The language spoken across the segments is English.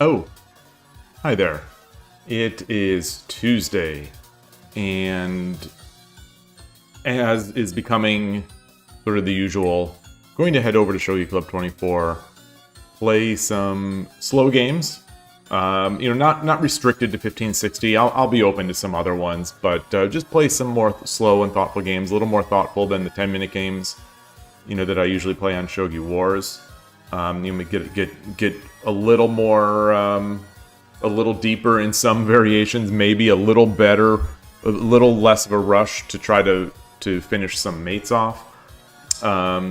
Oh, hi there. It is Tuesday, and as is becoming sort of the usual, going to head over to Shogi Club 24, play some slow games. Not restricted to 1560. I'll be open to some other ones, but just play some more slow and thoughtful games, a little more thoughtful than the 10-minute games, that I usually play on Shogi Wars. Get a little more, a little deeper in some variations, maybe a little better, a little less of a rush to try to finish some mates off.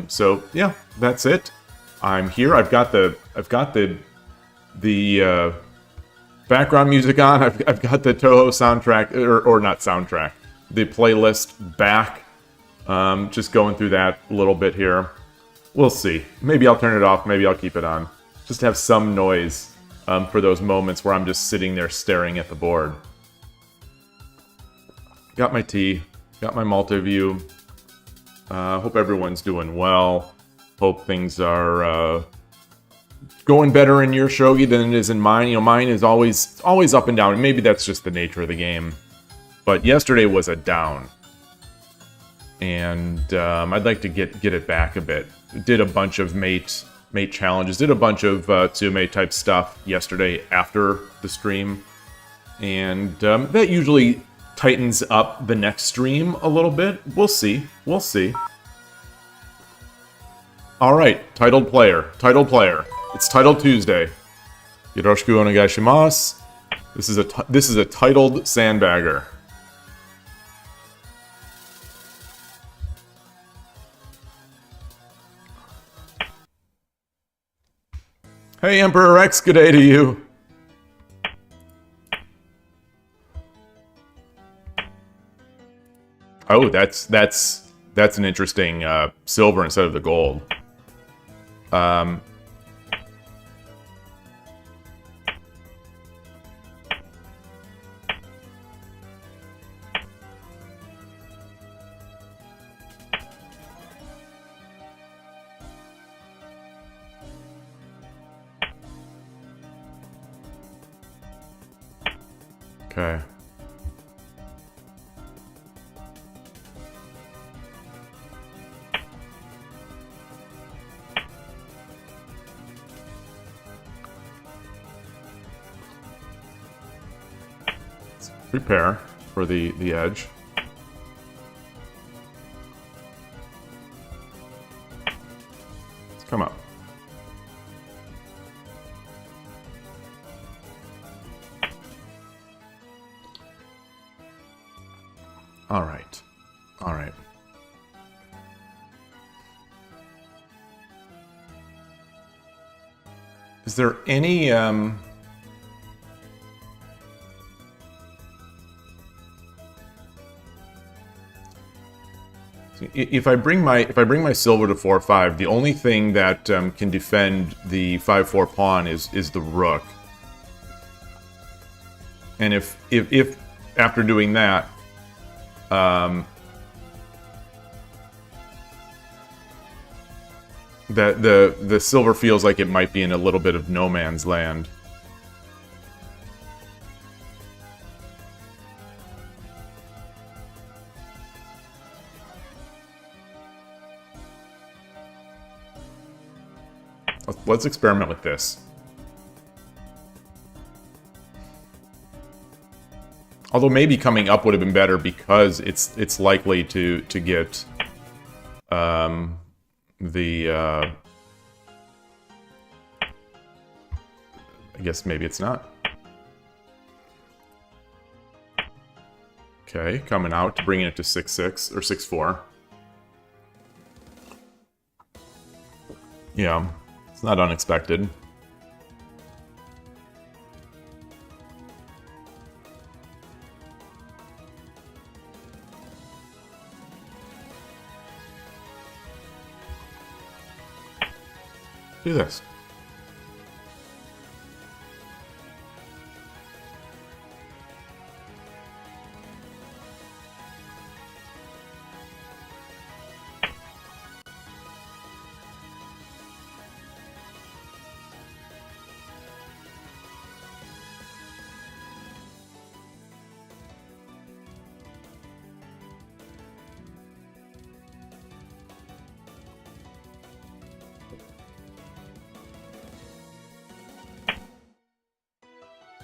So yeah, that's it. I'm here. I've got the background music on. I've got the Toho soundtrack, or not soundtrack, the playlist back. Just going through that a little bit here. We'll see. Maybe I'll turn it off. Maybe I'll keep it on. Just have some noise for those moments where I'm just sitting there staring at the board. Got my tea. Got my multi-view. Hope everyone's doing well. Hope things are going better in your shogi than it is in mine. Mine is always up and down. And maybe that's just the nature of the game. But yesterday was a down. And I'd like to get it back a bit. Did a bunch of mate challenges. Did a bunch of Tsume type stuff yesterday after the stream. And that usually tightens up the next stream a little bit. We'll see. We'll see. Alright, titled player. It's Title Tuesday. Yoroshiku onegaishimasu. This is a titled sandbagger. Hey Emperor X, good day to you. Oh, that's an interesting silver instead of the gold. Okay. Let's prepare for the edge. Let's come up. Alright. Alright. Is there any, if I bring my silver to 4-5, the only thing that can defend the 5-4 pawn is the rook. And if after doing that, that the silver feels like it might be in a little bit of no man's land. Let's experiment with this. Although maybe coming up would have been better because it's likely to get I guess maybe it's not. Okay, coming out to bringing it to 6-6 or 6-4. Yeah, it's not unexpected. Do this.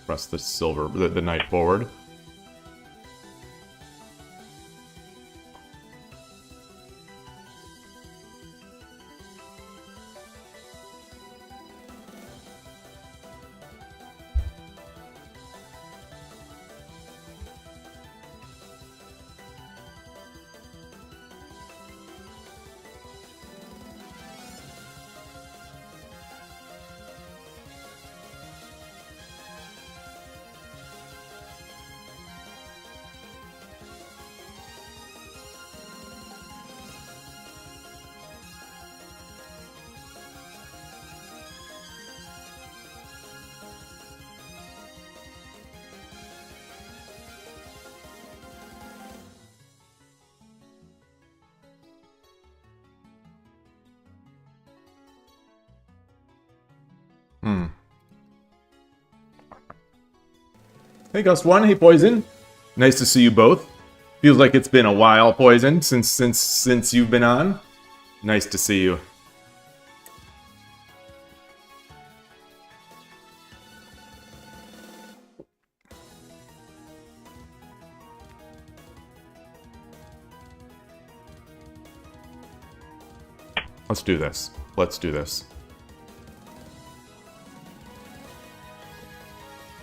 Press the silver, the knight forward. Hey Gust One, hey Poison. Nice to see you both. Feels like it's been a while, Poison, since you've been on. Nice to see you. Let's do this. Let's do this.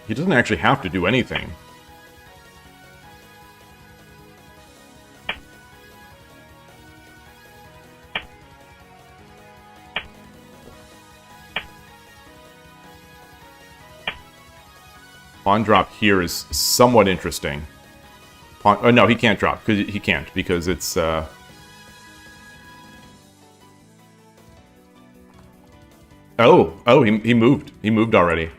He doesn't actually have to do anything. Pawn drop here is somewhat interesting. Pawn, oh no, he can't drop because he can't because it's Oh, he moved. He moved already.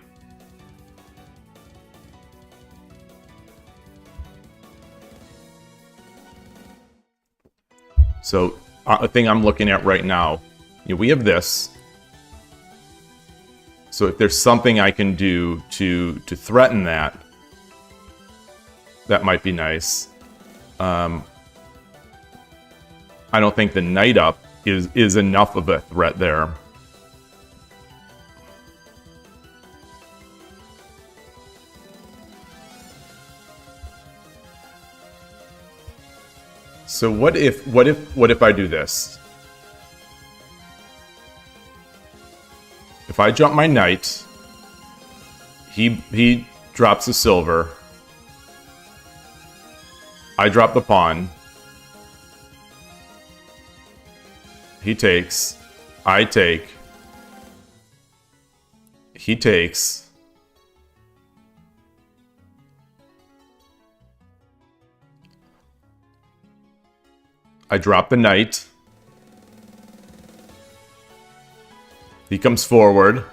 So, a thing I'm looking at right now, you know, we have this. So if there's something I can do to threaten that, that might be nice. I don't think the knight up is enough of a threat there. So what if I do this? If I jump my knight, he drops the silver. I drop the pawn. He takes. I take. He takes. I drop the knight. He comes forward.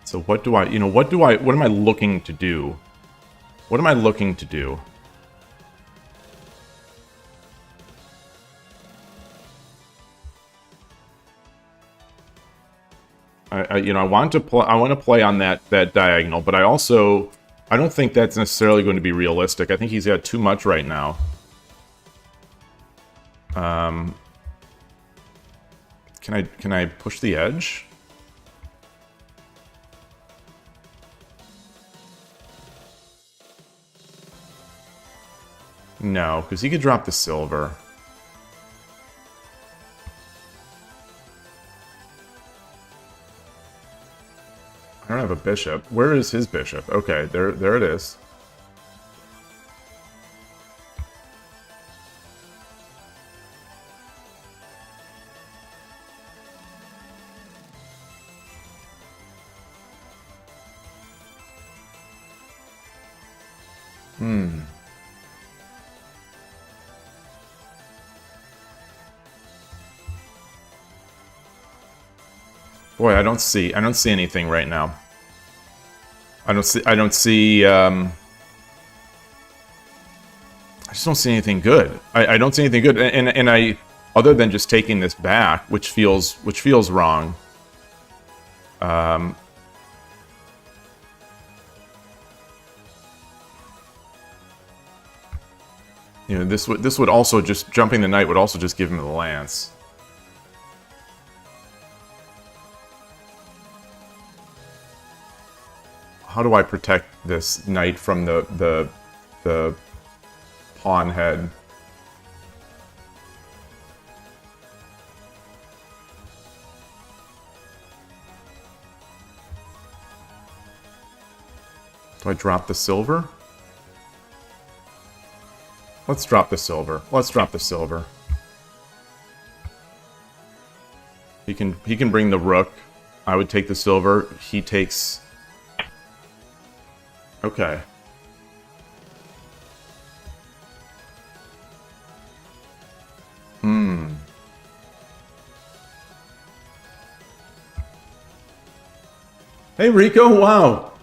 So what do I, what am I looking to do? What am I looking to do? I want to play on that diagonal, but I don't think that's necessarily going to be realistic. I think he's got too much right now. Can I push the edge? No, because he could drop the silver. I don't have a bishop. Where is his bishop? Okay, there it is. Boy, I don't see anything right now. I just don't see anything good. I don't see anything good, and I, other than just taking this back, which feels wrong. You know, this would also just, jumping the knight would also just give him the lance. How do I protect this knight from the pawn head? Do I drop the silver? Let's drop the silver. Let's drop the silver. He can bring the rook. I would take the silver. He takes... Okay. Hey Rico, wow.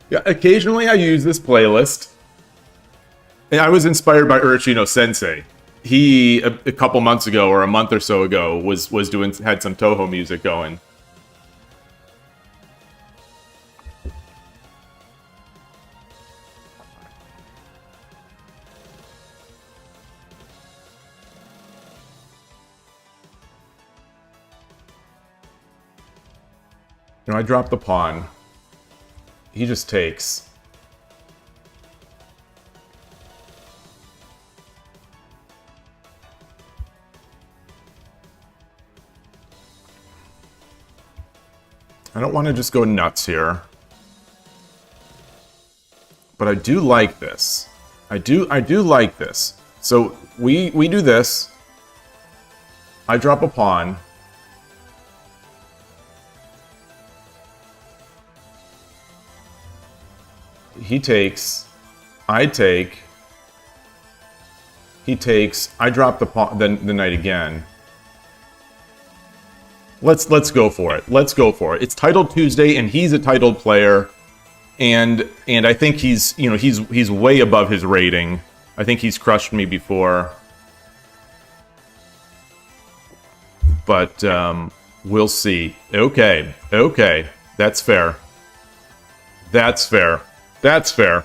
Yeah, occasionally I use this playlist. And I was inspired by Urashino Sensei. He a couple months ago or a month or so ago was had some Toho music going. You know, I drop the pawn. He just takes. I don't want to just go nuts here. But I do like this. I do like this. So we do this. I drop a pawn. He takes, I take, he takes, I drop the pawn, the knight again. Let's go for it. Let's go for it. It's Titled Tuesday, and he's a titled player, and I think he's, you know, he's way above his rating. I think he's crushed me before, but we'll see. Okay, that's fair. That's fair. That's fair.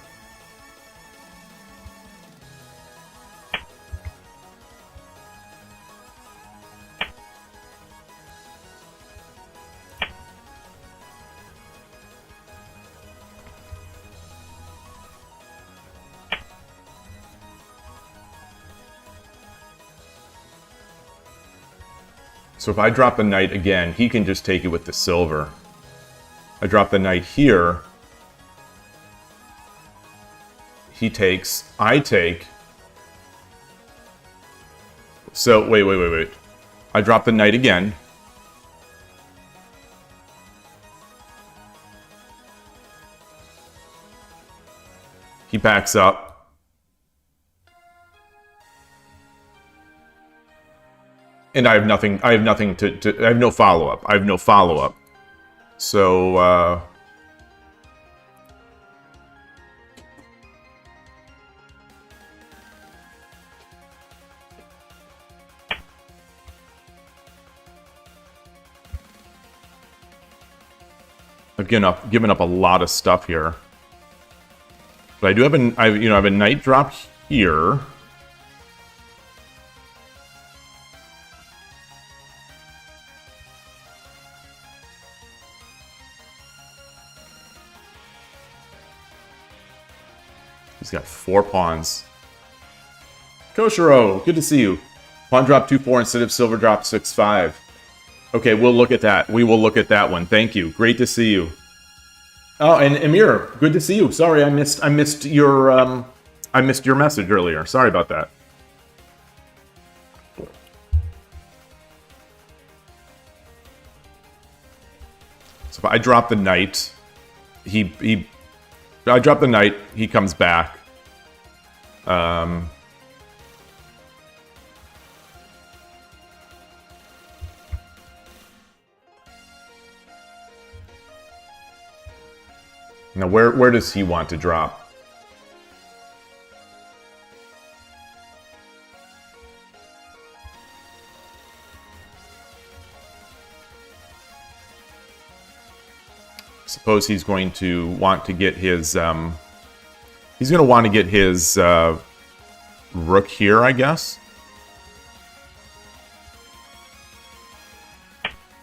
So if I drop the knight again, he can just take it with the silver. I drop the knight here. He takes, I take. So, wait. I drop the knight again. He backs up. And I have nothing to, I have no follow-up. I have no follow-up. So, I've given up a lot of stuff here. But I do have I have a knight drop here. He's got 4 pawns. Koshiro, good to see you. Pawn drop 2-4 instead of silver drop 6-5. Okay, we'll look at that. We will look at that one. Thank you. Great to see you. Oh, and Amir, good to see you. Sorry, I missed your message earlier. Sorry about that. So if I drop the knight, he I drop the knight. He comes back. Now, where does he want to drop? Suppose he's going to want to get his, he's going to want to get his rook here, I guess.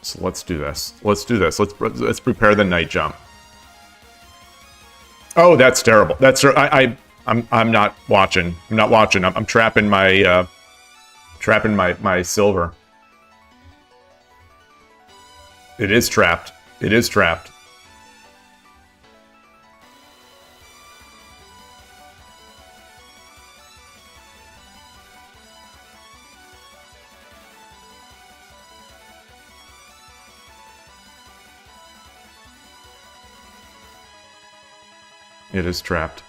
So let's do this. Let's do this. Let's prepare the knight jump. Oh, that's terrible. That's I'm not watching. I'm not watching. I'm trapping my my silver. It is trapped. It is trapped. It is trapped.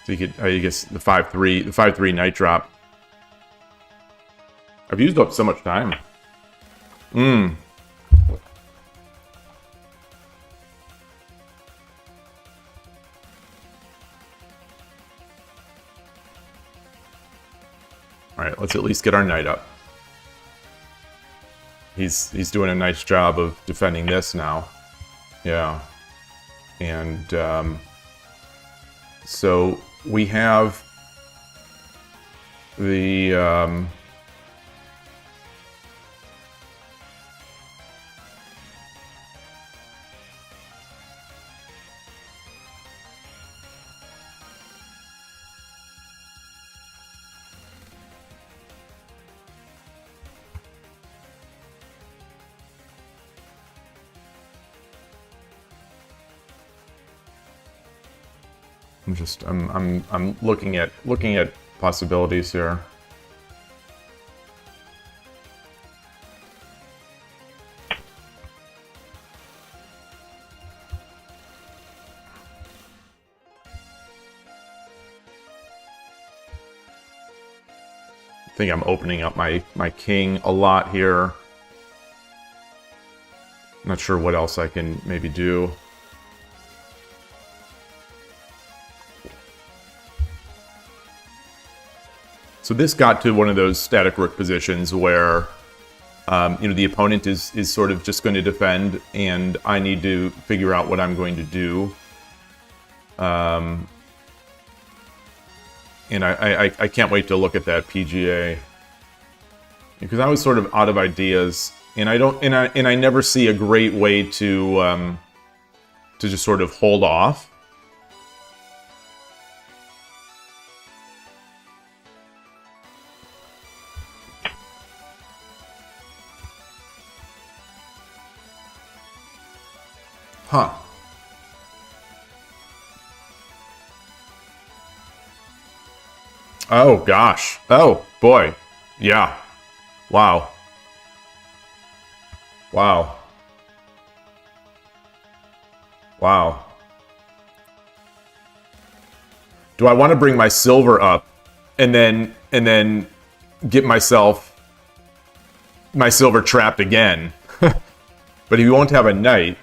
So you could, I guess, the 5/3 knight drop. I've used up so much time. All right, let's at least get our knight up. He's doing a nice job of defending this now. Yeah. And so we have the I'm looking at possibilities here. I think I'm opening up my king a lot here. Not sure what else I can maybe do. So this got to one of those static rook positions where, you know, the opponent is sort of just going to defend, and I need to figure out what I'm going to do. And I can't wait to look at that PGA, because I was sort of out of ideas, and I never see a great way to just sort of hold off. Huh. Oh, gosh. Oh, boy. Yeah. Wow. Wow. Wow. Do I want to bring my silver up and then get my silver trapped again? But if you won't have a knight,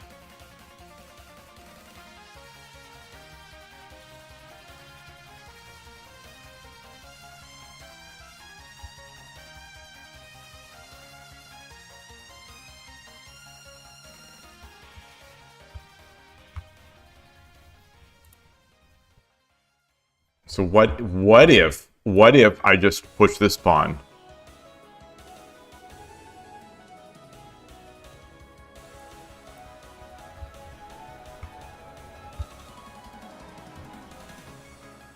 so what if I just push this pawn?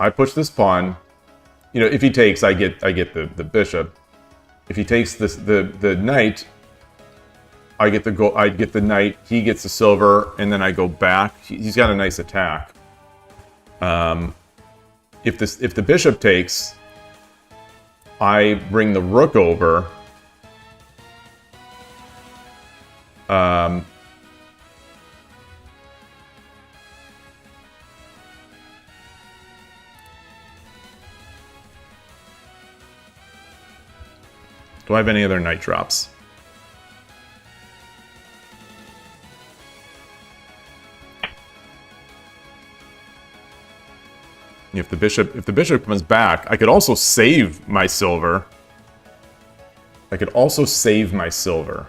I push this pawn. You know, if he takes, I get the bishop. If he takes this the knight, I get the knight. He gets the silver, and then I go back. He's got a nice attack. If the bishop takes, I bring the rook over. Do I have any other night drops? If the bishop comes back, I could also save my silver. I could also save my silver.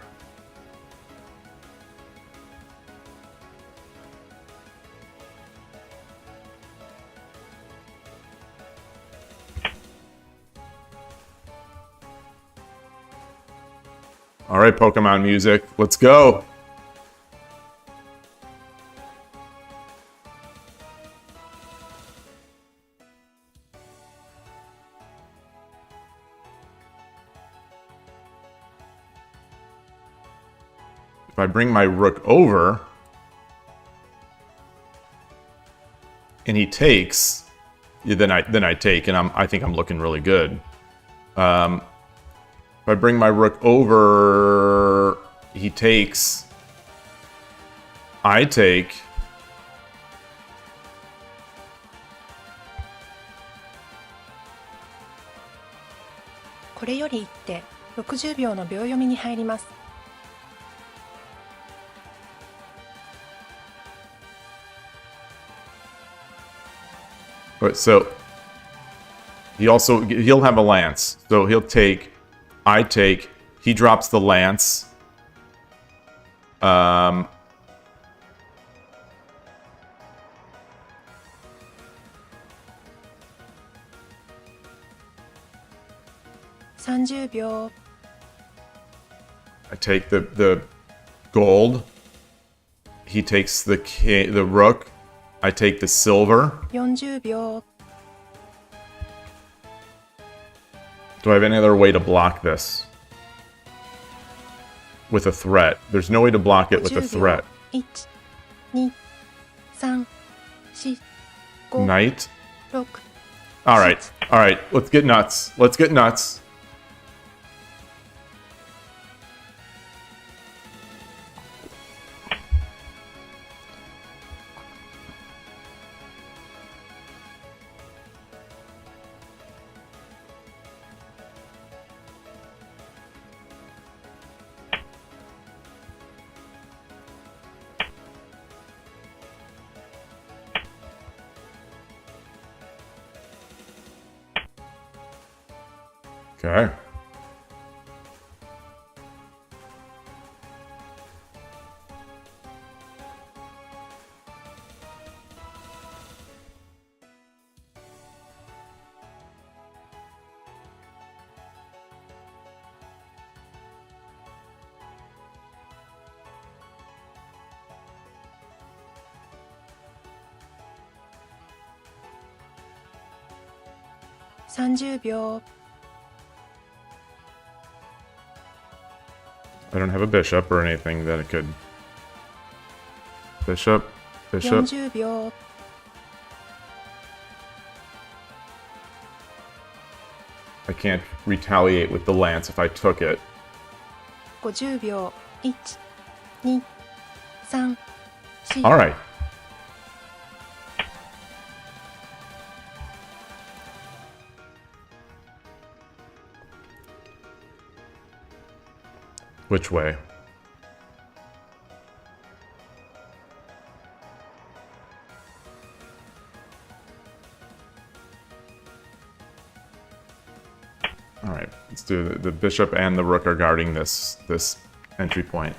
All right, Pokemon music, let's go. If I bring my rook over and he takes, then I take, and I think I'm looking really good. If I bring my rook over, he takes, I take.これより一手60秒の秒読みに入ります。Alright, so he'll have a lance. So he'll take, I take, he drops the lance. Um 30秒。 I take the gold. He takes the rook. I take the silver. 40秒。 Do I have any other way to block this? With a threat. There's no way to block it with a threat. 1、2、3、4、5、 Knight? 6。 Alright, alright, let's get nuts. Let's get nuts. Okay. $30秒。 I don't have a bishop or anything that it could... Bishop, bishop. 40秒。 I can't retaliate with the lance if I took it. 50秒。1、2、3、4。 Alright. Which way? Alright, let's do the bishop and the rook are guarding this entry point.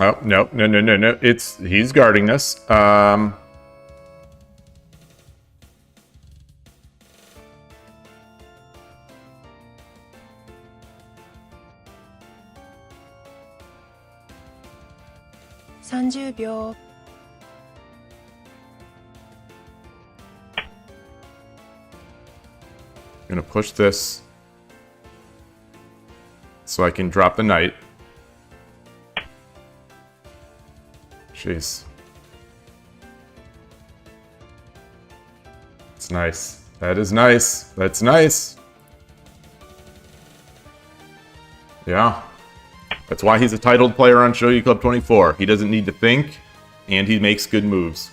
Oh, no. He's guarding this. $30秒。 I'm gonna push this so I can drop the knight. Jeez. It's nice. That is nice. That's nice. Yeah. That's why he's a titled player on Shogi Club 24. He doesn't need to think, and he makes good moves.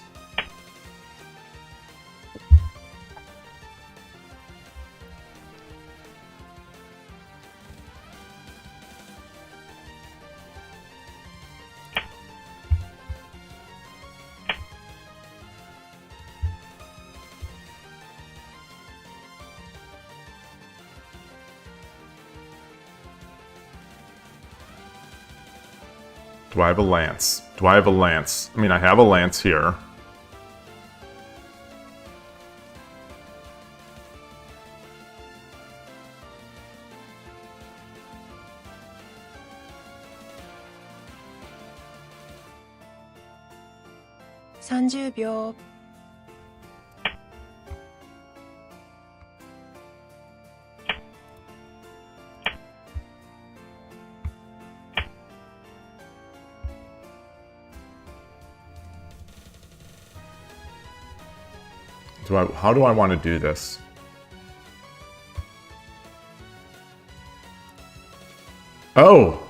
Do I have a lance? Do I have a lance? I mean, I have a lance here. $30 秒 How do I want to do this? Oh!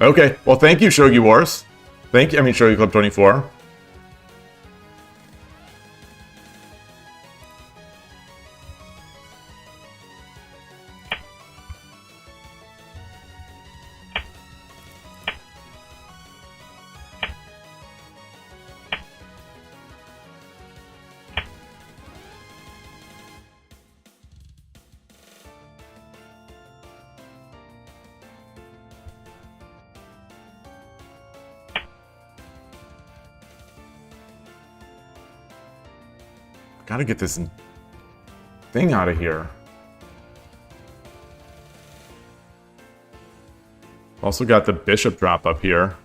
Okay. Well, thank you, Shogi Wars. Shogi Club 24. Gotta get this thing out of here. Also got the bishop drop up here.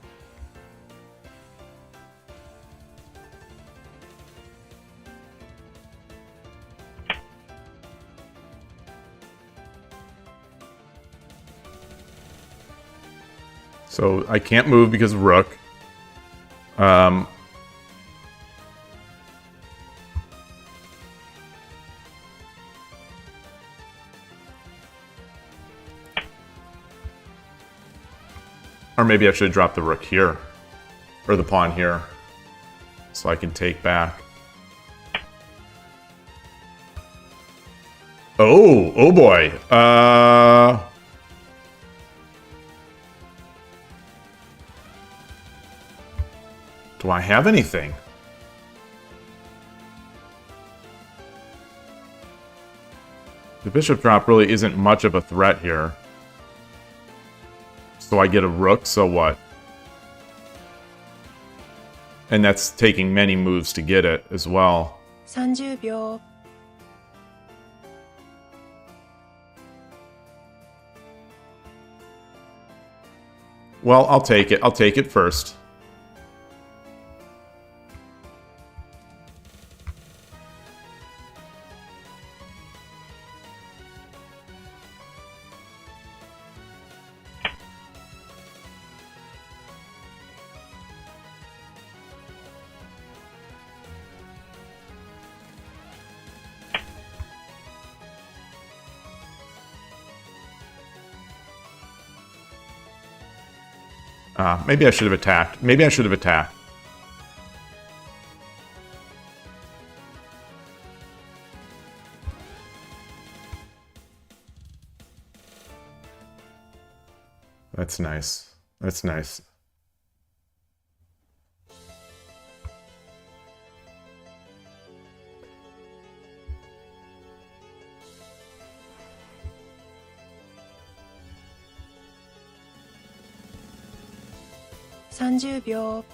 So I can't move because of rook. Or maybe I should drop the rook here. Or the pawn here. So I can take back. Oh boy. Do I have anything? The bishop drop really isn't much of a threat here. So I get a rook, so what? And that's taking many moves to get it as well. 30 秒 Well, I'll take it. I'll take it first. Maybe I should have attacked. Maybe I should have attacked. That's nice. That's nice. $30 秒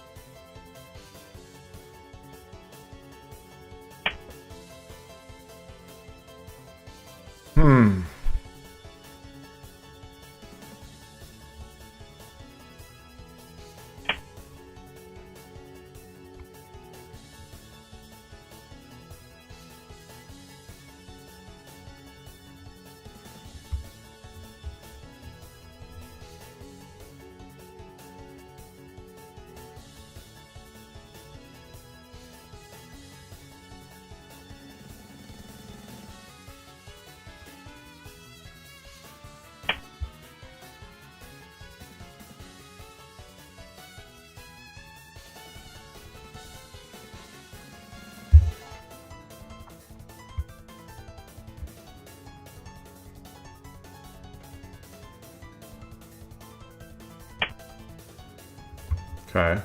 Okay.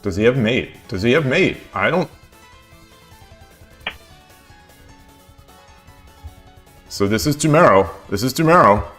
Does he have mate? Does he have mate? I don't... So this is tomorrow. This is tomorrow.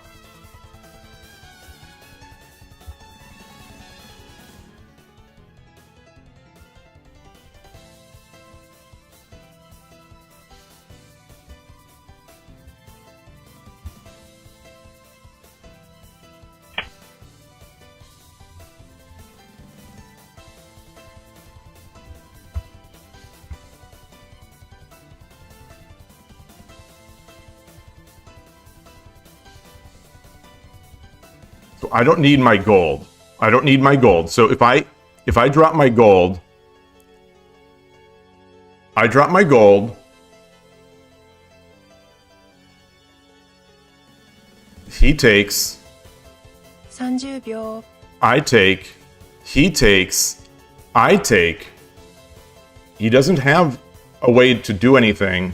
So I don't need my gold. I don't need my gold. So if I drop my gold, I drop my gold. He takes. 30秒 I take. He takes. I take. He doesn't have a way to do anything.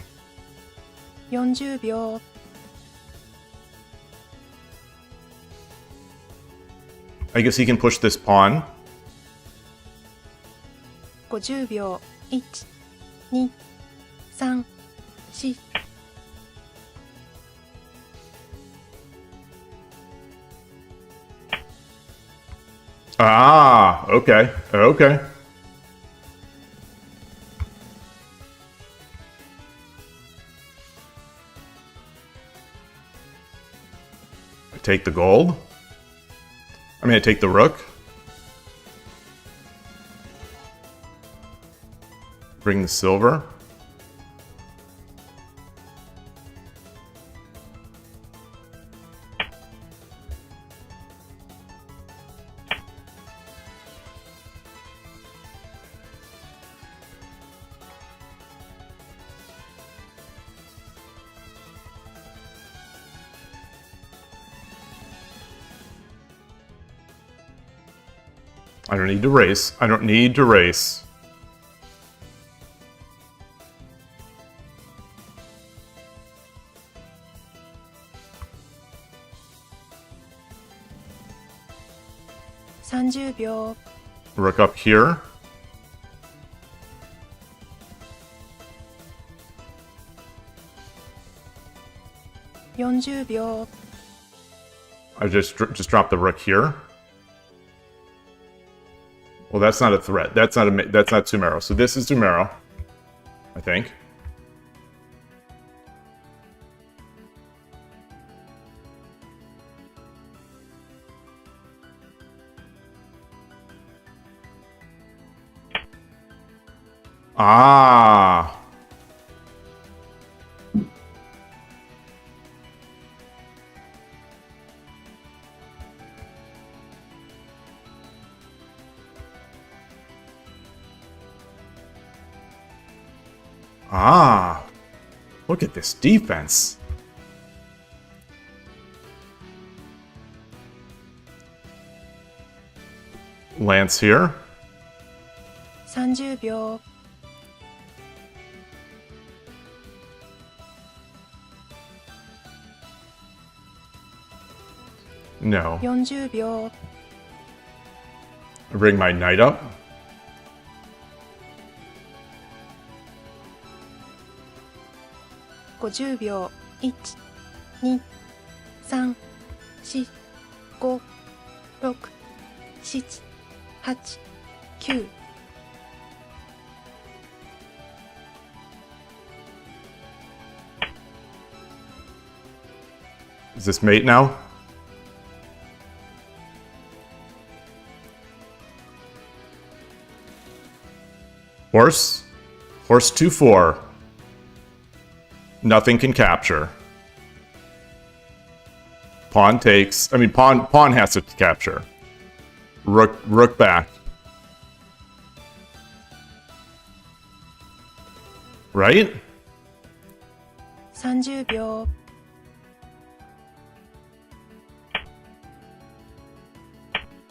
40秒 I guess he can push this pawn. 50秒1、2、3、4 Ah, okay, okay. I take the gold. I mean, I take the rook. Bring the silver. I don't need to race. I don't need to race.30秒 Rook up here. ,40秒 I just drop the rook here. Well, that's not a threat. That's not Sumero. So this is Sumero, I think. Ah. Ah. Look at this defense. Lance here. 30秒 No. 40秒 I bring my knight up. ,50秒1、2、3、4、5、6、7、8、9 Is this mate now? Horse. Horse 2-4. Nothing can capture. Pawn takes. I mean, pawn has to capture. Rook back. Right? 30秒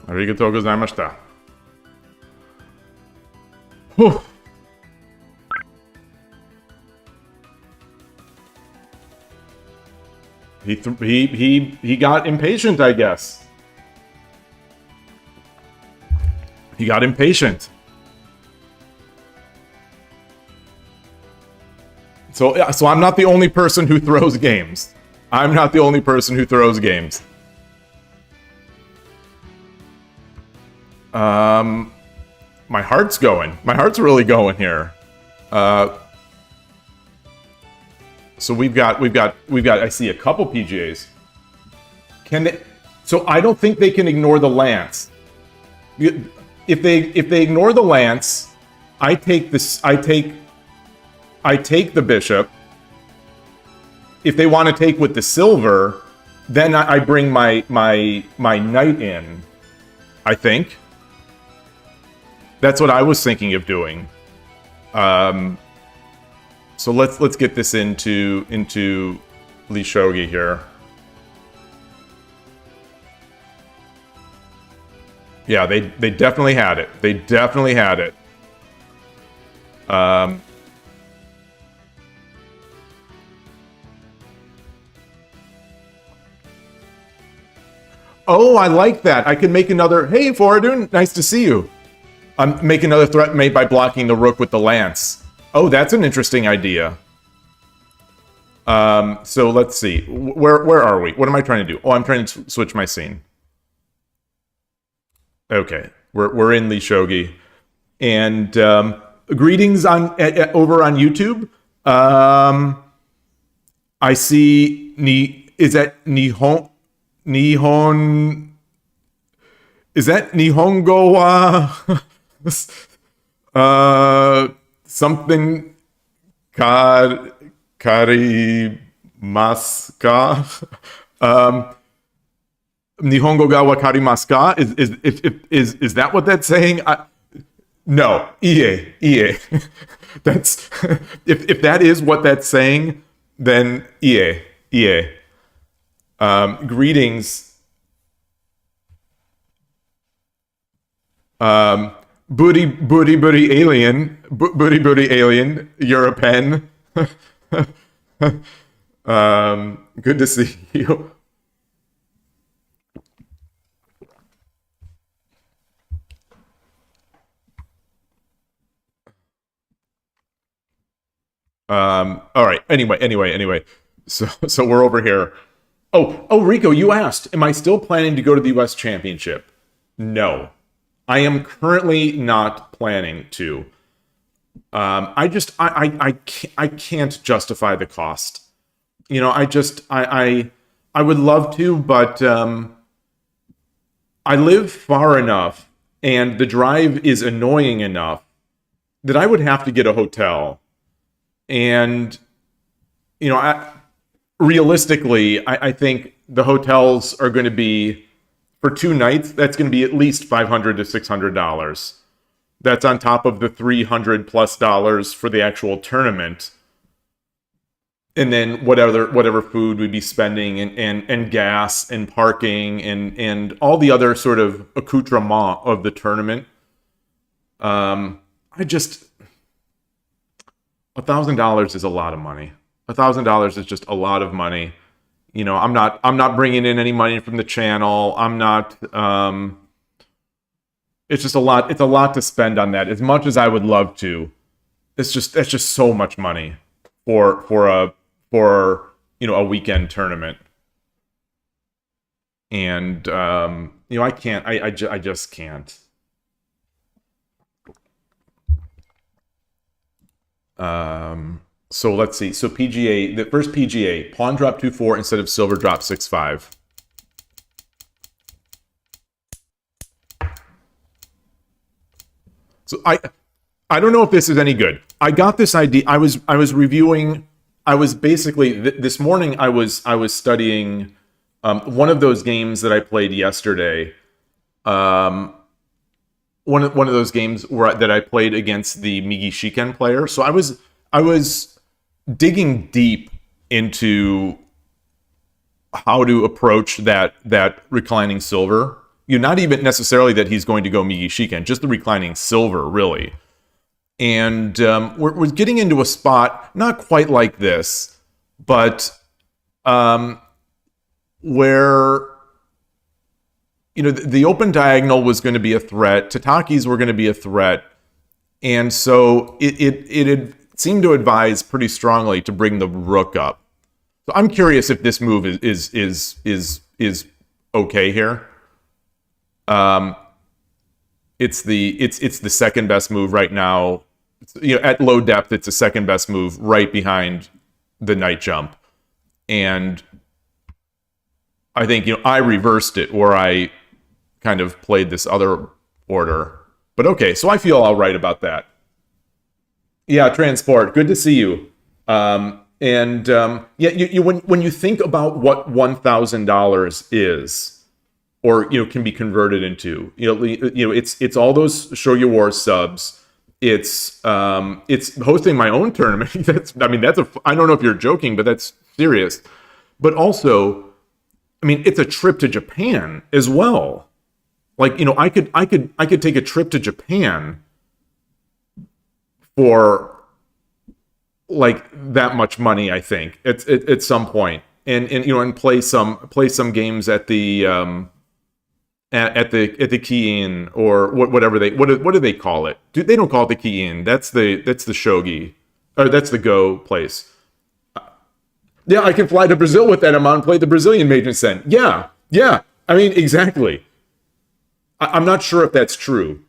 Arigatou gozaimashita. Whew. He got impatient, I guess. He got impatient. So I'm not the only person who throws games. I'm not the only person who throws games. My heart's going. My heart's really going here. So we've got. I see a couple PGAs. Can they? So I don't think they can ignore the lance. If they ignore the lance, I take this. I take the bishop. If they want to take with the silver, then I bring my knight in. I think that's what I was thinking of doing. So let's get this into Lee Shogi here. Yeah, they definitely had it. They definitely had it. Oh, I like that. I could make another... Hey, Foradun, nice to see you. Make another threat made by blocking the rook with the lance. Oh, that's an interesting idea. So let's see. Where are we? What am I trying to do? Oh, I'm trying to switch my scene. Okay, we're in Lee Shogi. And greetings over on YouTube. I see... Is that Nihon... Is that Nihongo something karimaska? Nihongo ga wakarimaska? Is that what that's saying? No. Ie. That's if that is what that's saying, then Ie. Greetings. Booty alien. Booty alien. You're a pen. Good to see you. All right. Anyway. So we're over here. Oh, Rico, you asked, am I still planning to go to the US Championship? No. I am currently not planning to. I can't justify the cost. You know, I would love to, but I live far enough and the drive is annoying enough that I would have to get a hotel. And, you know, realistically, I think the hotels are going to be, for 2 nights, that's going to be at least $500 to $600. That's on top of the $300+ for the actual tournament. And then whatever food we'd be spending and gas and parking and all the other sort of accoutrement of the tournament. $1,000 is a lot of money. $1,000 is just a lot of money. You know, I'm not bringing in any money from the channel. I'm not. It's just a lot. It's a lot to spend on that. As much as I would love to, that's just so much money for you know, a weekend tournament. And you know, I can't. I just can't. So let's see. So PGA, the first PGA, pawn drop 2-4 instead of silver drop 6-5. So I don't know if this is any good. I got this idea. I was reviewing. I was basically this morning. I was studying one of those games that I played yesterday. One of those games that I played against the Migi Shiken player. So I was digging deep into how to approach that reclining silver. You know, not even necessarily that he's going to go Migi Shiken, just the reclining silver, really. And we're getting into a spot not quite like this, but where the open diagonal was going to be a threat. Tataki's were going to be a threat. And so it had seemed to advise pretty strongly to bring the rook up. So I'm curious if this move is okay here. It's the second best move right now. At low depth, it's the second best move right behind the knight jump. And I think, I reversed it, or I kind of played this other order. But okay, so I feel all right about that. Yeah, Transport, good to see you. When you think about what $1,000 is, or can be converted into, it's all those Shogi Wars subs. It's hosting my own tournament. I don't know if you're joking, but that's serious. But also, it's a trip to Japan as well. I could take a trip to Japan for that much money, I think, at some point, and play some games at the at the Key Inn, or whatever what do they call it? They don't call it the Key Inn. That's the Shogi, or that's the Go place. Yeah, I can fly to Brazil with that amount and play the Brazilian Major Sen. Yeah. Exactly. I'm not sure if that's true.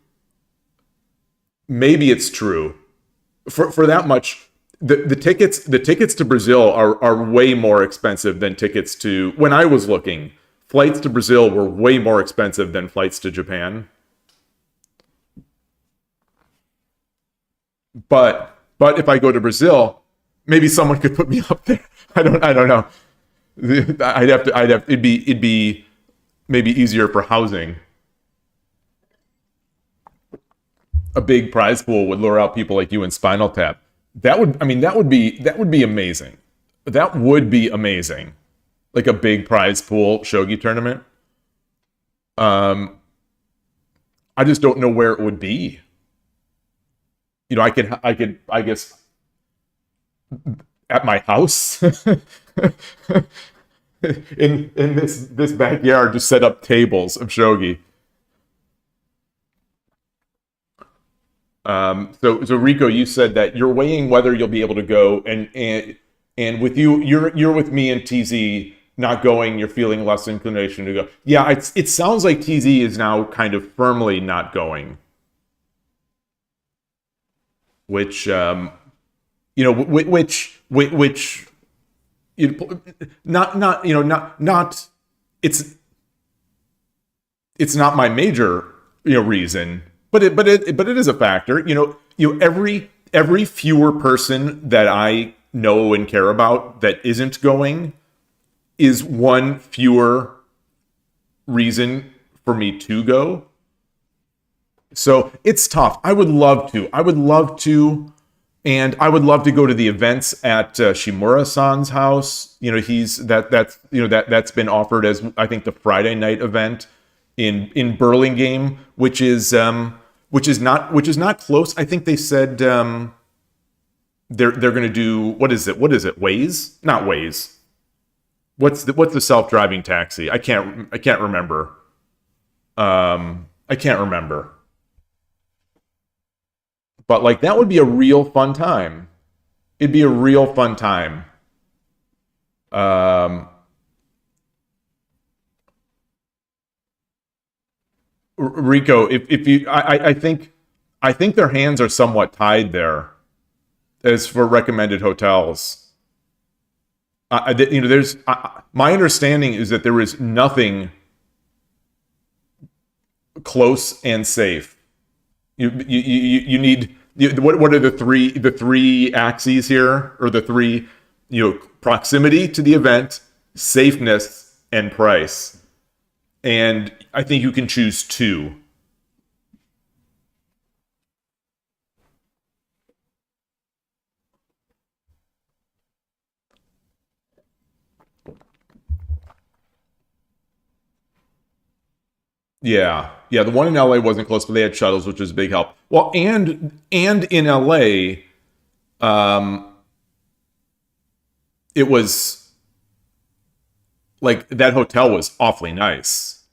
Maybe it's true. For that much, the tickets to Brazil are way more expensive than tickets to, when I was looking, flights to Brazil were way more expensive than flights to Japan. But if I go to Brazil, maybe someone could put me up there. I don't know. It'd be maybe easier for housing. A big prize pool would lure out people like you in Spinal Tap. That would be amazing. That would be amazing. Like a big prize pool shogi tournament. I just don't know where it would be. I guess at my house in this backyard, just set up tables of shogi. So Rico, you said that you're weighing whether you'll be able to go, and with you're with me and TZ not going, you're feeling less inclination to go. Yeah, it sounds like TZ is now kind of firmly not going, which it's not my major reason, but it is a factor. Every fewer person that I know and care about that isn't going is one fewer reason for me to go. So it's tough. I would love to, and I would love to go to the events at Shimura-san's house. That's been offered as, I think, the Friday night event in Burlingame, which is not close. I think they said they're going to do, what is it? Waze? Not Waze. What's the self-driving taxi? I can't remember. I can't remember. But that would be a real fun time. It'd be a real fun time. Rico, if you, I think their hands are somewhat tied there, as for recommended hotels. There's my understanding is that there is nothing close and safe. You need, what are the three axes here, or the three, proximity to the event, safeness, and price. And I think you can choose two. Yeah. The one in LA wasn't close, but they had shuttles, which was a big help. Well, and in LA, it was that hotel was awfully nice.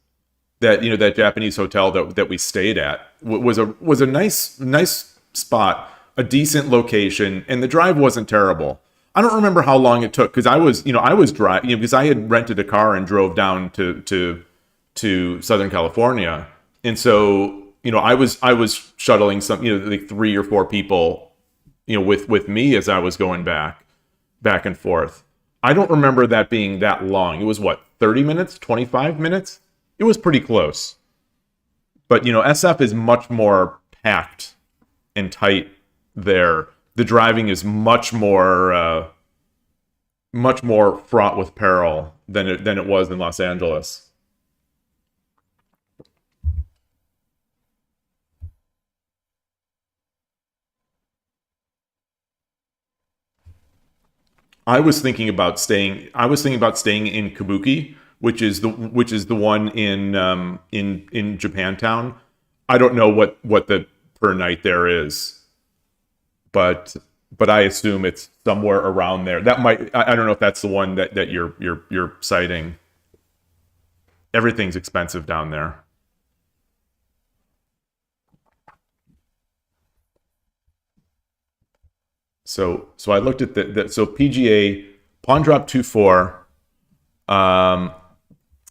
that Japanese hotel that we stayed at was a nice spot, a decent location, and the drive wasn't terrible. I don't remember how long it took because I was driving, because I had rented a car and drove down to Southern California, and so I was shuttling some like 3 or 4 people with me as I was going back and forth. I don't remember that being that long. It was 30 minutes, 25 minutes. It was pretty close. But SF is much more packed and tight there. The driving is much more fraught with peril than it was in Los Angeles. I was thinking about staying in Kabuki, which is the one in Japantown. I don't know what the per night there is, but I assume it's somewhere around there. That might, I don't know if that's the one that you're citing. Everything's expensive down there. So I looked at so PGA pawn drop 2-4.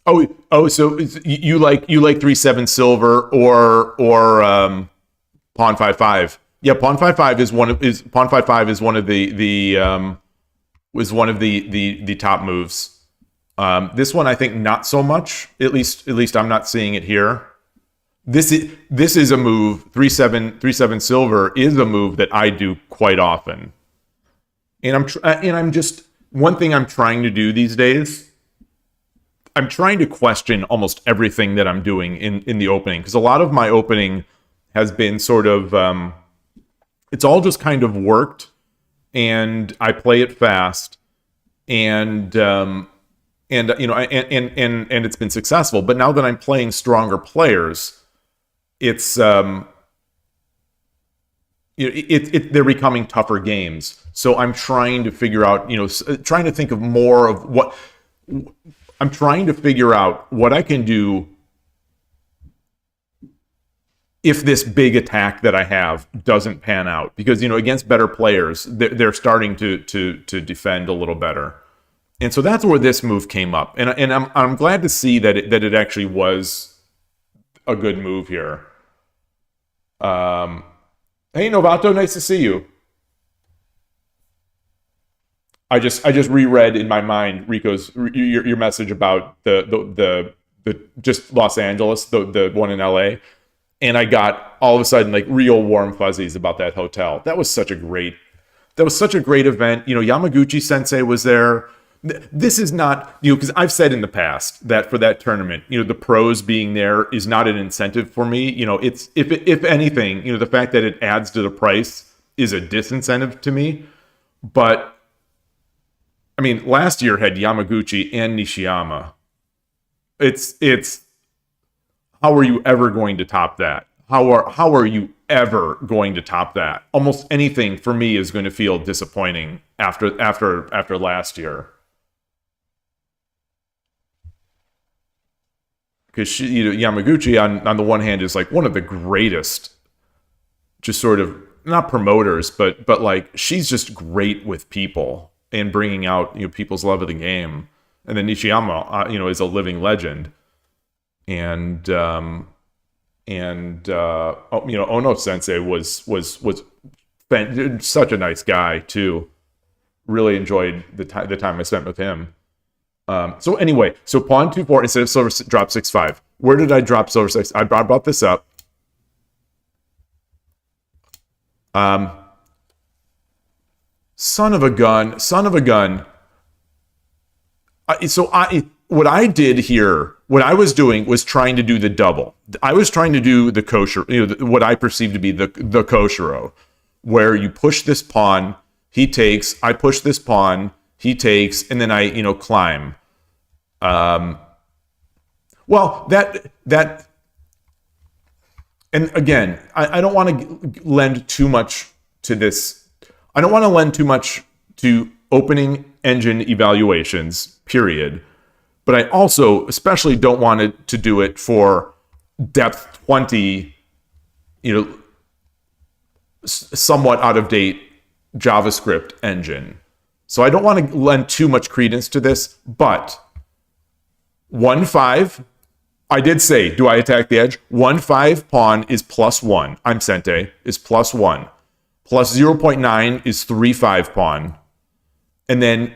So you like 3-7 silver or pawn 5-5. Yeah, pawn 5-5 is one of the top moves. This one I think not so much. At least I'm not seeing it here. This is a move. 3-7 silver is a move that I do quite often, and I'm just, one thing I'm trying to do these days. I'm trying to question almost everything that I'm doing in the opening, because a lot of my opening has been sort of it's all just kind of worked, and I play it fast, and it's been successful. But now that I'm playing stronger players, it's they're becoming tougher games. So I'm trying to figure out, trying to think of more of what I'm trying to figure out what I can do if this big attack that I have doesn't pan out, because against better players, they're starting to defend a little better, and so that's where this move came up, and I'm glad to see that it actually was a good move here. Hey Novato, nice to see you. I just reread in my mind Rico's your message about the just Los Angeles, the one in LA, and I got all of a sudden like real warm fuzzies about that hotel. That was such a great event. Yamaguchi Sensei was there. This is not, because I've said in the past that for that tournament, the pros being there is not an incentive for me. It's if anything, the fact that it adds to the price is a disincentive to me. But I mean, last year had Yamaguchi and Nishiyama. It's how are you ever going to top that? How are you ever going to top that? Almost anything for me is going to feel disappointing after last year. Because Yamaguchi on the one hand is like one of the greatest, just sort of not promoters, but like she's just great with people and bringing out people's love of the game. And then Nishiyama is a living legend, and Ono Sensei was such a nice guy too. Really enjoyed the time I spent with him. So anyway, so pawn 2-4 instead of silver drop 6-5. Where did I drop silver 6? I brought this up. Son of a gun. What I did here, what I was doing was trying to do the double. I was trying to do the kosher, what I perceive to be the koshiro, where you push this pawn, he takes, I push this pawn, he takes, and then I, climb. Well, that, and again, I don't want to lend too much to this. I don't want to lend too much to opening engine evaluations, period. but I also especially don't want it to do it for depth 20, somewhat out of date JavaScript engine. So I don't want to lend too much credence to this, but 1-5, I did say, do I attack the edge? 1-5 pawn is +1. I'm Sente, is +1. Plus 0.9 is 3-5 pawn. And then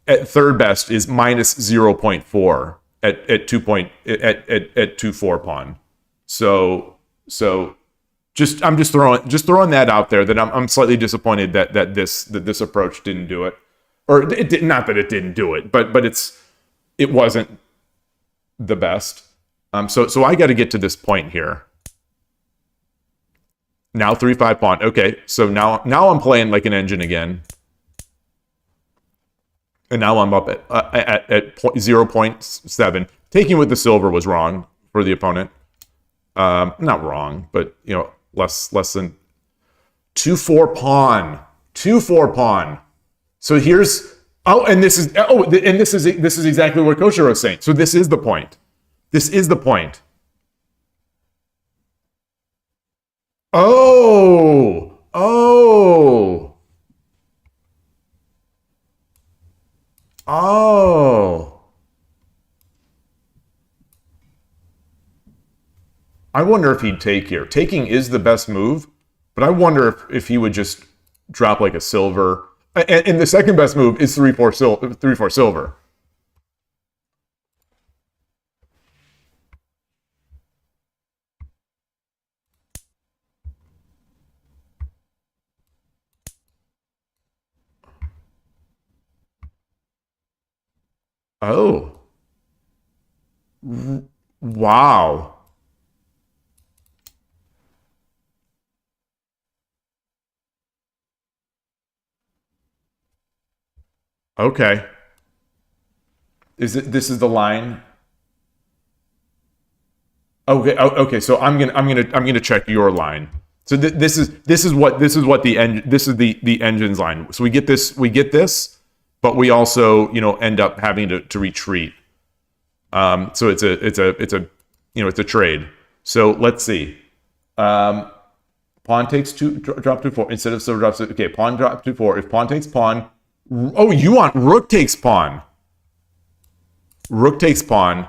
at third best is minus 0.4 at 2-4 pawn. So I'm just throwing that out there, that I'm slightly disappointed that this approach didn't do it. Or it did, not that it didn't do it, but it wasn't the best. So I got to get to this point here. Now 3-5 pawn. Okay, so now I'm playing like an engine again. And now I'm up at 0.7. Taking with the silver was wrong for the opponent. Not wrong, but less than 2-4 pawn. 2-4 pawn. So here's this is exactly what Koshiro is saying. So this is the point. This is the point. Oh. I wonder if he'd take here. Taking is the best move, but I wonder if he would just drop like a silver. And the second best move is 3-4 silver. Oh. Wow. Okay. This is the line? Okay. So I'm gonna check your line. So this is the engine's line. So we get this, but we also end up having to retreat. So it's a trade. So let's see. Pawn takes 2, drop 2-4 instead of silver drops. Okay, pawn drop 2-4. If pawn takes pawn. Oh, you want rook takes pawn. Rook takes pawn.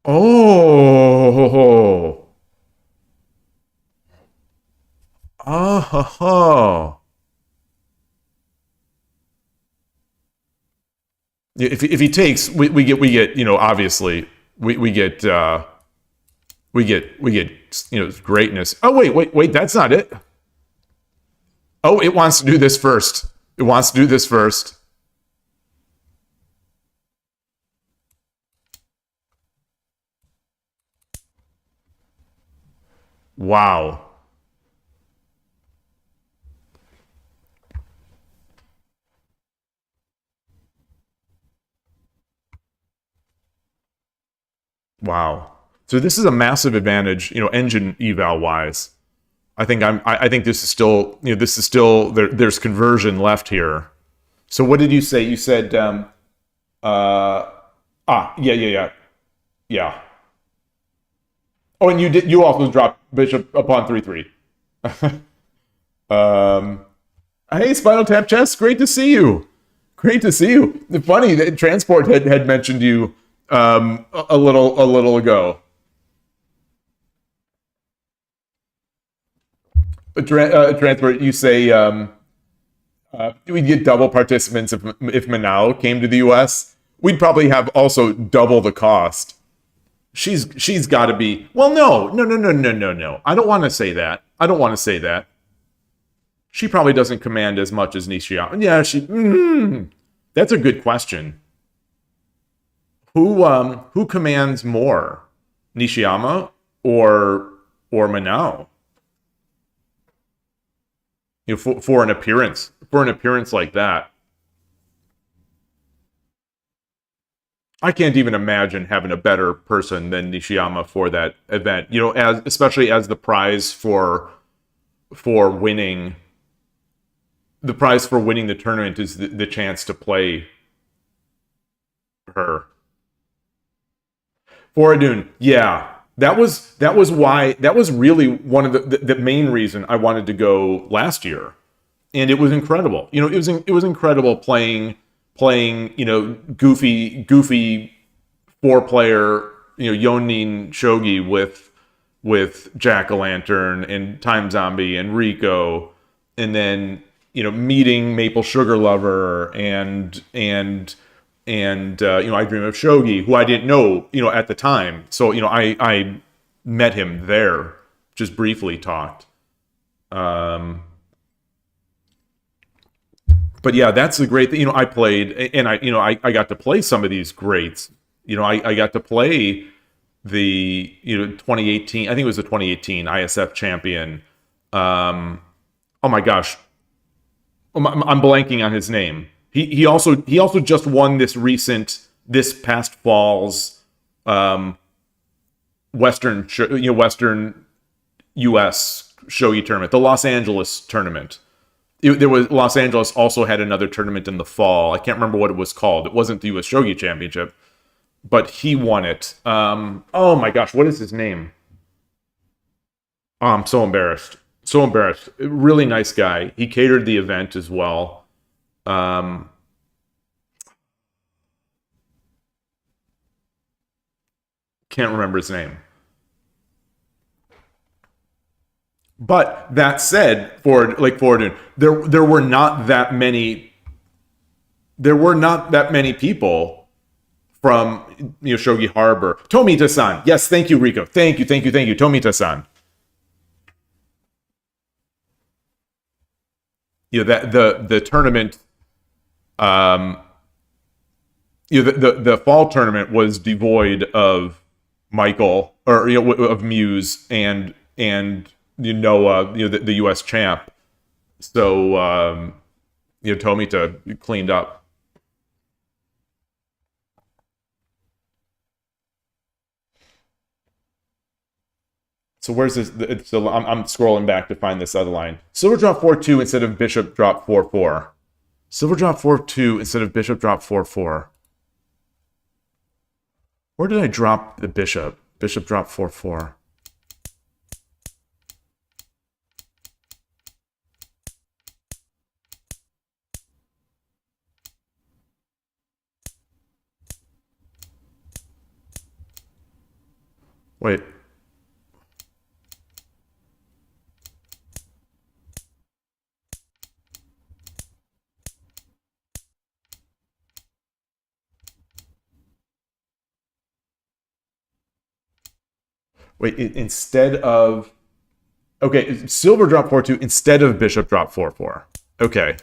Oh. Oh. If he takes, we get obviously we get greatness. Oh wait, that's not it. Oh, it wants to do this first. It wants to do this first. Wow. Wow. So this is a massive advantage, engine eval wise. I think this is still, there's conversion left here. So what did you say? You said yeah. Oh, and you also dropped bishop upon 3-3. Hey, Spinal Tap Chess, great to see you. Great to see you. Funny that Transport had mentioned you a little ago. Transport, you say we'd get double participants if Manao came to the U.S. We'd probably have also double the cost. She's got to be. Well, no. I don't want to say that. She probably doesn't command as much as Nishiyama. Yeah, that's a good question. Who commands more, Nishiyama or Manao? You know, for an appearance like that. I can't even imagine having a better person than Nishiyama for that event. You know, as especially as the prize for winning the tournament is the chance to play her. Foradun, yeah. That was really one of the main reason I wanted to go last year. And it was incredible. You know, it was incredible playing, you know, goofy 4-player, you know, Yonin Shogi with Jack-o'-lantern and Time Zombie and Rico, and then, you know, meeting Maple Sugar Lover and you know, I Dream of Shogi, who I didn't know, you know, at the time. So, you know, I met him there, just briefly talked. But yeah, that's the great thing. You know, I played, and I got to play some of these greats. You know, I got to play the, you know, 2018, I think it was the 2018 ISF champion. Oh my gosh, I'm blanking on his name. He also just won this past fall's Western U.S. Shogi tournament, the Los Angeles tournament. Los Angeles also had another tournament in the fall. I can't remember what it was called. It wasn't the U.S. Shogi Championship, but he won it. Oh my gosh, what is his name? Oh, I'm so embarrassed. So embarrassed. Really nice guy. He catered the event as well. Can't remember his name. But that said, Fordun, there were not that many. There were not that many people from, you know, Shogi Harbor. Tomita-san, yes, thank you, Rico. Thank you, Tomita-san. You know, that the tournament, you know, the fall tournament was devoid of Michael, or, you know, of Muse and you know, the U.S. champ. So you know, Tomita cleaned up. So where's this? So I'm scrolling back to find this other line. Silver drop 4-2 instead of bishop drop 4-4. Silver drop 4-2 instead of bishop drop 4-4. Where did I drop the bishop? Bishop drop 4-4. Wait. Wait, instead of... Okay, silver drop 4-2 instead of bishop drop 4-4. Okay.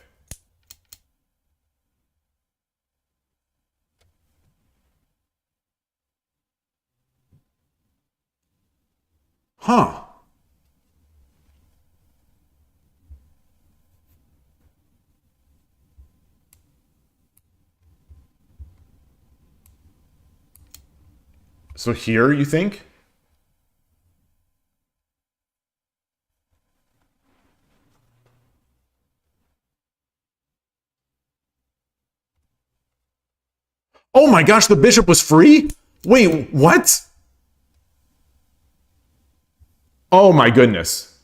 Huh. So here, you think? Oh my gosh, the bishop was free? Wait, what? Oh my goodness.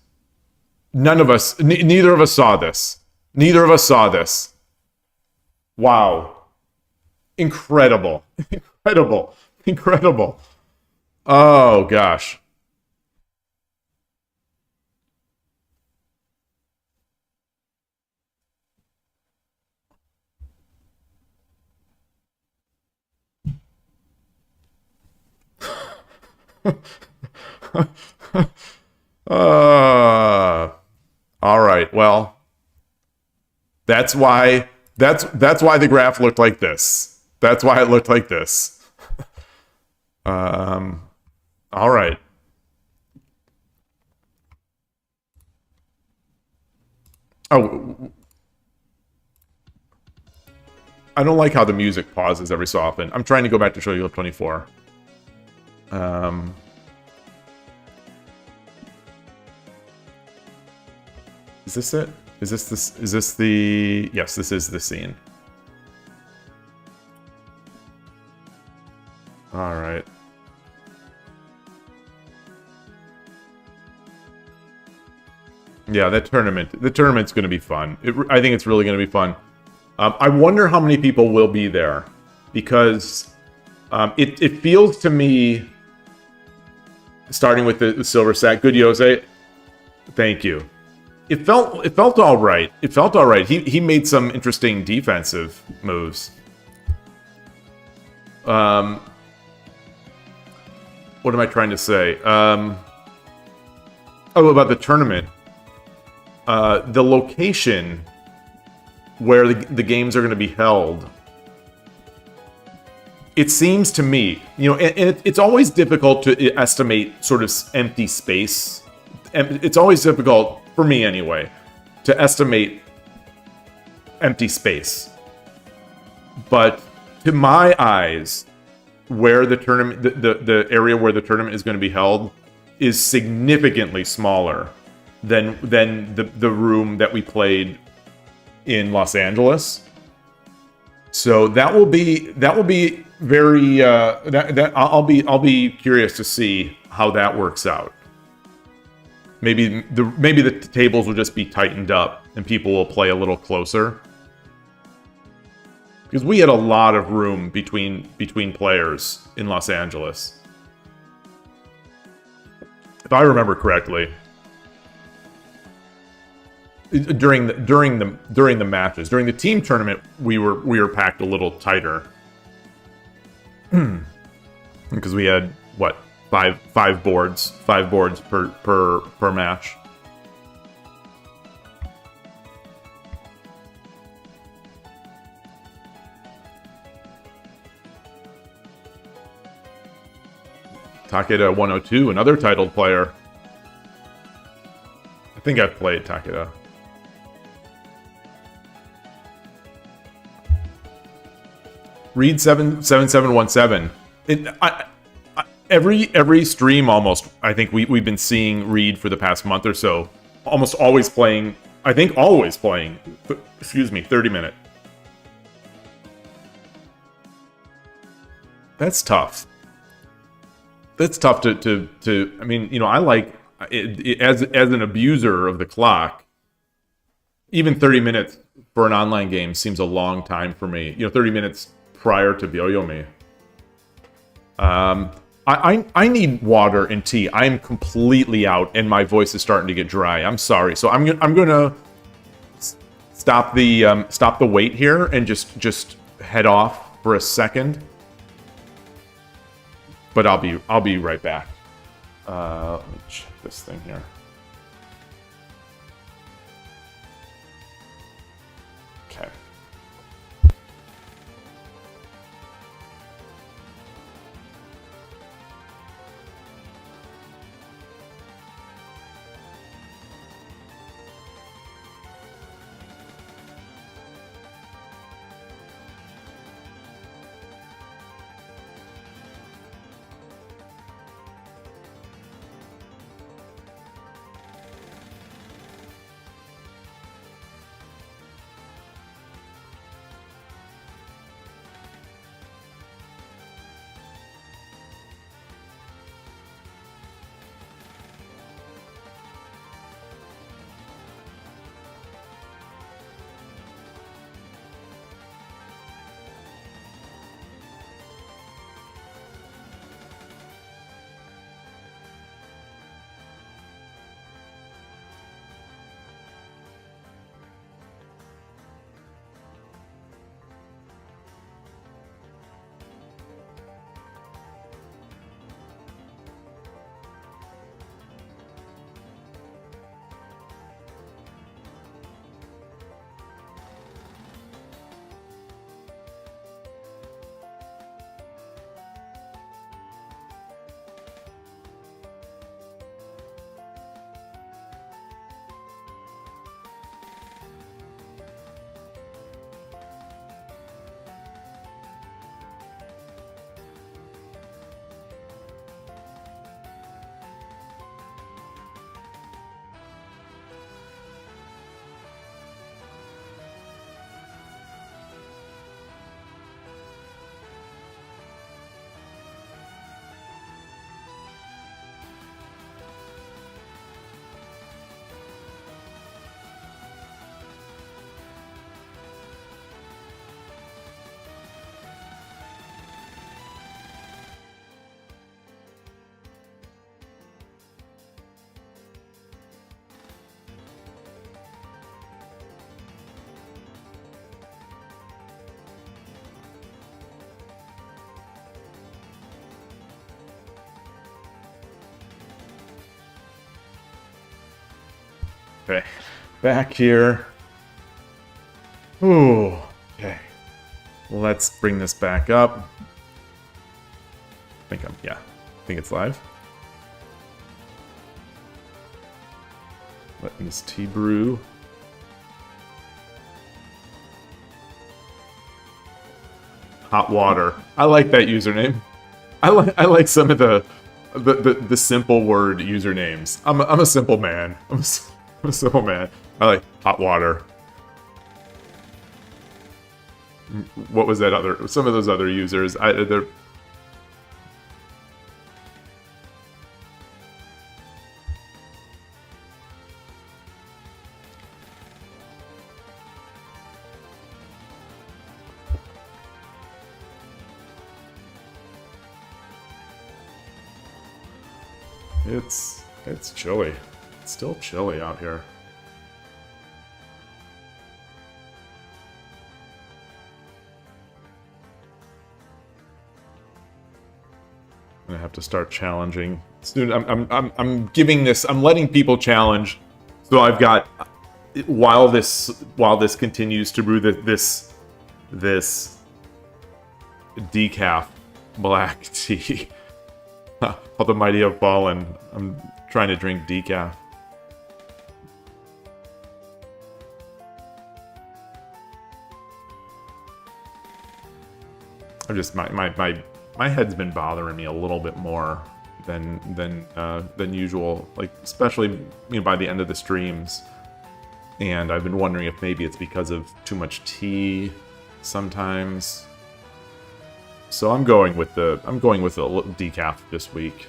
None of us, neither of us saw this. Neither of us saw this. Wow. Incredible. Incredible. Incredible. Oh gosh. All right. Well, that's why the graph looked like this. That's why it looked like this. All right. Oh, I don't like how the music pauses every so often. I'm trying to go back to Shogi Club 24. Is this it? Is this the... Yes, this is the scene. Alright. Yeah, the tournament's going to be fun. I think it's really going to be fun. I wonder how many people will be there, because it feels to me, starting with the silver sack, good Yose, thank you. It felt all right. It felt all right. He made some interesting defensive moves. What am I trying to say? Oh, about the tournament. The location where the games are going to be held. It seems to me, you know, and it's always difficult to estimate sort of empty space. And it's always difficult, for me anyway, to estimate empty space. But to my eyes, where the tournament, the area where the tournament is going to be held is significantly smaller than the room that we played in Los Angeles. So that will be very I'll be curious to see how that works out. Maybe the tables will just be tightened up and people will play a little closer. Because we had a lot of room between players in Los Angeles. If I remember correctly, during the matches, during the team tournament, we were packed a little tighter. Because we had what, five boards per match. Takeda 102, another titled player. I think I've played Takeda. Read 7717. Every stream almost, I think we've been seeing Reed for the past month or so. Almost always playing, I think always playing, 30 minute. That's tough. That's tough to I mean, you know, I like, as an abuser of the clock, even 30 minutes for an online game seems a long time for me. You know, 30 minutes prior to Byoyomi. I need water and tea. I am completely out, and my voice is starting to get dry. I'm sorry. So I'm gonna stop the wait here and just head off for a second. But I'll be right back. Let me check this thing here. Okay. Okay, back here. Ooh, okay. Let's bring this back up. I think it's live. Letting this tea brew. Hot water. I like that username. I like some of the simple word usernames. I'm a simple man. I'm a simple man. I like hot water. What was that other? Some of those other users. They're. It's chilly. It's still chilly out here. I'm gonna have to start challenging soon. I'm giving this. I'm letting people challenge. So I've got while this continues to brew this decaf black tea. How the mighty have fallen. I'm trying to drink decaf. I'm just my head's been bothering me a little bit more than usual. Like especially by the end of the streams, and I've been wondering if maybe it's because of too much tea sometimes. So I'm going with the decaf this week.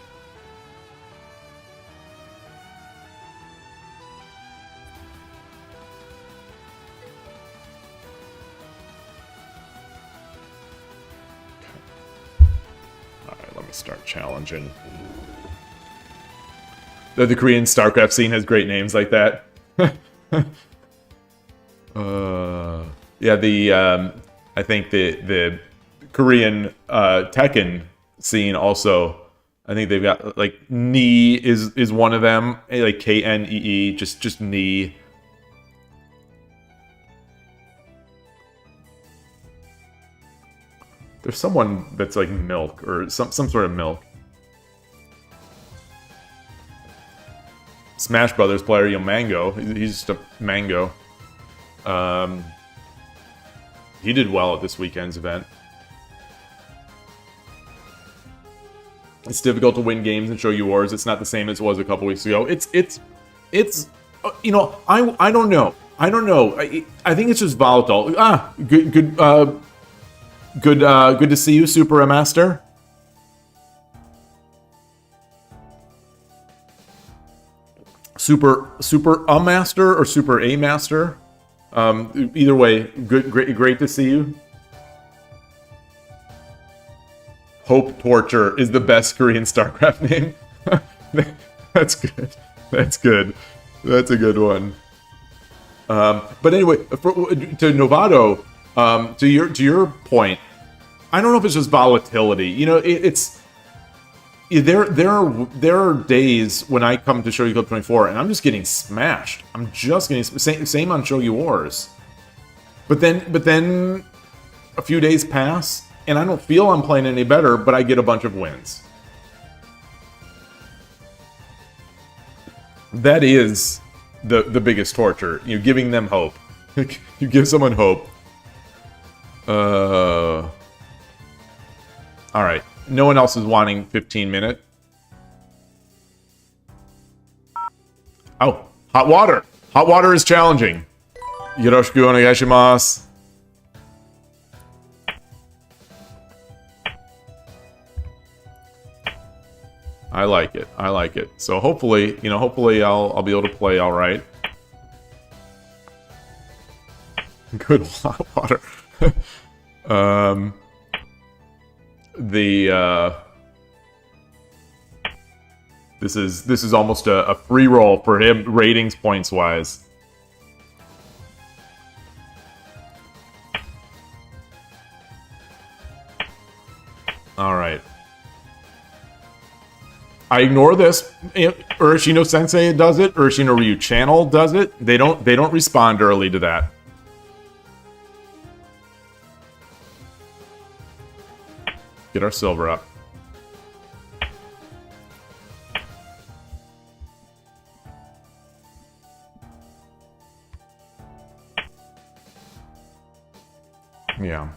All right, let me start challenging. The Korean StarCraft scene has great names like that. Yeah, I think the Korean Tekken scene also. I think they've got like Knee is one of them, like KNEE, just Knee. There's someone that's like milk or some sort of milk. Smash Brothers player, Mango. He's just a Mango. He did well at this weekend's event. It's difficult to win games in Shogi Wars. It's not the same as it was a couple weeks ago. It's I don't know. I think it's just volatile. Good to see you, Super Master. Super a master or Super a master. Either way, great to see you. Hope Torture is the best Korean StarCraft name. That's good. That's good. That's a good one. But anyway, to Novato, to your point, I don't know if it's just volatility. There are days when I come to Shogi Club 24 and I'm just getting smashed. I'm just getting same on Shogi Wars. But then a few days pass and I don't feel I'm playing any better, but I get a bunch of wins. That is the biggest torture. Giving them hope. You give someone hope. All right. No one else is wanting 15-minute. Oh, hot water. Hot water is challenging. Yoroshiku onegaishimasu. I like it. I like it. So hopefully, I'll be able to play all right. Good hot water. This is almost a free roll for him ratings points wise. All right. I ignore this. Urashino Sensei does it. Urashino Ryu Channel does it. They don't respond early to that. Get our silver up. Yeah.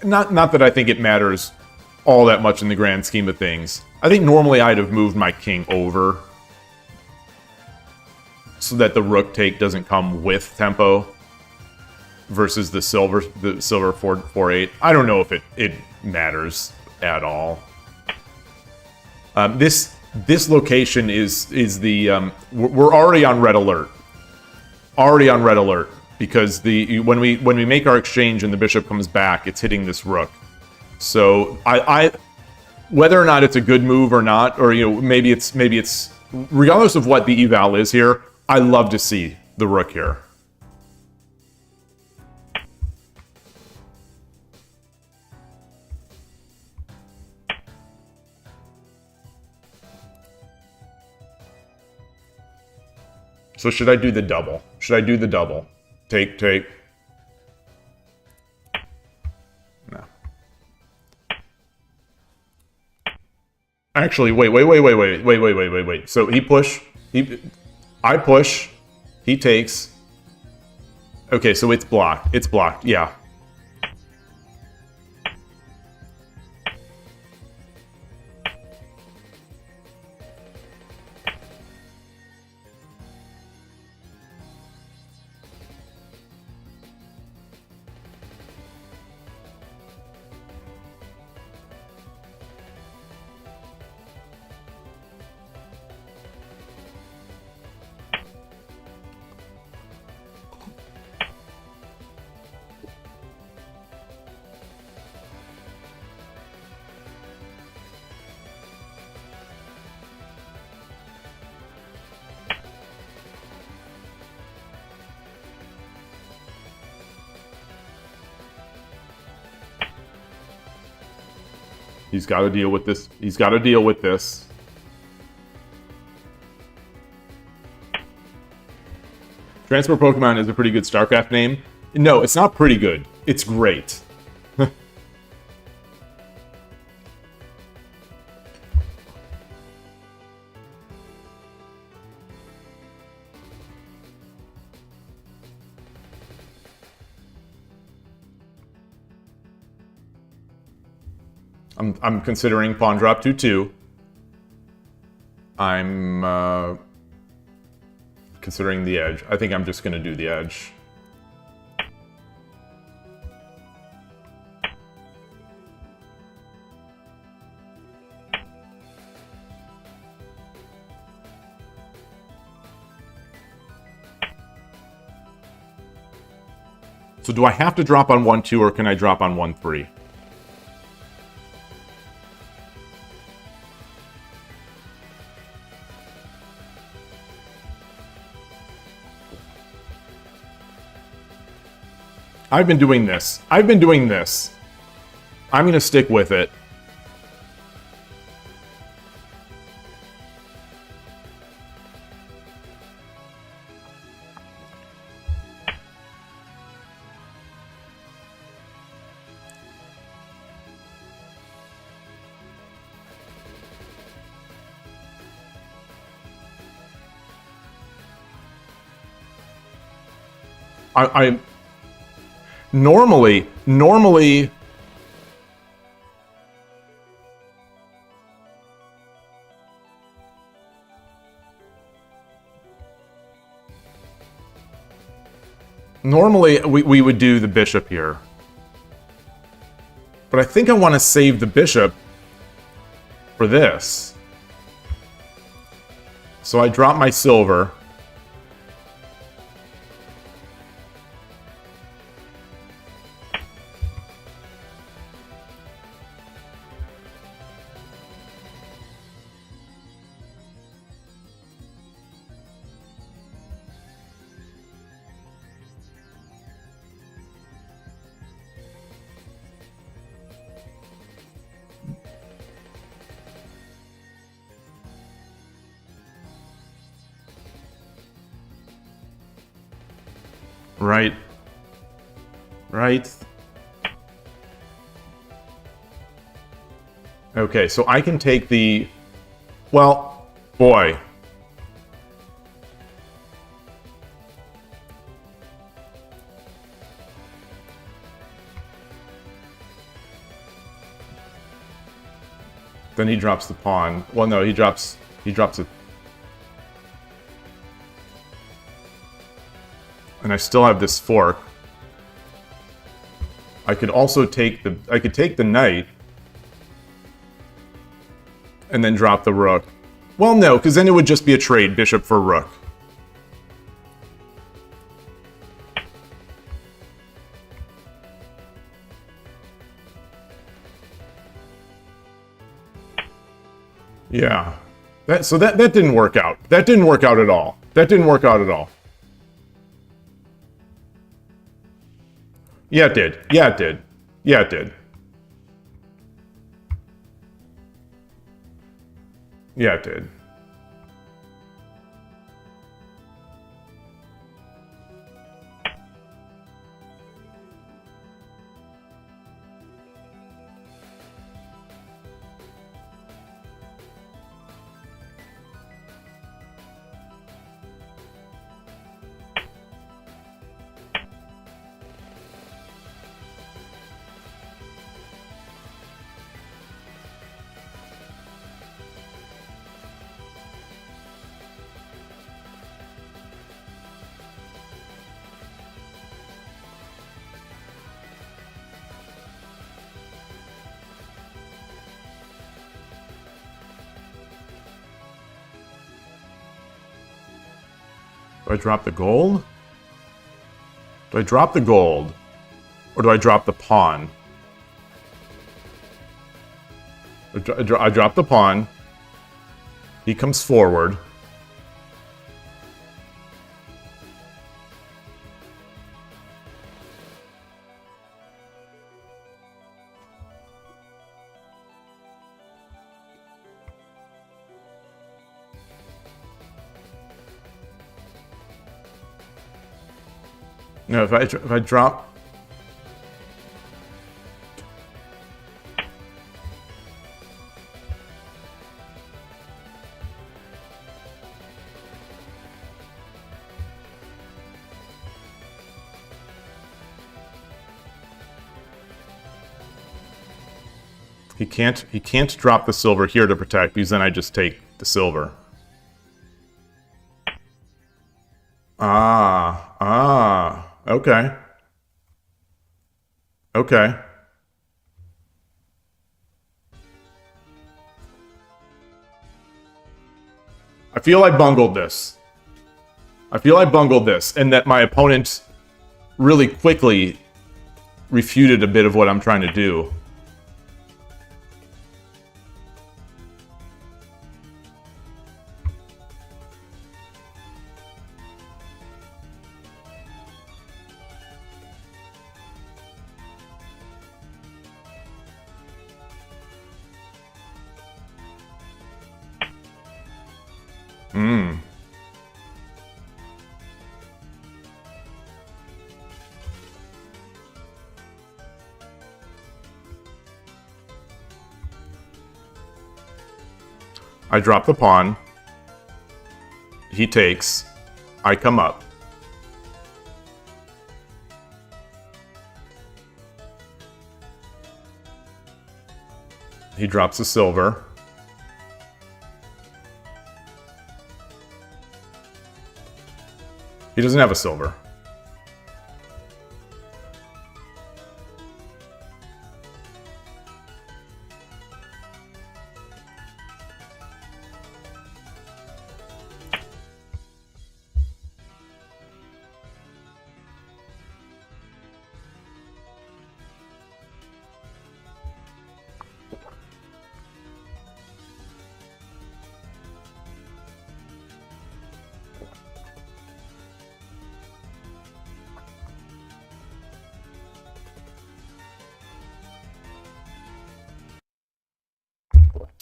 Not that I think it matters all that much in the grand scheme of things. I think normally I'd have moved my king over so that the rook take doesn't come with tempo versus the silver 4-8. I don't know if it matters at all. This location is the we're already on red alert. Already on red alert. Because when we make our exchange and the bishop comes back, it's hitting this rook. So I whether or not it's a good move or not, or maybe it's regardless of what the eval is here, I love to see the rook here. So should I do the double? Should I do the double? Take. No. Actually, wait. So I push. He takes. Okay, so it's blocked. It's blocked. Yeah. He's got to deal with this. He's got to deal with this. TransportPKMN is a pretty good StarCraft name. No, it's not pretty good. It's great. I'm considering pawn drop 2-2. I'm considering the edge. I think I'm just going to do the edge. So do I have to drop on 1-2 or can I drop on 1-3? I've been doing this. I'm going to stick with it. I normally we would do the bishop here. But I think I want to save the bishop for this. So I drop my silver. Right. Right. Okay, so I can take the... Well, boy. Then he drops the pawn. Well, no, he drops it. And I still have this fork. I could also take the knight and then drop the rook. Well, no, because then it would just be a trade, bishop for rook. Yeah. So that didn't work out. That didn't work out at all. That didn't work out at all. Yeah, it did. Yeah, it did. Yeah, it did. Yeah, it did. Do I drop the gold? Do I drop the gold? Or do I drop the pawn? I drop the pawn. He comes forward. No, if I drop... He can't drop the silver here to protect, because then I just take the silver. Okay. Okay. I feel I bungled this. And that my opponent really quickly refuted a bit of what I'm trying to do. I drop the pawn. He takes. I come up. He drops the silver. He doesn't have a silver.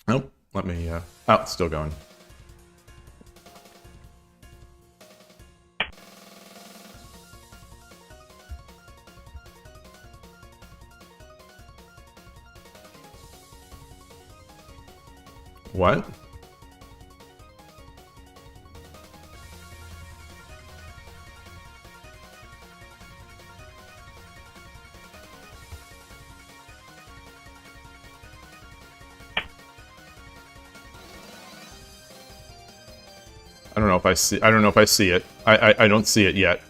Nope. Let me, oh, it's still going. What? I don't know if I see. I don't know if I see it. I don't see it yet.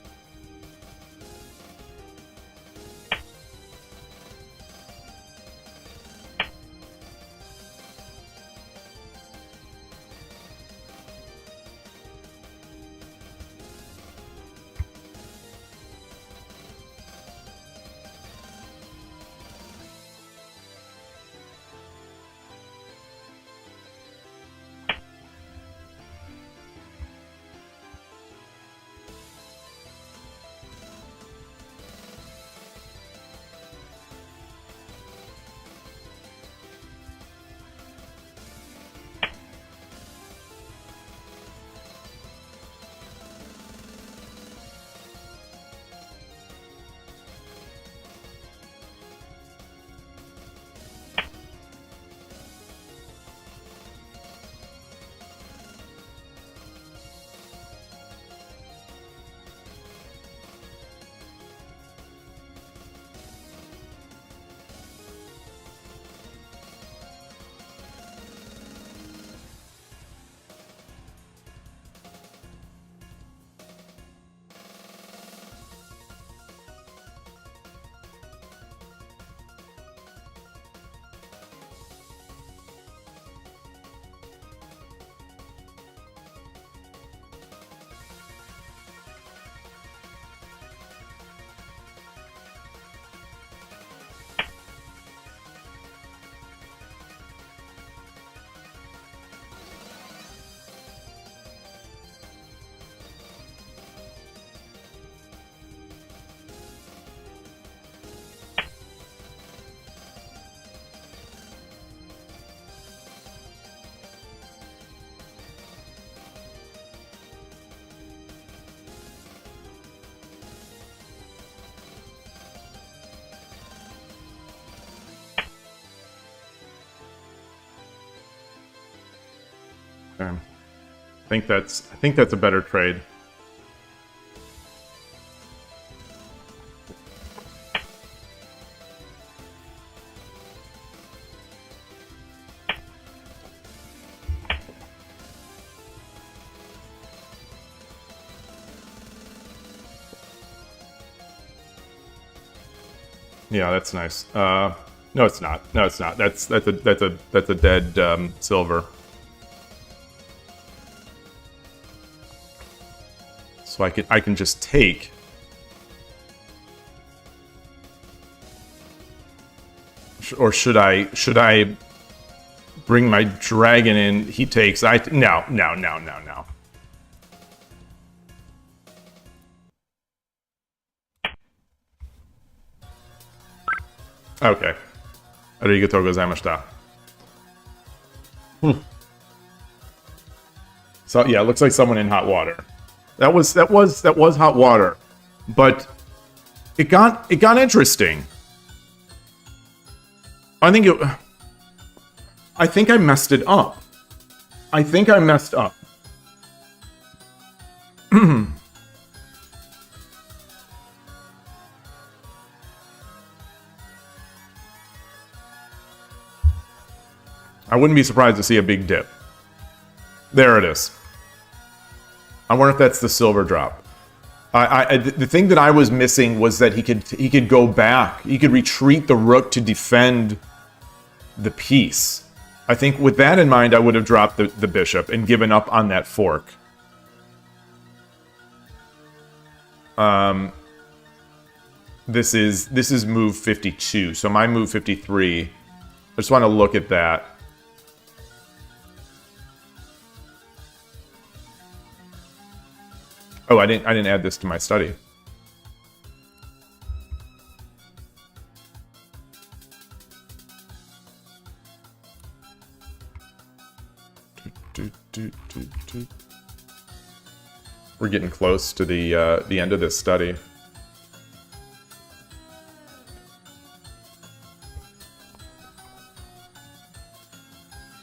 Okay. I think that's a better trade. Yeah, that's nice. No, it's not. No, it's not. That's a dead silver. So I can just take. Or should I bring my dragon in? He takes. No. Okay. Arigatou gozaimashita. So yeah, it looks like someone in hot water. That was hot water, but it got interesting. I think I messed it up. I think I messed up. I wouldn't be surprised to see a big dip. There it is. I wonder if that's the silver drop. The thing that I was missing was that he could go back. He could retreat the rook to defend the piece. I think with that in mind, I would have dropped the bishop and given up on that fork. This is move 52. So my move 53. I just want to look at that. Oh, I didn't add this to my study. We're getting close to the end of this study.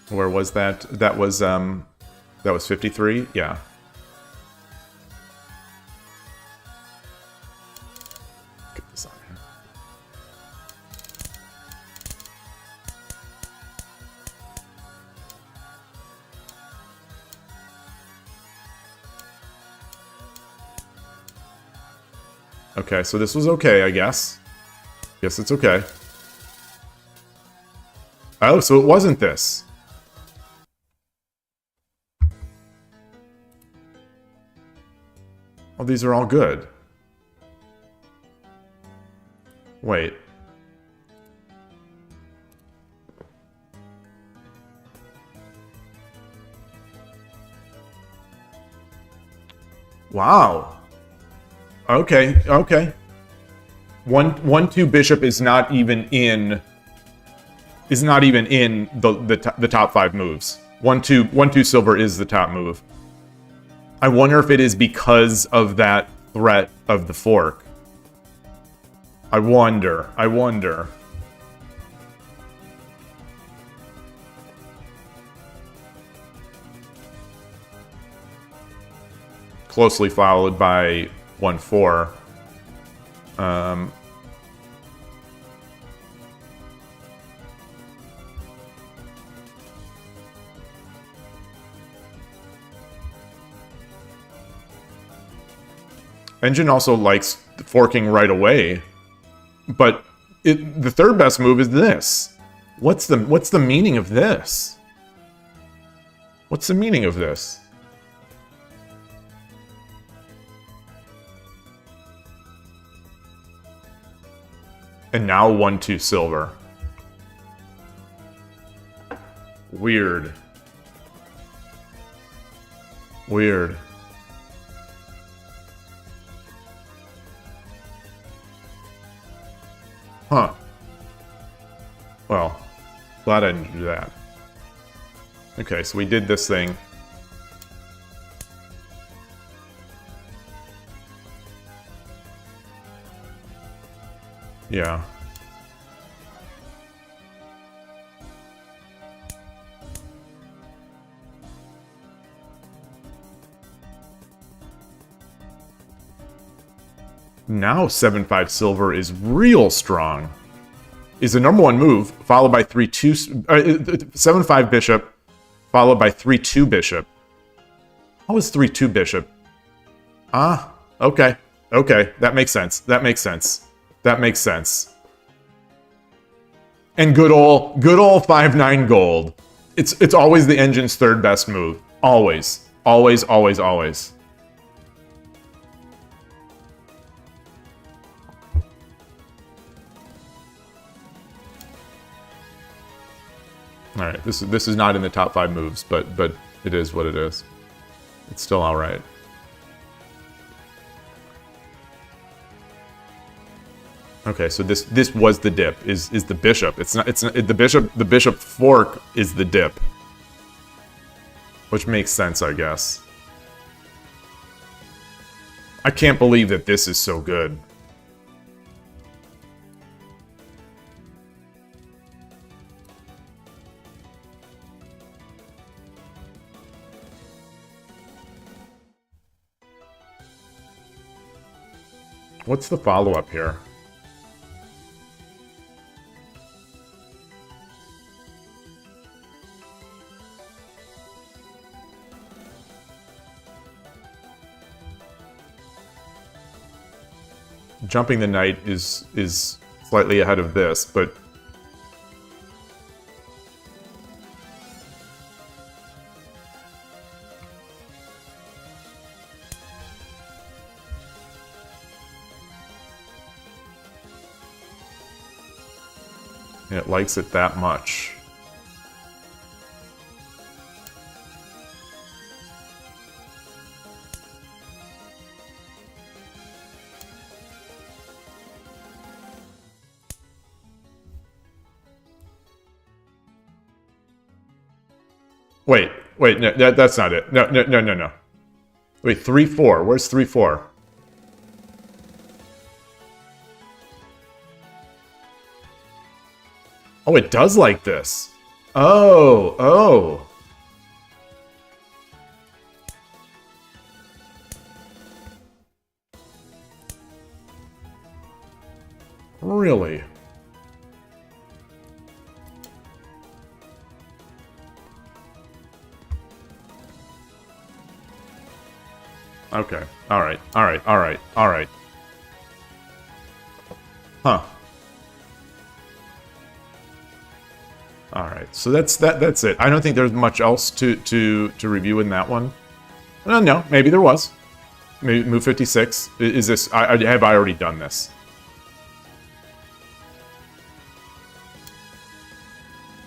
Where was that? That was 53? Yeah. Get this on here. Okay, so this was okay, I guess. Guess it's okay. Oh, so it wasn't this. Oh, these are all good. Wait. Wow. Okay, okay. 1/2 bishop is not even in the top 5 moves. 1/2 silver is the top move. I wonder if it is because of that threat of the fork. I wonder. Closely followed by 1/4. Engine also likes forking right away, but the third best move is this. What's the meaning of this? What's the meaning of this? And now 1/2 silver. Weird. Weird. Huh. Well, glad I didn't do that. Okay, so we did this thing. Yeah. Now 7/5 silver is real strong. Is the number 1 move, followed by 3/2... 7/5 bishop, followed by 3/2 bishop. How is 3/2 bishop? Ah, okay. Okay, that makes sense. That makes sense. That makes sense. And good old 5/9 gold. It's always the engine's third best move. Always. Always, always, always. All right, this is not in the top 5 moves, but it is what it is. It's still all right. Okay, so this was the dip. Is the bishop? It's not the bishop. The bishop fork is the dip, which makes sense, I guess. I can't believe that this is so good. What's the follow-up here? Jumping the knight is slightly ahead of this, but it likes it that much. Wait, no, that's not it. No. Wait, 3/4. Where's 3/4? Oh, it does like this. Oh, oh. Really? Okay. All right. All right. All right. All right. Huh. All right. So that's it. I don't think there's much else to review in that one. No, maybe there was. Maybe move 56. Is this? Have I already done this?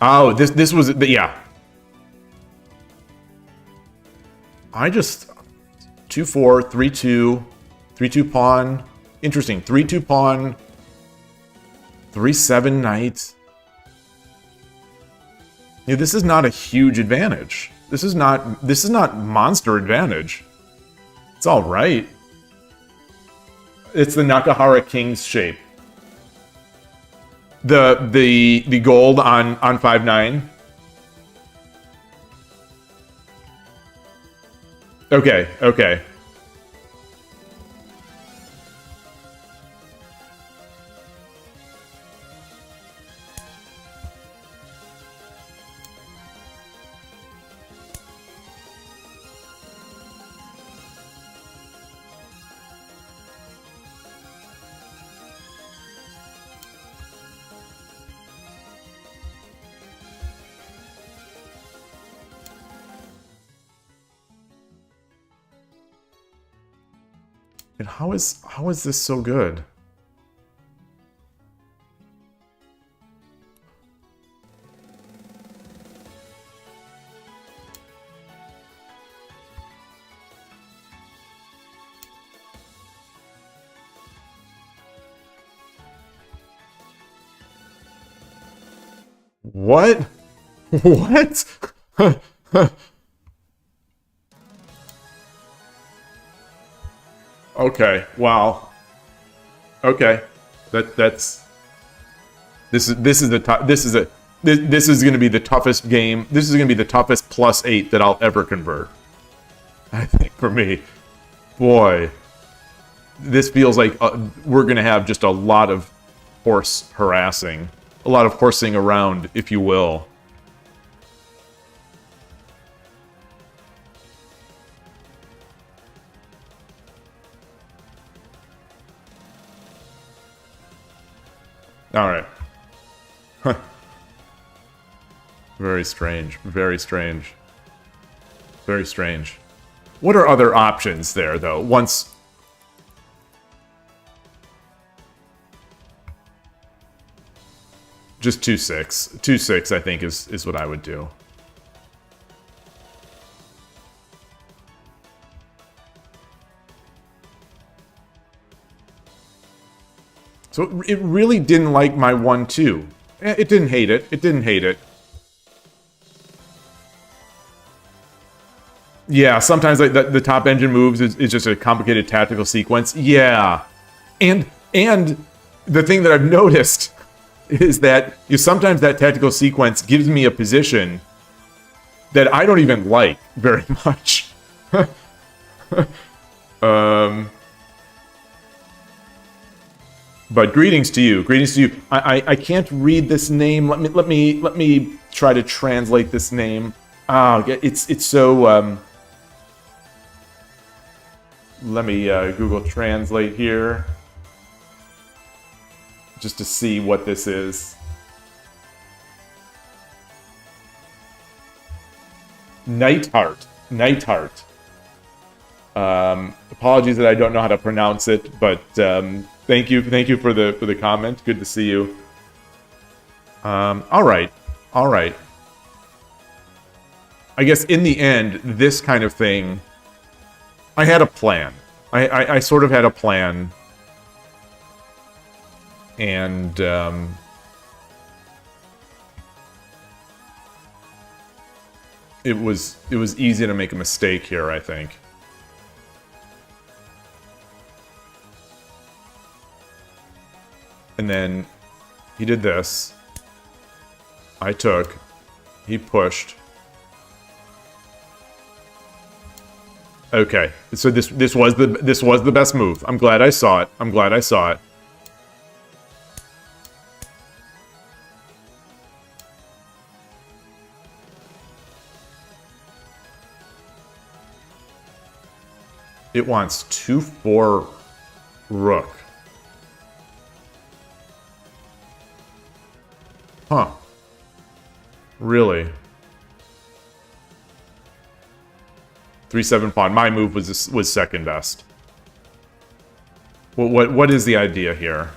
Oh, this was yeah. I just 2-4 3-2 3-2 pawn. Interesting. 3-2 pawn. 3-7 knight. Yeah, this is not a huge advantage. This is not monster advantage. It's all right. It's the Nakahara King's shape. The gold on 5-9. Okay, okay. And how is this so good? What? What? Okay. Wow. Okay. That's this is the top. This is going to be the toughest game. This is going to be the toughest +8 that I'll ever convert. I think for me, boy, this feels like we're going to have just a lot of horse harassing, a lot of horsing around, if you will. All right. Very strange. Very strange. Very strange. What are other options there, though? Once... Just 2-6. 2-6, I think, is what I would do. So it really didn't like my 1-2. It didn't hate it. It didn't hate it. Yeah, sometimes like the top engine moves is just a complicated tactical sequence. Yeah. And the thing that I've noticed is that sometimes that tactical sequence gives me a position that I don't even like very much. But greetings to you. Greetings to you. I can't read this name. Let me try to translate this name. Ah, it's so let me Google Translate here just to see what this is. Nightheart. Nightheart. Apologies that I don't know how to pronounce it, but thank you for the comment. Good to see you. All right. I guess in the end, this kind of thing, I had a plan. I sort of had a plan, and it was easy to make a mistake here, I think. And then he did this. I took. He pushed. Okay, so this was the best move. I'm glad I saw it. I'm glad I saw it. It wants 2-4 rook. Huh. Really? 3-7 pawn. My move was second best. What is the idea here?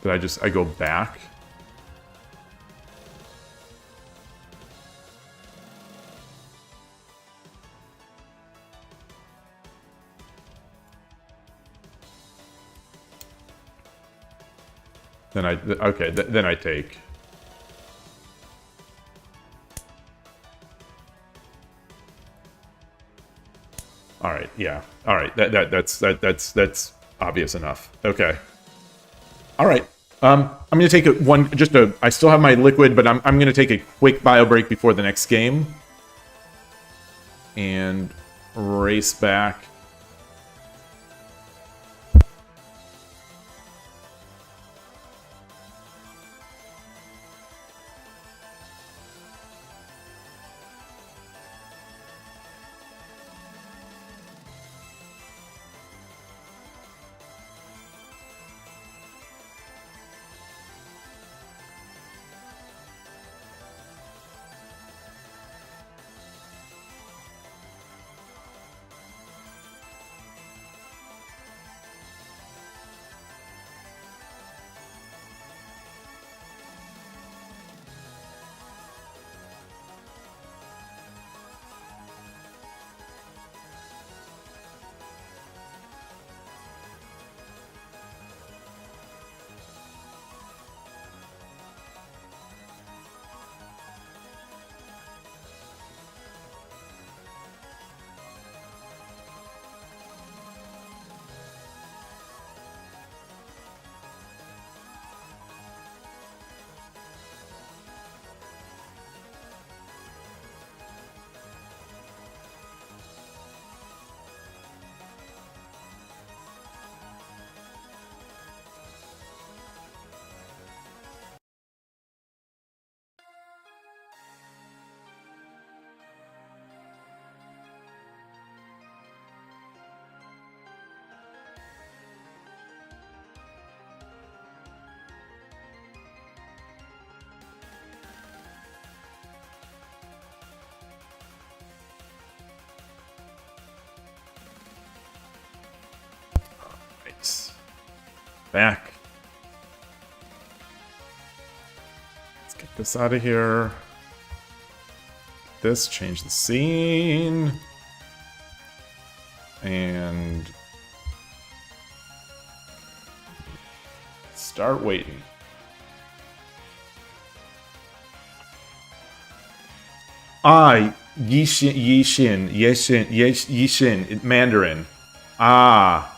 Did I go back? Then then I take. All right, yeah. All right, that's obvious enough. Okay. All right. I'm gonna take I still have my liquid, but I'm gonna take a quick bio break before the next game. And race back. Back. Let's get this out of here. This, change the scene. And start waiting. Yishin, Mandarin. Ah.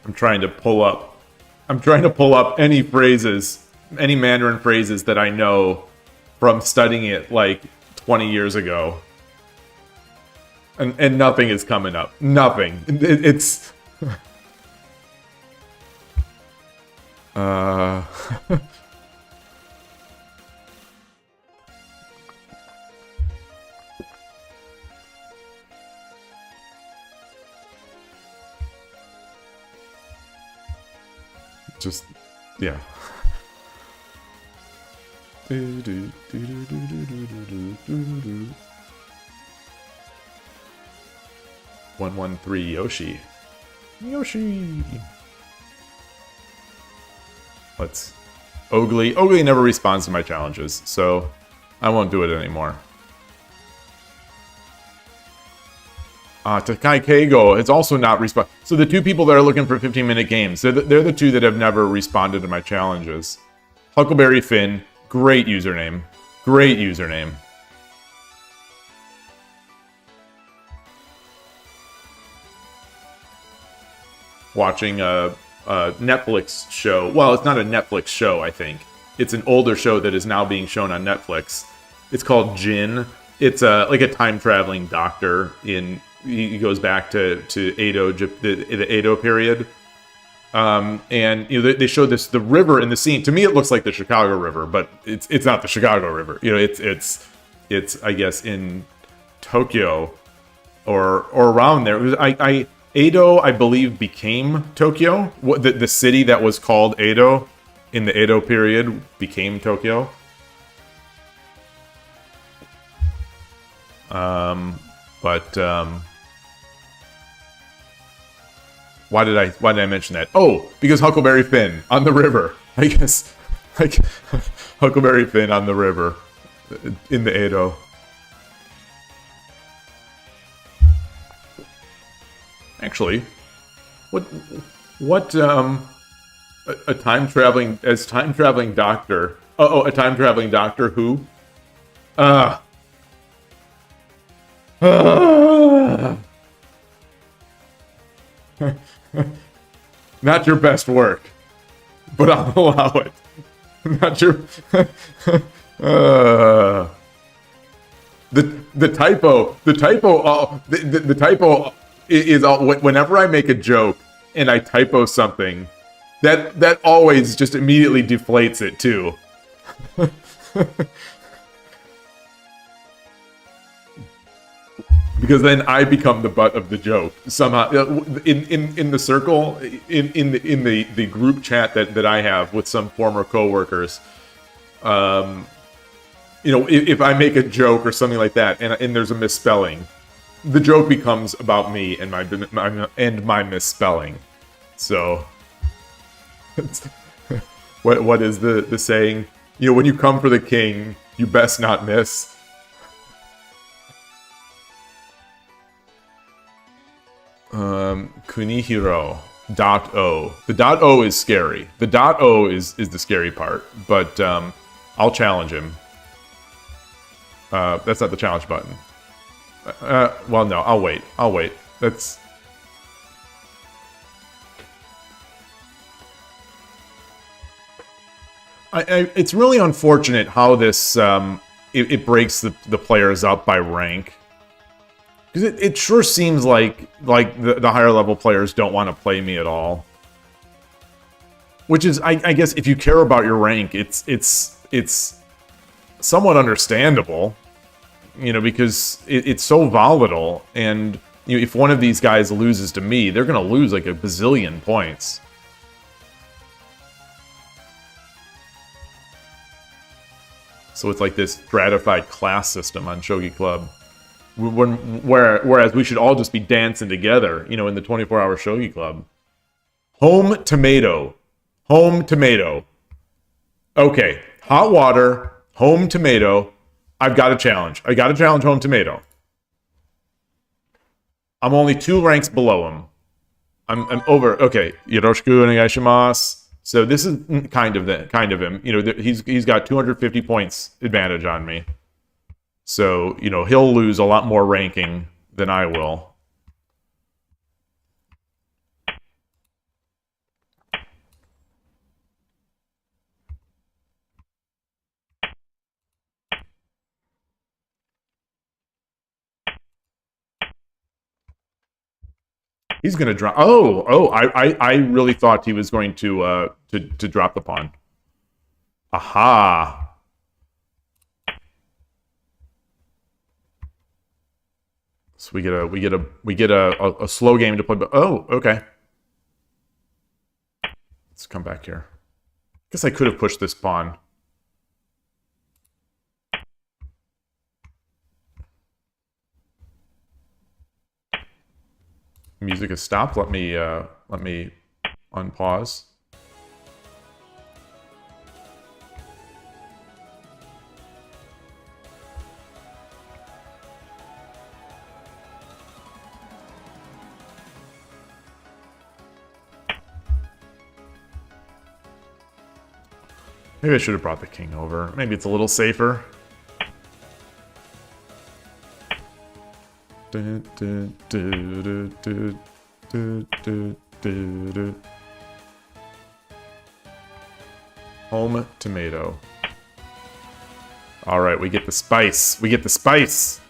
I'm trying to pull up any phrases, any Mandarin phrases that I know from studying it like 20 years ago. And nothing is coming up. Nothing. It's just, yeah. 113 Yoshi. Yoshi. Let's Ogly. Ogly never responds to my challenges, so I won't do it anymore. Takai Keigo has also not responded. So the two people that are looking for 15-minute games, they're the two that have never responded to my challenges. Huckleberry Finn, great username. Great username. watching a Netflix show. Well, it's not a Netflix show, I think. It's an older show that is now being shown on Netflix. It's called Jin. It's like a time-traveling doctor. He goes back to Edo, the Edo period. And they show the river in the scene. To me, it looks like the Chicago River, but it's not the Chicago River. It's I guess in Tokyo or around there. Edo, I believe, became Tokyo. The city that was called Edo in the Edo period became Tokyo. Why did I mention that? Oh, because Huckleberry Finn on the river. I guess, like, Huckleberry Finn on the river in the Edo. Actually, what a time traveling doctor? A time traveling doctor who? Not your best work, but I'll allow it. Not your the typo is all, whenever I make a joke and I typo something, that always just immediately deflates it too. Because then I become the butt of the joke somehow. In the circle, in the group chat that I have with some former coworkers, if I make a joke or something like that, and there's a misspelling, the joke becomes about me and my misspelling. So, what is the saying? When you come for the king, you best not miss. Kunihiro .o. The .o is scary. The .o is the scary part, but I'll challenge him. That's not the challenge button. Well, no, I'll wait. That's... it's really unfortunate how this it breaks the players up by rank. Because it sure seems like the higher level players don't want to play me at all. Which is, I guess, if you care about your rank, it's somewhat understandable. Because it's so volatile, and if one of these guys loses to me, they're going to lose like a bazillion points. So it's like this stratified class system on Shogi Club. Whereas we should all just be dancing together, in the 24-hour Shogi Club. Home tomato. Home tomato. Okay, hot water, home tomato. I've got a challenge. I got to challenge home tomato. I'm only 2 ranks below him. I'm over. Okay, yoroshiku onegaishimasu. So this is kind of him. He's got 250 points advantage on me. So, he'll lose a lot more ranking than I will. He's gonna drop. Oh! I really thought he was going to drop the pawn. Aha! So we get a slow game to play. But oh, okay. Let's come back here. Guess I could have pushed this pawn. Music has stopped. Let me unpause. Maybe I should have brought the king over. Maybe it's a little safer. Do-do. Home tomato. All right, we get the spice. We get the spice.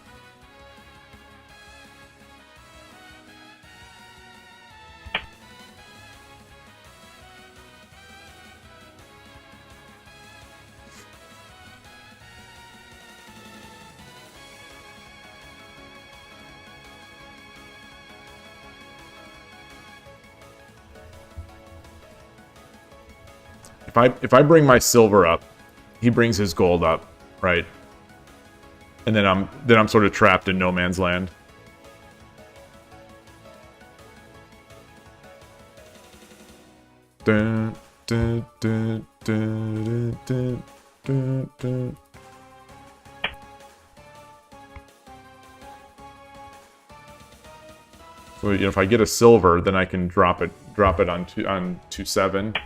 If I bring my silver up, he brings his gold up, right? And then I'm sort of trapped in no man's land. Dun, dun, dun, dun, dun, dun, dun. So you know, if I get a silver, then I can drop it on 2-7.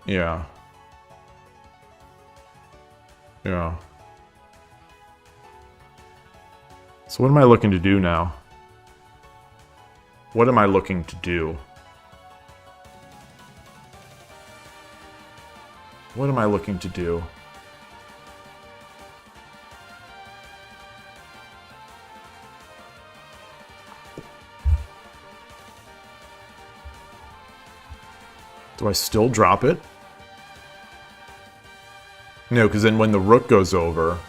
Yeah. Yeah. So what am I looking to do now? What am I looking to do? What am I looking to do? Do I still drop it? No, because then when the rook goes over...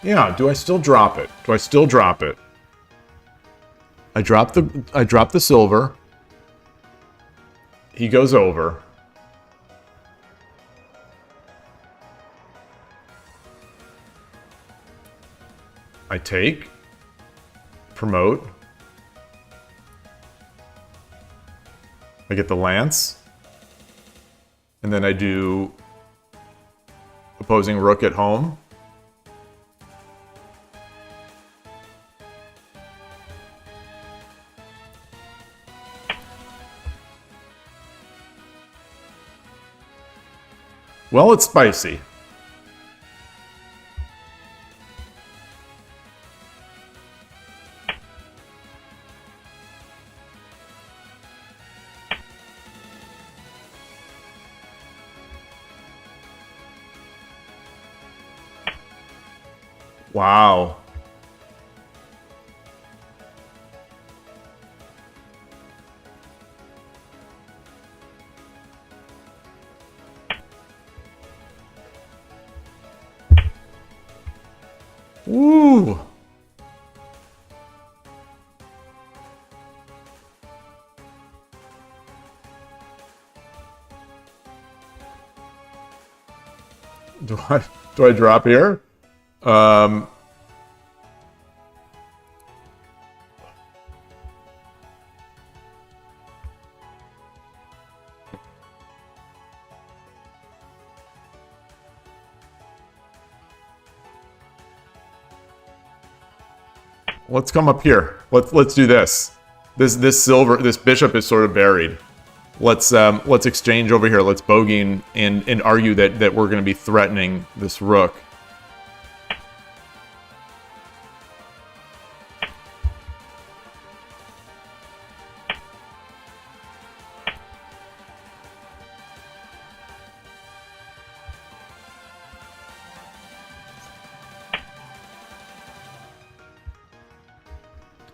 Yeah, do I still drop it? Do I still drop it? I drop the silver. He goes over. I take. Promote. I get the lance. And then I do opposing rook at home. Well, it's spicy. Wow. Woo! Do I drop here? Let's come up here. Let's do this. This bishop is sort of buried. Let's exchange over here. Let's bogey and argue that we're going to be threatening this rook.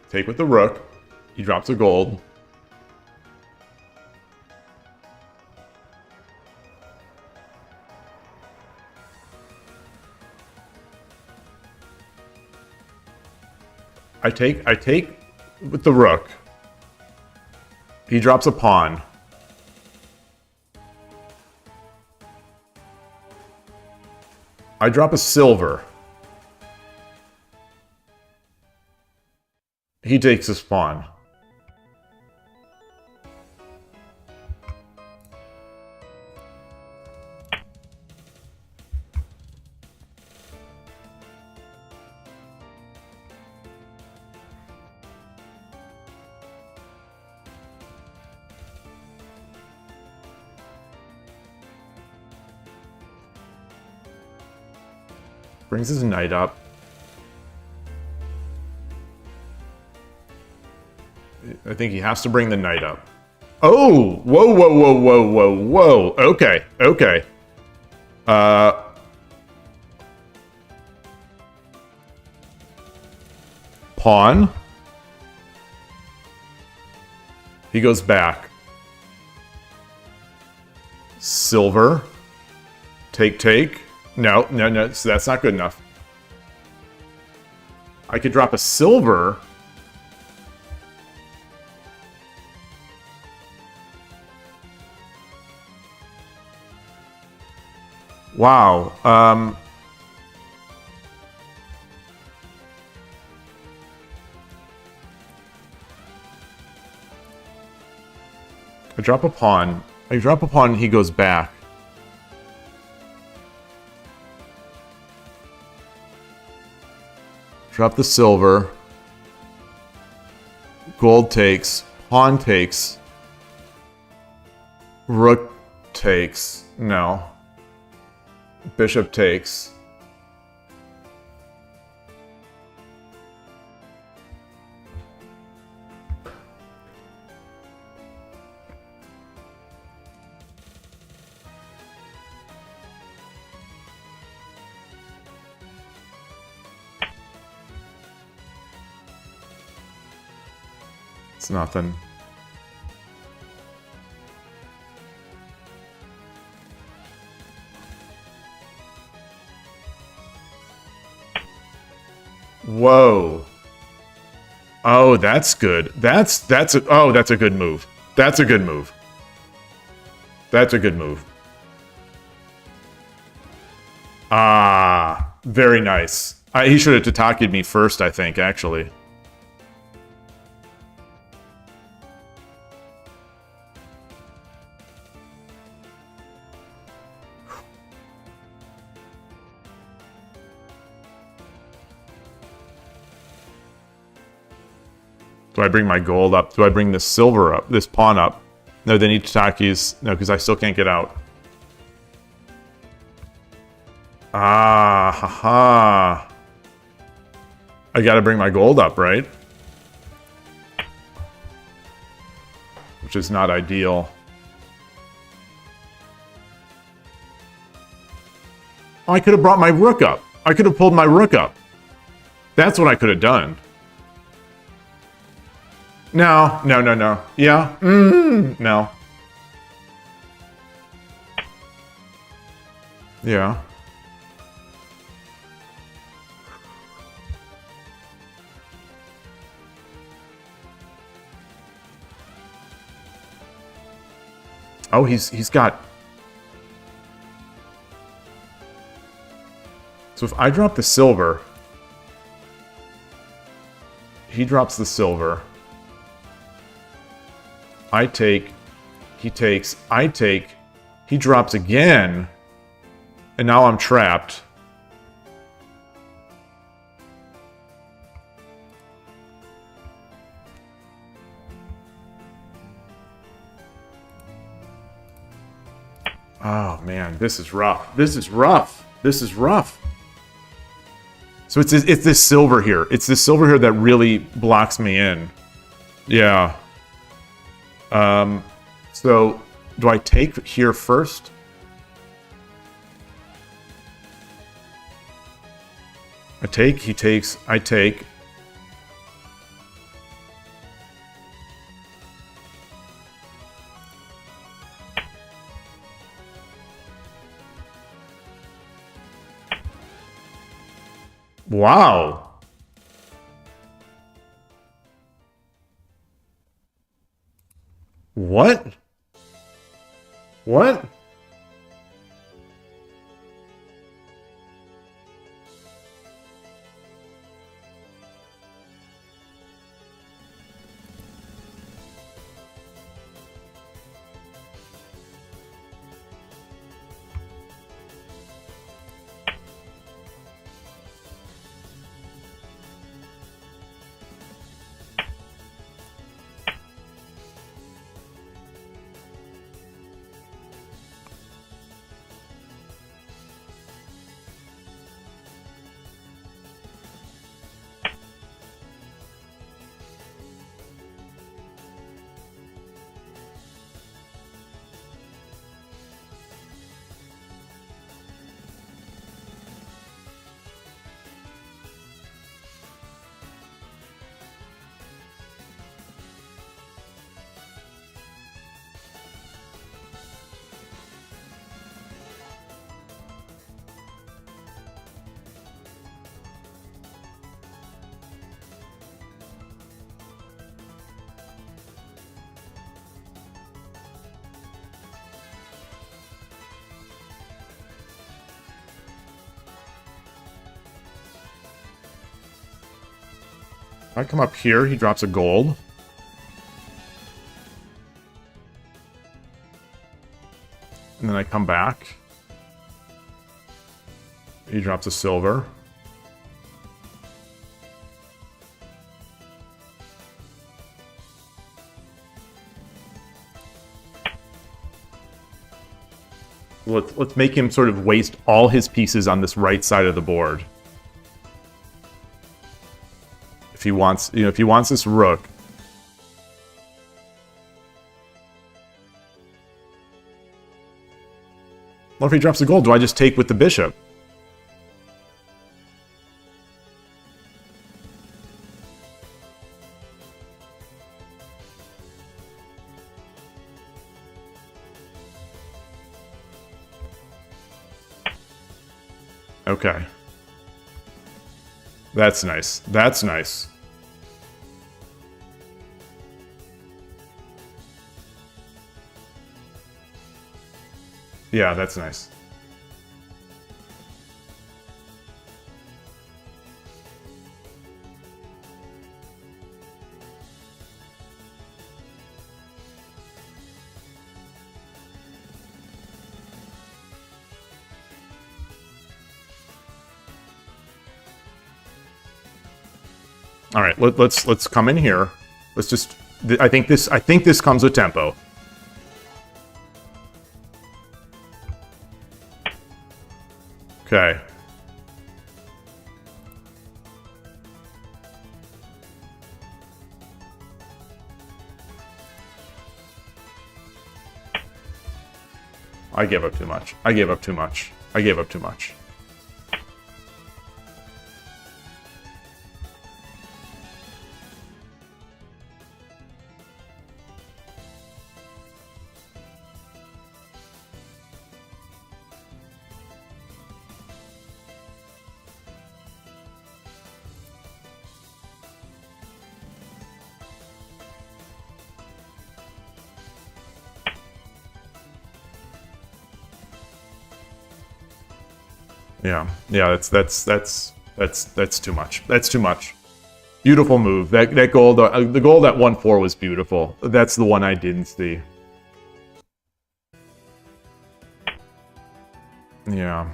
Take with the rook. He drops a gold. I take with the rook. He drops a pawn. I drop a silver. He takes his pawn. Brings his knight up. I think he has to bring the knight up. Oh! Whoa, whoa, whoa, whoa, whoa, whoa. Okay, okay. Pawn. He goes back. Silver. Take, take. No, no, no. So that's not good enough. I could drop a silver. Wow. I drop a pawn. I drop a pawn, he goes back. Drop the silver. Gold takes. Pawn takes. Rook takes. No. Bishop takes. It's nothing. Whoa. Oh, that's good. That's a good move. That's a good move. That's a good move. Ah, very nice. He should have Tataki'd me first, I think, actually. Do I bring my gold up? Do I bring this silver up? This pawn up? No, they need Tataki's. No, because I still can't get out. Ah, haha. I gotta bring my gold up, right? Which is not ideal. Oh, I could have brought my rook up. I could have pulled my rook up. That's what I could have done. No, no, no, no. Yeah? No. Yeah. Oh, he's got... So if I drop the silver... He drops the silver... I take, he takes, I take, he drops again, and now I'm trapped. Oh man, this is rough. This is rough. This is rough. So it's this silver here. It's this silver here that really blocks me in. Yeah. So, do I take here first? I take, he takes, I take. Wow. What? What? I come up here, he drops a gold. And then I come back. He drops a silver. Let's make him sort of waste all his pieces on this right side of the board. If he wants, you know, if he wants this rook. Well, if he drops the gold, do I just take with the bishop? Okay. That's nice. That's nice. Yeah, that's nice. All right, let's come in here. Let's just. I think this comes with tempo. Okay. I gave up too much. I gave up too much. I gave up too much. Yeah, that's too much. That's too much. Beautiful move. That gold, the gold at 1-4 was beautiful. That's the one I didn't see. Yeah.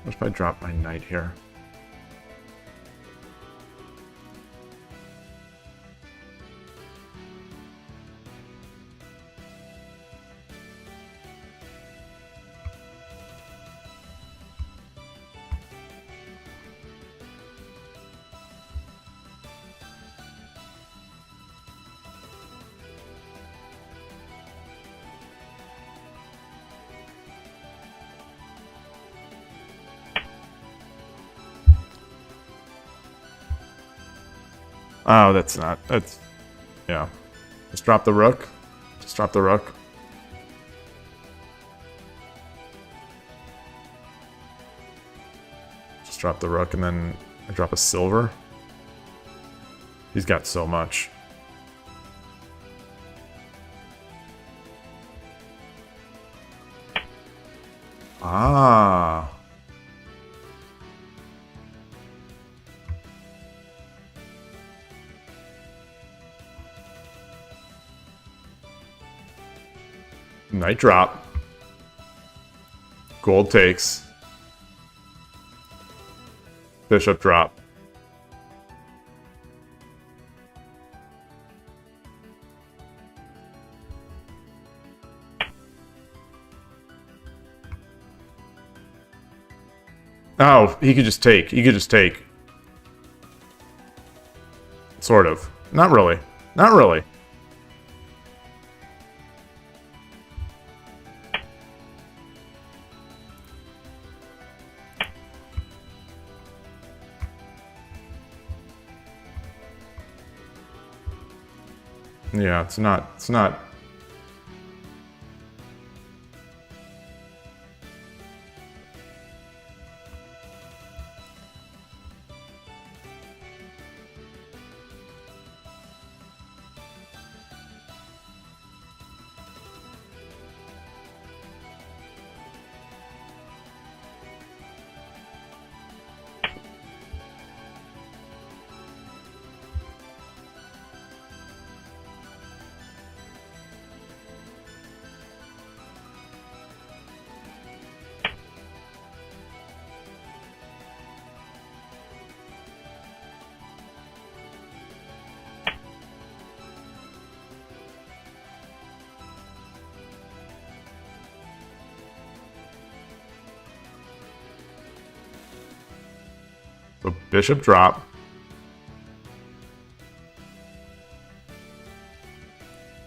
What if I drop my knight here? Oh, that's not. That's. Yeah. Just drop the rook. Just drop the rook. Just drop the rook and then I drop a silver. He's got so much. Ah. Knight drop. Gold takes. Bishop drop. Oh, he could just take. He could just take. Sort of. Not really. Not really. Yeah, it's not. So bishop drop.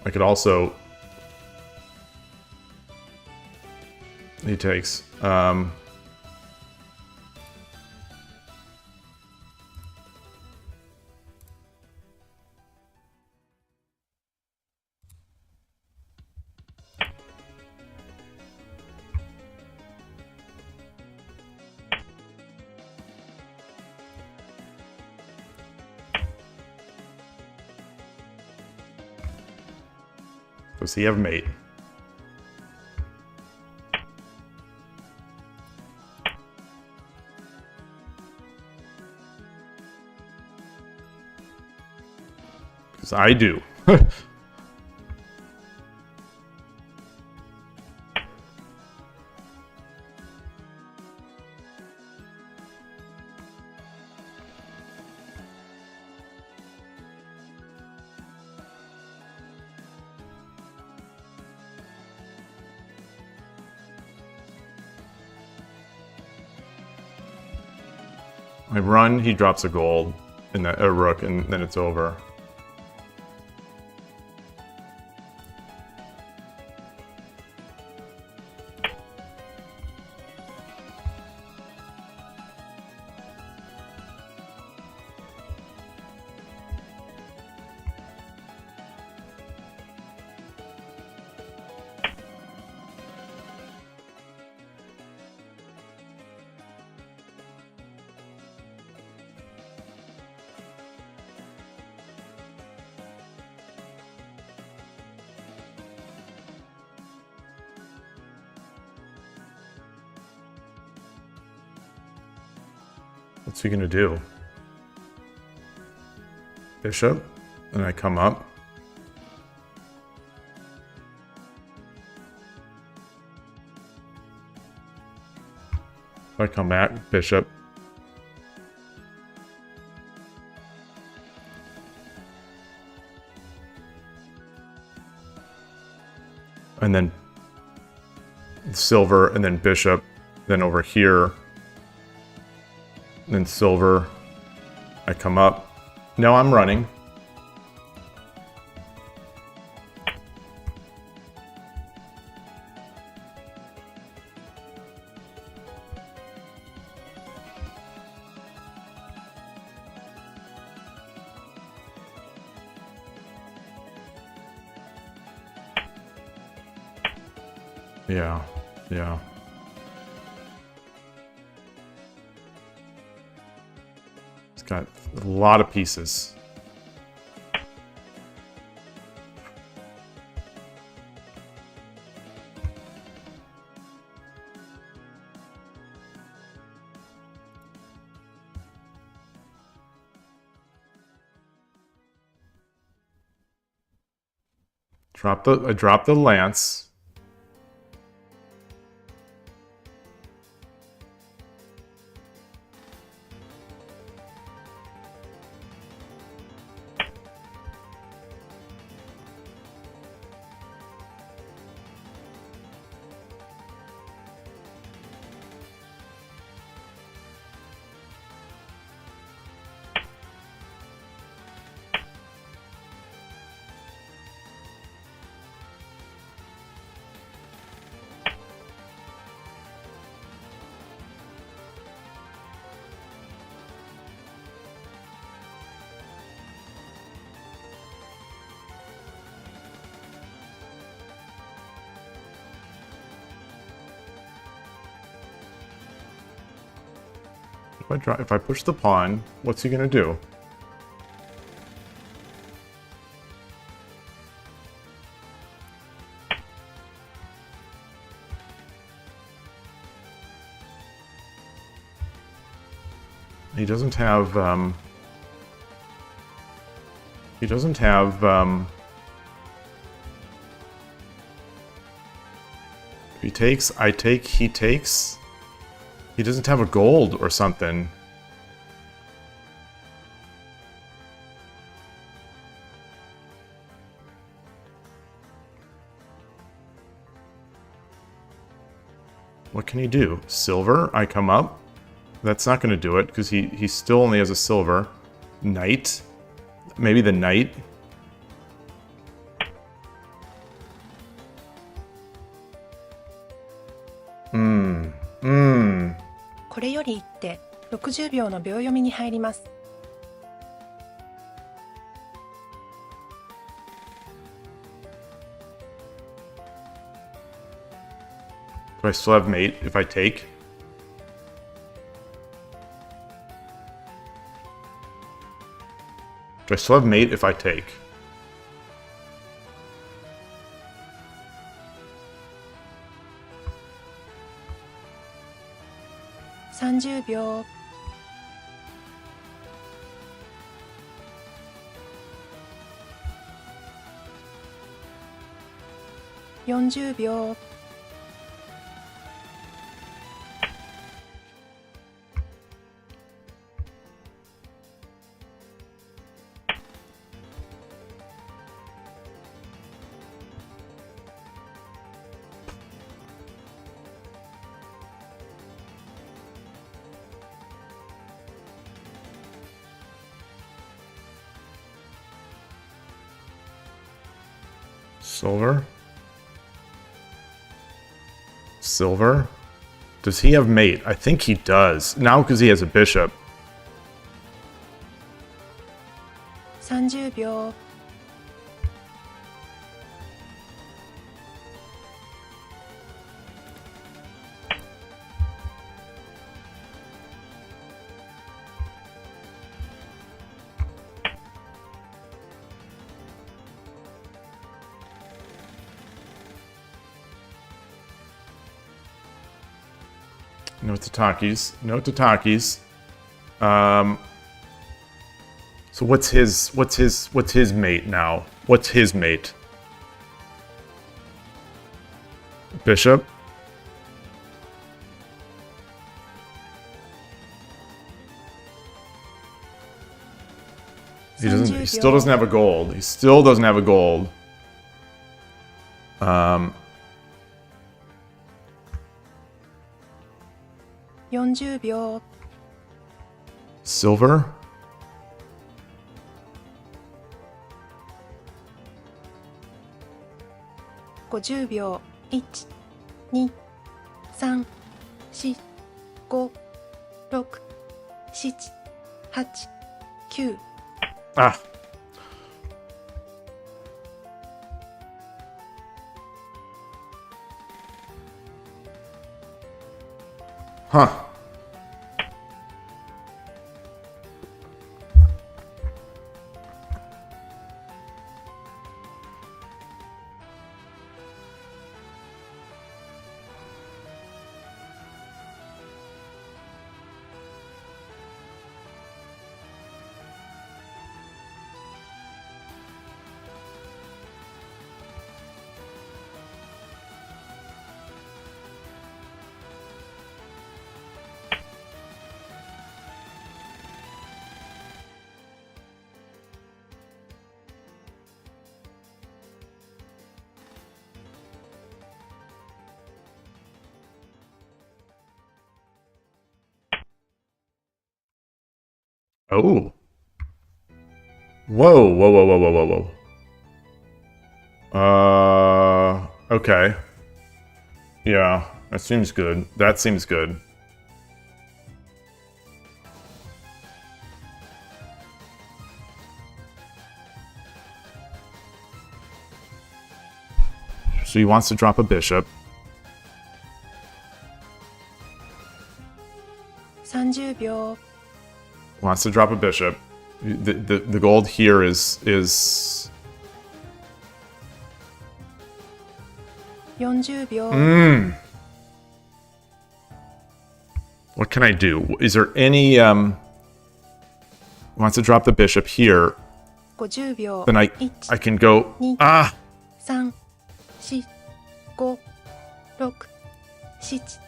I could also... He takes. Does he have mate? Because I do. I run, he drops a gold, and a rook, and then it's over. What's he gonna do? Bishop, and I come up. If I come back, bishop. And then silver, and then bishop, then over here. Then silver, I come up. Now I'm running. Yeah, yeah. Got a lot of pieces. I drop the lance. If I push the pawn, what's he gonna do? He doesn't have, if he takes, I take, he takes. He doesn't have a gold or something. What can he do? Silver? I come up? That's not going to do it, because he still only has a silver. Knight? Maybe the knight? Hmm. これより一手60秒の秒読みに入ります。Do I still have mate if I take? Do I still have mate if I take? $30秒。40秒。Silver? Silver? Does he have mate? I think he does. Now because he has a bishop. 30秒。No Tatakis. No Tatakis. So what's his mate now? What's his mate? Bishop? He still doesn't have a gold. He still doesn't have a gold. 40秒。 Silver? 50秒。1、2、3、4、5、6、7、8、9。 Ah. Huh. Oh. Whoa, whoa, whoa, whoa, whoa, whoa, whoa. Okay. Yeah, that seems good. That seems good. So he wants to drop a bishop. 30秒 Wants to drop a bishop. The gold here is 40秒 What can I do? Is there any wants to drop the bishop here? 50秒 Then I can go 2 ah 3 4 5 6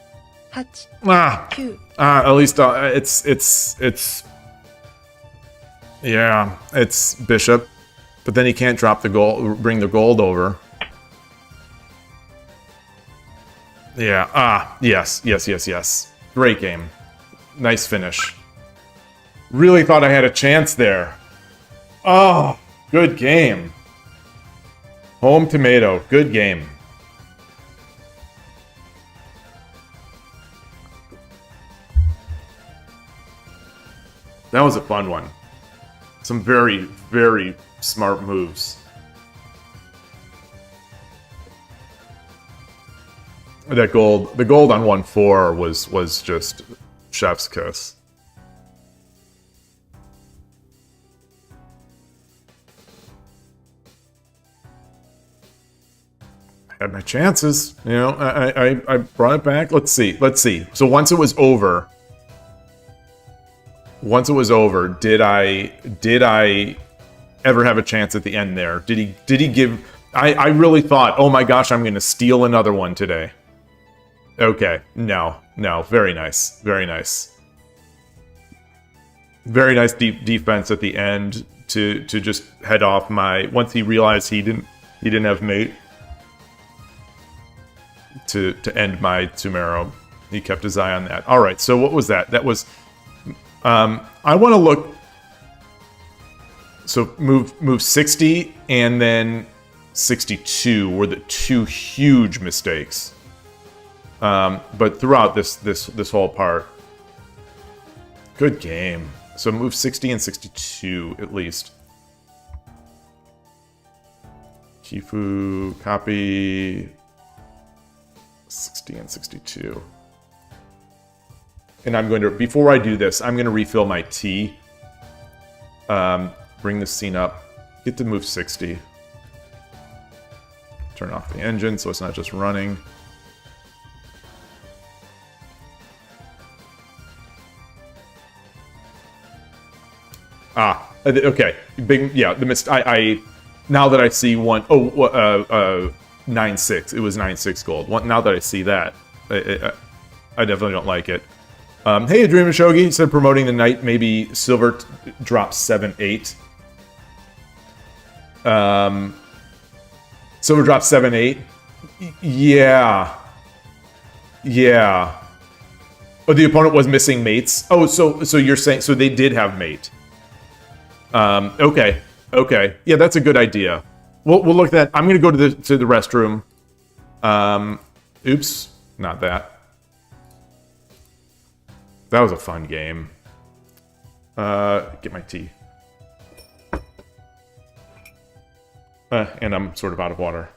7 8 ah 9 at least it's yeah, it's bishop, but then he can't drop the gold, bring the gold over. Yeah, yes. Great game. Nice finish. Really thought I had a chance there. Oh, good game. Home tomato, good game. That was a fun one. Some very, very smart moves. That gold, the gold on 1-4 was just chef's kiss. Had my chances, you know. I brought it back. Let's see. So once it was over, did I ever have a chance at the end there? Did he give? I really thought, oh my gosh, I'm going to steal another one today. Okay, no, very nice. Very nice deep defense at the end to just head off my. Once he realized he didn't have mate to end my Tsumero, he kept his eye on that. All right, so what was that? That was. I want to look. So move 60 and then 62 were the two huge mistakes. But throughout this whole part, good game. So move 60 and 62 at least. Kifu, copy 60 and 62. And I'm going to, before I do this, I'm going to refill my tea. Bring the scene up. Get to move 60. Turn off the engine so it's not just running. Okay. Big, yeah, the I now that I see 9-6. It was 9-6 gold. Now that I see that, I definitely don't like it. Hey, Dream of Shogi, instead of promoting the knight, maybe silver drops 7-8. Silver drops 7-8. Yeah. Oh, the opponent was missing mates. Oh, so you're saying so they did have mate. Okay. Yeah, that's a good idea. We'll look at that. I'm gonna go to the restroom. Oops, not that. That was a fun game. Get my tea. And I'm sort of out of water.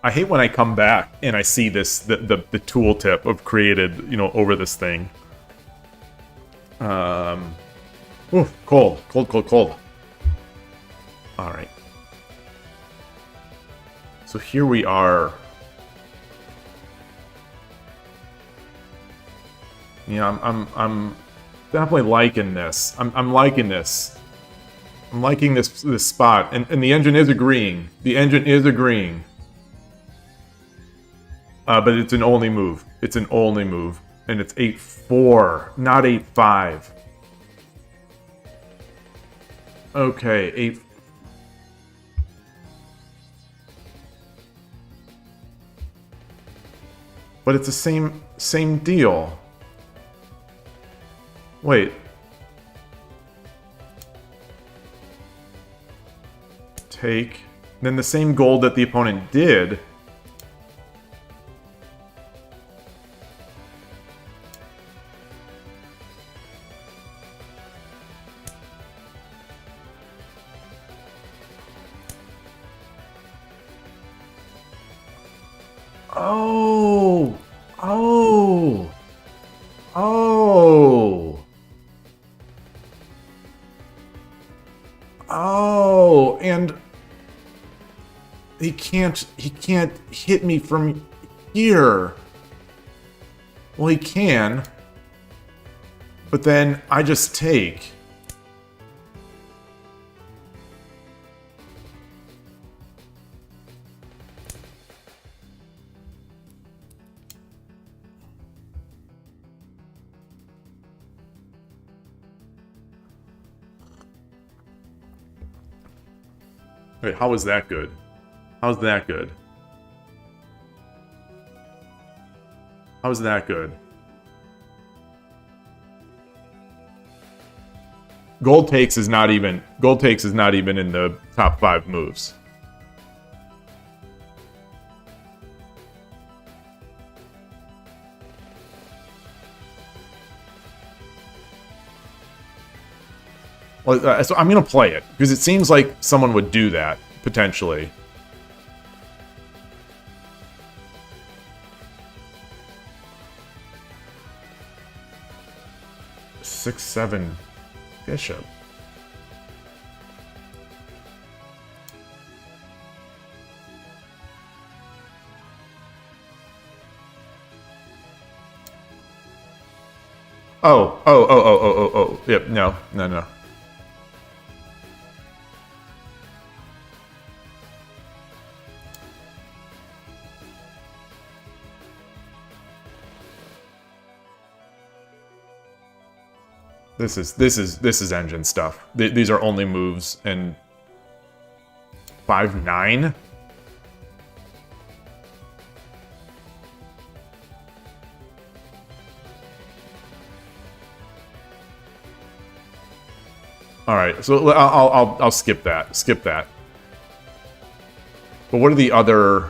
I hate when I come back and I see this the tooltip of created, you know, over this thing. Ooh, cold. All right. So here we are. Yeah, I'm definitely liking this. I'm liking this. I'm liking this spot, and the engine is agreeing. The engine is agreeing. But it's an only move. It's an only move, and it's 8-4, not 8-5. Okay, 8. But it's the same deal. Wait. Take. Then the same gold that the opponent did. Oh. Oh. Oh. Oh, and he can't hit me from here. Well, he can. But then I just take. Wait, how was that good? How's that good? How's that good? Gold takes is not even in the top 5 moves. Well, so I'm gonna play it because it seems like someone would do that potentially. Six, 7 bishop. Oh. Yep, no. This is engine stuff. These are only moves and 5-9. All right, so I'll skip that. Skip that. But what are the other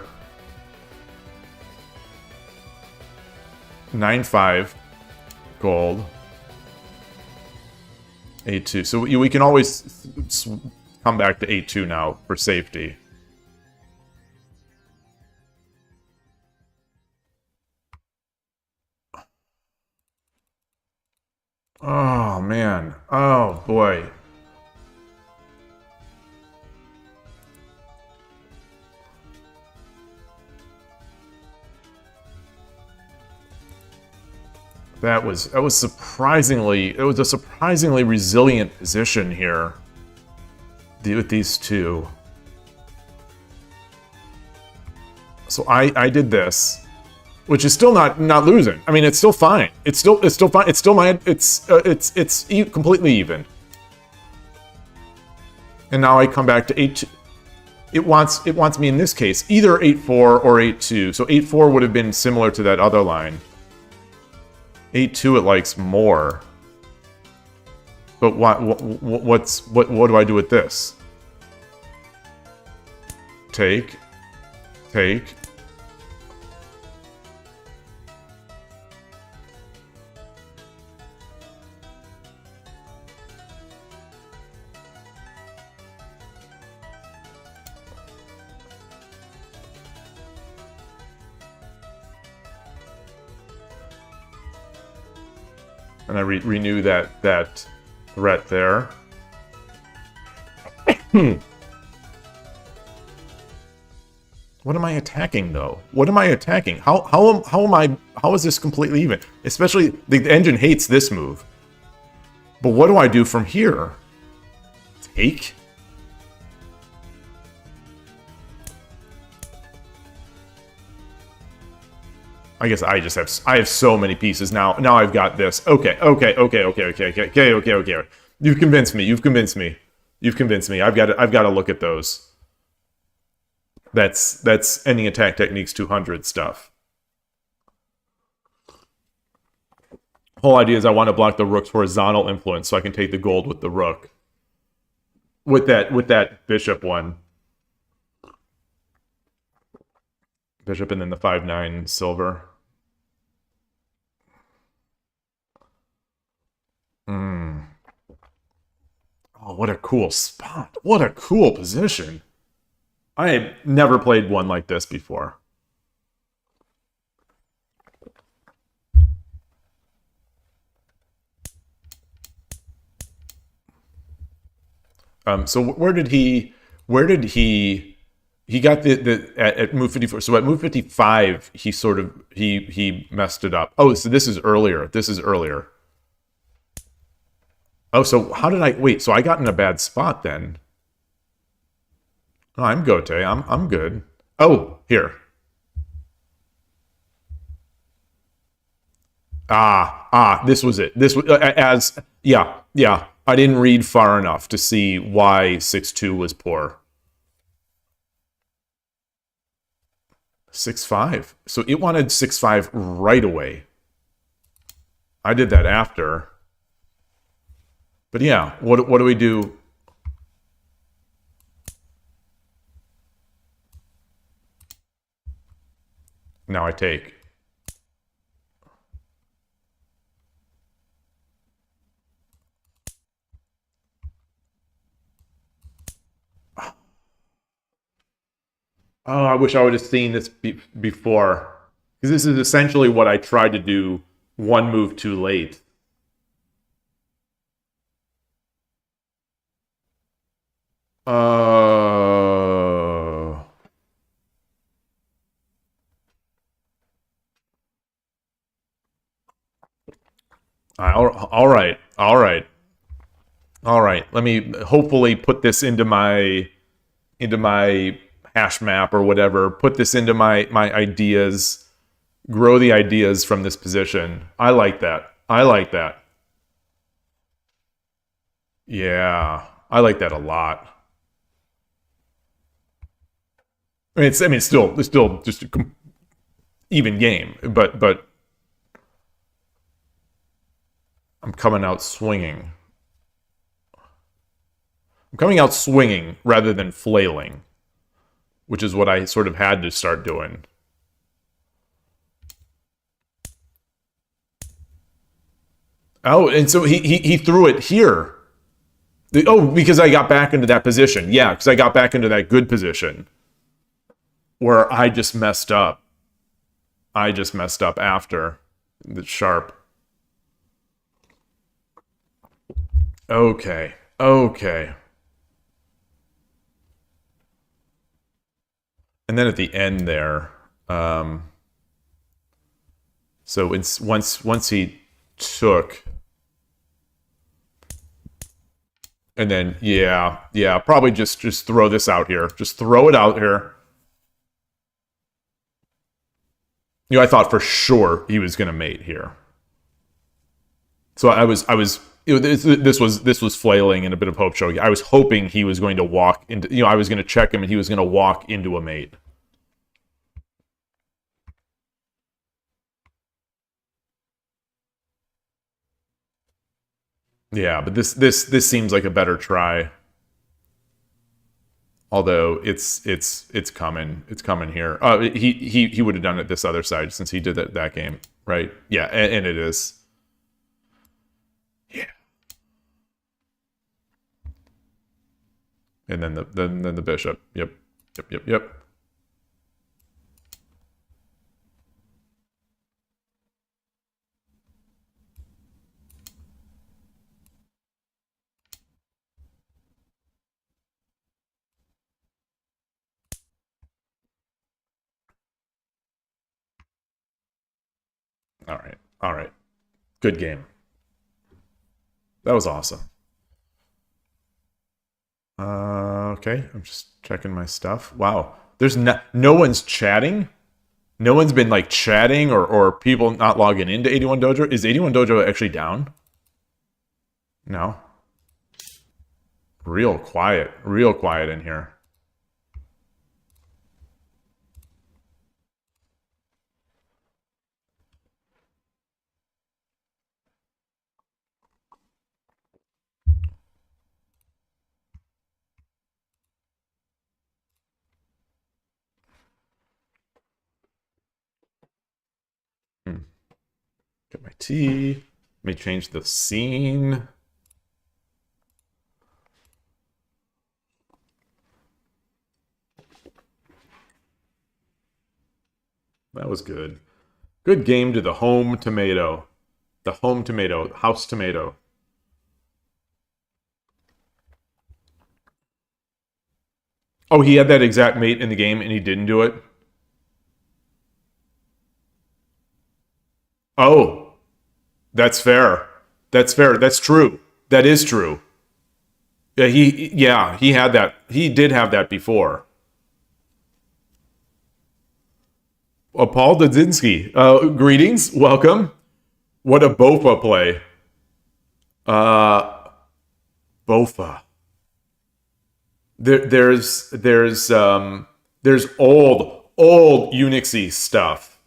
9-5 gold? 8-2. So we can always come back to 8-2 now for safety. Oh, man. Oh, boy. That was surprisingly, it was a surprisingly resilient position here with these two. So I did this, which is still not losing. I mean, it's still fine. It's still fine. It's still it's completely even. And now I come back to 8-2. It wants me in this case either 8-4 or 8-2. So 8-4 would have been similar to that other line. 8-2 it likes more. But what do I do with this? Take. And I renew that threat there. What am I attacking though? What am I attacking? How is this completely even? Especially the engine hates this move. But what do I do from here? Take? I guess I have so many pieces now. Now I've got this. Okay. You've convinced me. You've convinced me. You've convinced me. I've got to look at those. That's ending attack techniques 200 stuff. Whole idea is I want to block the rook's horizontal influence so I can take the gold with the rook. With that bishop one. Bishop and then the 5-9 silver. Oh, what a cool spot. What a cool position. I had never played one like this before. So where did he got at move 54. So at move 55, he messed it up. Oh, so this is earlier. This is earlier. Oh, so how did I wait? So I got in a bad spot then. Oh, I'm Gote. I'm good. Oh, here. This was it. This was yeah. I didn't read far enough to see why 6-2 was poor. 6-5. So it wanted 6-5 right away. I did that after. But yeah, what do we do? Now I take. Oh, I wish I would have seen this before. Because this is essentially what I tried to do one move too late. All right. Let me hopefully put this into my hash map or whatever. Put this into my ideas. Grow the ideas from this position. I like that. I like that. Yeah, I like that a lot. It's still just a even game, but I'm coming out swinging. I'm coming out swinging rather than flailing, which is what I sort of had to start doing. Oh, and so he threw it here. Because I got back into that position. Yeah, because I got back into that good position where I just messed up. I just messed up after the sharp. Okay. And then at the end there, so it's once he took, and then yeah, probably just throw this out here. Just throw it out here. I thought for sure he was going to mate here. So I was this was flailing and a bit of hope shogi. I was hoping he was going to walk into, I was going to check him and he was going to walk into a mate. Yeah, but this seems like a better try. Although it's coming. It's coming here. He would have done it this other side since he did that game, right? Yeah, and it is. Yeah. And then the bishop. Yep. All right. All right. Good game. That was awesome. Okay, I'm just checking my stuff. Wow. There's no one's chatting. No one's been like chatting or people not logging into 81 Dojo. Is 81 Dojo actually down? No. Real quiet in here. Get my tea. Let me change the scene. That was good. Good game to the home tomato. The home tomato, house tomato. Oh, he had that exact mate in the game and he didn't do it? Oh, that's fair. That's fair. That's true. That is true. Yeah, he had that. He did have that before. Paul Dudzinski, greetings, welcome. What a Bofa play. Bofa. There's old Unixy stuff,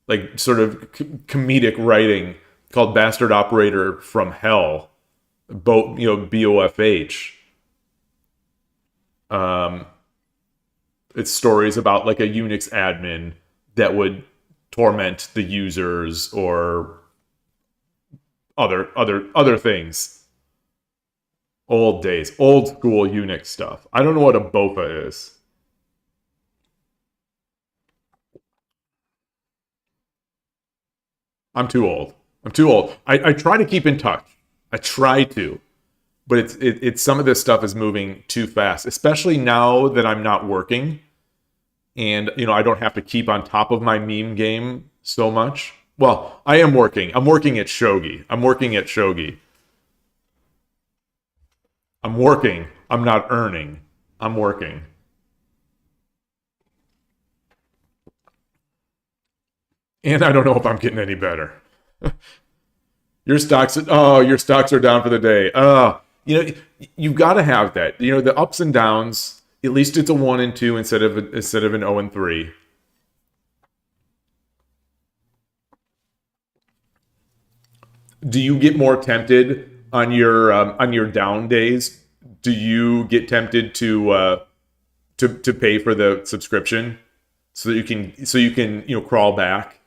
like sort of comedic writing called Bastard Operator from Hell, BOFH. It's stories about like a Unix admin that would torment the users or other things. Old days, old school Unix stuff. I don't know what a BOFA is. I'm too old. I try to keep in touch. I try to, but it's some of this stuff is moving too fast, especially now that I'm not working. And, I don't have to keep on top of my meme game so much. Well, I am working. I'm working at Shogi. I'm working. I'm not earning. I'm working. And I don't know if I'm getting any better. Your stocks are down for the day. You got to have that. The ups and downs. At least it's a 1 and 2 instead of an 0 and 3. Do you get more tempted on your down days? Do you get tempted to pay for the subscription so you can crawl back?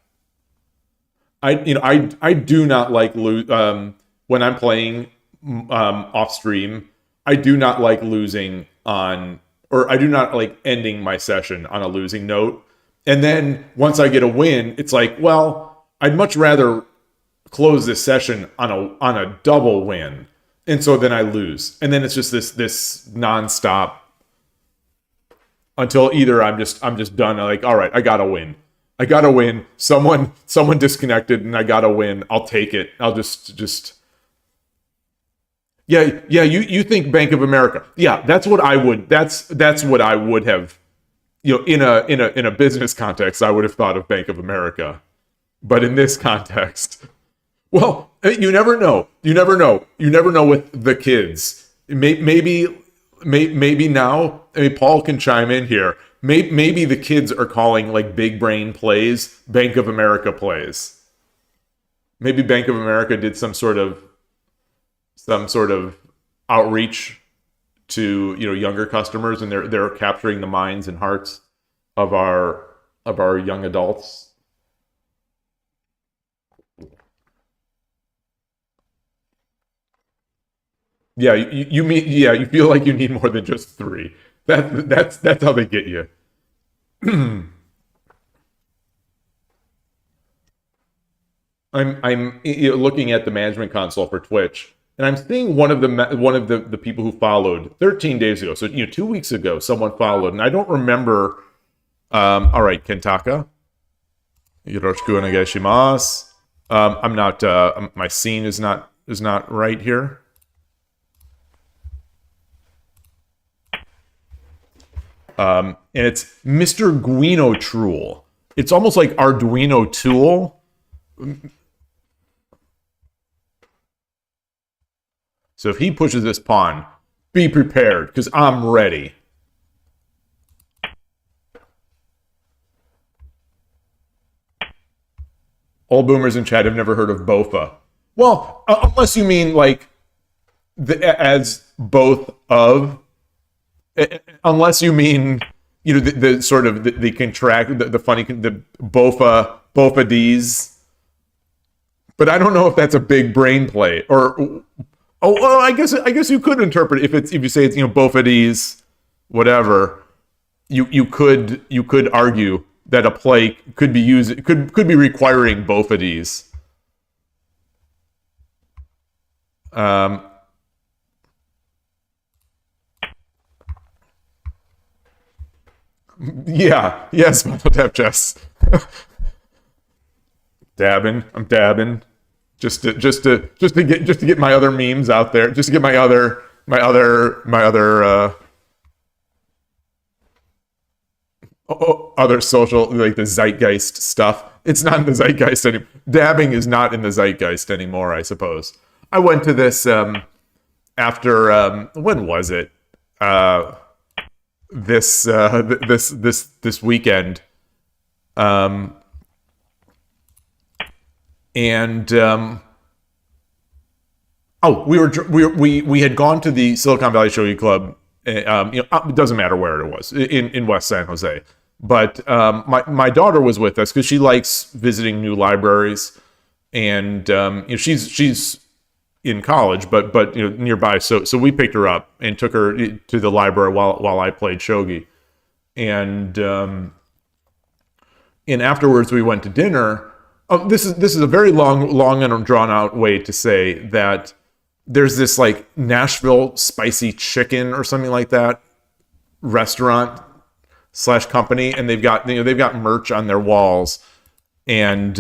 I do not like when I'm playing off stream. I do not like losing on. Or I do not like ending my session on a losing note. And then once I get a win, it's like, well, I'd much rather close this session on a double win. And so then I lose. And then it's just this nonstop until either I'm just done. I'm like, all right, I gotta win. Someone disconnected and I gotta win. I'll take it. I'll just Yeah, you think Bank of America. Yeah, that's what I would have, in a business context, I would have thought of Bank of America. But in this context, well, you never know. You never know with the kids. Maybe now, Paul can chime in here. Maybe the kids are calling like big brain plays Bank of America plays. Maybe Bank of America did some sort of outreach to younger customers, and they're capturing the minds and hearts of our young adults. Yeah, you feel like you need more than just 3. That's how they get you. I'm looking at the management console for Twitch. And I'm seeing one of the people who followed 13 days ago. So 2 weeks ago, someone followed, and I don't remember. All right, Kentaka, yoroshiku onegai shimasu. I'm not. My scene is not right here. And it's Mr. Guino Truel. It's almost like Arduino Tool. So if he pushes this pawn, be prepared, because I'm ready. All boomers in chat have never heard of Bofa. Well, unless you mean like as both of, unless you mean, you know, the sort of the contract, the funny, the Bofa D's. But I don't know if that's a big brain play, or well, I guess you could interpret it if you say it's, you know, Bofa D's, whatever. You could argue that a play could be used, could be requiring both of these. Yeah, yes, tap chess. I'm dabbing, just to get my other memes out there, just to get my other other social, like the zeitgeist stuff. It's not in the zeitgeist anymore. Dabbing is not in the zeitgeist anymore, I suppose. I went to this after when was it? This weekend, and we had gone to the Silicon Valley Shogi Club. You know, it doesn't matter where it was, in West San Jose. But my daughter was with us because she likes visiting new libraries, and you know, she's in college, but you know, nearby. So we picked her up and took her to the library while I played shogi, and afterwards we went to dinner. This is a very long and drawn out way to say that there's this like Nashville spicy chicken or something like that restaurant / company, and they've got merch on their walls, and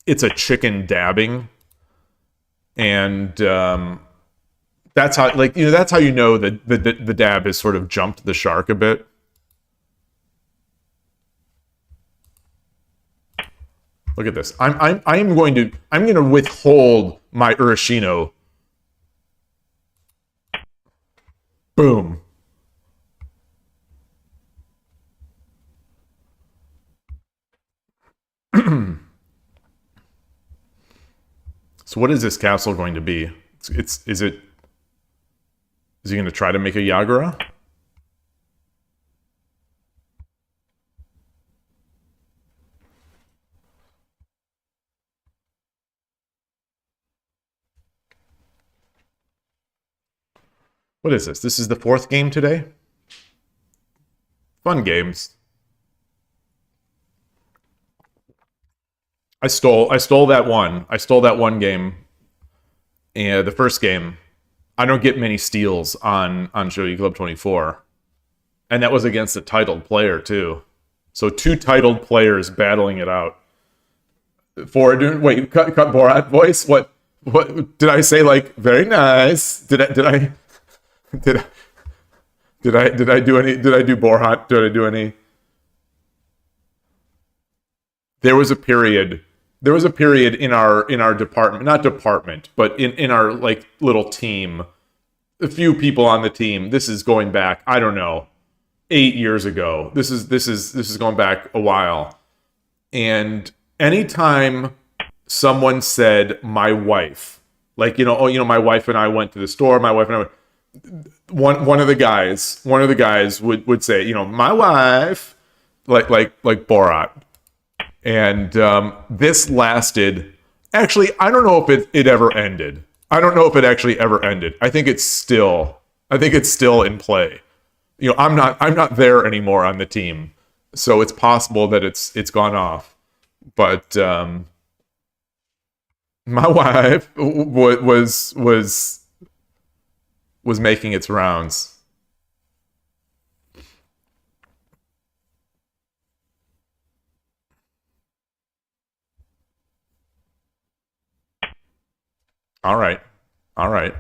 it's a chicken dabbing, and that's how, like, you know, that's how you know that the dab has sort of jumped the shark a bit. Look at this. I'm going to withhold my Urashino. Boom. So what is this castle going to be? Is he going to try to make a Yagura? What is this? This is the 4th game today? Fun games. I stole that one. I stole that one game. And the first game. I don't get many steals on Shogi Club 24. And that was against a titled player too. So 2 titled players battling it out. Wait, cut Borat voice? What did I say? Like, very nice. Did I do Borat? Did I do any? There was a period in our department, not department, but in our like little team, a few people on the team. This is going back, I don't know, 8 years ago. This is going back a while. And anytime someone said my wife, like, you know, my wife and I went to the store, my wife and I, one of the guys would say, you know, my wife, like Borat. And this lasted, actually, I don't know if it ever ended. I don't know if it actually ever ended. I think it's still in play. You know, I'm not there anymore on the team, so it's possible that it's gone off. But my wife was making its rounds. All right. All right.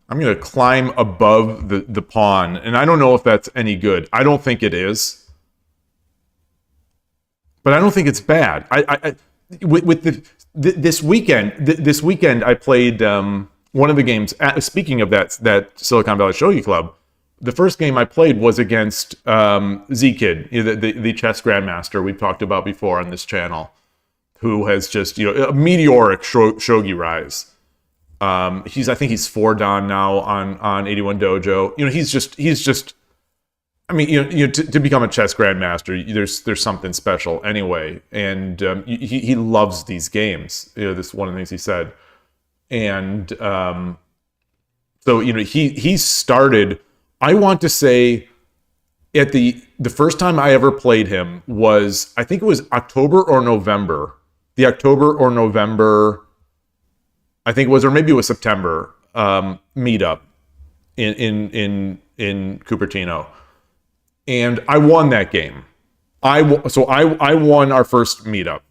I'm going to climb above the pawn, and I don't know if that's any good. I don't think it is, but I don't think it's bad. With this weekend I played one of the games. Speaking of that Silicon Valley Shogi Club, the first game I played was against Z Kid, the chess grandmaster we've talked about before on this channel, who has just a meteoric shogi rise. I think he's 4 dan now on 81 Dojo. He's just. I mean, to become a chess grandmaster, there's something special anyway, and he loves these games. This is one of the things he said, and so he started. I want to say at the first time I ever played him was, I think it was October or November. The October or November, I think it was, or maybe it was September meetup in Cupertino. And I won that game. I won our first meetup.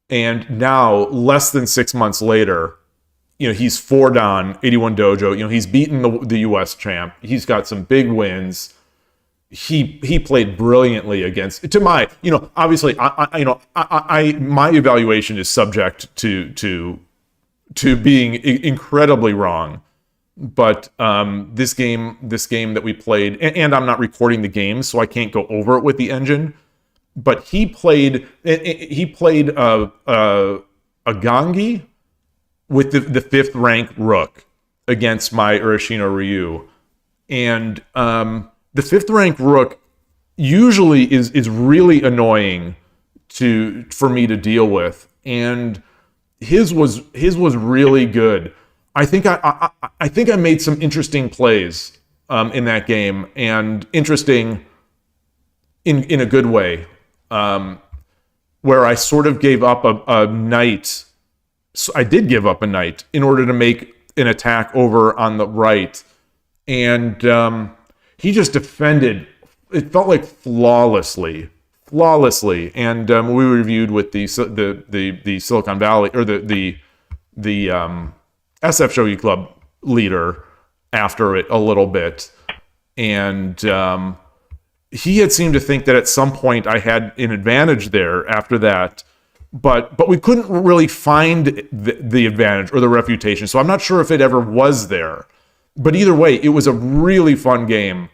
And now, less than 6 months later, he's 4 dan, 81 Dojo. He's beaten the U.S. champ. He's got some big wins. He played brilliantly against. To my, obviously, my evaluation is subject to being incredibly wrong. But this game that we played, and I'm not recording the game, so I can't go over it with the engine. But he played a Gangi with the 5th rank rook against my Urashino Ryu, and the 5th rank rook usually is really annoying for me to deal with, and his was really good. I think I made some interesting plays in that game, and interesting in a good way, where I sort of gave up a knight. So I did give up a knight in order to make an attack over on the right, and he just defended. It felt like flawlessly, and we reviewed with the Silicon Valley, or the SF Shogi Club leader after it a little bit, and he had seemed to think that at some point I had an advantage there after that, but we couldn't really find the advantage or the refutation, so I'm not sure if it ever was there. But either way, it was a really fun game,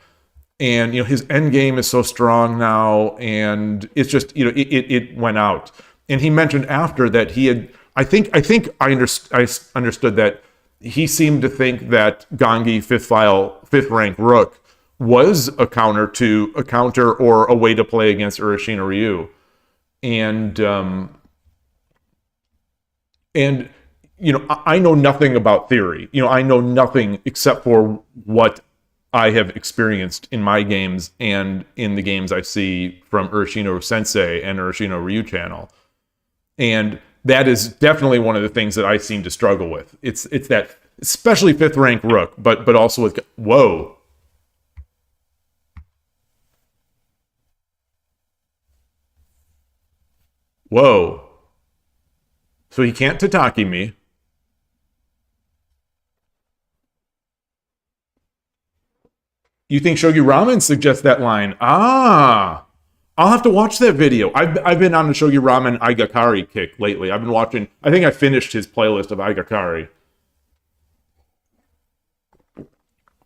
and his end game is so strong now, and it's just it went out. And he mentioned after that he had. I think I understood that he seemed to think that Gangi 5th rank rook was a counter or a way to play against Urashino Ryu, and I know nothing about theory. I know nothing except for what I have experienced in my games and in the games I see from Urashino Sensei and Urashino Ryu channel, and that is definitely one of the things that I seem to struggle with. It's that, especially 5th rank rook, but also with whoa. Whoa. So he can't Tataki me. You think Shogi Ramen suggests that line? Ah. I'll have to watch that video. I've been on the Shogi Ramen Aigakari kick lately. I've been watching. I think I finished his playlist of Aigakari.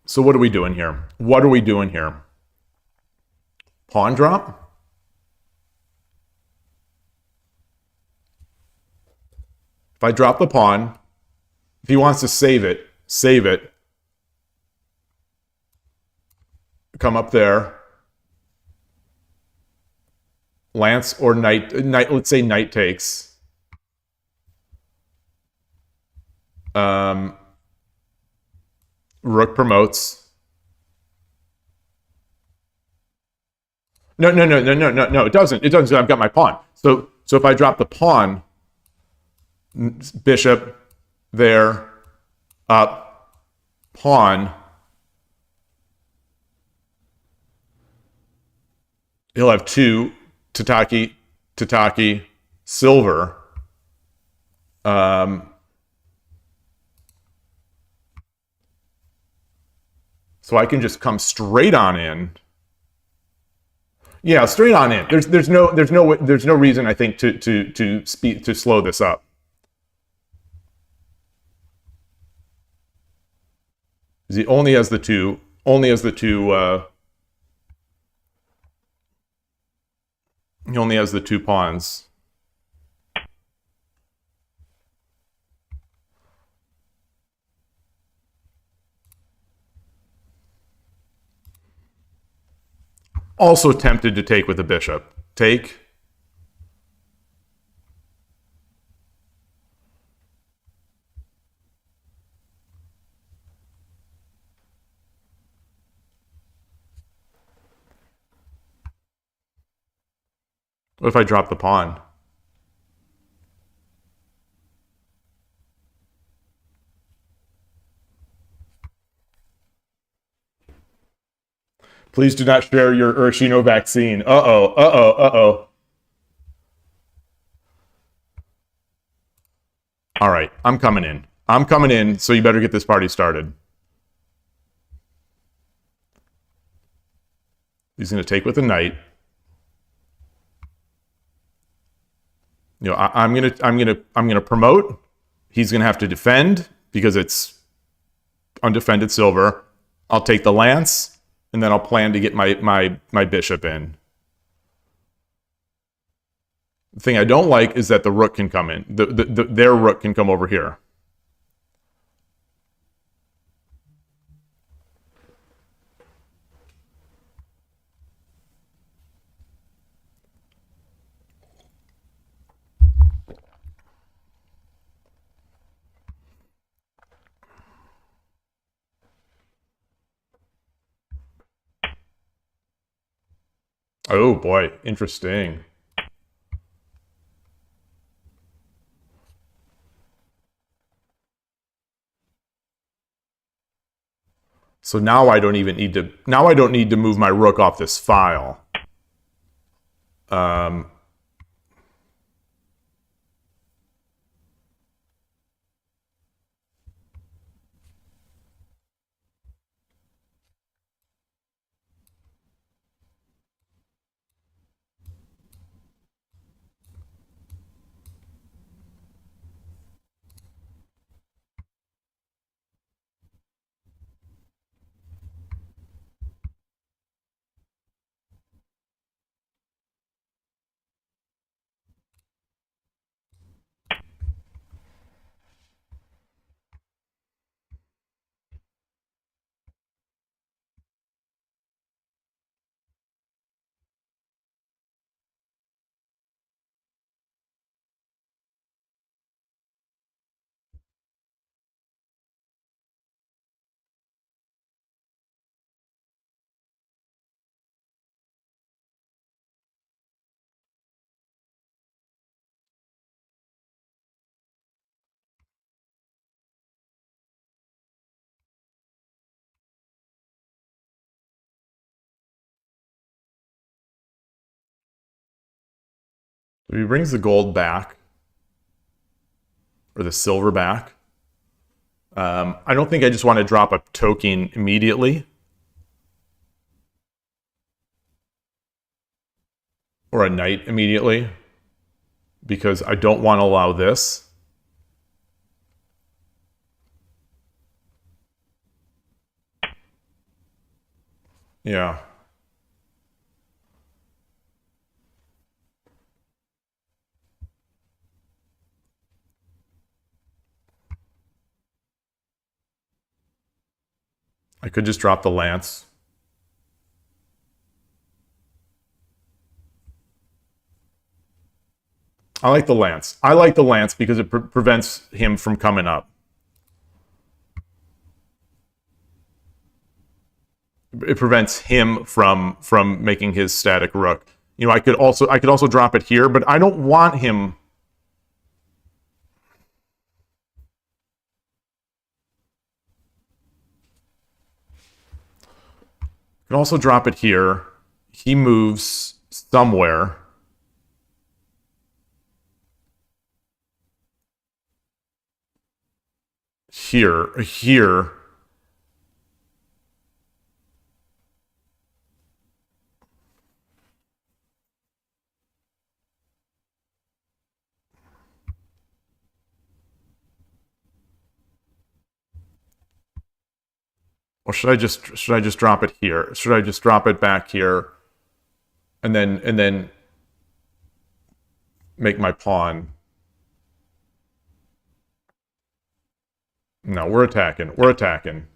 So what are we doing here? Pawn drop? If I drop the pawn, if he wants to save it. Come up there. Lance or knight, let's say knight takes. Rook promotes. No, it doesn't. I've got my pawn. So if I drop the pawn, bishop there, up, pawn, he'll have 2 Tataki Tataki, silver. So I can just come straight on in. Yeah, straight on in. There's no reason I think to slow this up. He only has the two. He only has the 2 pawns. Also tempted to take with the bishop. Take. What if I drop the pawn? Please do not share your Urashino vaccine. Uh-oh. All right, I'm coming in, so you better get this party started. He's going to take with the knight. You know, I'm gonna promote. He's gonna have to defend because it's undefended silver. I'll take the lance, and then I'll plan to get my bishop in. The thing I don't like is that the rook can come in. Their rook can come over here. Oh boy, interesting. So now I don't even need to. Now I don't need to move my rook off this file. So he brings the gold back, or the silver back. I don't think I just want to drop a token immediately. Or a knight immediately. Because I don't want to allow this. Yeah. I could just drop the lance. I like the lance. I like the lance because it prevents him from coming up. It prevents him from making his static rook. You know, I could also drop it here, but I don't want him. I can also drop it here. He moves somewhere. here. Or should I just drop it here? Should I just drop it back here and then make my pawn? No, we're attacking. We're attacking.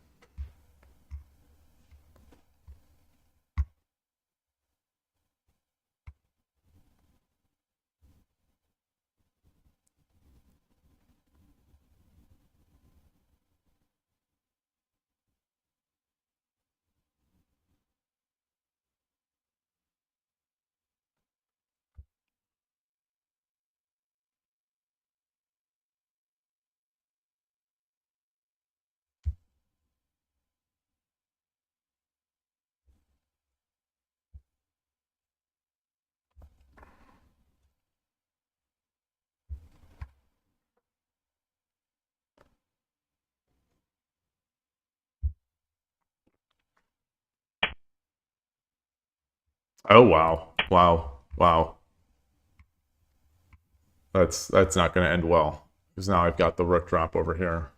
Oh wow. Wow. Wow. That's not going to end well, because now I've got the rook drop over here.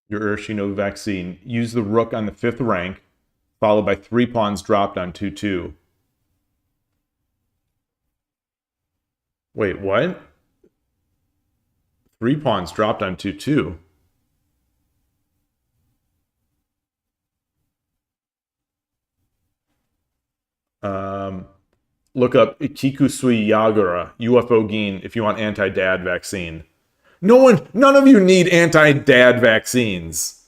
Your Urashino vaccine. Use the rook on the 5th rank, followed by 3 pawns dropped on 2-2. Wait, what? 3 pawns dropped on 2-2. Look up Kikusui Yagura, UFO Gene, if you want anti-dad vaccine. None of you need anti-dad vaccines.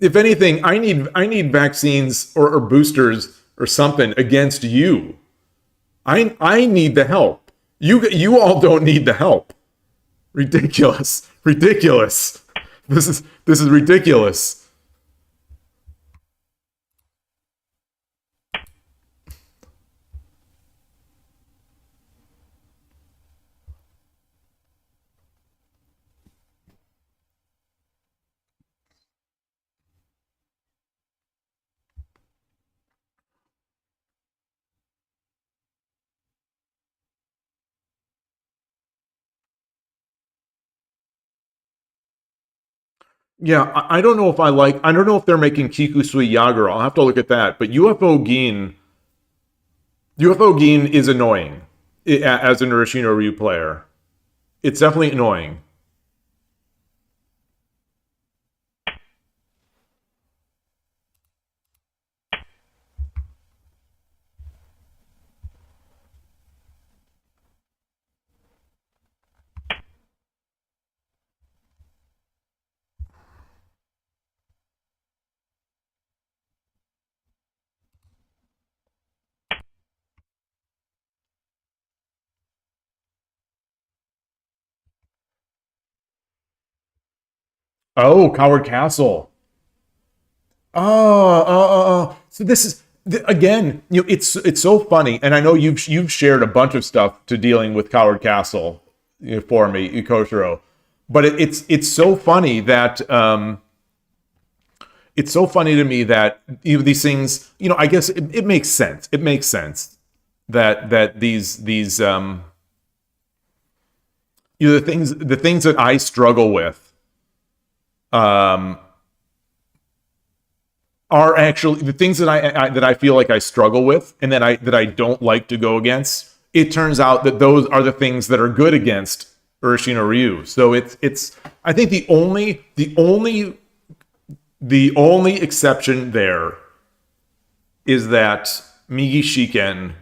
If anything, I need vaccines or boosters or something against you. I need the help. You all don't need the help. Ridiculous. Ridiculous. This is ridiculous. Yeah, I don't know if I don't know if they're making Kikusui Yagura. I'll have to look at that. But UFO Gin is annoying as an Urashino Ryu player. It's definitely annoying. Oh, Coward Castle. So this is again, it's so funny, and I know you've shared a bunch of stuff to dealing with Coward Castle for me, Ikoshiro, but it's so funny that it's so funny to me that these things, I guess it makes sense. It makes sense that these the things that I struggle with are actually the things that I feel like I struggle with and that I don't like to go against. It turns out that those are the things that are good against Urashino Ryu. So it's I think the only exception there is that Migi Shiken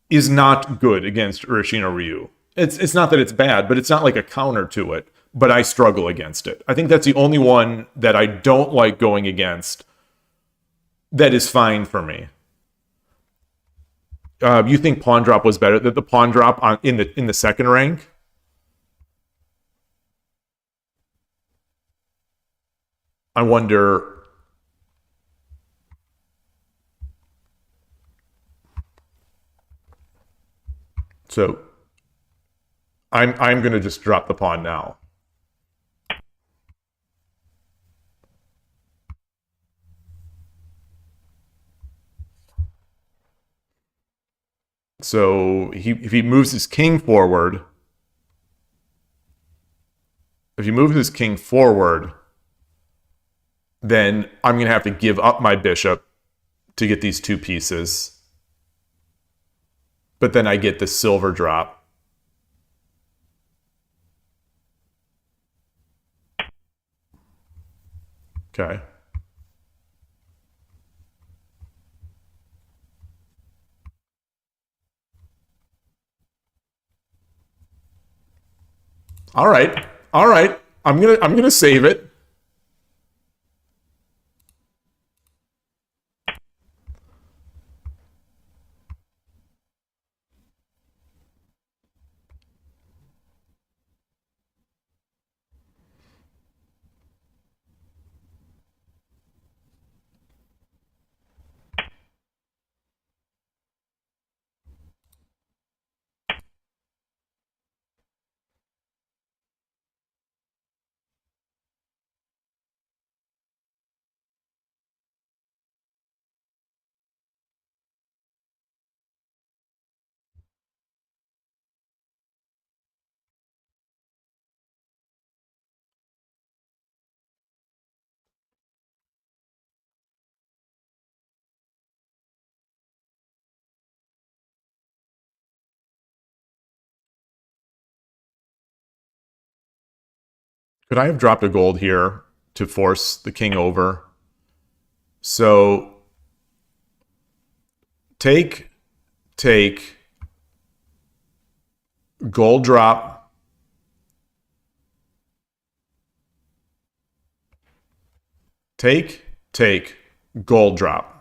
is not good against Urashino Ryu. It's not that it's bad, but it's not like a counter to it. but I struggle against it. I think that's the only one that I don't like going against that is fine for me. You think pawn drop was better than the pawn drop in the second rank? I wonder. So I'm going to just drop the pawn now. So if he moves his king forward, then I'm going to have to give up my bishop to get these two pieces. But then I get the silver drop. Okay. All right. All right. I'm going to save it. Could I have dropped a gold here to force the king over? So take, gold drop, take, gold drop.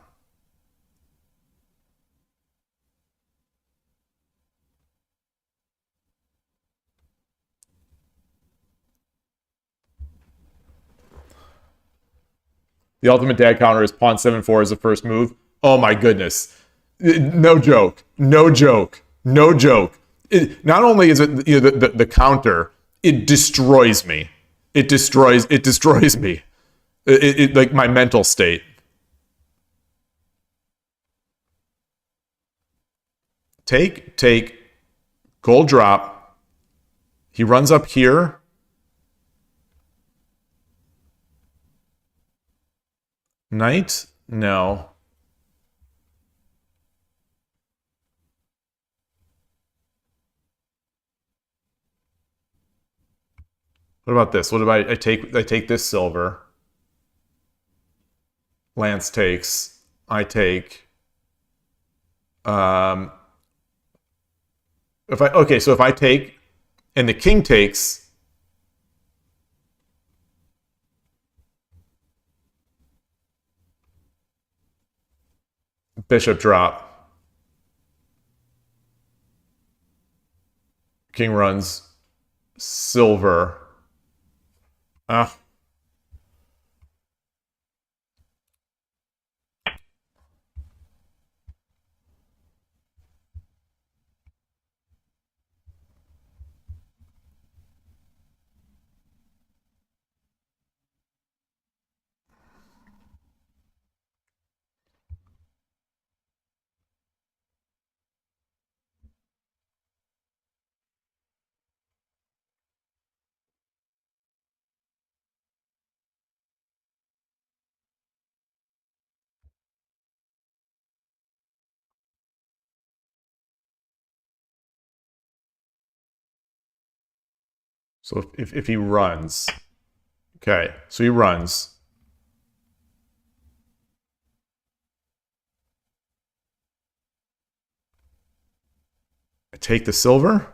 The ultimate dad counter is pawn 7-4 as the first move. Oh my goodness. No joke. No joke. No joke. Not only is it the counter, it destroys me. It destroys me. Like my mental state. Take, gold drop. He runs up here. Knight? No. What about this? What about I take this silver. Lance takes. I take. So if I take and the king takes, bishop drop. King runs silver. Ah. So if he runs, okay, so he runs. I take the silver.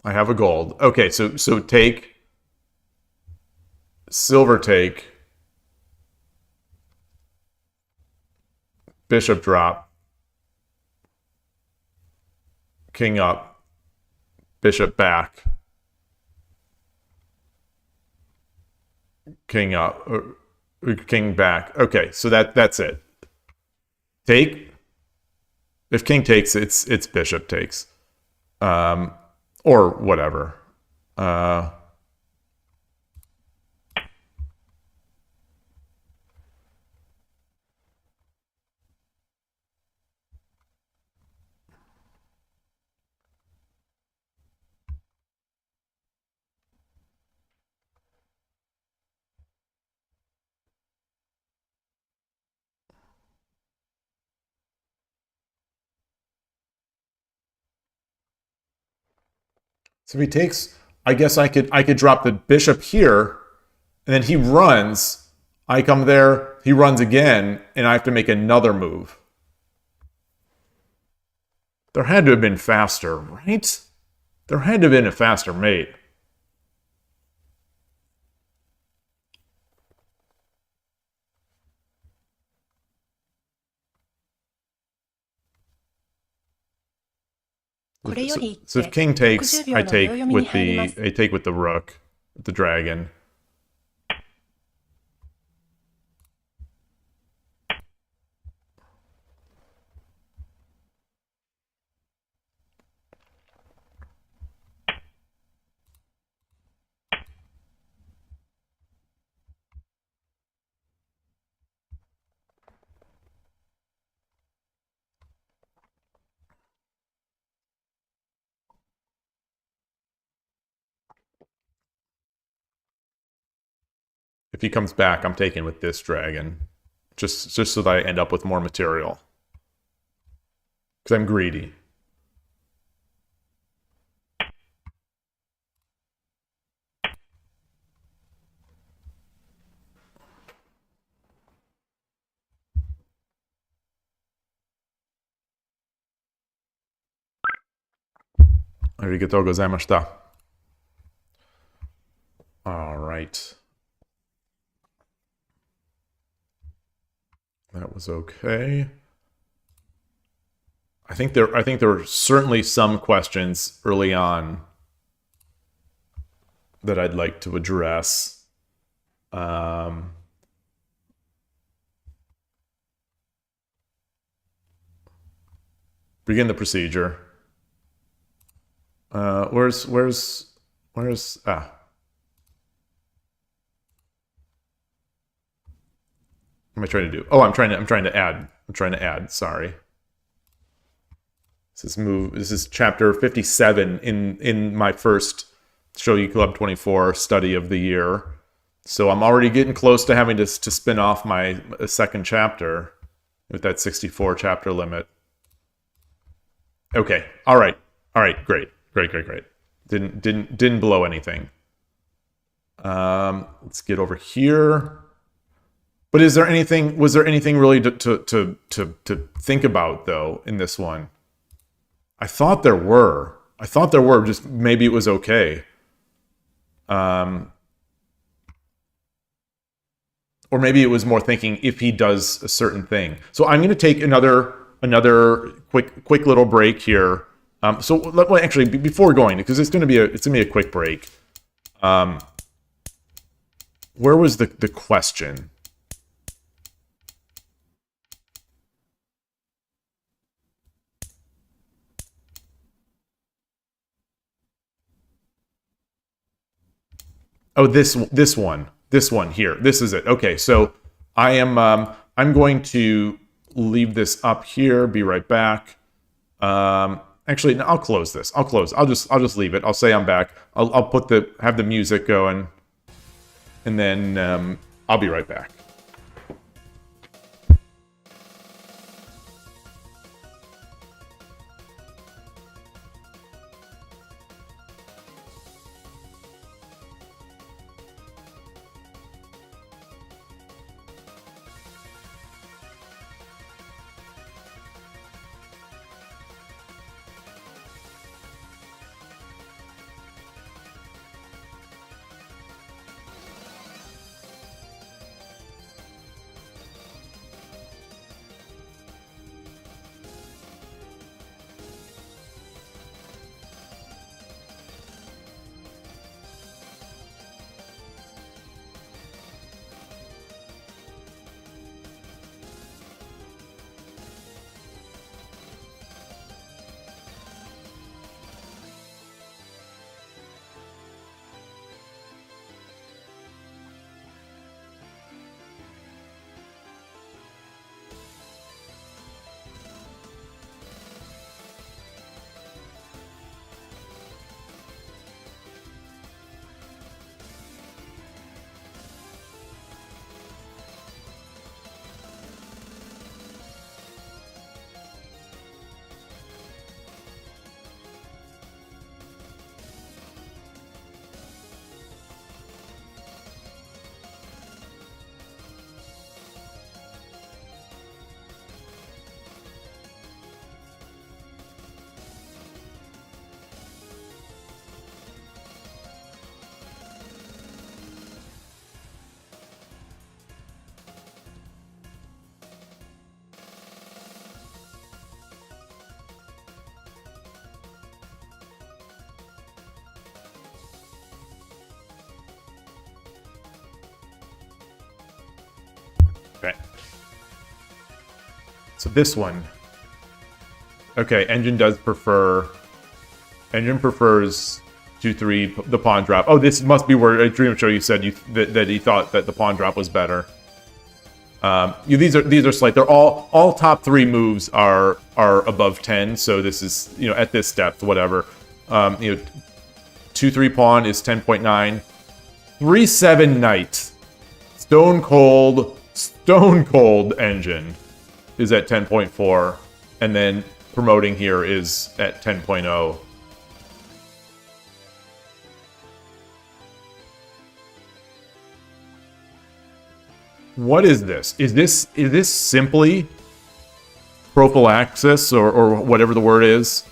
I have a gold. Okay, so take, silver take, bishop drop, king up, bishop back, king up, king back. Okay, so that's it. Take. If king takes, it's bishop takes, or whatever. So if he takes, I guess I could drop the bishop here, and then he runs. I come there, he runs again, and I have to make another move. There had to have been faster, right? There had to have been a faster mate. So if king takes, I take with the rook, the dragon. If he comes back, I'm taking with this dragon. Just so that I end up with more material. Because I'm greedy. Arigatou gozaimashita. All right. That was okay. I think there were certainly some questions early on that I'd like to address. Begin the procedure. Where's What am I trying to do? Oh, I'm trying to add. Sorry. This is chapter 57 in my first Shogi Club 24 study of the year. So I'm already getting close to having to spin off my second chapter with that 64 chapter limit. Okay. All right. Great. Didn't blow anything. Let's get over here. But was there anything really to think about though in this one? I thought there were. Just maybe it was okay. Or maybe it was more thinking if he does a certain thing. So I'm going to take another quick little break here. Actually, before going, because it's going to be a quick break. Where was the question? Oh, this one here. This is it. Okay, so I'm going to leave this up here. Be right back. Actually, no, I'll close this. I'll just leave it. I'll say I'm back. I'll have the music going, and then I'll be right back. Okay. So this one. Okay, Engine does prefer... Engine prefers 2-3, the pawn drop. Oh, this must be where Dream Show you said that he thought that the pawn drop was better. These are slight. They're all top 3 moves are above 10, so this is, you know, at this depth, whatever. You know, 2-3 pawn is 10.9. 3-7 knight. Stone cold Engine is at 10.4, and then promoting here is at 10.0. What is this? Is this simply prophylaxis or whatever the word is?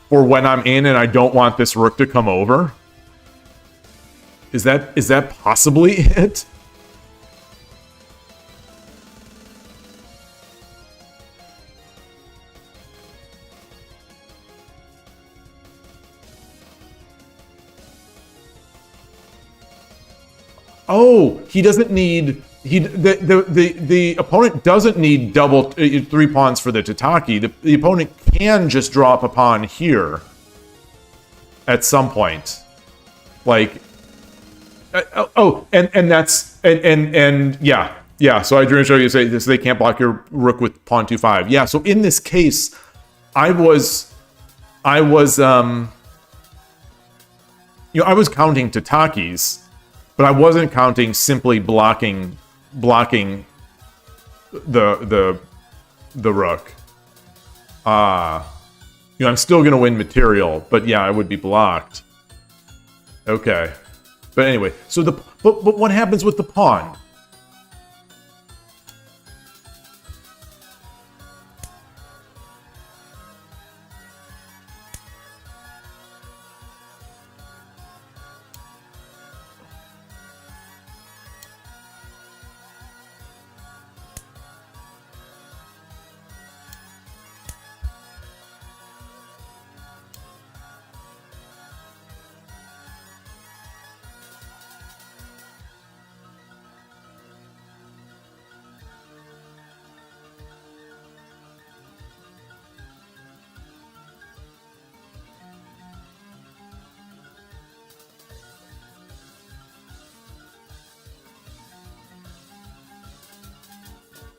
Or when I'm in and I don't want this rook to come over? Is that possibly it? Oh, he doesn't need the opponent doesn't need double 3 pawns for the Tataki. The opponent can just drop a pawn here at some point, like and that's and yeah. So I drew show you say this. They can't block your rook with pawn 2-5. Yeah. So in this case, I was you know, I was counting Tatakis. But I wasn't counting simply blocking the rook. You know, I'm still gonna win material, but yeah, I would be blocked. Okay. But anyway, so but what happens with the pawn?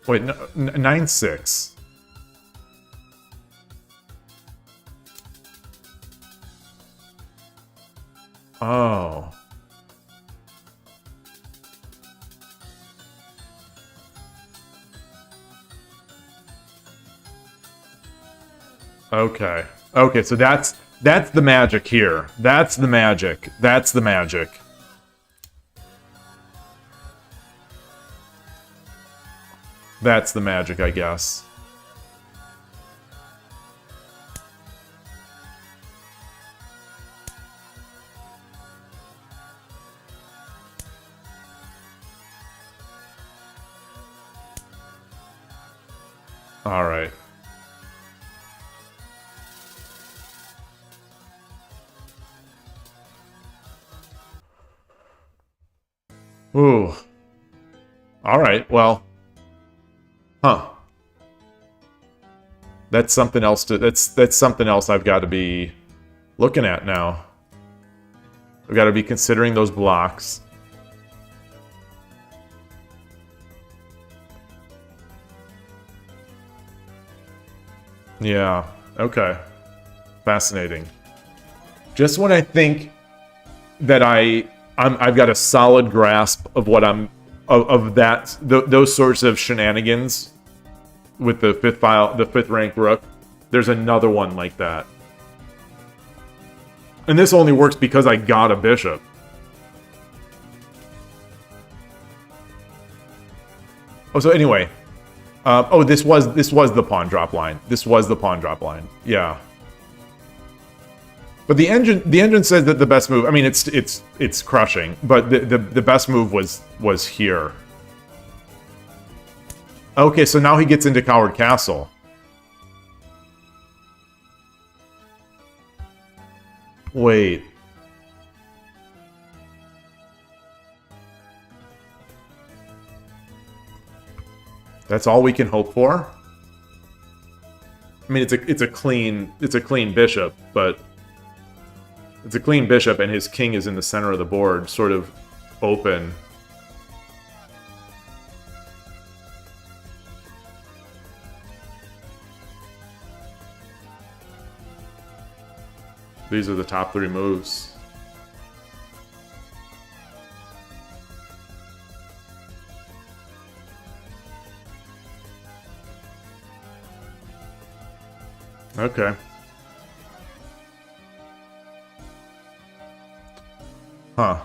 Wait, no, 9-6. Oh. Okay. Okay, so that's the magic here. That's the magic. That's the magic. That's the magic, I guess. All right. Ooh. All right, well. Huh. That's something else that's something else I've got to be looking at now. I've got to be considering those blocks. Yeah, okay. Fascinating. Just when I think that I've got a solid grasp of what those sorts of shenanigans with the fifth rank rook, there's another one like that. And this only works because I got a bishop. Oh, so anyway. Oh, this was the pawn drop line. This was the pawn drop line. Yeah. But the engine says that the best move, I mean it's crushing, but the best move was here. Okay, so now he gets into Coward Castle. Wait. That's all we can hope for. I mean, it's a clean bishop, but it's a clean bishop, and his king is in the center of the board, sort of open. These are the top 3 moves. Okay. Huh.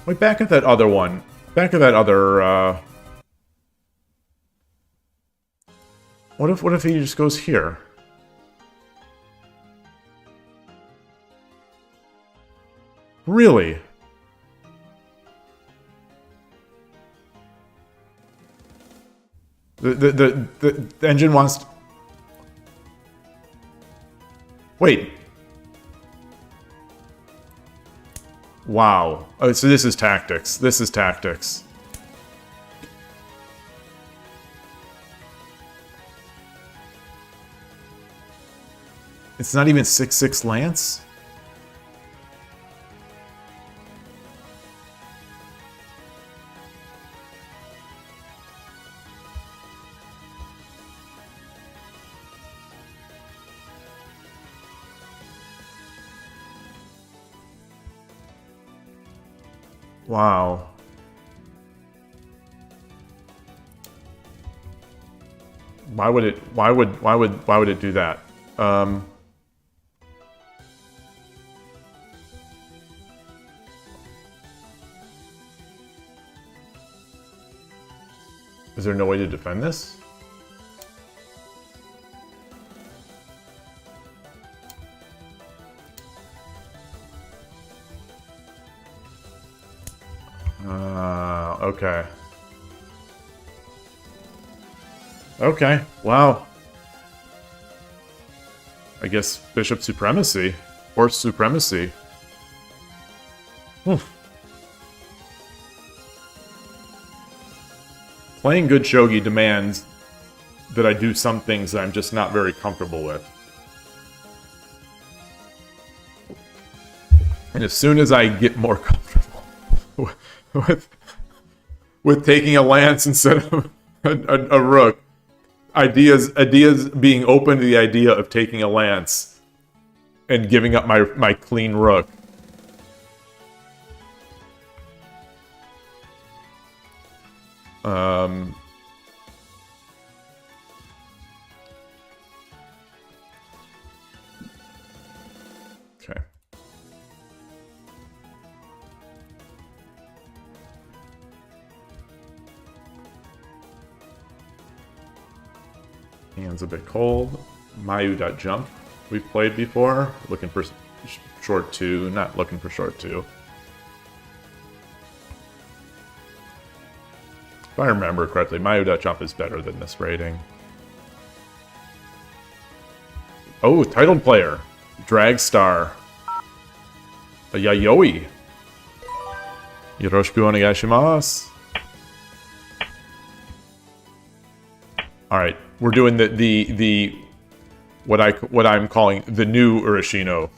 Wait, back at that other one. Back at that other, What if he just goes here? Really? The engine wants to... Wait. Wow. Oh, so this is tactics. This is tactics. It's not even 6/6 Lance? Wow. Why would it do that? Is there no way to defend this? Okay. Okay, wow. I guess bishop supremacy. Horse supremacy. Playing good shogi demands that I do some things that I'm just not very comfortable with. And as soon as I get more comfortable with taking a lance instead of a rook, ideas being open to the idea of taking a lance and giving up my clean rook. Okay. Hand's a bit cold. Mayu.jump. We've played before. Looking for short 2, not looking for short 2. If I remember correctly, Mayu.jump is better than this rating. Oh, titled player. Dragstar. A Yayoi. Yoroshiku onegaishimasu. Alright, we're doing the what I'm calling the new Urashino.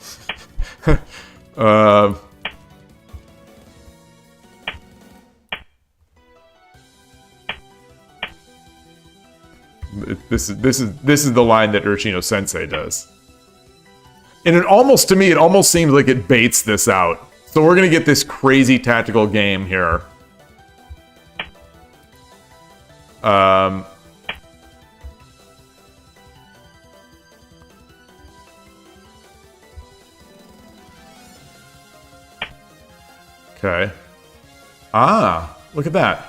This is the line that Urashino Sensei does. And it almost, to me, it almost seems like it baits this out. So we're gonna get this crazy tactical game here. Okay. Ah, look at that.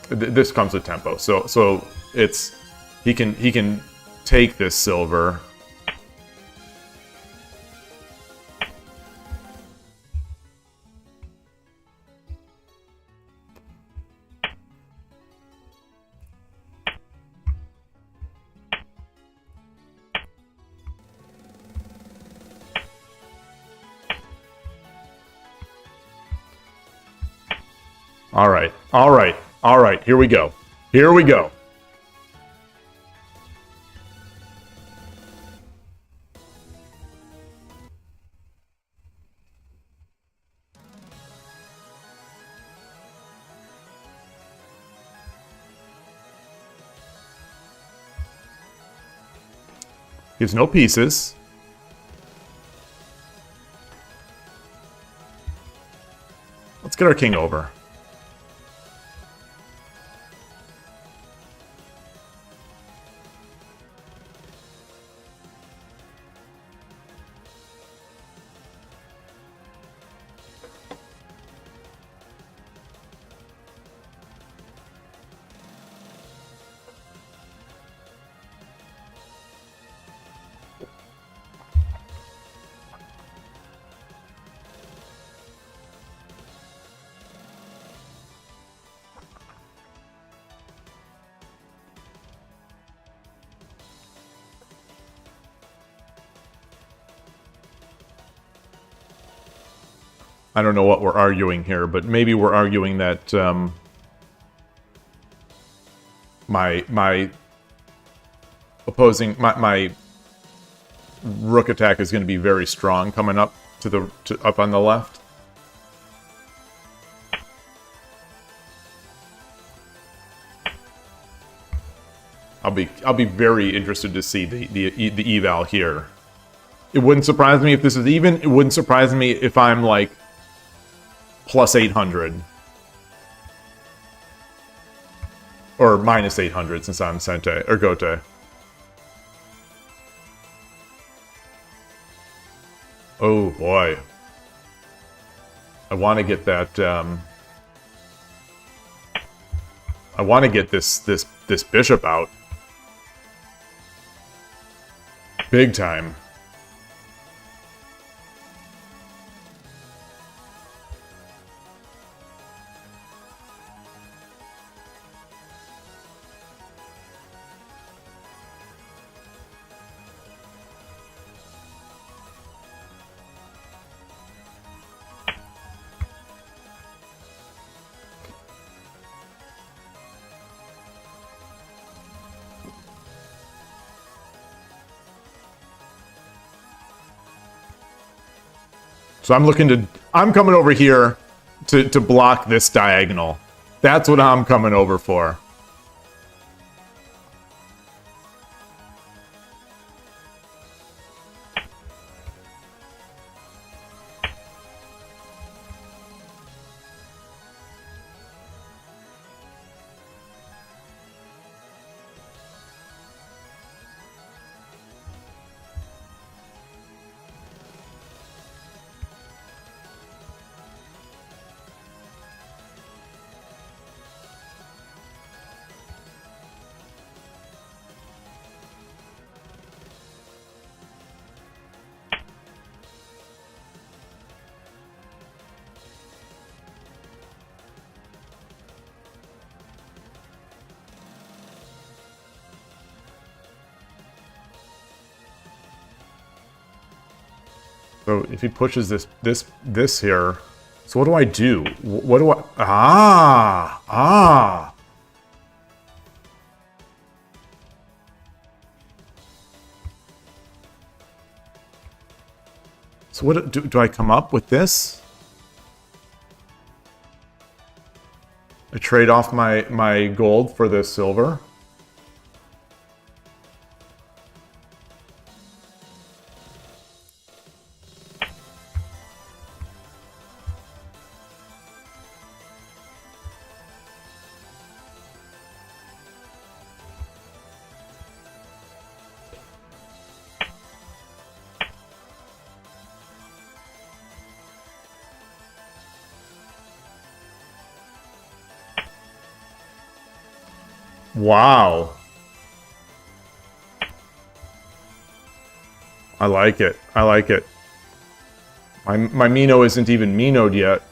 This comes with tempo, so it's he can take this silver. All right, all right, all right. Here we go. Here we go. Gives no pieces. Let's get our king over. I don't know what we're arguing here, but maybe we're arguing that my opposing my rook attack is going to be very strong coming up up on the left. I'll be very interested to see the eval here. It wouldn't surprise me if this is even. It wouldn't surprise me if I'm like plus 800. Or minus 800 since I'm Sente, or Gote. Oh boy. I want to get that, I want to get this bishop out. Big time. So I'm coming over here to block this diagonal. That's what I'm coming over for. So if he pushes this here, so what do I do? What do I? Ah. So what do I come up with this? I trade off my gold for the silver. Wow. I like it. I like it. My Mino isn't even Mino'd yet.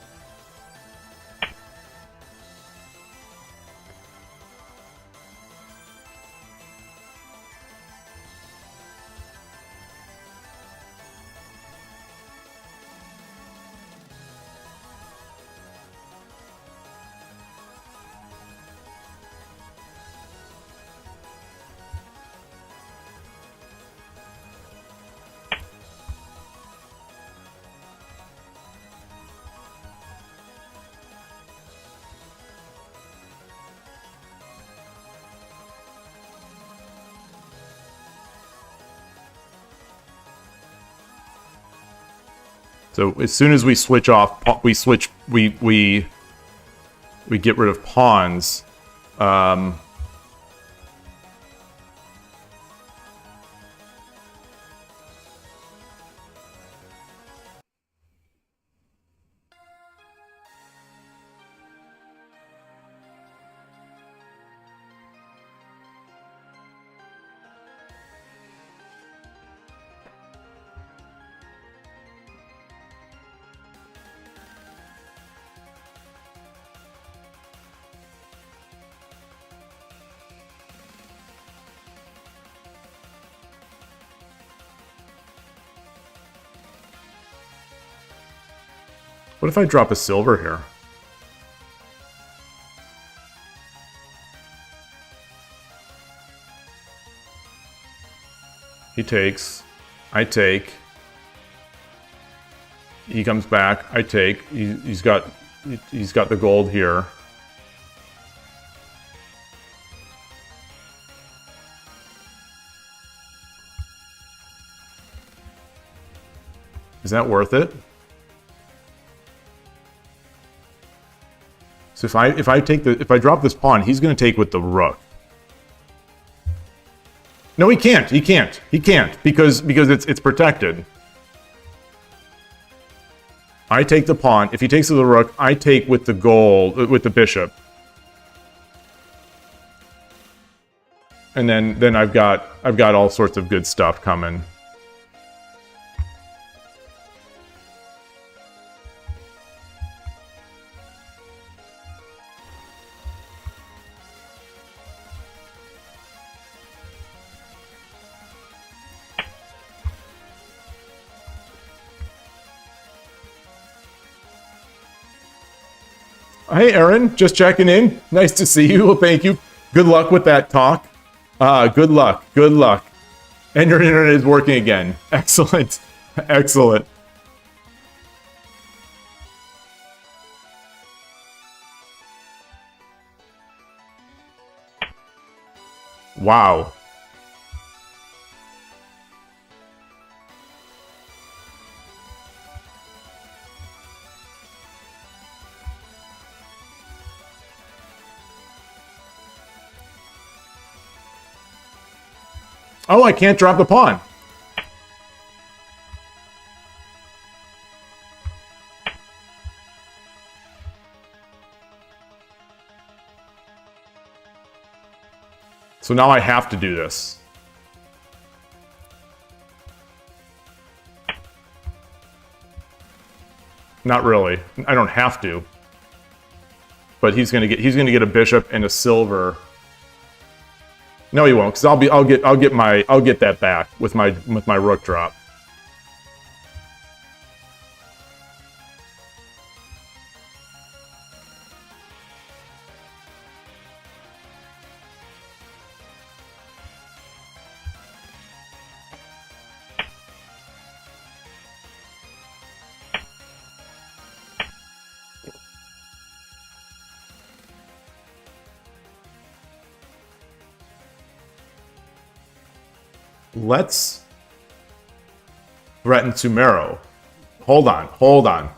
So as soon as we switch off, we get rid of pawns. What if I drop a silver here? He takes. I take. He comes back. I take. He's got the gold here. Is that worth it? So if I drop this pawn, he's going to take with the rook. No, he can't. He can't. He can't because it's protected. I take the pawn. If he takes with the rook, I take with the gold with the bishop. And then I've got all sorts of good stuff coming. Hey, Aaron, just checking in. Nice to see you. Well, thank you. Good luck with that talk. Good luck. Good luck. And your internet is working again. Excellent. Excellent. Wow. Oh, I can't drop the pawn. So now I have to do this. Not really. I don't have to. But he's gonna get a bishop and a silver. No, he won't, because I'll get that back with my rook drop. Let's threaten Sumero. Hold on, hold on.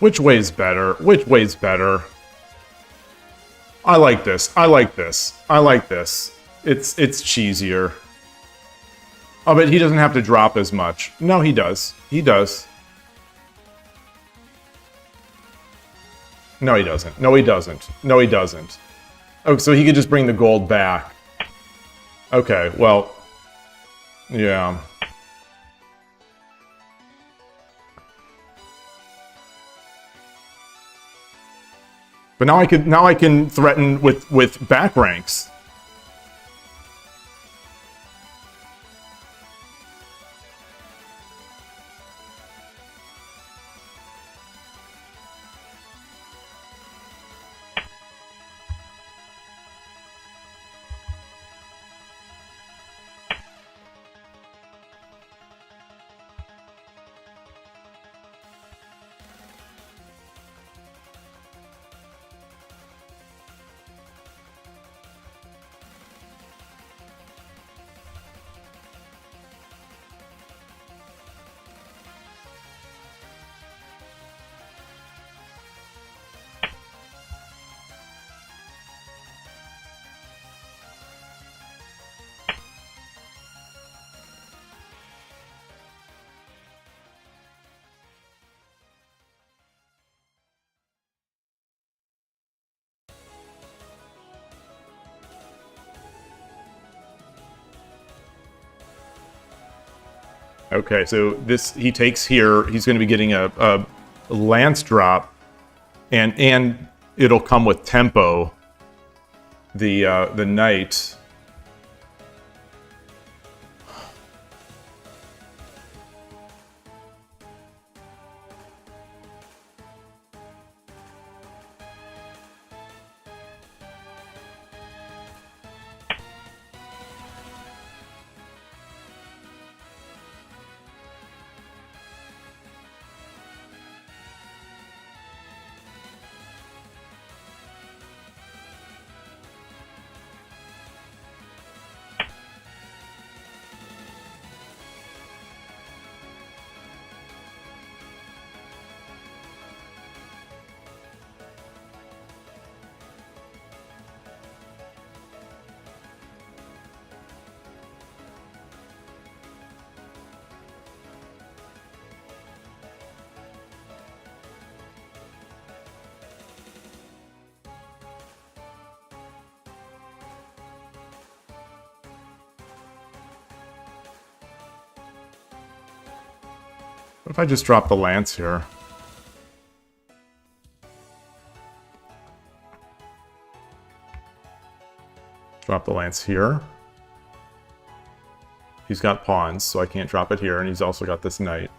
Which way's better? Which way's better? I like this. I like this. I like this. It's cheesier. Oh, but he doesn't have to drop as much. No, he does. He does. No, he doesn't. No, he doesn't. No, he doesn't. Oh, so he could just bring the gold back. Okay, well, yeah. But now I can threaten with back ranks. Okay, so this he takes here. He's going to be getting a lance drop, and it'll come with tempo. The knight. What if I just drop the lance here? Drop the lance here. He's got pawns, so I can't drop it here, and he's also got this knight.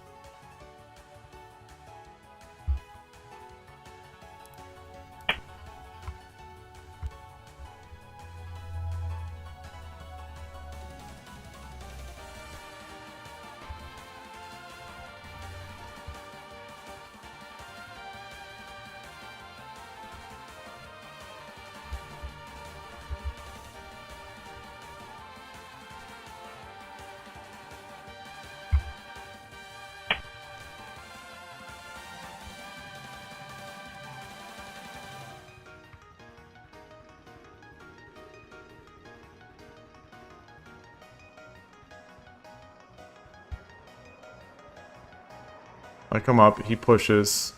I come up, he pushes.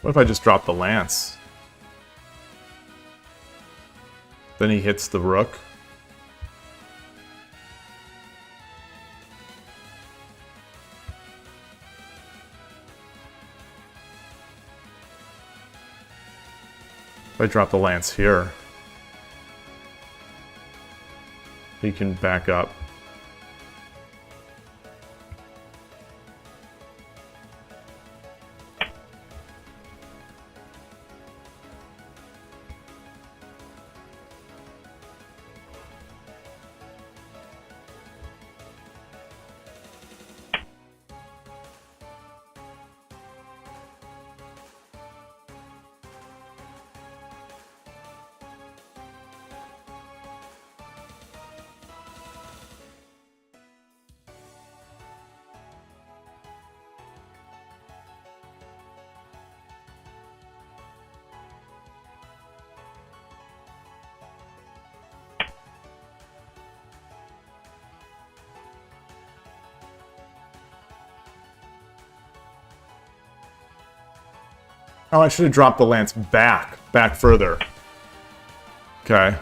What if I just drop the lance? Then he hits the rook. If I drop the lance here, he can back up. Oh, I should have dropped the lance back further. Okay.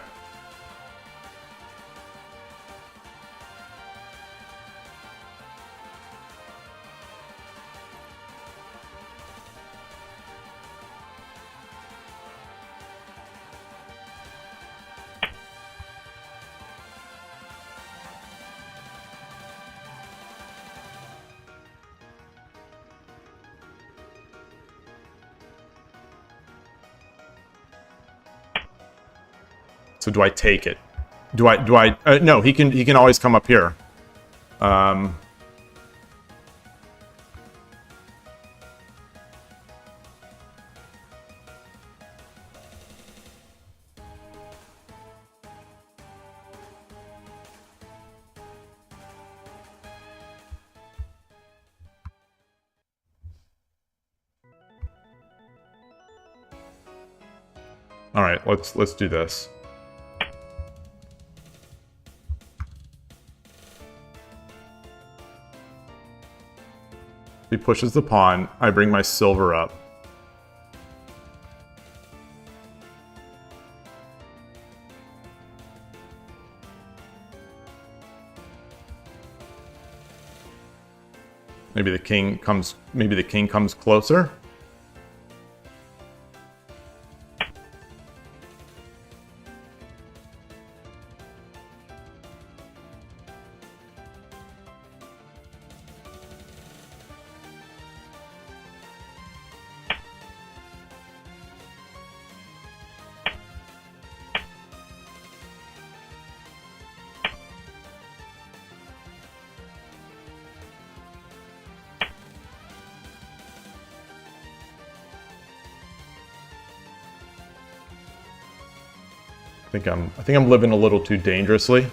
So do I take it? No, he can always come up here. All right, let's do this. He pushes the pawn. I bring my silver up. Maybe the king comes closer. I think I'm living a little too dangerously.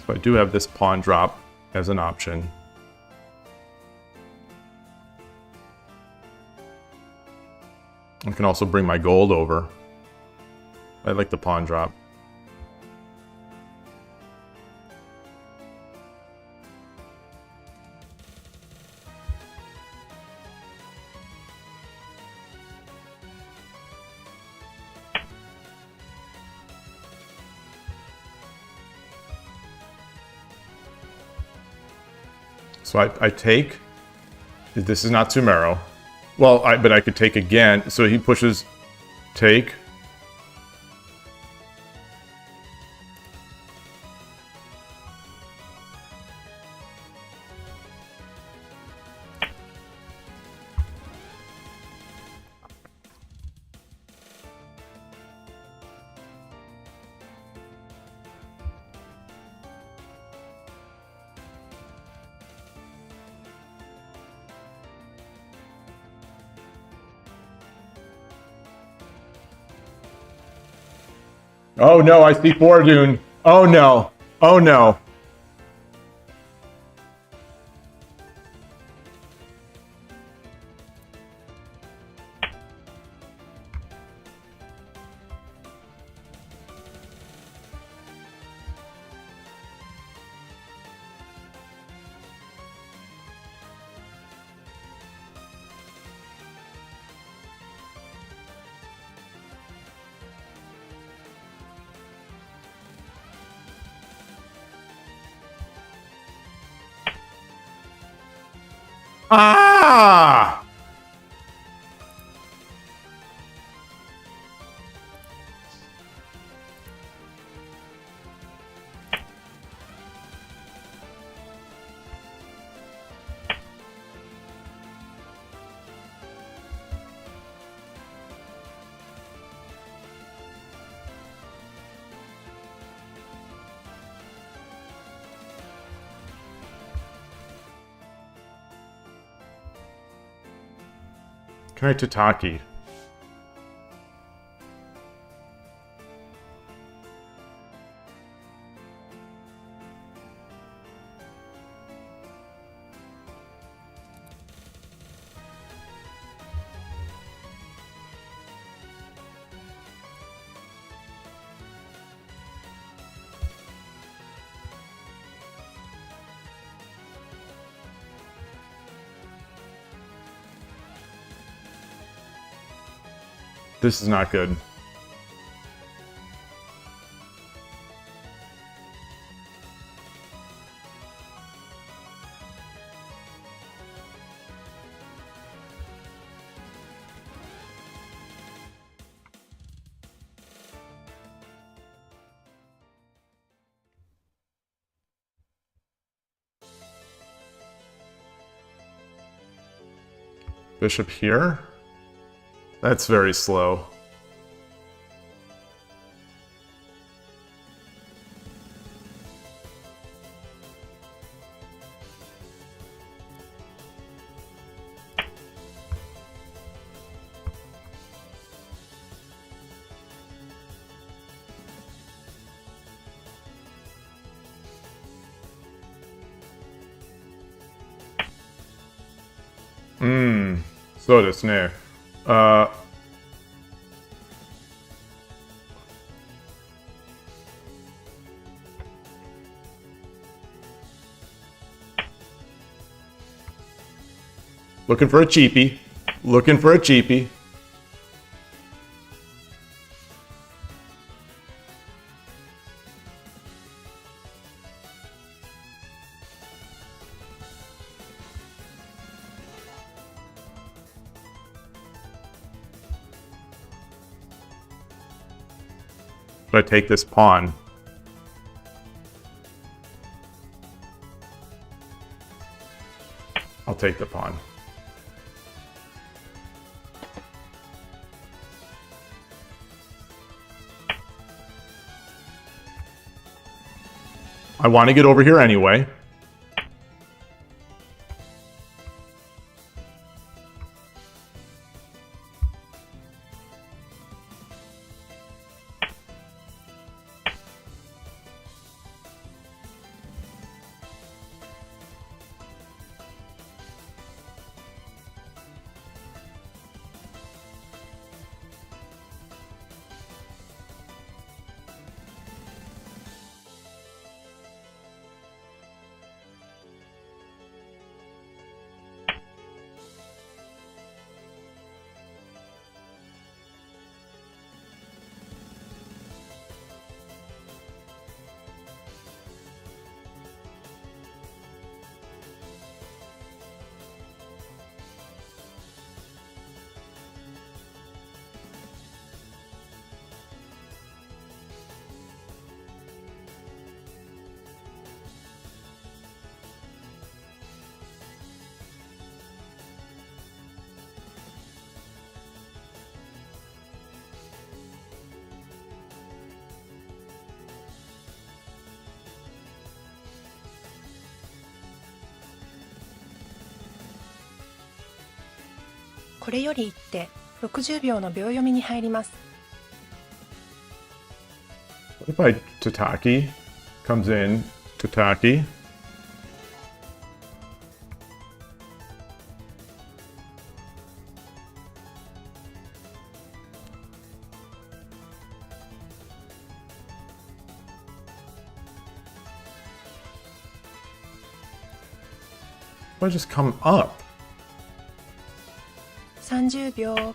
So I do have this pawn drop as an option. I can also bring my gold over. I like the pawn drop. So I take. This is not Sumero. Well, but I could take again. So he pushes take. Oh no, I see Fordune. Oh no. Oh no. Ah! Can I Tataki? This is not good. Bishop here? That's very slow. そうですね。Looking for a cheapie. Looking for a cheapie. Should I take this pawn? I'll take the pawn. I want to get over here anyway.これより一手60秒の秒読みに入ります。 What if I Tataki comes in, Tataki? If I just come up? 30秒。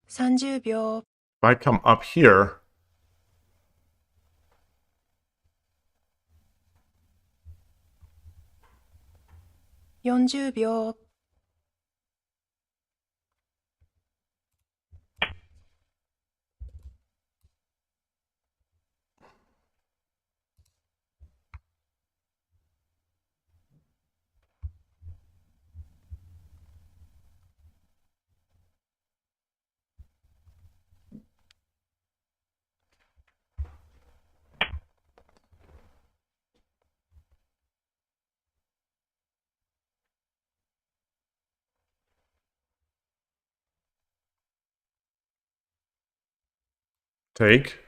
30秒。 If I come up here, 40秒。take,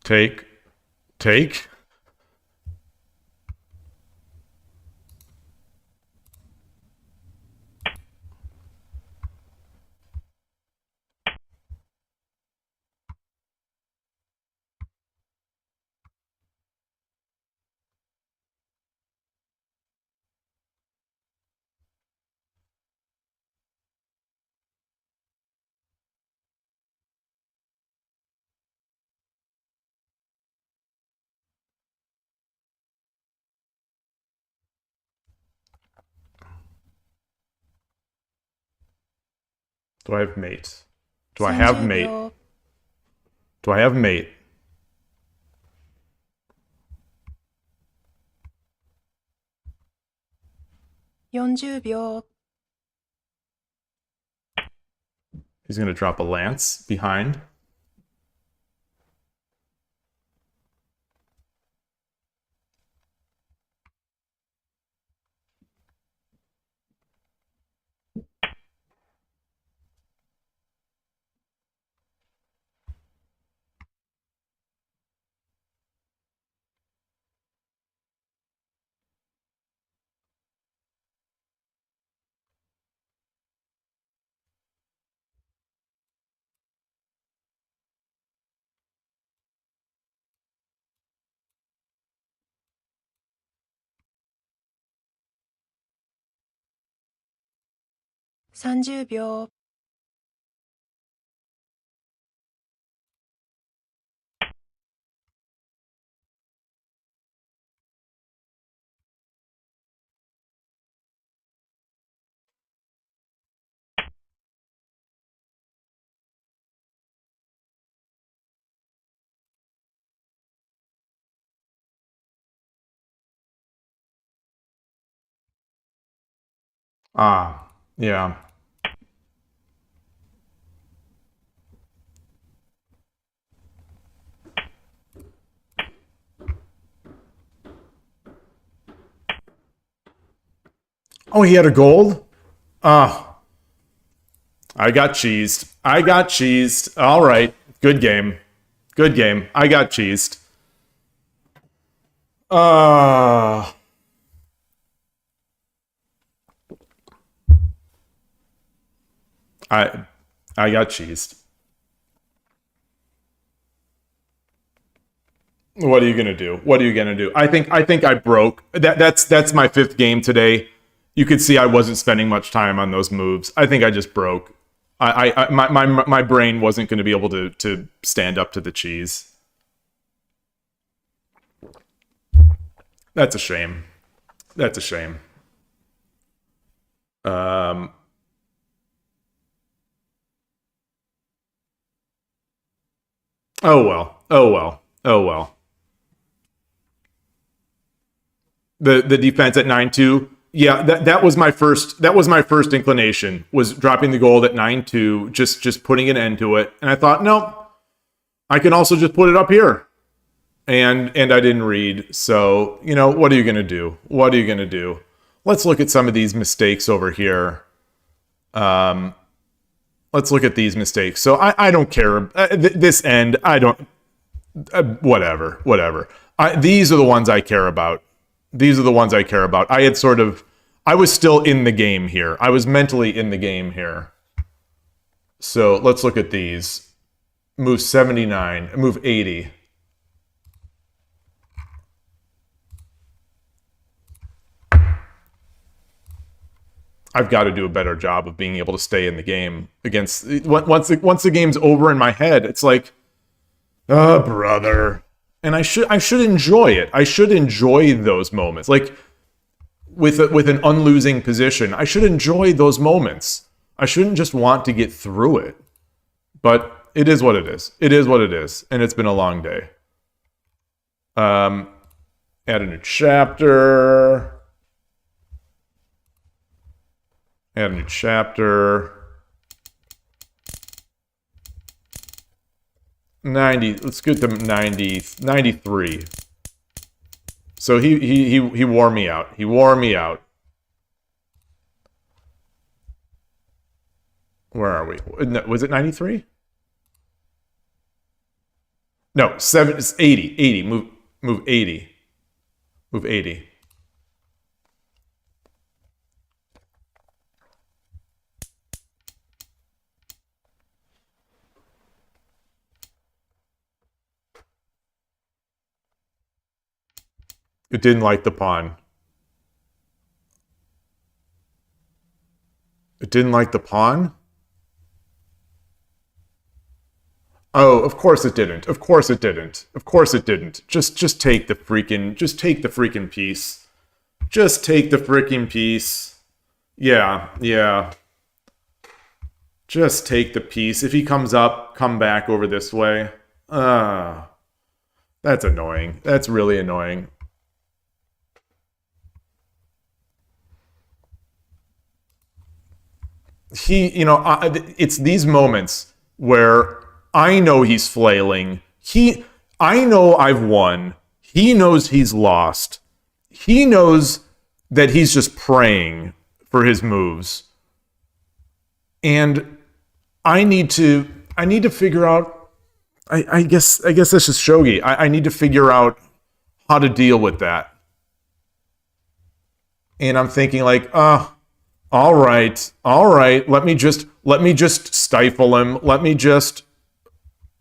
take, take. Do I have mate? Do I have 30 mate? 秒 Do I have mate? 40秒 He's going to drop a lance behind. ,30 秒 Ah, yeah. Oh, he had a gold? Ah. I got cheesed. I got cheesed. All right. Good game. Good game. I got cheesed. Ah. I got cheesed. What are you gonna do? What are you gonna do? I think I broke. That's my 5th game today. You could see I wasn't spending much time on those moves. I think I just broke. My brain wasn't going to be able to stand up to the cheese. That's a shame. That's a shame. Oh well. Oh well. Oh well. The defense at 9-2. Yeah, that was my first inclination, was dropping the gold at 9-2, just putting an end to it. And I thought, no, I can also just put it up here. And I didn't read. So, you know, what are you going to do? What are you going to do? Let's look at some of these mistakes over here. Let's look at these mistakes. So I don't care. This end, I don't... whatever. These are the ones I care about. These are the ones I care about. I was still in the game here. I was mentally in the game here. So let's look at these. Move 79, move 80. I've got to do a better job of being able to stay in the game against... Once the game's over in my head, it's like, oh, brother. And I should enjoy it. I should enjoy those moments. Like, with an unlosing position, I should enjoy those moments. I shouldn't just want to get through it. But it is what it is. It is what it is. And it's been a long day. Add a new chapter. Add a new chapter. 90, let's get to 93. So he wore me out. He wore me out. Where are we? Was it 93? No, it's 80. 80. Move 80. Move 80. It didn't like the pawn. It didn't like the pawn? Oh, of course it didn't. Of course it didn't. Of course it didn't. Just take the freaking piece. Just take the freaking piece. Yeah. Just take the piece. If he comes up, come back over this way. That's annoying. That's really annoying. It's these moments where I know he's flailing. I know I've won. He knows he's lost. He knows that he's just praying for his moves. And I need to figure out, I guess this is Shogi. I need to figure out how to deal with that. And I'm thinking like, all right. Let me just stifle him. Let me just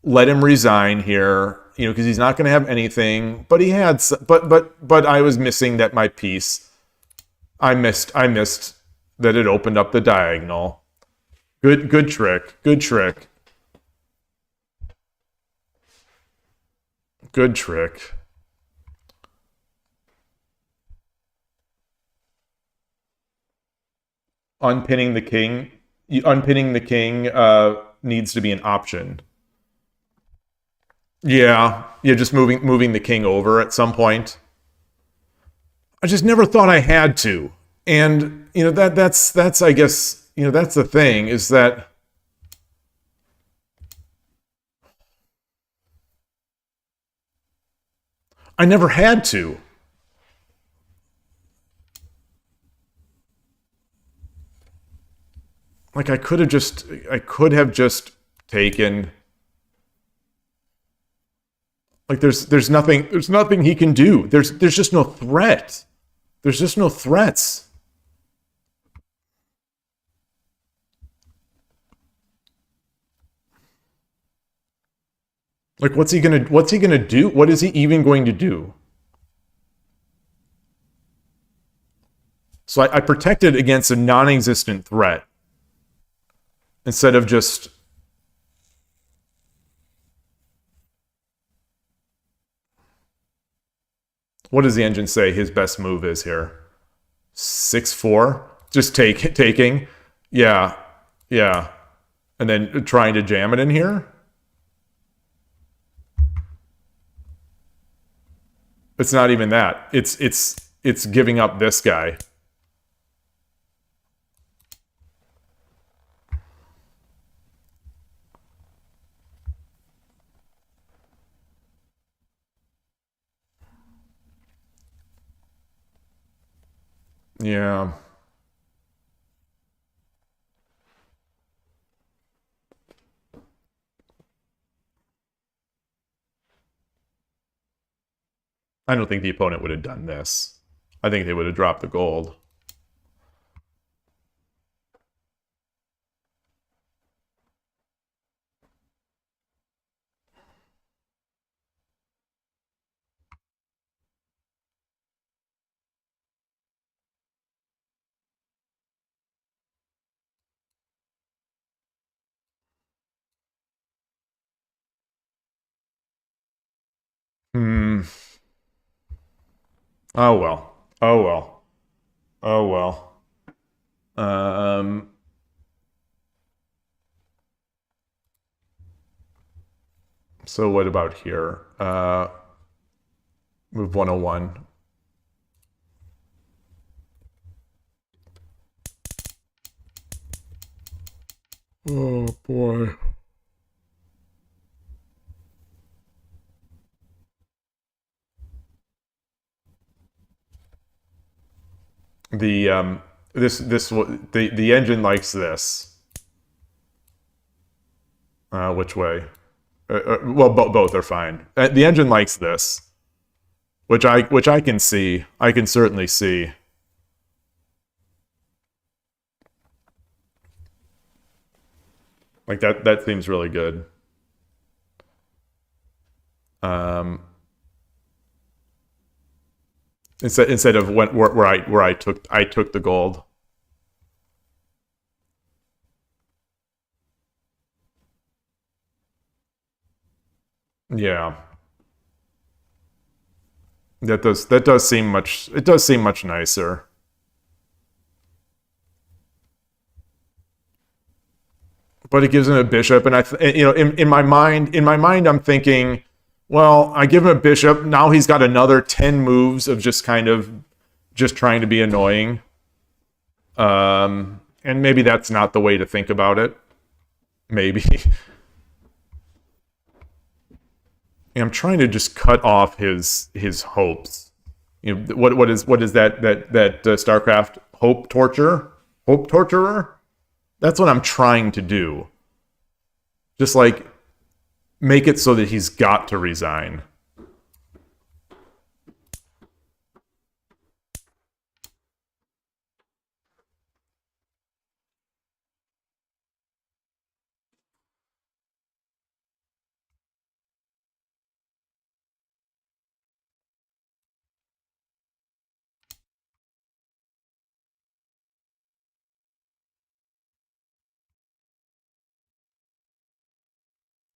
let him resign here, because he's not going to have anything. But he had, but I was missing that my piece. I missed that it opened up the diagonal. Good trick. Good trick. Good trick. Unpinning the king. Unpinning the king needs to be an option. Yeah, just moving the king over at some point. I just never thought I had to, and that's I guess that's the thing, is that I never had to. Like I could have just taken. Like there's nothing he can do. There's just no threat. There's just no threats. Like what's he gonna do? What is he even going to do? So I protected against a non-existent threat instead of just. What does the engine say his best move is here? 6-4? Just taking? Yeah. And then trying to jam it in here? It's not even that. It's giving up this guy. Yeah. I don't think the opponent would have done this. I think they would have dropped the gold. Oh well. Oh well. Oh well. So what about here? Move 101. Oh boy. The engine likes this. Which way? Well, both are fine. The engine likes this, which I can see. I can certainly see. Like that seems really good. Instead of where I took the gold. Yeah. That does seem much nicer. but it gives him a bishop, and in my mind, I'm thinking, well, I give him a bishop. Now he's got another 10 moves of just kind of just trying to be annoying. And maybe that's not the way to think about it. Maybe. I'm trying to just cut off his hopes. You know, what is that StarCraft hope torture? Hope torturer? That's what I'm trying to do. Just like make it so that he's got to resign.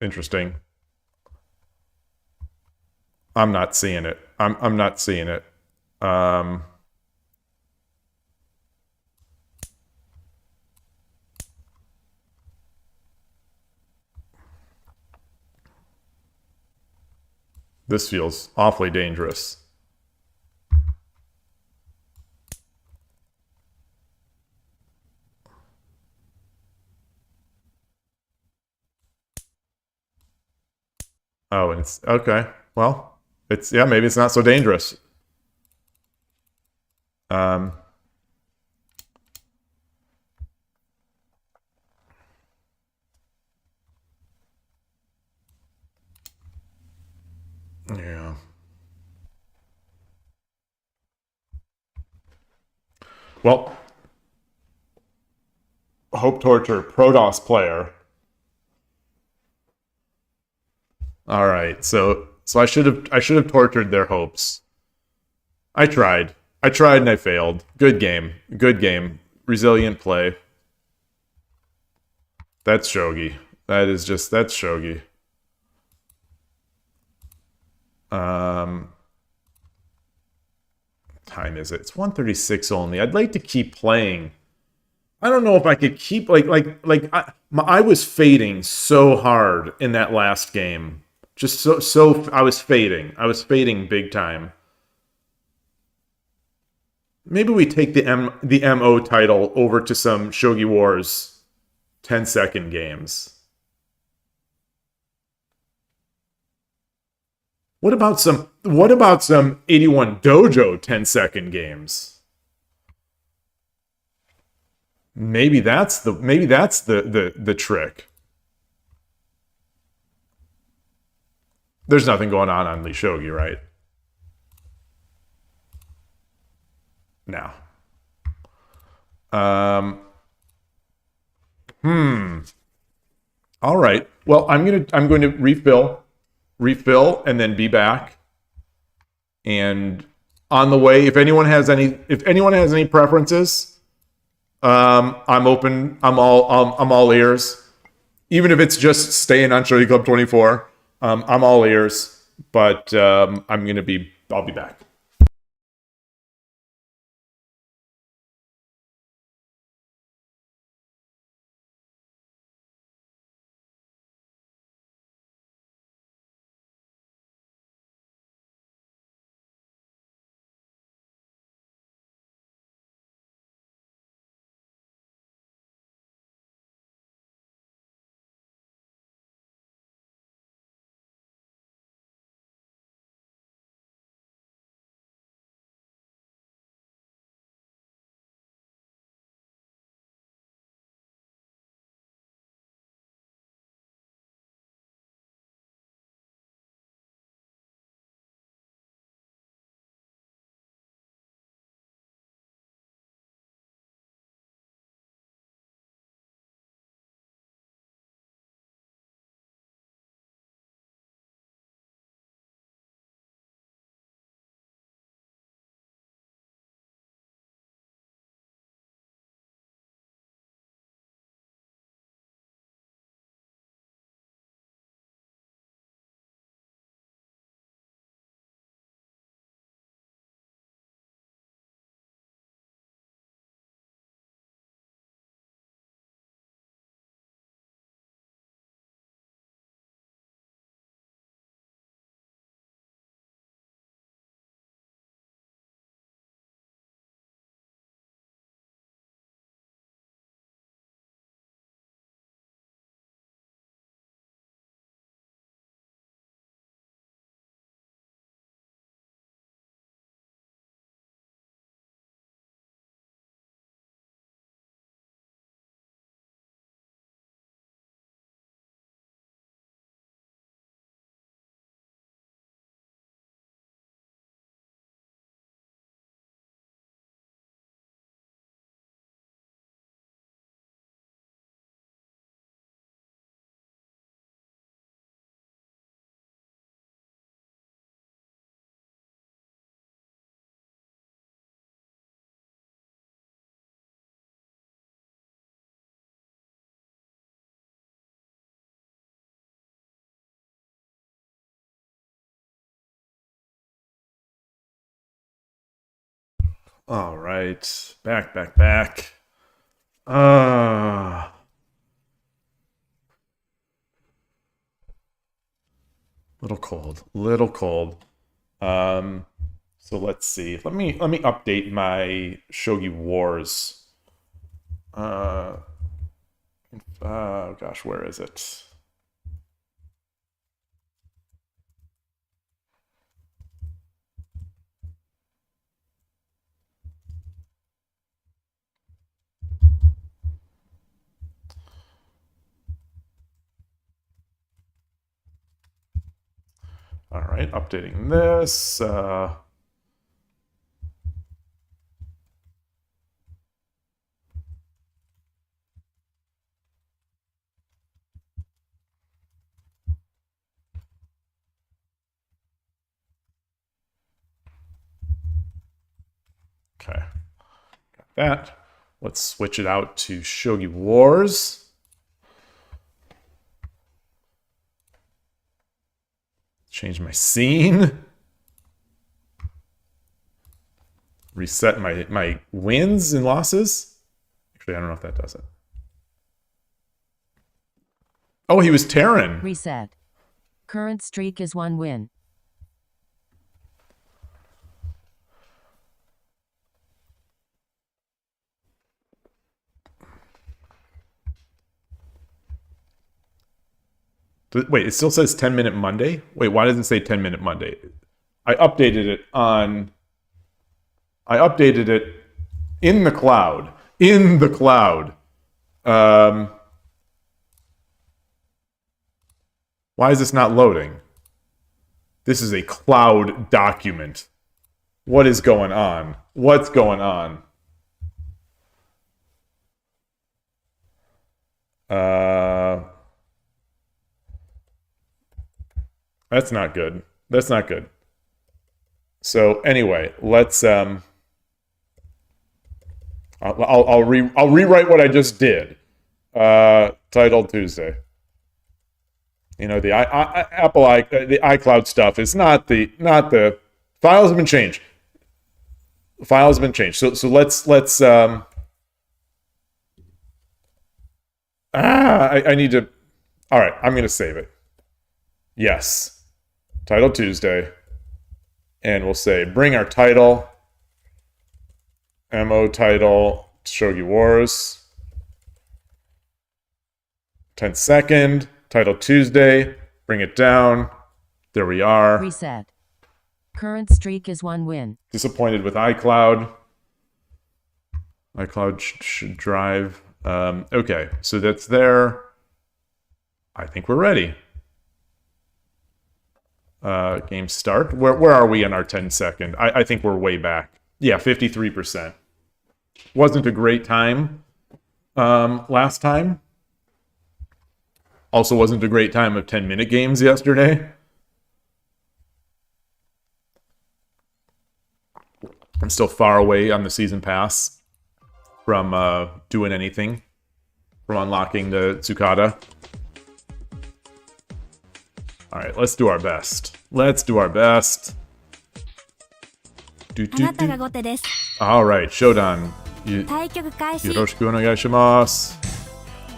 Interesting. I'm not seeing it. I'm not seeing it. This feels awfully dangerous. Oh, and it's okay. Well, it's maybe it's not so dangerous. Um, yeah. Well, Hope Torture, Protoss player. All right, so I should have tortured their hopes. I tried and I failed. Good game, resilient play. That's Shogi. That's Shogi. Time is it? It's 1:36 only. I'd like to keep playing. I don't know if I could keep I was fading so hard in that last game. Just so I was fading. I was fading big time. Maybe we take the MO title over to some Shogi Wars 10-second games. What about some 81 Dojo 10-second games? Maybe that's the trick. There's nothing going on Lee Shogi, right? No. All right. Well, I'm going to refill, and then be back. And on the way, if anyone has any preferences, I'm open. I'm all ears. Even if it's just staying on Shogi Club 24, I'm all ears. But I'll be back. All right. Back. Uh, little cold. So let's see. Let me update my Shogi Wars. Oh gosh, where is it? All right, updating this. Okay, got that. Let's switch it out to Shogi Wars. Change my scene. Reset my wins and losses. Actually, I don't know if that does it. Oh, he was Terran. Reset. Current streak is 1 win. Wait, it still says 10-minute Monday? Wait, why doesn't it say 10-minute Monday? I updated it in the cloud. Why is this not loading? This is a cloud document. What is going on? What's going on? That's not good. That's not good. So anyway, let's I'll rewrite what I just did. Titled Tuesday. You know, the the iCloud stuff is not the files have been changed. Files have been changed. So let's I need to. All right, I'm going to save it. Yes. Title Tuesday. And we'll say bring our title. MO title Shogi Wars. 10 second. Title Tuesday. Bring it down. There we are. Reset. Current streak is 1 win. Disappointed with iCloud. iCloud should drive. Okay, so that's there. I think we're ready. Game start. Where are we in our 10 second? I think we're way back. Yeah, 53%. Wasn't a great time last time. Also wasn't a great time of 10-minute games yesterday. I'm still far away on the season pass from doing anything, from unlocking the Tsukada. All right, let's do our best. Let's do our best. All right, Shodan. Yoroshiku onegai shimasu.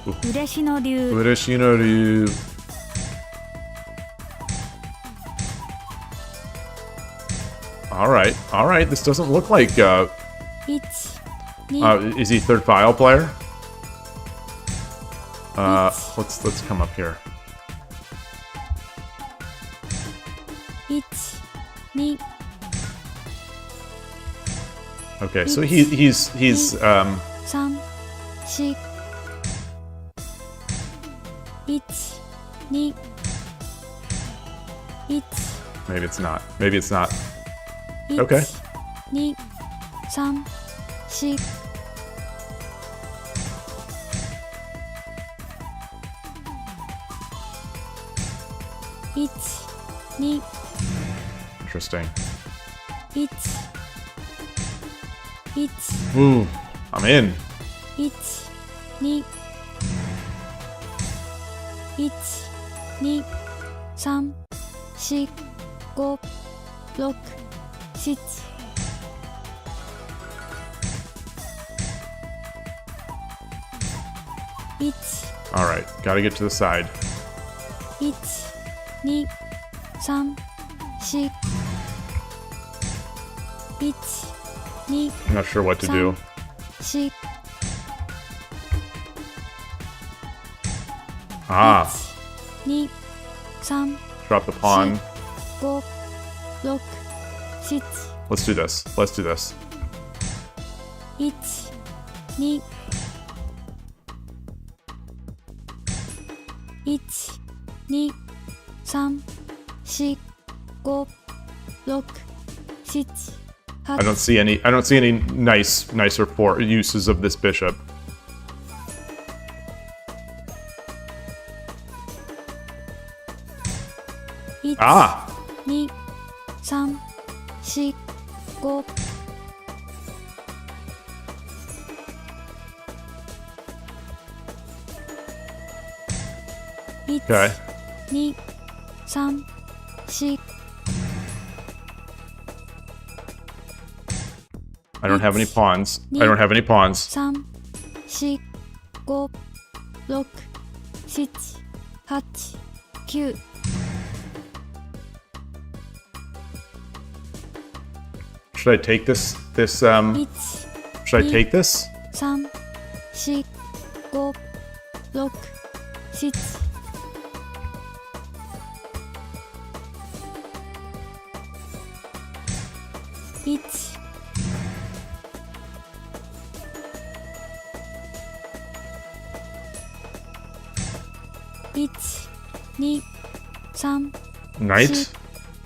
Ureshi no ryu. All right. This doesn't look like. Is he third file player? Let's come up here. Okay, so he's maybe it's not. Okay. Interesting. Ooh, I'm in. 1、2、3、4、5、6、7 Alright, gotta get to the side. 1、2、3、4。1、2、 I'm not sure what to do. 4。Ah, 2、3、 drop the pawn. 5、6、7。Let's do this. Let's do this. 1、2、1、2、3、4、5、6、7、 I don't see any nicer uses of this bishop. 1、 Ah! 2、3、4、5。Okay. 2、3、4。 I don't have any pawns. I don't have any pawns. 3、4、5、6、7、8、9。 Should I take this? 1、 Should I take this? 3、4、5、6、7。 1、 1、2、3、 Knight?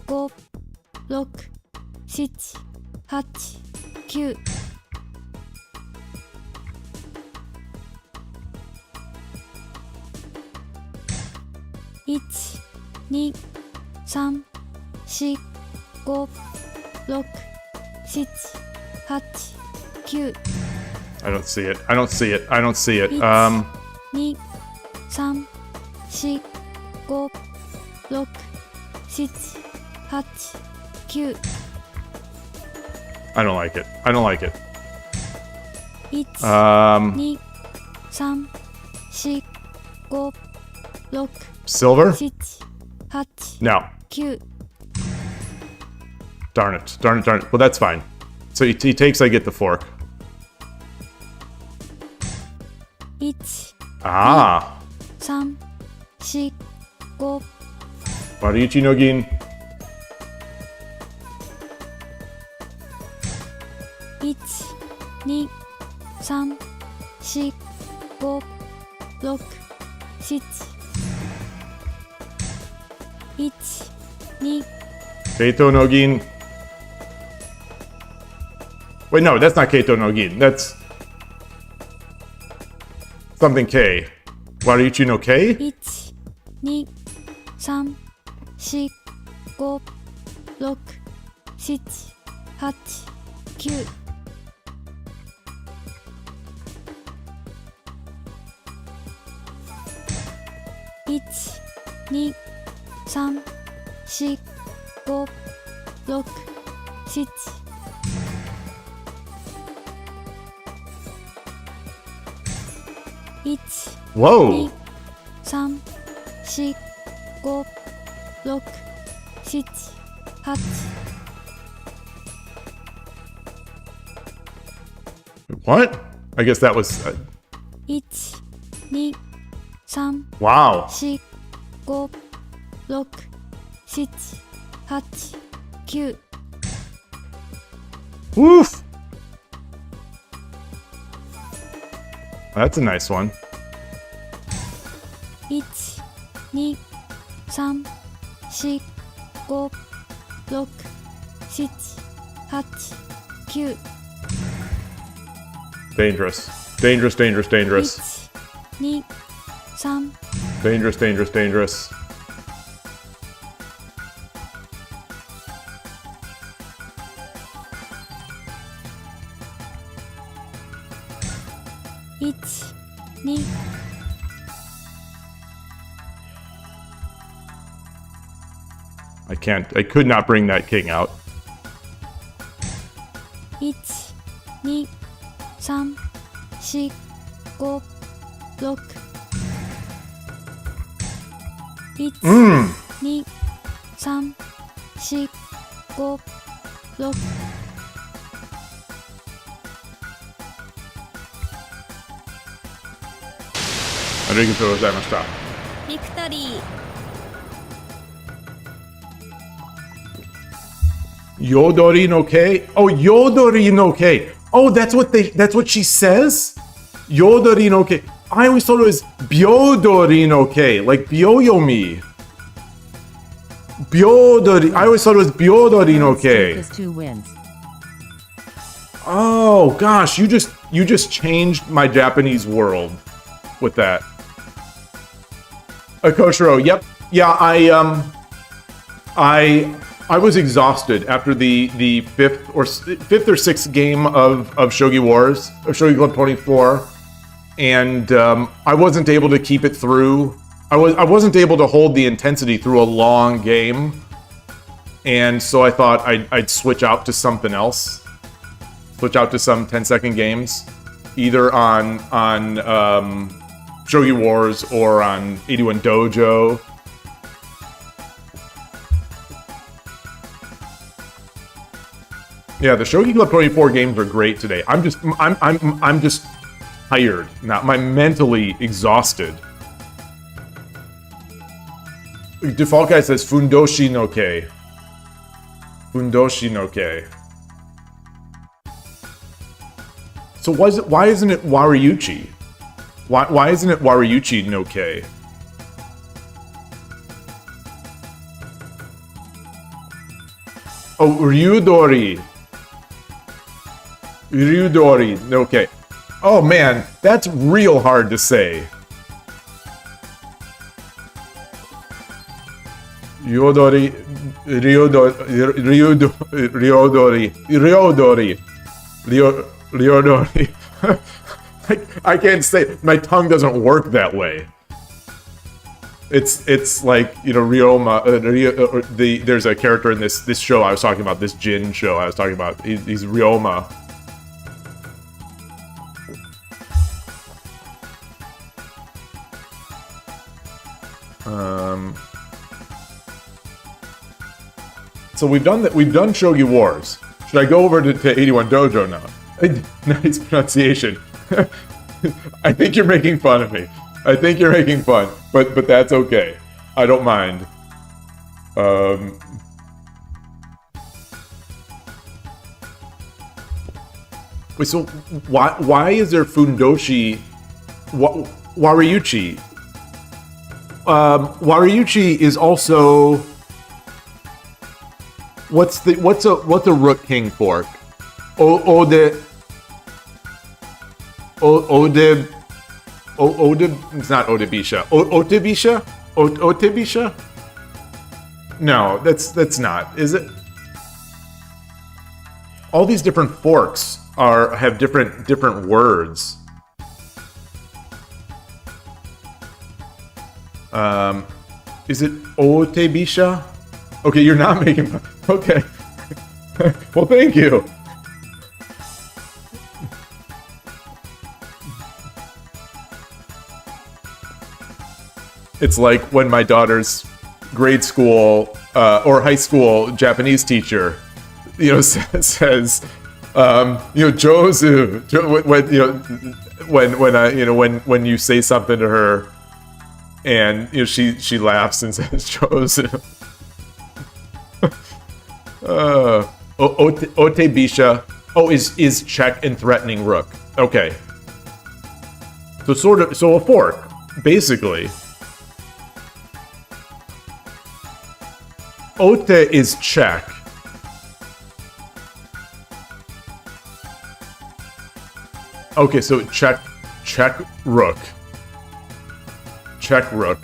5、6、7、8、9。 1、2、3、4、5、6、7、8、9。 I don't see it. I don't see it. I don't see it. 2、3、4、5、6、7、8、9。 I don't like it. I don't like it. 1、 2、3、4、5、6、 Silver? 7、8、 No. 9。 Darn it. Darn it. Darn it. Well, that's fine. So he takes, I get the fork. 1、 Ah. 3、4、5。 Mariuchi no Gin. 1、2、3、4、5、6、7。 1、2、 Keito no Gin. Wait, no, that's not Keito no Gin. That's something K. Mariuchi no K? 1、2、3、4、5、6、7、8、9。 1、2、3、4、5、6、7。 1、 Whoa. 2、3、4、5、6、7、8。 What? I guess that was... 1、2、3、 wow. 4、5、6、7、8、9。 Woof. That's a nice one. 1、2、3、4、5、6、7、8、9。 Dangerous. Dangerous, dangerous, dangerous. 1、2、3、 Dangerous, dangerous, dangerous. 1、2。 I could not bring that king out. 1、2、3、4、5、6 1 2 3 4 5 6ありがとうございました。ビクトリー Yodori no Kei? Oh, Yodori no Kei. Oh, that's what she says? Yodori no Kei. I always thought it was Byodori no Kei, like Byoyomi. Byodori. I always thought it was Byodori no Current streak Kei. is 2 wins. Oh gosh, you just changed my Japanese world with that. Koshiro, yep. Yeah, I was exhausted after the fifth or sixth game of Shogi Wars, of Shogi Club 24, and I wasn't able to keep it through. I wasn't able to hold the intensity through a long game, and so I thought I'd switch out to something else, switch out to some 10-second games, either on Shogi Wars or on 81 Dojo. Yeah, the Shogi Club 24 games are great today. I'm just tired. I'm mentally exhausted. Default guy says Fundoshi no Kei. Fundoshi no Kei. So why isn't it Wariyuchi? Why isn't it Wariyuchi no Kei? Oh, Ryudori. Ryudori no Kei. Oh man, that's real hard to say. Ryodori, Ryodori. I can't say. My tongue doesn't work that way. It's like, you know, Ryoma. There's a character in this show I was talking about. This Jin show I was talking about. He's Ryoma. So we've done that. We've done Shogi Wars. Should I go over to 81 Dojo now? Nice pronunciation. I think you're making fun of me. I think you're making fun, but that's okay. I don't mind. Wait, so why is there Fundoshi Wariyuchi? Wariyuchi is also what's a rook king fork? Ode. It's not Odebisha. Otebisha? Otebisha? No, that's not. Is it? All these different forks have different words. Is it Otebisha? Okay, you're not making fun. Okay. Well, thank you. It's like when my daughter's grade school or high school Japanese teacher, you know, says, you know, Jozu, when you say something to her, and you know she laughs and says Jozu. Otebisha. Oh, is check and threatening rook. Okay. So a fork, basically. Ote is check. Okay, so check rook. Check rook.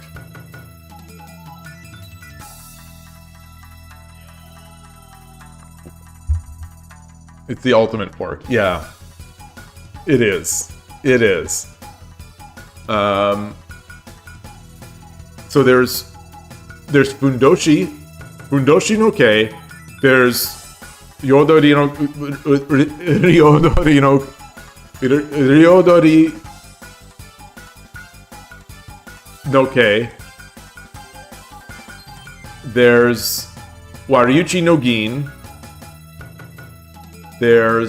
It's the ultimate fork. Yeah. It is. It is. So there's Fundoshi no Kei, there's Ryodori no K. There's Wariuchi no Gin. There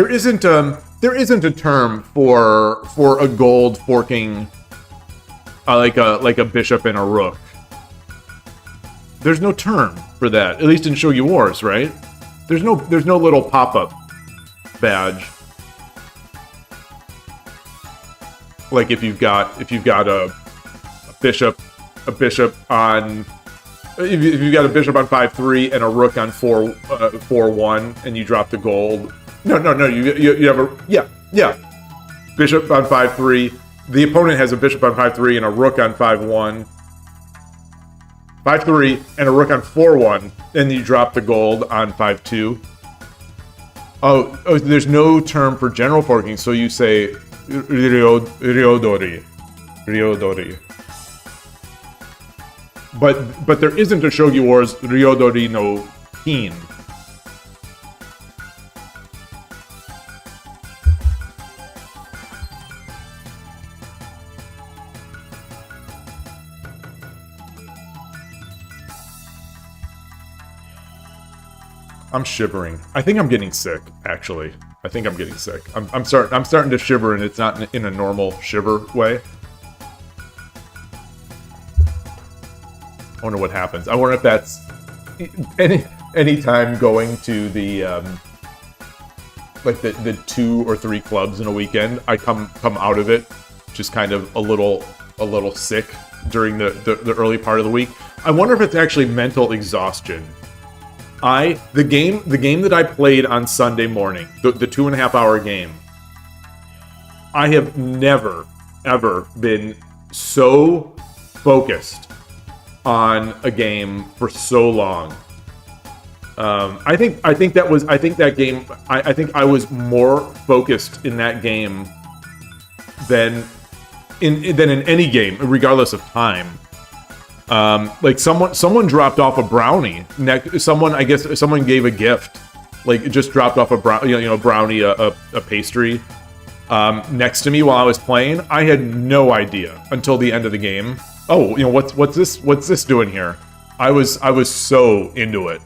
isn't a term for a gold forking like a bishop and a rook. There's no term for that, at least in Shogi Wars, right? There's no little pop-up badge. Like if you've got a bishop on if you've got a bishop on 5-3 and a rook on 4-1 and you drop the gold. No, you have a bishop on 5-3. The opponent has a bishop on 5-3 and a rook on 5-1. 5-3 and a rook on 4-1, and you drop the gold on 5-2. Oh, there's no term for general forking, so you say Ryodori. But there isn't a Shogi Wars Ryodori no Kin. I'm shivering. I think I'm getting sick, actually. I think I'm getting sick. I'm starting to shiver, and it's not in a normal shiver way. I wonder what happens. I wonder if that's any time going to the like the 2 or 3 clubs in a weekend, I come out of it just kind of a little sick during the early part of the week. I wonder if it's actually mental exhaustion. The game that I played on Sunday morning, the 2.5 hour game, I have never ever been so focused on a game for so long. I think I was more focused in that game than in any game, regardless of time. Like someone dropped off a brownie. Someone gave a gift. Like it just dropped off a brownie, a pastry, next to me while I was playing. I had no idea until the end of the game. Oh, what's this doing here? I was so into it.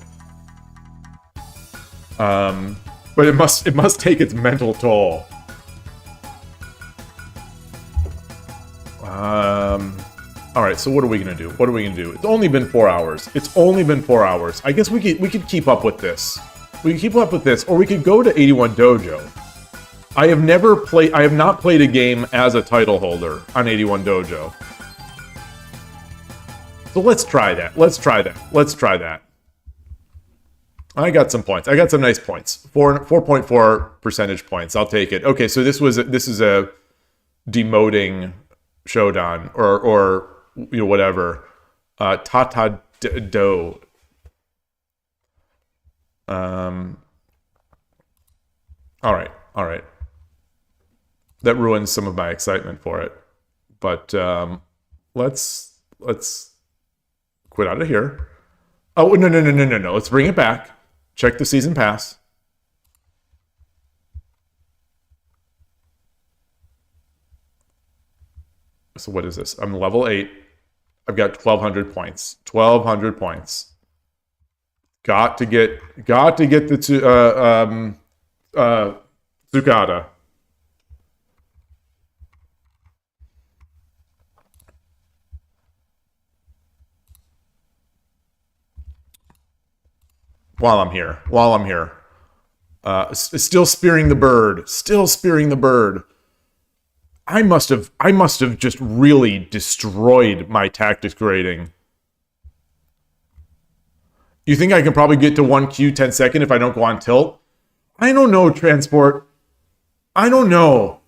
But it must take its mental toll. All right, so what are we gonna do? It's only been 4 hours. I guess we could keep up with this. Or we could go to 81 Dojo. I have not played a game as a title holder on 81 Dojo. So let's try that. I got some points. I got some nice points. 4.4 percentage points. I'll take it. Okay, so this is a demoting Shodan or whatever. Tata Do. All right. That ruins some of my excitement for it. But let's quit out of here. Oh, no. Let's bring it back. Check the season pass. So what is this? I'm level 8. I've got 1,200 points. 1,200 points. Got to get the Tsukada. While I'm here. Still spearing the bird. I must have just really destroyed my tactics grading. You think I can probably get to 1Q 10 second if I don't go on tilt? I don't know, Transport. I don't know.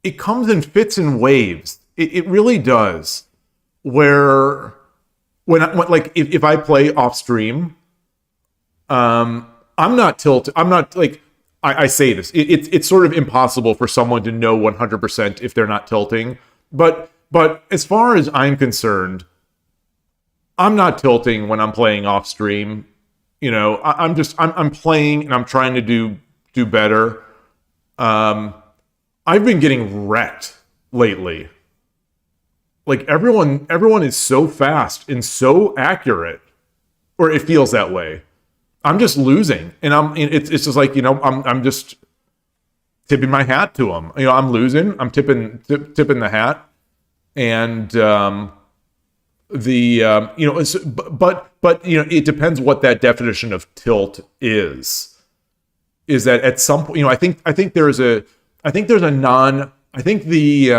It comes in fits and waves. It really does. Where if I play off stream, I'm not tilted. I'm not like I say this. It's sort of impossible for someone to know 100% if they're not tilting. But as far as I'm concerned, I'm not tilting when I'm playing off stream. I'm playing and I'm trying to do better. I've been getting wrecked lately. Like everyone is so fast and so accurate, or it feels that way. I'm just losing, and it's just like, I'm just tipping my hat to them. I'm losing. I'm tipping the hat, and but it depends what that definition of tilt is. Is that at some point, I think there's a non. I think the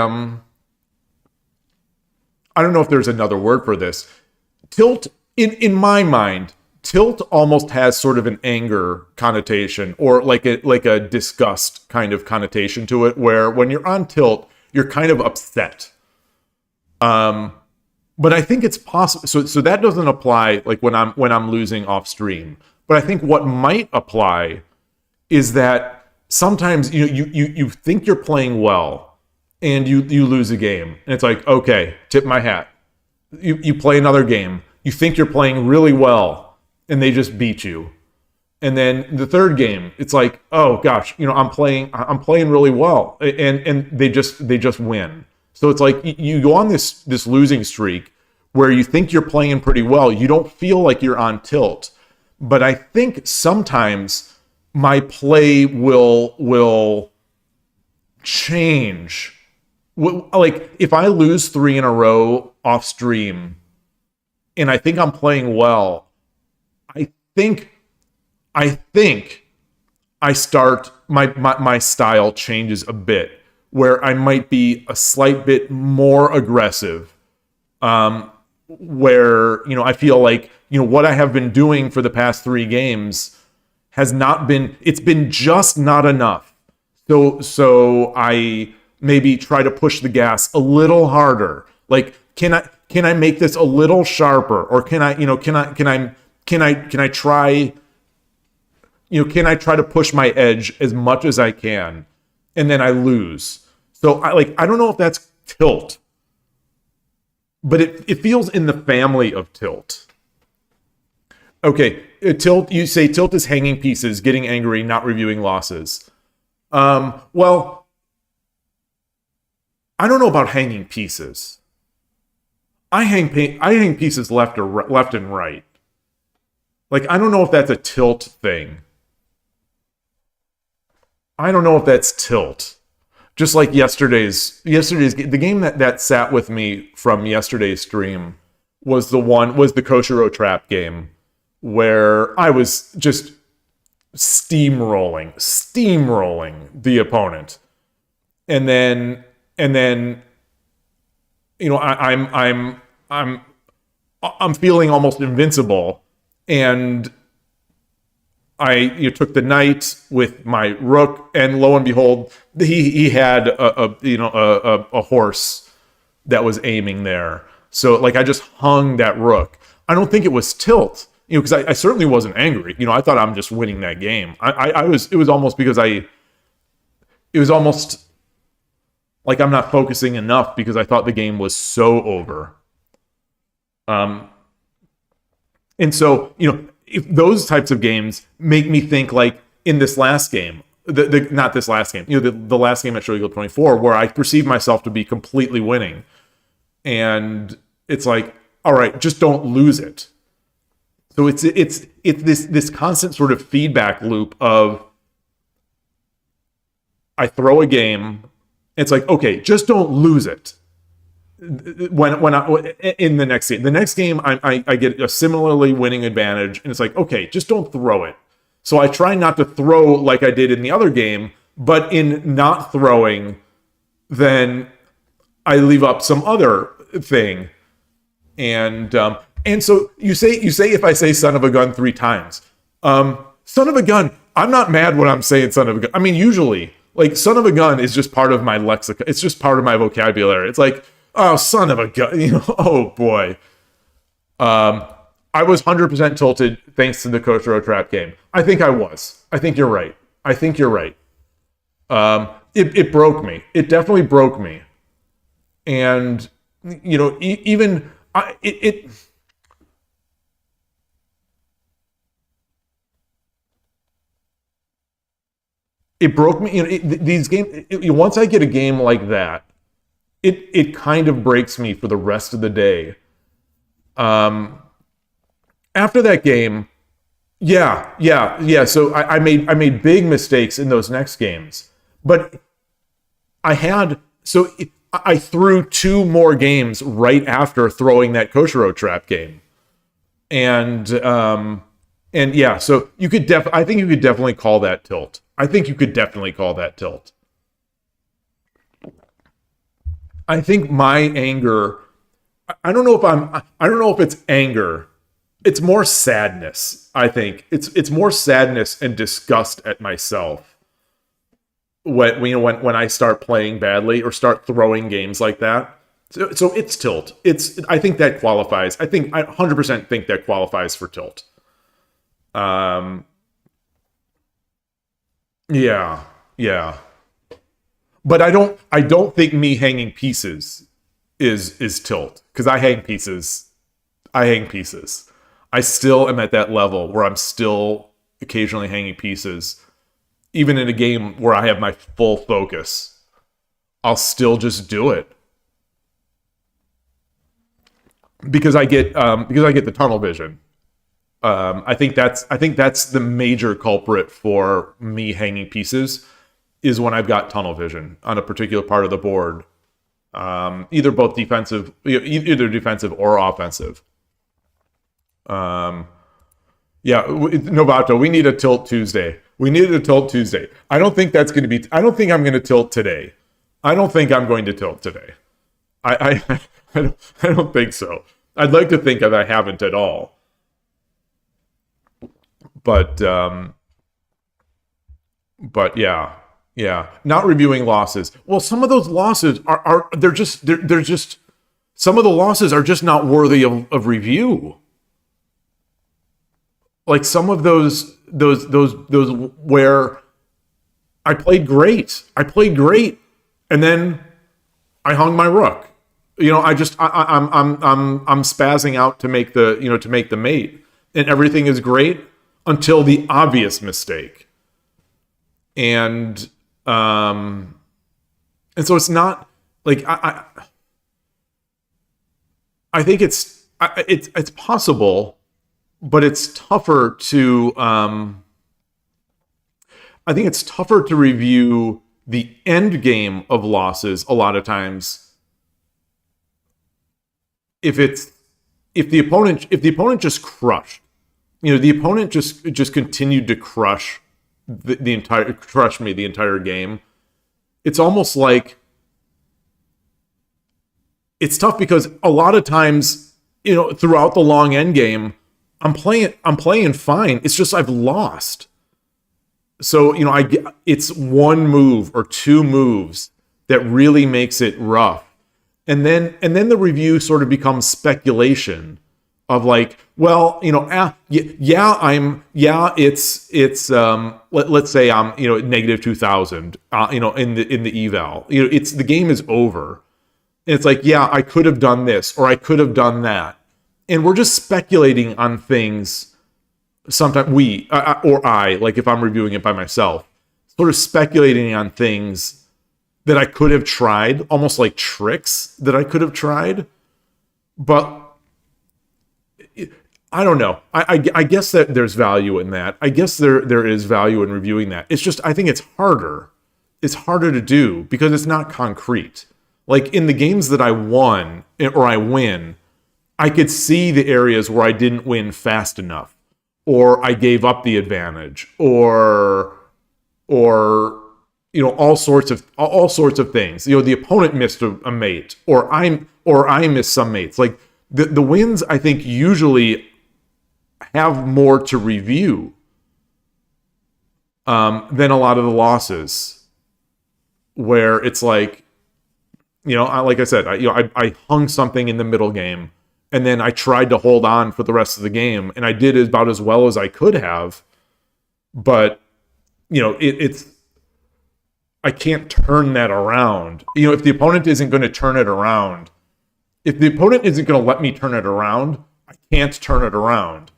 I don't know if there's another word for this. Tilt, in my mind, tilt almost has sort of an anger connotation, or like a disgust kind of connotation to it, where when you're on tilt, you're kind of upset. But I think it's possible. So that doesn't apply like when I'm losing off stream. But I think what might apply is that sometimes you think you're playing well, and you lose a game, and it's like, okay, tip my hat. You play another game, you think you're playing really well, and they just beat you. And then the third game, it's like, oh gosh, I'm playing really well, and they just win. So it's like you go on this losing streak where you think you're playing pretty well. You don't feel like you're on tilt. But I think sometimes my play will change. Like if I lose 3 in a row off stream and I think I'm playing well, I think I start my style changes a bit, where I might be a slight bit more aggressive, where I feel like what I have been doing for the past 3 games has not been, it's been just not enough. So I maybe try to push the gas a little harder. Like, can I make this a little sharper, or can I try to push my edge as much as I can, and then I lose. So I don't know if that's tilt, but it feels in the family of tilt. Okay, tilt, you say tilt is hanging pieces, getting angry, not reviewing losses. Well, I don't know about hanging pieces. I hang pieces left and right. Like, I don't know if that's a tilt thing. I don't know if that's tilt. Just like yesterday's the game that sat with me from yesterday's stream was the Koshiro Trap game, where I was just steamrolling the opponent, and then I'm feeling almost invincible, and I took the knight with my rook, and lo and behold, he had a horse that was aiming there. So like I just hung that rook. I don't think it was tilt, because I certainly wasn't angry. I thought I'm just winning that game. It was almost because it was almost like I'm not focusing enough, because I thought the game was so over. And so, if those types of games make me think, like in this last game, not this last game, the last game at Shogi Club 24, where I perceived myself to be completely winning. And it's like, all right, just don't lose it. So it's this constant sort of feedback loop of, I throw a game, it's like, okay, just don't lose it. When in the next game, I get a similarly winning advantage, and it's like, okay, just don't throw it. So I try not to throw like I did in the other game, but in not throwing, then I leave up some other thing. And so you say if I say son of a gun 3 times, son of a gun, I'm not mad when I'm saying son of a gun. I mean, usually, like, son of a gun is just part of my lexicon. It's just part of my vocabulary. It's like, oh, son of a gun, oh boy. I was 100% tilted thanks to the Koshiro Trap game. I think I was. I think you're right. It broke me. It definitely broke me. And, it broke me. These games. Once I get a game like that, it kind of breaks me for the rest of the day. After that game, yeah. So I made big mistakes in those next games, but I threw 2 more games right after throwing that Koshiro trap game, and yeah. So I think you could definitely call that tilt. I think my anger, I don't know if it's anger. It's more sadness, I think. It's more sadness and disgust at myself when I start playing badly or start throwing games like that. So it's tilt. I think that qualifies. I 100% think that qualifies for tilt. Yeah. But I don't think me hanging pieces is tilt, because I hang pieces. I still am at that level where I'm still occasionally hanging pieces. Even in a game where I have my full focus, I'll still just do it. Because I get the tunnel vision. I think that's the major culprit for me hanging pieces, is when I've got tunnel vision on a particular part of the board. Either defensive or offensive. Novato, we need a tilt Tuesday. I don't think I'm going to tilt today. I don't think so. I'd like to think that I haven't at all. But yeah. Not reviewing losses. Well, some of those losses they're just some of the losses are just not worthy of review. Like some of those where I played great, and then I hung my rook. I'm spazzing out to make the mate, and everything is great until the obvious mistake. And so it's not like I think it's possible, but it's tougher to I think it's tougher to review the end game of losses a lot of times if the opponent just crushed. The opponent just continued to crush the entire game. It's almost like it's tough because a lot of times, throughout the long end game, I'm playing fine. It's just I've lost. So, it's one move or 2 moves that really makes it rough. And then the review sort of becomes speculation of like, well, let's say I'm, negative 2000, in the eval, the game is over. And it's like, yeah, I could have done this or I could have done that. And we're just speculating on things. Sometimes I, like if I'm reviewing it by myself, sort of speculating on things that I could have tried, almost like tricks that I could have tried. But I don't know. I guess that there's value in that. I guess there is value in reviewing that. It's just, I think it's harder. It's harder to do because it's not concrete. Like in the games that I won or I win, I could see the areas where I didn't win fast enough, or I gave up the advantage, or all sorts of things. The opponent missed a mate, or I missed some mates. Like the wins, I think usually have more to review than a lot of the losses, where it's like, like I said, I hung something in the middle game, and then I tried to hold on for the rest of the game, and I did about as well as I could have. But it's I can't turn that around. If the opponent isn't going to turn it around, if the opponent isn't going to let me turn it around, I can't turn it around.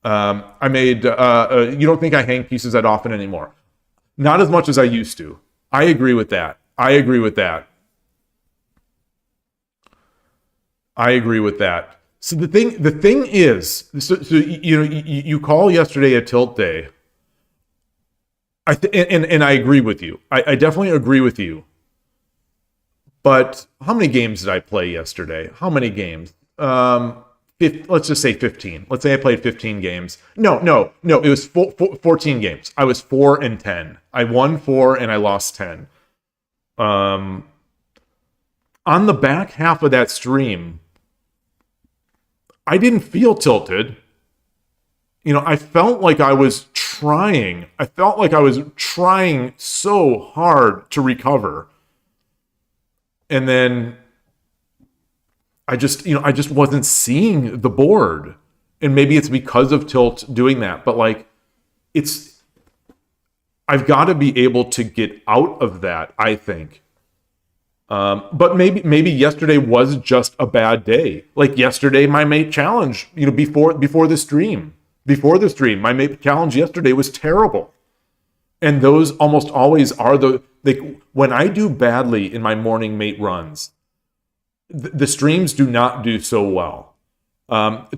I made, you don't think I hang pieces that often anymore. Not as much as I used to. I agree with that. I agree with that. So the thing is, so you call yesterday a tilt day. And I agree with you. I definitely agree with you. But how many games did I play yesterday? How many games? Let's just say 15. Let's say I played 15 games. No. It was 14 games. I was 4-10. I won 4 and I lost 10. On the back half of that stream, I didn't feel tilted. I felt like I was trying. I felt like I was trying so hard to recover. And then I just wasn't seeing the board. And maybe it's because of tilt doing that. But I've got to be able to get out of that, I think. But maybe yesterday was just a bad day. Like yesterday, my mate challenge, before the stream, my mate challenge yesterday was terrible. And those almost always are when I do badly in my morning mate runs, the streams do not do so well.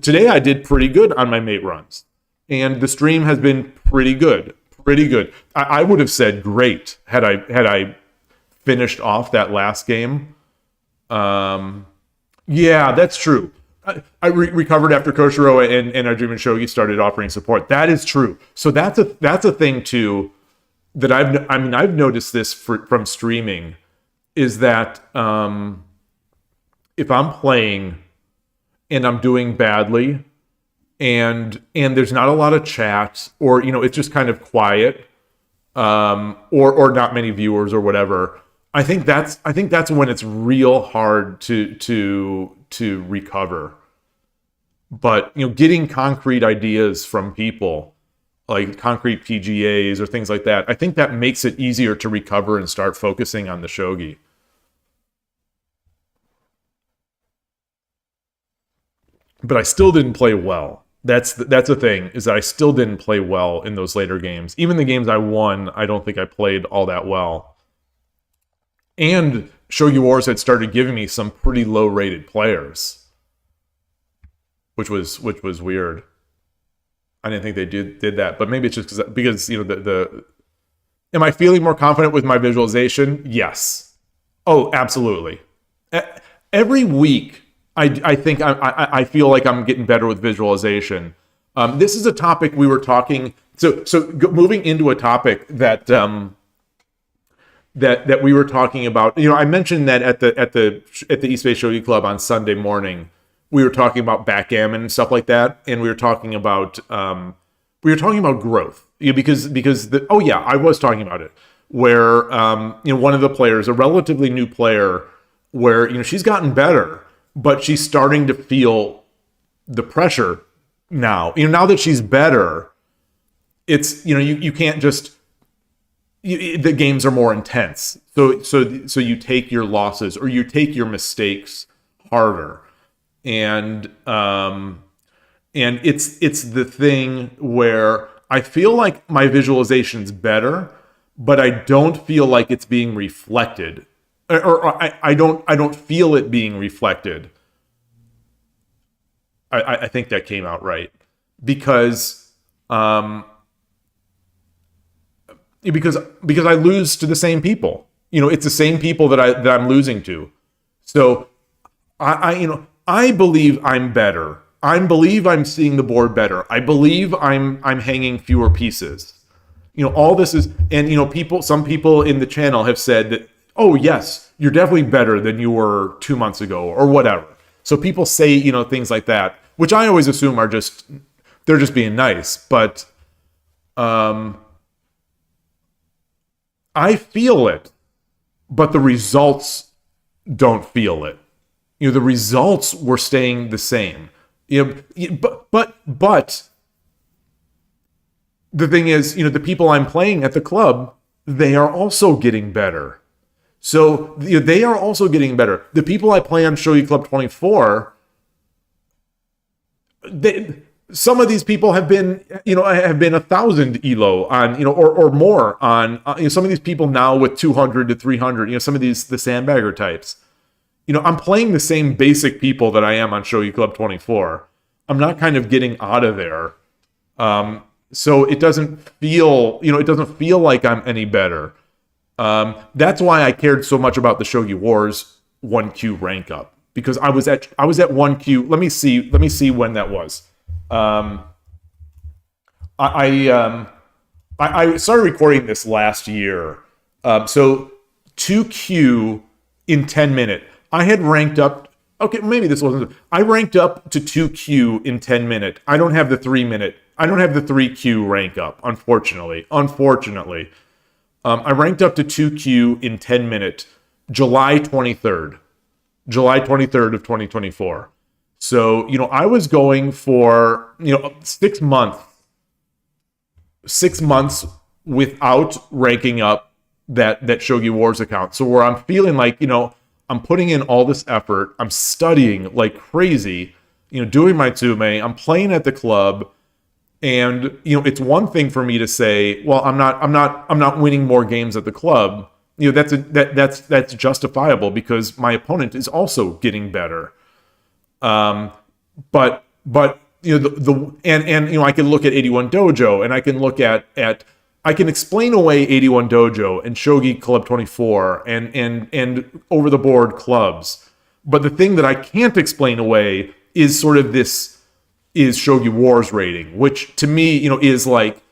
Today I did pretty good on my mate runs, and the stream has been pretty good. I would have said great had I finished off that last game. Yeah, that's true. I recovered after Koshiro and our Dream Shogi started offering support. That is true. So that's a thing too that I've noticed this from streaming, is that if I'm playing and I'm doing badly and there's not a lot of chat, or it's just kind of quiet, or not many viewers or whatever, I think that's when it's real hard to recover. But getting concrete ideas from people, like concrete PGAs or things like that, I think that makes it easier to recover and start focusing on the shogi. But I still didn't play well. That's the thing, is that I still didn't play well in those later games. Even the games I won, I don't think I played all that well. And Shogi Wars had started giving me some pretty low-rated players, which was weird. I didn't think they did that, but maybe it's just because am I feeling more confident with my visualization? Yes. Oh, absolutely. Every week, I think I feel like I'm getting better with visualization. This is a topic we were talking. Moving into a topic that we were talking about. I mentioned that at the East Bay Shogi Club on Sunday morning, we were talking about backgammon and stuff like that, and we were talking about growth. Because I was talking about it, where one of the players, a relatively new player, where she's gotten better, but she's starting to feel the pressure now. Now that she's better, it's you can't just. The games are more intense, so you take your losses or you take your mistakes harder, and it's the thing where I feel like my visualization's better, but I don't feel like it's being reflected, or I don't feel it being reflected. I think that came out right, because I lose to the same people. It's the same people that I'm losing to. So I believe I'm better. I believe I'm seeing the board better. I believe I'm hanging fewer pieces. All this is, and some people in the channel have said that, oh yes, you're definitely better than you were 2 months ago or whatever. So people say, things like that, which I always assume they're just being nice. But I feel it, but the results don't feel it. The results were staying the same. But the thing is, the people I'm playing at the club, they are also getting better. So they are also getting better. The people I play on Shogi Club 24, some of these people have been, have been 1,000 elo on, or more on, some of these people now with 200 to 300, some of the sandbagger types. I'm playing the same basic people that I am on Shogi Club 24. I'm not kind of getting out of there. So it doesn't feel, like I'm any better. That's why I cared so much about the Shogi Wars 1Q rank up, because I was at 1Q. Let me see when that was. I started recording this last year. So 2Q in 10 minute. I had ranked up. Okay, maybe this wasn't. I ranked up to 2Q in 10 minute. I don't have the 3 minute. I don't have the 3Q rank up, unfortunately. I ranked up to 2Q in 10 minute, July 23rd. July 23rd of 2024. So, I was going for, 6 months. 6 months without ranking up that Shogi Wars account. So where I'm feeling like, I'm putting in all this effort. I'm studying like crazy, doing my tsume. I'm playing at the club. And, it's one thing for me to say, well, I'm not winning more games at the club. That's justifiable because my opponent is also getting better. But I can look at 81 Dojo, and I can look at I can explain away 81 Dojo and Shogi Club 24 and over the board clubs. But the thing that I can't explain away is sort of is Shogi Wars rating, which to me, is like,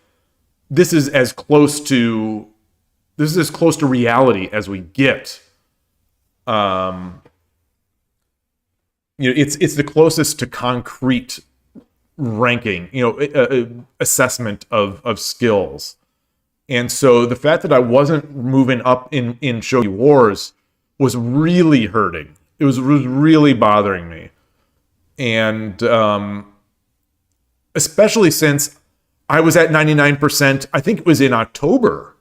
this is as close to reality as we get. It's the closest to concrete ranking, assessment of skills. And so the fact that I wasn't moving up in Shogi Wars was really hurting. It was really bothering me. And especially since I was at 99%, I think it was in October.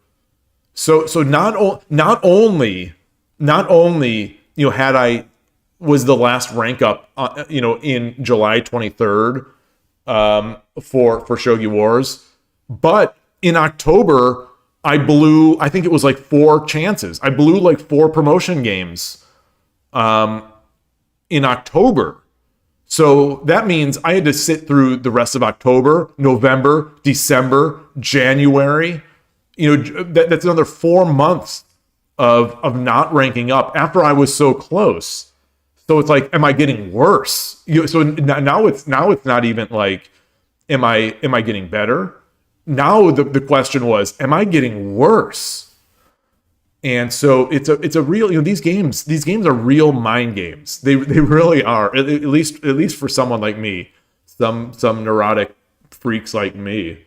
So not only had I was the last rank up, in July 23rd for Shogi Wars, but in October, I think it was like 4 chances. I blew like 4 promotion games in October. So that means I had to sit through the rest of October, November, December, January. That's another 4 months of not ranking up after I was so close. So it's like, am I getting worse? So now it's not even like, am I getting better? Now the question was, am I getting worse? And so it's a real, these games are real mind games. They really are. At least for someone like me, some neurotic freaks like me,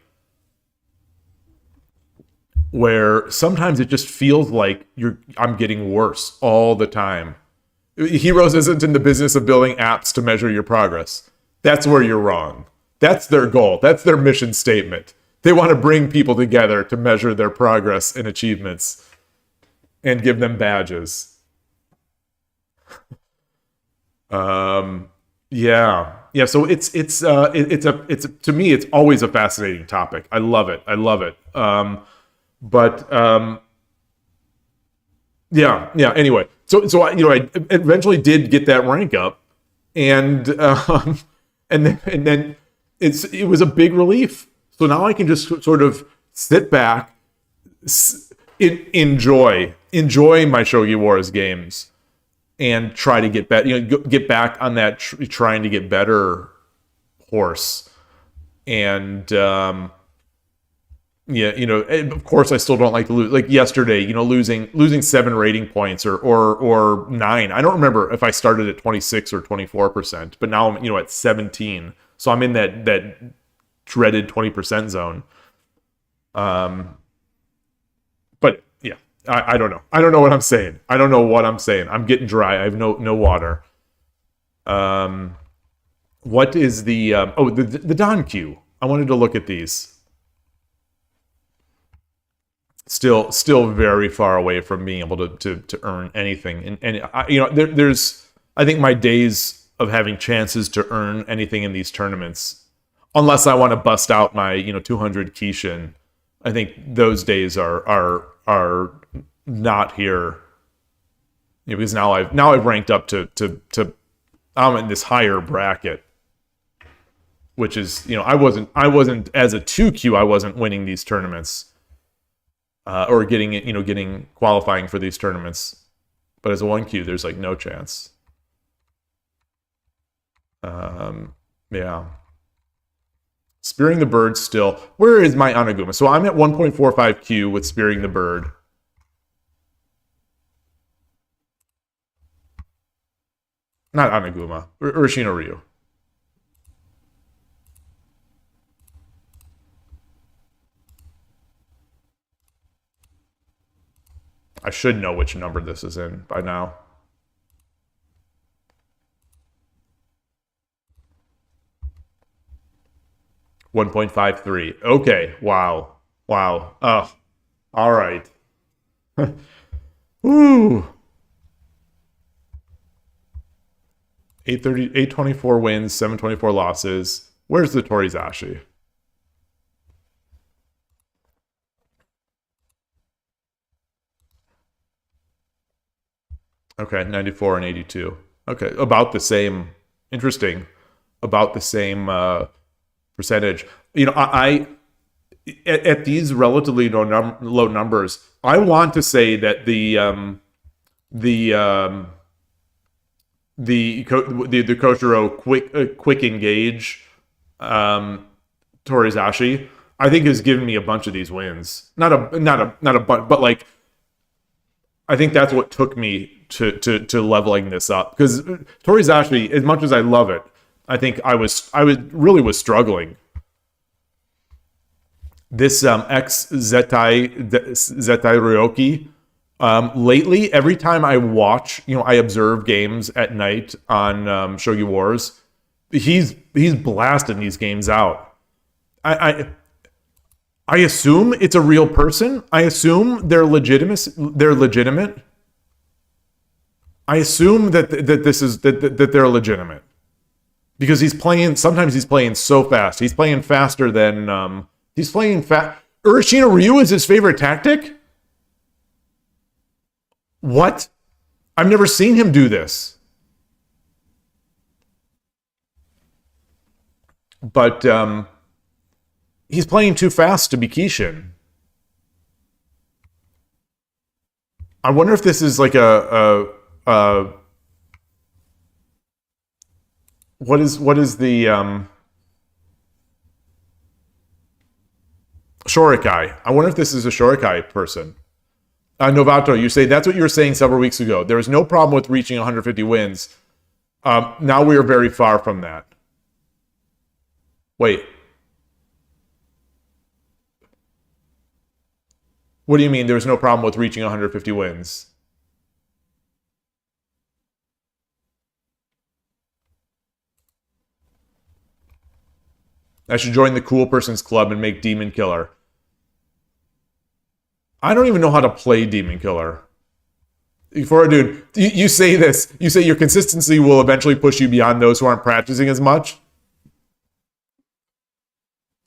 where sometimes it just feels like I'm getting worse all the time. Heroes isn't in the business of building apps to measure your progress. That's where you're wrong. That's their goal. That's their mission statement. They want to bring people together to measure their progress and achievements and give them badges. Yeah. So it's to me, it's always a fascinating topic. I love it. Yeah. Anyway, so I eventually did get that rank up, and then it was a big relief. So now I can just sort of sit back, enjoy my Shogi Wars games, and try to get better. Get back on that trying to get better horse. And of course, I still don't like to lose. Like yesterday, losing 7 rating points or 9. I don't remember if I started at 26 or 24%, but now I'm at 17. So I'm in that dreaded 20% zone. But yeah, I don't know. I don't know what I'm saying. I'm getting dry. I have no water. What is the the Don Q? I wanted to look at these. Still very far away from being able to earn anything. And there's I think my days of having chances to earn anything in these tournaments unless I want to bust out my 200 Kishin. I think those days are not here. Because now I've ranked up to I'm in this higher bracket, which is I wasn't as a 2Q, I wasn't winning these tournaments or getting qualifying for these tournaments, but as a 1Q, there's like no chance. Yeah. Spearing the Bird still. Where is my Anaguma? So I'm at 1.45Q with Spearing the Bird. Not Anaguma. Urashino Ryu. I should know which number this is in by now. $1.53. Okay. Wow. Oh, all right. Woo. 824 wins, 724 losses. Where's the Torizashi? Okay, 94 and 82. Okay, about the same. Interesting. About the same percentage. I at these relatively low numbers, I want to say that the Koshiro quick engage Torizashi, I think has given me a bunch of these wins. Not a bunch, but like I think that's what took me to leveling this up. Because Torizashi, as much as I love it, I think I really struggling. This X Zetai Ryoki, lately, every time I watch, I observe games at night on Shogi Wars, he's blasting these games out. I assume it's a real person. I assume they're legitimate. I assume that they're legitimate. Because sometimes he's playing so fast. He's playing faster than Urashino Ryu is his favorite tactic? What? I've never seen him do this. But he's playing too fast to be Kishin. I wonder if this is like a what is the Shorikai? I wonder if this is a Shorikai person. Novato, you say that's what you were saying several weeks ago. There is no problem with reaching 150 wins. Now we are very far from that. Wait. What do you mean there's no problem with reaching 150 wins? I should join the cool person's club and make Demon Killer. I don't even know how to play Demon Killer. Dude, you say this. You say your consistency will eventually push you beyond those who aren't practicing as much.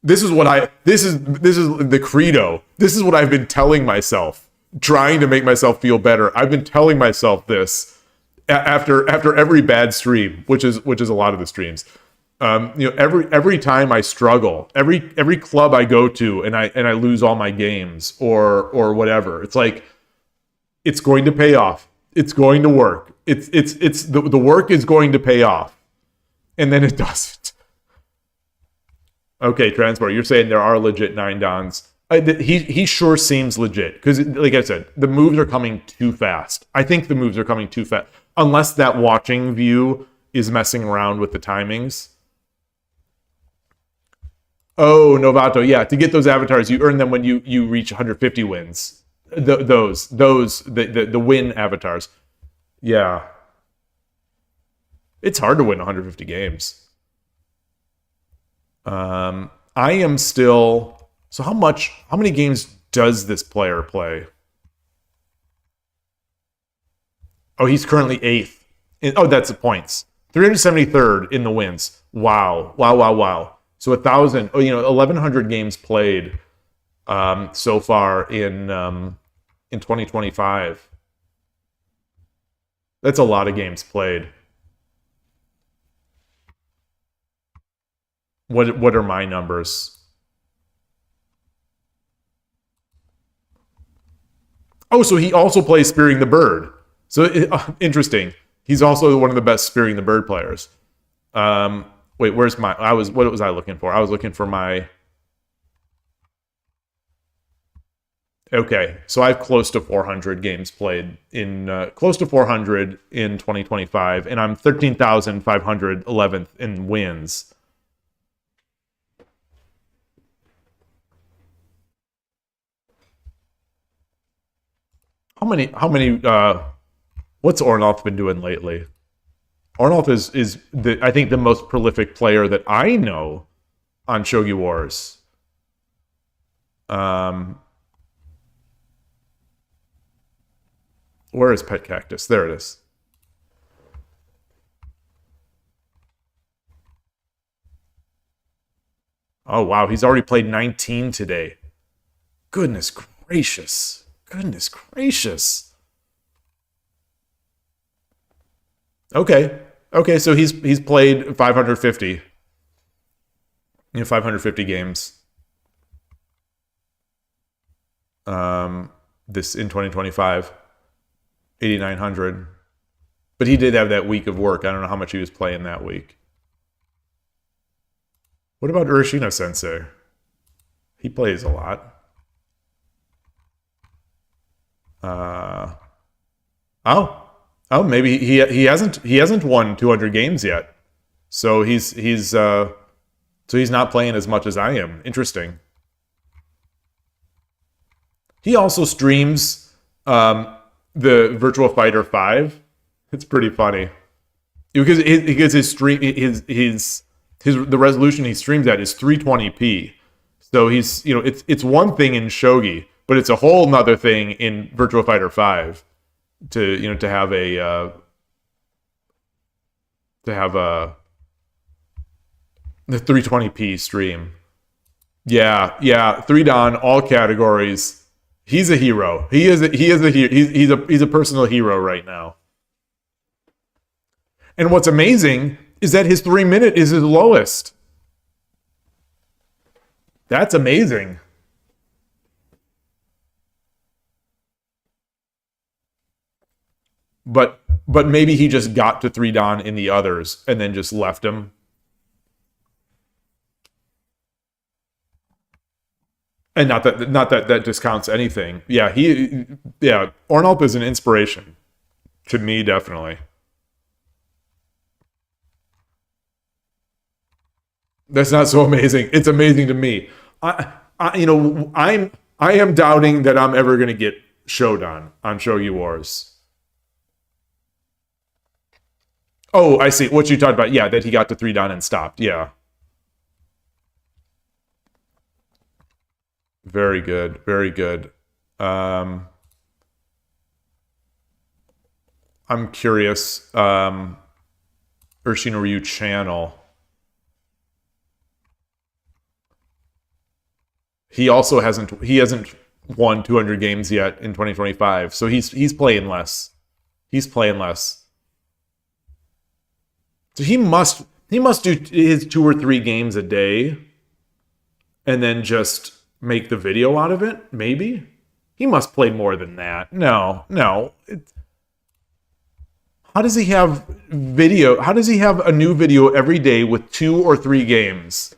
This is the credo. This is what I've been telling myself, trying to make myself feel better. I've been telling myself this after every bad stream, which is a lot of the streams. Every time I struggle, every club I go to and I lose all my games or whatever, it's like it's going to pay off. It's going to work. The work is going to pay off, and then it doesn't. Okay, Transport, you're saying there are legit 9-dans. He sure seems legit because, like I said, the moves are coming too fast. I think the moves are coming too fast, unless that watching view is messing around with the timings. Oh, Novato, yeah. To get those avatars, you earn them when you reach 150 wins. The win avatars. Yeah. It's hard to win 150 games. I am still... So how many games does this player play? Oh, he's currently 8th. That's the points. 373rd in the wins. Wow. So So 1,000, 1,100 games played so far in 2025. That's a lot of games played. What are my numbers? Oh, so he also plays Spearing the Bird. So interesting. He's also one of the best Spearing the Bird players. Wait, where's my? What was I looking for? I was looking for my. Okay, so I have close to 400 games played in close to 400 in 2025, and I'm 13,511th in wins. How many? What's Ornolf been doing lately? Ornolf is I think the most prolific player that I know on Shogi Wars. Where is Pet Cactus? There it is. Oh wow, he's already played 19 today. Goodness gracious. Goodness gracious. Okay. Okay, so he's played 550. 550 games. This in 2025. 8,900. But he did have that week of work. I don't know how much he was playing that week. What about Urashino Sensei? He plays a lot. Maybe he hasn't won 200 games yet. So he's not playing as much as I am. Interesting. He also streams the Virtua Fighter 5. It's pretty funny. Because his stream the resolution he streams at is 320p. So he's it's one thing in Shogi, but it's a whole nother thing in Virtua Fighter 5 to have the 320p stream. Yeah, 3 Dan, all categories. He's a hero. He's a personal hero right now. And what's amazing is that his 3-minute is his lowest. That's amazing. But maybe he just got to 3 Dan in the others and then just left him. And not that discounts anything. Yeah, Ornolf is an inspiration to me, definitely. That's not so amazing. It's amazing to me. I am doubting that I'm ever going to get Shodan on Shogi Wars. Oh, I see. What you talked about. Yeah, that he got to 3 Dan and stopped. Yeah. Very good. Very good. I'm curious. Urshino Ryu channel. He also hasn't won 200 games yet in 2025, so he's playing less. He's playing less. So he must do his 2 or 3 games a day, and then just make the video out of it. Maybe he must play more than that. No. How does he have video? How does he have a new video every day with 2 or 3 games?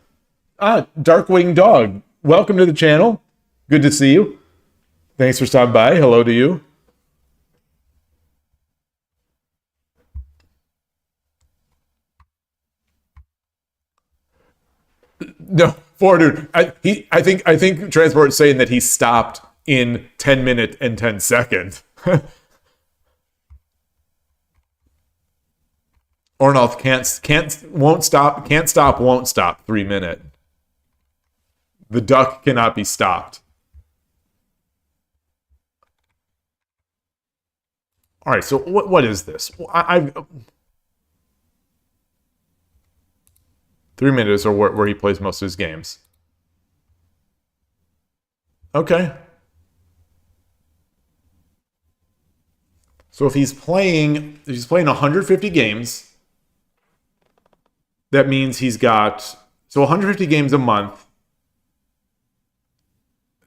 Darkwing Dog. Welcome to the channel. Good to see you. Thanks for stopping by. Hello to you. No, dude. I think Transport is saying that he stopped in 10 minutes and 10 seconds. Ornolf can't stop, won't stop 3 minute. The duck cannot be stopped. All right, so what is this? 3 minutes are where he plays most of his games. Okay. So if he's playing 150 games, that means he's got 150 games a month.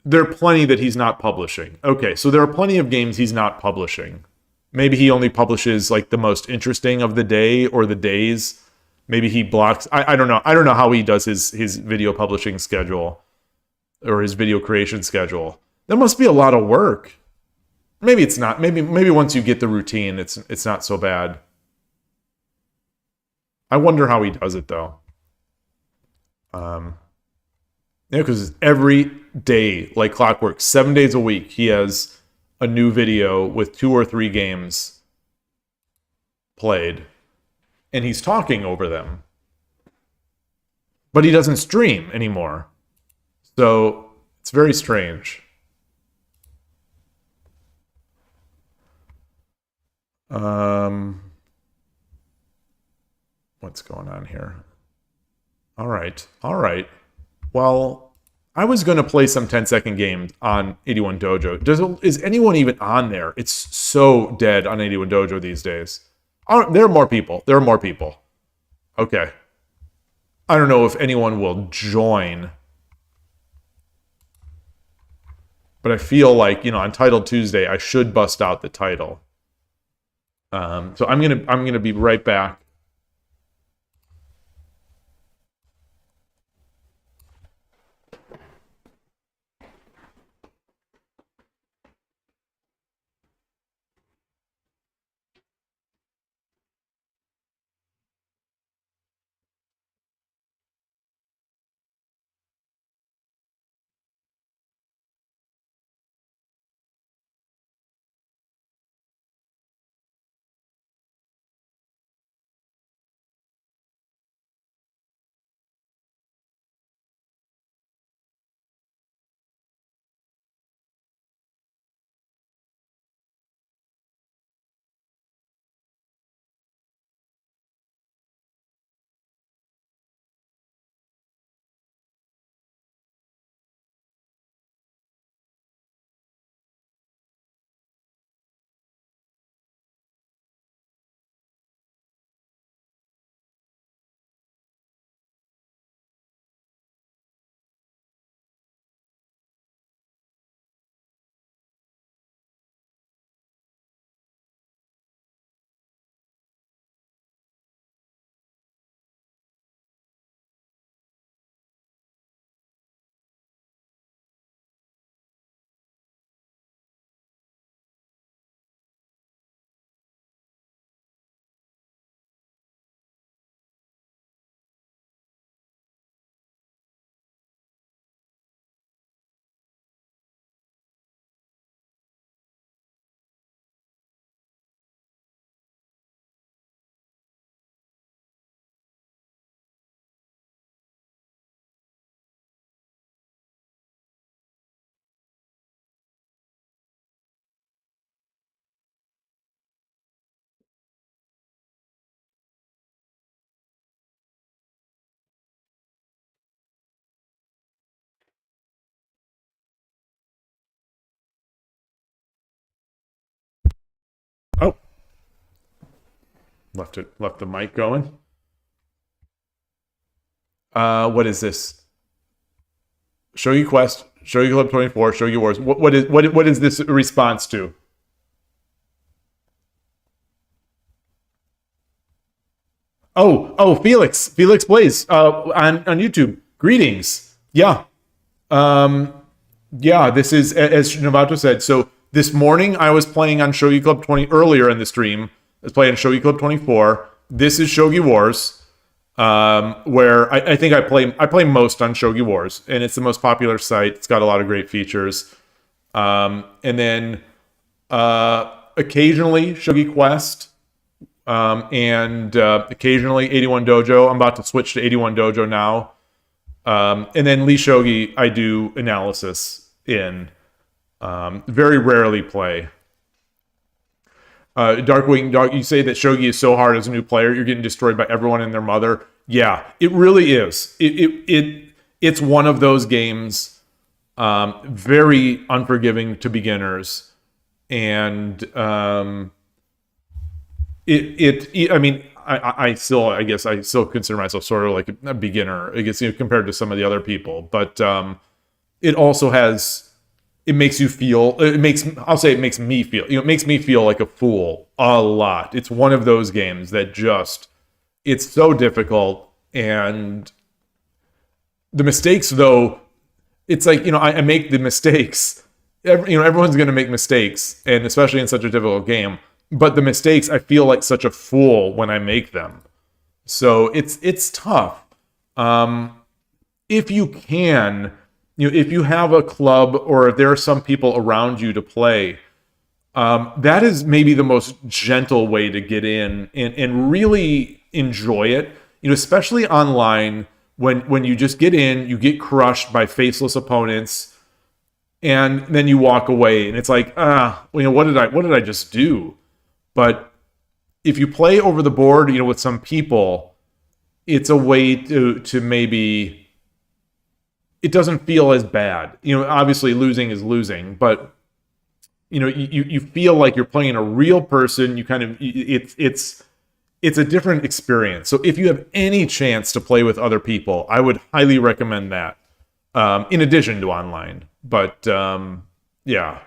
There are plenty that he's not publishing. Okay, so there are plenty of games he's not publishing. Maybe he only publishes like the most interesting of the day or the days. Maybe he blocks. I don't know. I don't know how he does his video publishing schedule or his video creation schedule. That must be a lot of work. Maybe it's not. Maybe once you get the routine, it's not so bad. I wonder how he does it though. Yeah, because every day, like clockwork, 7 days a week, he has a new video with 2 or 3 games played, and he's talking over them. But he doesn't stream anymore. So it's very strange. What's going on here? All right. Well, I was going to play some 10-second games on 81 Dojo. Is anyone even on there? It's so dead on 81 Dojo these days. There are more people. Okay. I don't know if anyone will join. But I feel like, on Title Tuesday, I should bust out the title. So I'm gonna be right back. Oh. Left the mic going. What is this? Shogi Quest, Shogi Club 24, Shogi Wars. What is this a response to? Oh, Felix Blaze on YouTube. Greetings. Yeah. Yeah, this is, as Novato said, so this morning I was playing on Shogi Club 20 earlier in the stream. I was playing on Shogi Club 24. This is Shogi Wars, where I think I play most on Shogi Wars, and it's the most popular site. It's got a lot of great features. And then occasionally Shogi Quest, and occasionally 81 Dojo. I'm about to switch to 81 Dojo now. And then Lee Shogi, I do analysis in. Very rarely play. Darkwing, you say that Shogi is so hard as a new player, you're getting destroyed by everyone and their mother. Yeah, it really is. It's one of those games, very unforgiving to beginners, and I mean, I guess I still consider myself sort of like a beginner, I guess, compared to some of the other people. But it also has, it makes you feel, it makes me feel, it makes me feel like a fool a lot. It's one of those games that just, it's so difficult, and the mistakes, though, it's like, I make the mistakes. Everyone's going to make mistakes, and especially in such a difficult game. But the mistakes, I feel like such a fool when I make them. So it's tough. If you can, if you have a club, or if there are some people around you to play, that is maybe the most gentle way to get in and really enjoy it. Especially online, when you just get in, you get crushed by faceless opponents, and then you walk away, and it's like, what did I just do? But if you play over the board, with some people, it's a way to maybe, it doesn't feel as bad. Obviously losing is losing, but you feel like you're playing a real person. You kind of, it's a different experience. So if you have any chance to play with other people, I would highly recommend that. In addition to online, but yeah.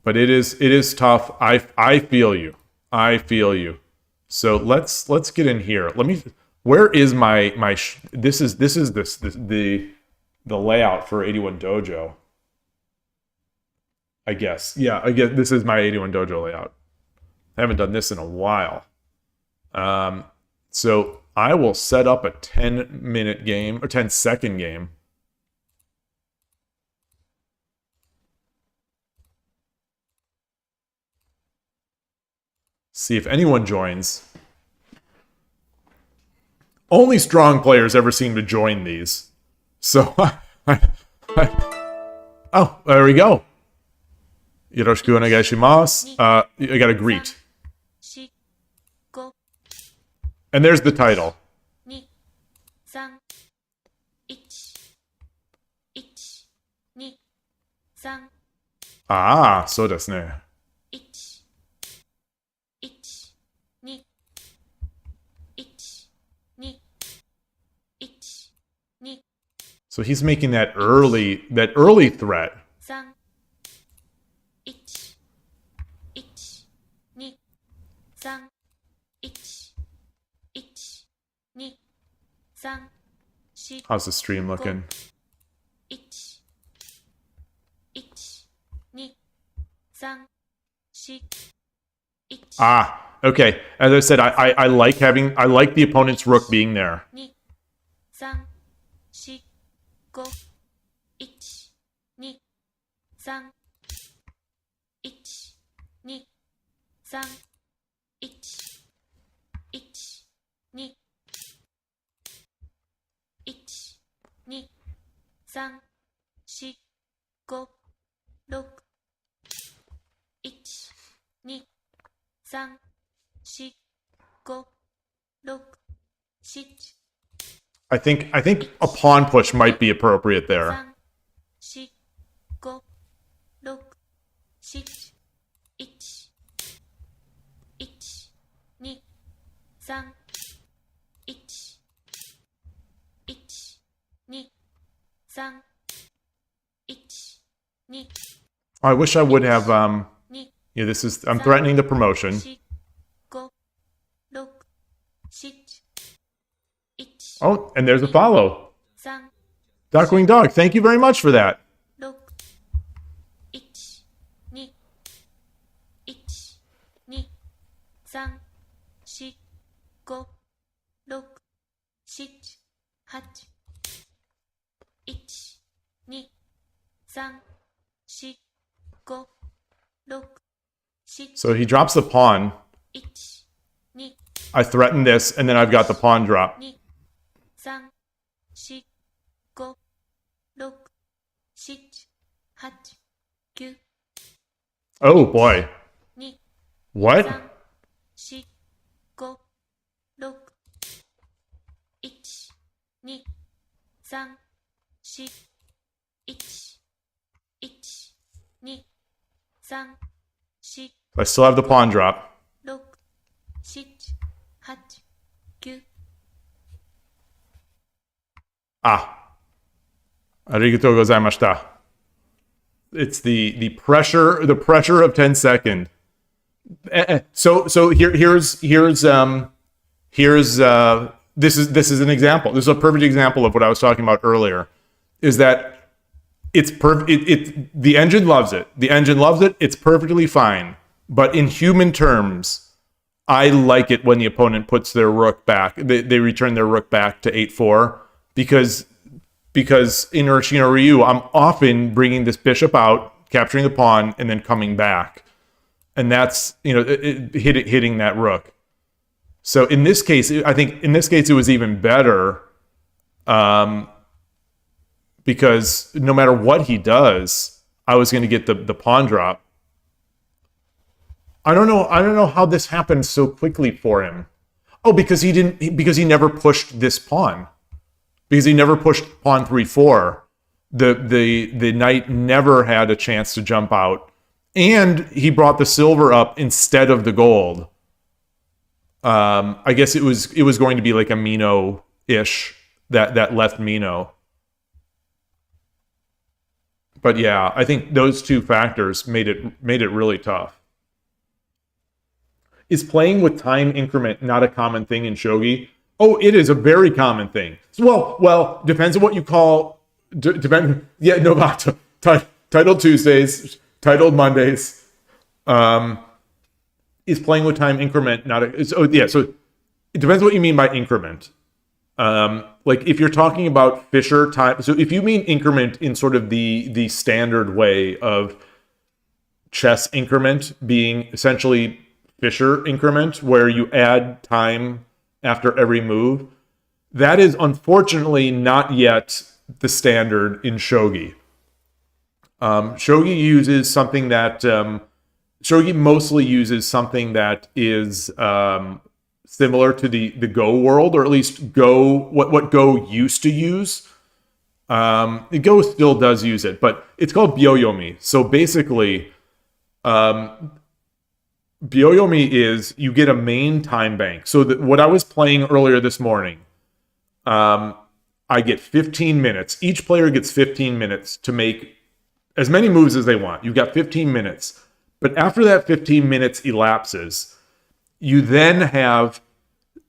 But it is tough. I feel you. I feel you. So let's get in here. Where is my this is the layout for 81 Dojo. I guess. Yeah, I guess this is my 81 Dojo layout. I haven't done this in a while. So I will set up a 10-minute game or 10-second game. See if anyone joins. Only strong players ever seem to join these. So, oh, there we go. Yoroshiku onegaishimasu. I gotta greet. And there's the title. Ah, so desu ne. So he's making that early threat. How's the stream looking? Ah, okay. As I said, I like the opponent's rook being there. I think a pawn push might be appropriate there. I wish I would have yeah, this is, I'm threatening the promotion. Oh, and there's a follow. Darkwing Dog, thank you very much for that. So he drops the pawn. I threaten this, and then I've got the pawn drop. Oh boy. What? 2 3 4 1 1 2 3 4 I still have the pawn drop. 6 7 8 9 Arigatou gozaimashita. It's the pressure of 10 second. So here's this is an example. This is a perfect example of what I was talking about earlier. Is that it's perfect. The engine loves it. The engine loves it. It's perfectly fine. But in human terms, I like it when the opponent puts their rook back. They return their rook back to 8-4 because in Urashino Ryu, I'm often bringing this bishop out, capturing the pawn, and then coming back, and that's hitting that rook. So in this case, I think it was even better, because no matter what he does, I was going to get the pawn drop. I don't know how this happened so quickly for him. Oh, because he never pushed this pawn. Because he never pushed pawn 3-4. The knight never had a chance to jump out. And he brought the silver up instead of the gold. I guess it was going to be like a Mino-ish, that left Mino. But yeah, I think those two factors made it really tough. Is playing with time increment not a common thing in Shogi? Oh, it is a very common thing. Well, depends on what you call. Titled Tuesdays, titled Mondays. Is playing with time increment not a? So it depends what you mean by increment. Like if you're talking about Fisher time. So if you mean increment in sort of the standard way of chess increment being essentially Fisher increment, where you add time after every move, that is unfortunately not yet the standard in Shogi. Shogi uses something that Shogi mostly uses something that is similar to the Go world, or at least Go what Go used to use. Go still does use it, but it's called Byoyomi. So basically, Byoyomi is you get a main time bank. So what I was playing earlier this morning, I get 15 minutes. Each player gets 15 minutes to make as many moves as they want. You've got 15 minutes. But after that 15 minutes elapses, you then have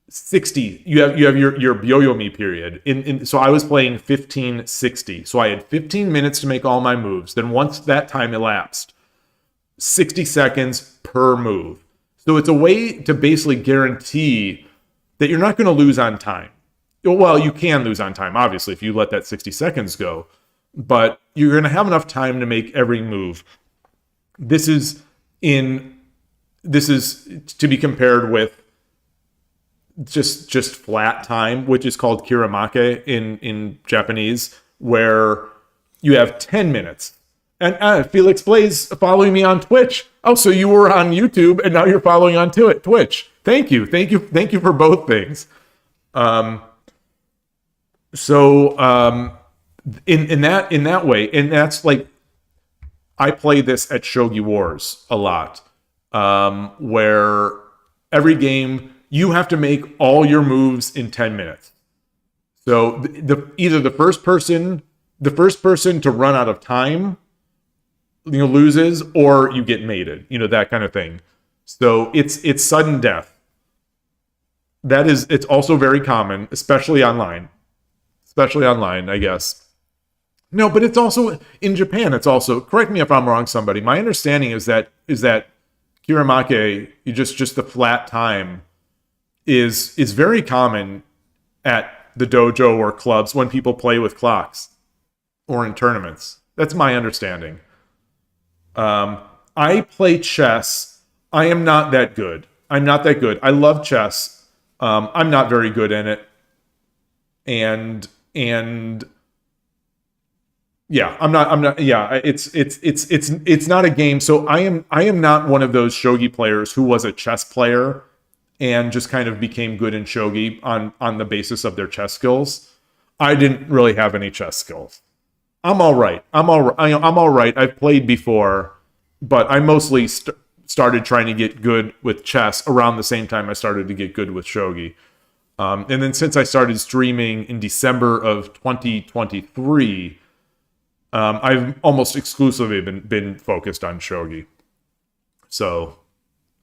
60. You have your Byoyomi period. So I was playing 15-60. So I had 15 minutes to make all my moves. Then once that time elapsed, 60 seconds per move. So it's a way to basically guarantee that you're not going to lose on time. Well, you can lose on time, obviously, if you let that 60 seconds go. But you're going to have enough time to make every move. This is to be compared with just flat time, which is called kiramake in Japanese, where you have 10 minutes. And Felix Plays following me on Twitch. Oh, so you were on YouTube and now you're following on Twitch. Thank you for both things. In that way, and that's like, I play this at Shogi Wars a lot, where every game you have to make all your moves in 10 minutes. So either the first person to run out of time, loses, or you get mated, that kind of thing. So it's sudden death. It's also very common, especially online, I guess. No, but it's also in Japan. It's also, correct me if I'm wrong, somebody. My understanding is that kiramake, just the flat time, is very common at the dojo or clubs when people play with clocks or in tournaments. That's my understanding. I play chess. I am not that good. I love chess. I'm not very good in it. And yeah, I'm not. Yeah, it's not a game. So I am not one of those shogi players who was a chess player and just kind of became good in shogi on the basis of their chess skills. I didn't really have any chess skills. I'm all right. I'm all right. I've played before, but I mostly started trying to get good with chess around the same time I started to get good with shogi. And then since I started streaming in December of 2023, I've almost exclusively been focused on shogi. So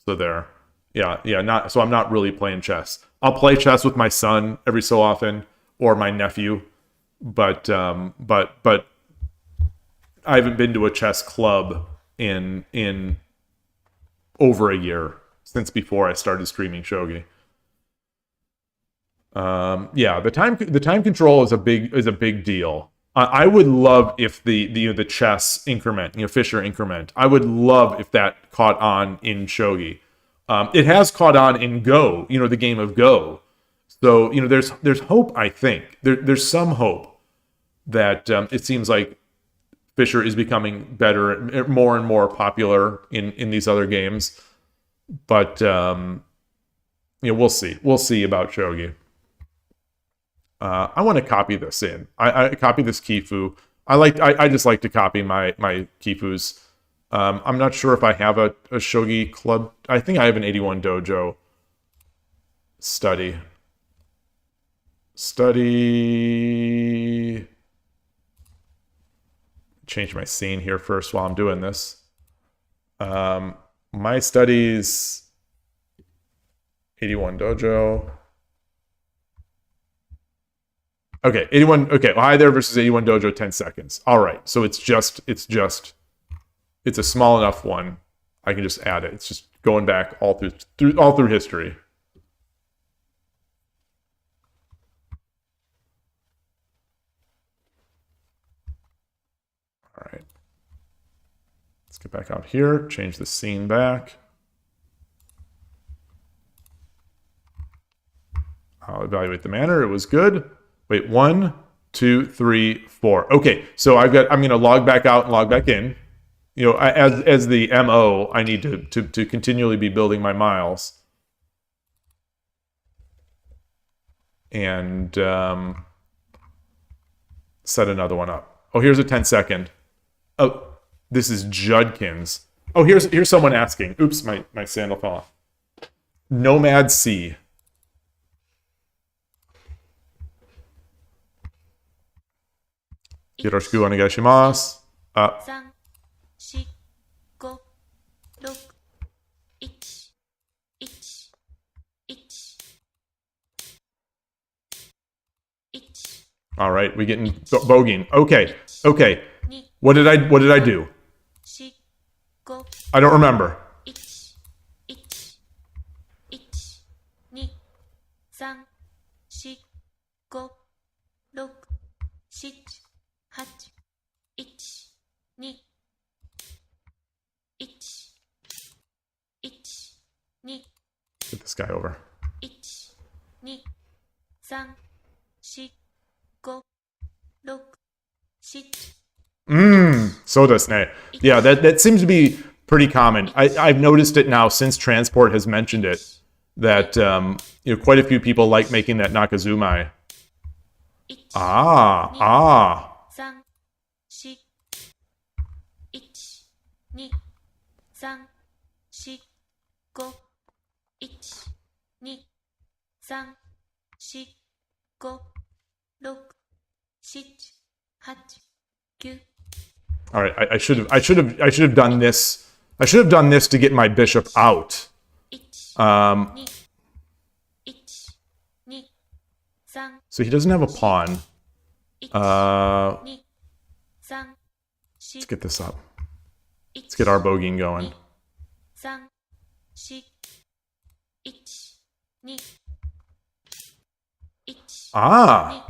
there. Yeah, not so I'm not really playing chess. I'll play chess with my son every so often or my nephew, but I haven't been to a chess club in over a year since before I started streaming shogi. Yeah, the time control is a big deal. I would love if the chess increment, Fisher increment. I would love if that caught on in shogi. It has caught on in Go, the game of Go. So there's hope. I think there's some hope that it seems like Fisher is becoming better, more and more popular in these other games. But we'll see. We'll see about shogi. I want to copy this in. I copy this Kifu. I just like to copy my Kifus. I'm not sure if I have a Shogi Club. I think I have an 81 Dojo study. Change my scene here first while I'm doing this. My studies, 81 Dojo. Okay, 81. Okay, well, hi there versus 81 Dojo, 10 seconds. All right, so it's a small enough one. I can just add it. It's just going back all through history. All right. Let's get back out here. Change the scene back. I'll evaluate the manner. It was good. Wait, 1, 2, 3, 4. Okay, so I'm going to log back out and log back in. As the MO, I need to continually be building my miles. And set another one up. Oh, here's a 10-second. Oh, this is Judkins. Oh, here's someone asking. Oops, my sandal fell off. Nomad C. Yoroshiku onegaishimasu. 3、4、5、6、1、1、1、1。 All right, we getting bogeying. Okay. What did I do? I don't remember. 1、1、1、2、3、4、5、6、7、8、1、2、1、1、2、 Get this guy over. 1、2、3、4、5、6、7。 So does ne. Yeah, that seems to be pretty common. I've noticed it now since Transport has mentioned it that quite a few people like making that Nakazumai. 3、4、1、2、3、4、5、1、2、3、4、5、6、7、8、9。 All right, I should have done this. I should have done this to get my bishop out. 1、2、1、2、3、 So he doesn't have a pawn. 1、2、3、 Let's get this up. Let's get our bogeying going. 3、4、1、2、1、 3、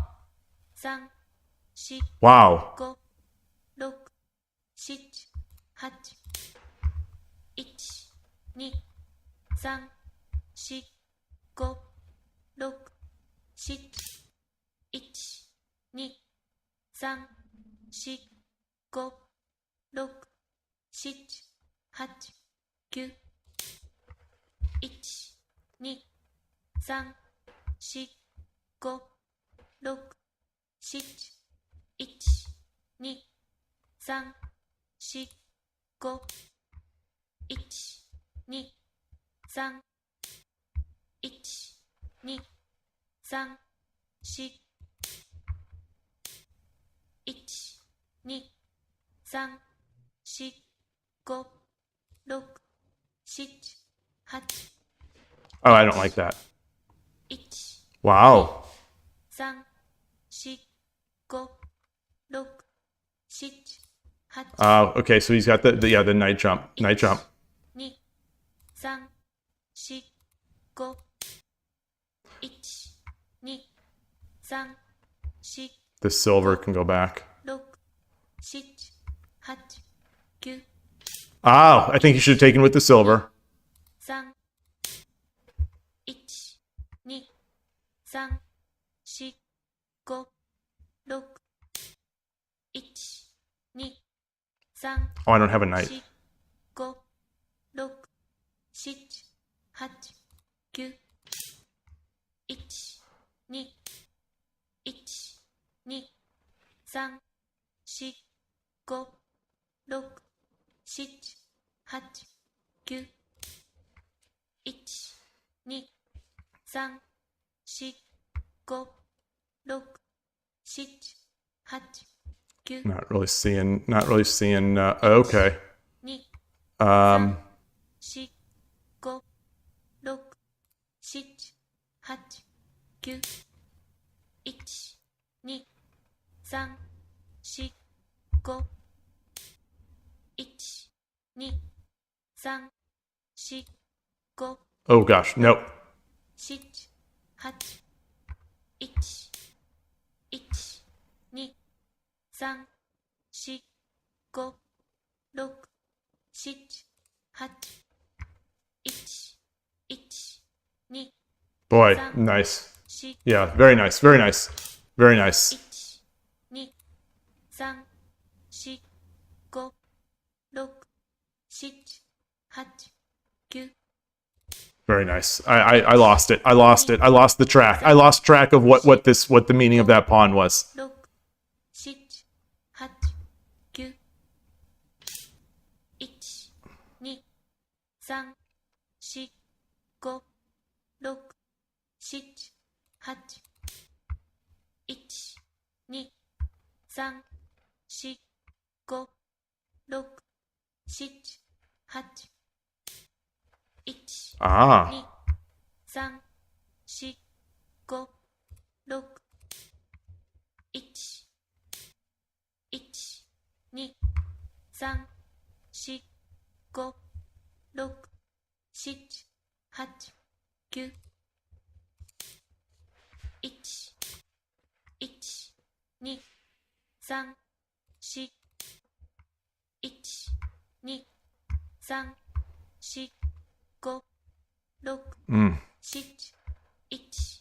4、 Wow. 5、6、7、8、1、2、3、4、5、6、7、1、2、3、4、5、6、7、8、9、1、2、3、4、5、6、7 1 2 3 4 5 1 2 3 1 2 3 4 1 2 3 4 5 6 7 8 Oh, I don't like that. 1 Wow. 3 4 5 6 7 8 Okay, so he's got the night jump. Night jump. 2 3 4 5 1 2 3 4 The silver can go back. 6 7 8 9 Oh, I think he should have taken with the silver. 3 1 2 3 4 5 6 1 2 3 Oh, I don't have a knight. 4 5 6 7 8 9 1 2 1 2 3 4 5 6 7 8 9 1 2 3 4 5 6 7 8 9 Not really seeing, okay. 2 Um, 4 5 6 7 8 9 1 2 3 4 5 1 2 3 4 5 oh gosh, nope. 7 8 1 1 2 3 4 5 6 7 8 1 1 2 Boy, nice. 4 Yeah, very nice, very nice. Very nice. 1 2 3 4 5 6 7 8 9 Very nice. I lost it. I lost it. I lost the track. I lost track of what the meaning of that pawn was. 6 7 8 9 1 2 3 4 5 6 7 8 1 2 3 4 5 6 7 8 1 Ah. 2 3 4 5 6 1 1 2 3 4 5 6 7 8 9 1 1 2 3 4 1 2 3 4 5 6 Mm. 7 1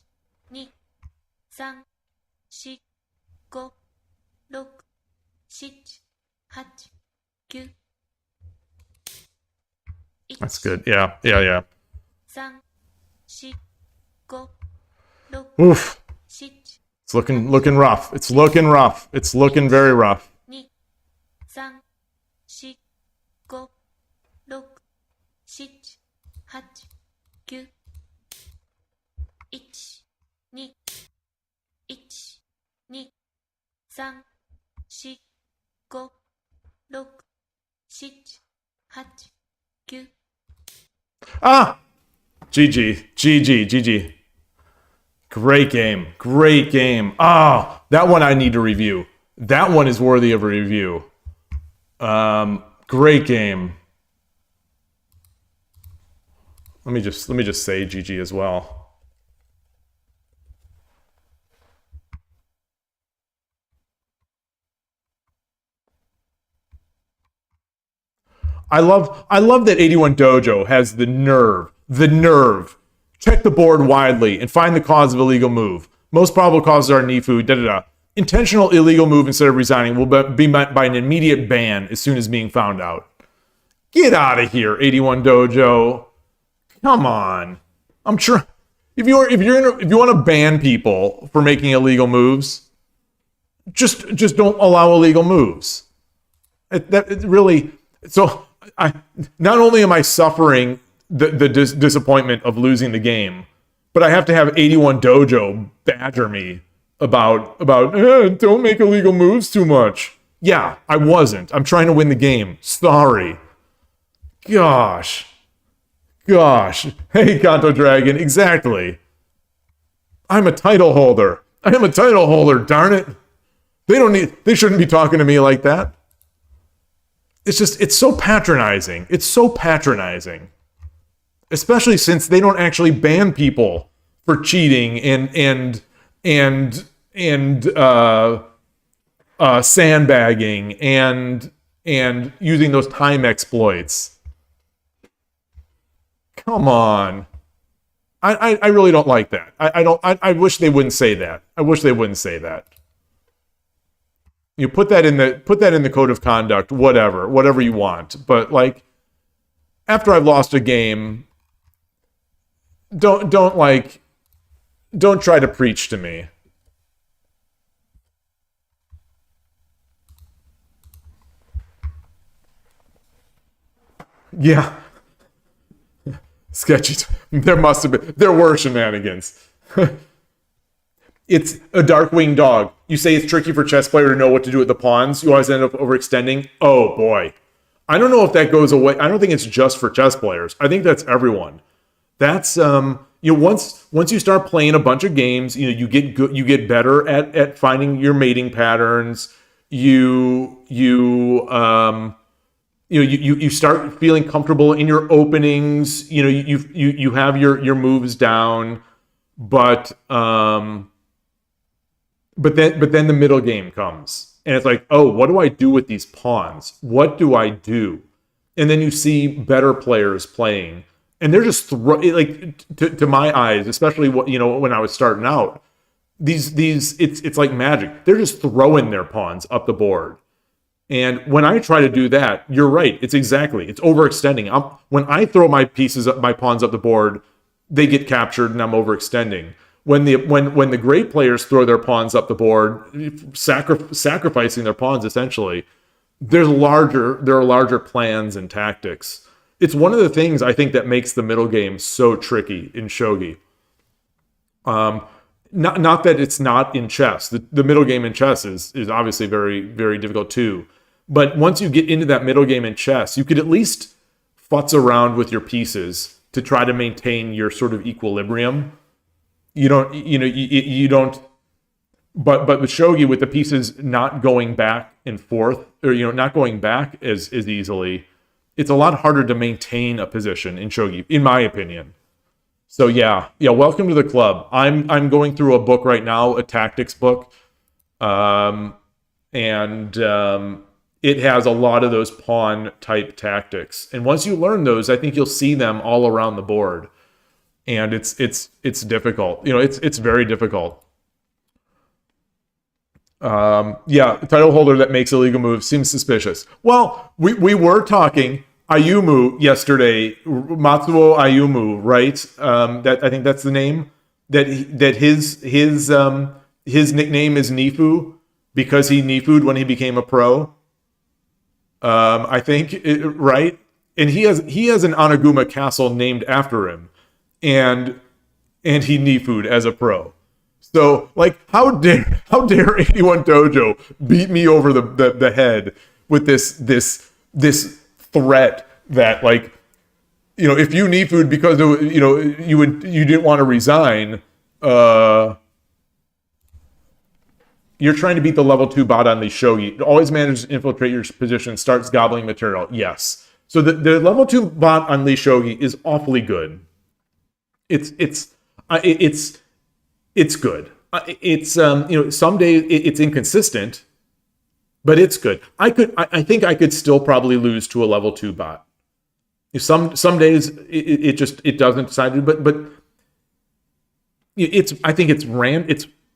2 3 4 5 6 7 8 9 That's good. Yeah, yeah, yeah. 3 4 5 6 Oof. 7 It's looking rough. It's looking rough. It's looking very rough. 2 3 4 5 6 7 8 9 1 2 1 2 3 4 5 6 7 8 9 Ah! GG. GG. GG. Great game. Great game. Oh, that one I need to review. That one is worthy of a review. Great game. Let me just say GG as well. I love that 81 Dojo has the nerve. Check the board widely and find the cause of illegal move. Most probable causes are Nifu, da-da-da. Intentional illegal move instead of resigning will be met by an immediate ban as soon as being found out. Get out of here, 81 Dojo. Come on. I'm sure if you want to ban people for making illegal moves, just don't allow illegal moves. It really. So I not only am I suffering the disappointment of losing the game, but I have to have 81 Dojo badger me about don't make illegal moves too much. Yeah, I wasn't. I'm trying to win the game. Sorry. Gosh. Hey, Kanto Dragon, exactly. I'm a title holder. I am a title holder, darn it. They shouldn't be talking to me like that. It's so patronizing. It's so patronizing. Especially since they don't actually ban people for cheating and sandbagging and using those time exploits. Come on. I really don't like that. I wish they wouldn't say that. I wish they wouldn't say that. You put that in the code of conduct, whatever you want. But like, after I've lost a game, don't try to preach to me. Yeah. Sketchy. There were shenanigans. It's a Darkwing dog. You say it's tricky for chess player to know what to do with the pawns. You always end up overextending. Oh boy. I don't know if that goes away. I don't think it's just for chess players. I think that's everyone. That's once you start playing a bunch of games, you get good, you get better at finding your mating patterns. You start feeling comfortable in your openings. You have your moves down, but then the middle game comes, and it's like, oh, what do I do with these pawns? What do I do? And then you see better players playing, and they're just to my eyes, especially when I was starting out, these it's like magic. They're just throwing their pawns up the board. And when I try to do that, you're right. It's overextending. When I throw my pawns up the board, they get captured, and I'm overextending. When the great players throw their pawns up the board, sacrificing their pawns essentially, there are larger plans and tactics. It's one of the things I think that makes the middle game so tricky in shogi. Not that it's not in chess. The middle game in chess is obviously very, very difficult too. But once you get into that middle game in chess, you could at least futz around with your pieces to try to maintain your sort of equilibrium. But with shogi, with the pieces not going back and forth, or not going back as easily, it's a lot harder to maintain a position in shogi, in my opinion. So yeah, welcome to the club. I'm going through a book right now, a tactics book, and it has a lot of those pawn type tactics. And once you learn those, I think you'll see them all around the board. And it's difficult. It's very difficult. Title holder that makes illegal moves seems suspicious. Well, we were talking Ayumu yesterday, Matsuo Ayumu, right? That I think that's the name. That his nickname is Nifu because he Nifu'd when he became a pro. I think right, and he has an Oniguma castle named after him. And he Nifu'd as a pro. So like, how dare 81 Dojo beat me over the head with this threat that, like, if you Nifu'd because you didn't want to resign, you're trying to beat the level 2 bot on the shogi. Always manage to infiltrate your position, starts gobbling material. Yes. So the level 2 bot on Lee Shogi is awfully good. It's good. Some days it's inconsistent, but it's good. I think I could still probably lose to a level 2 bot. Some days it doesn't decide to, but I think it's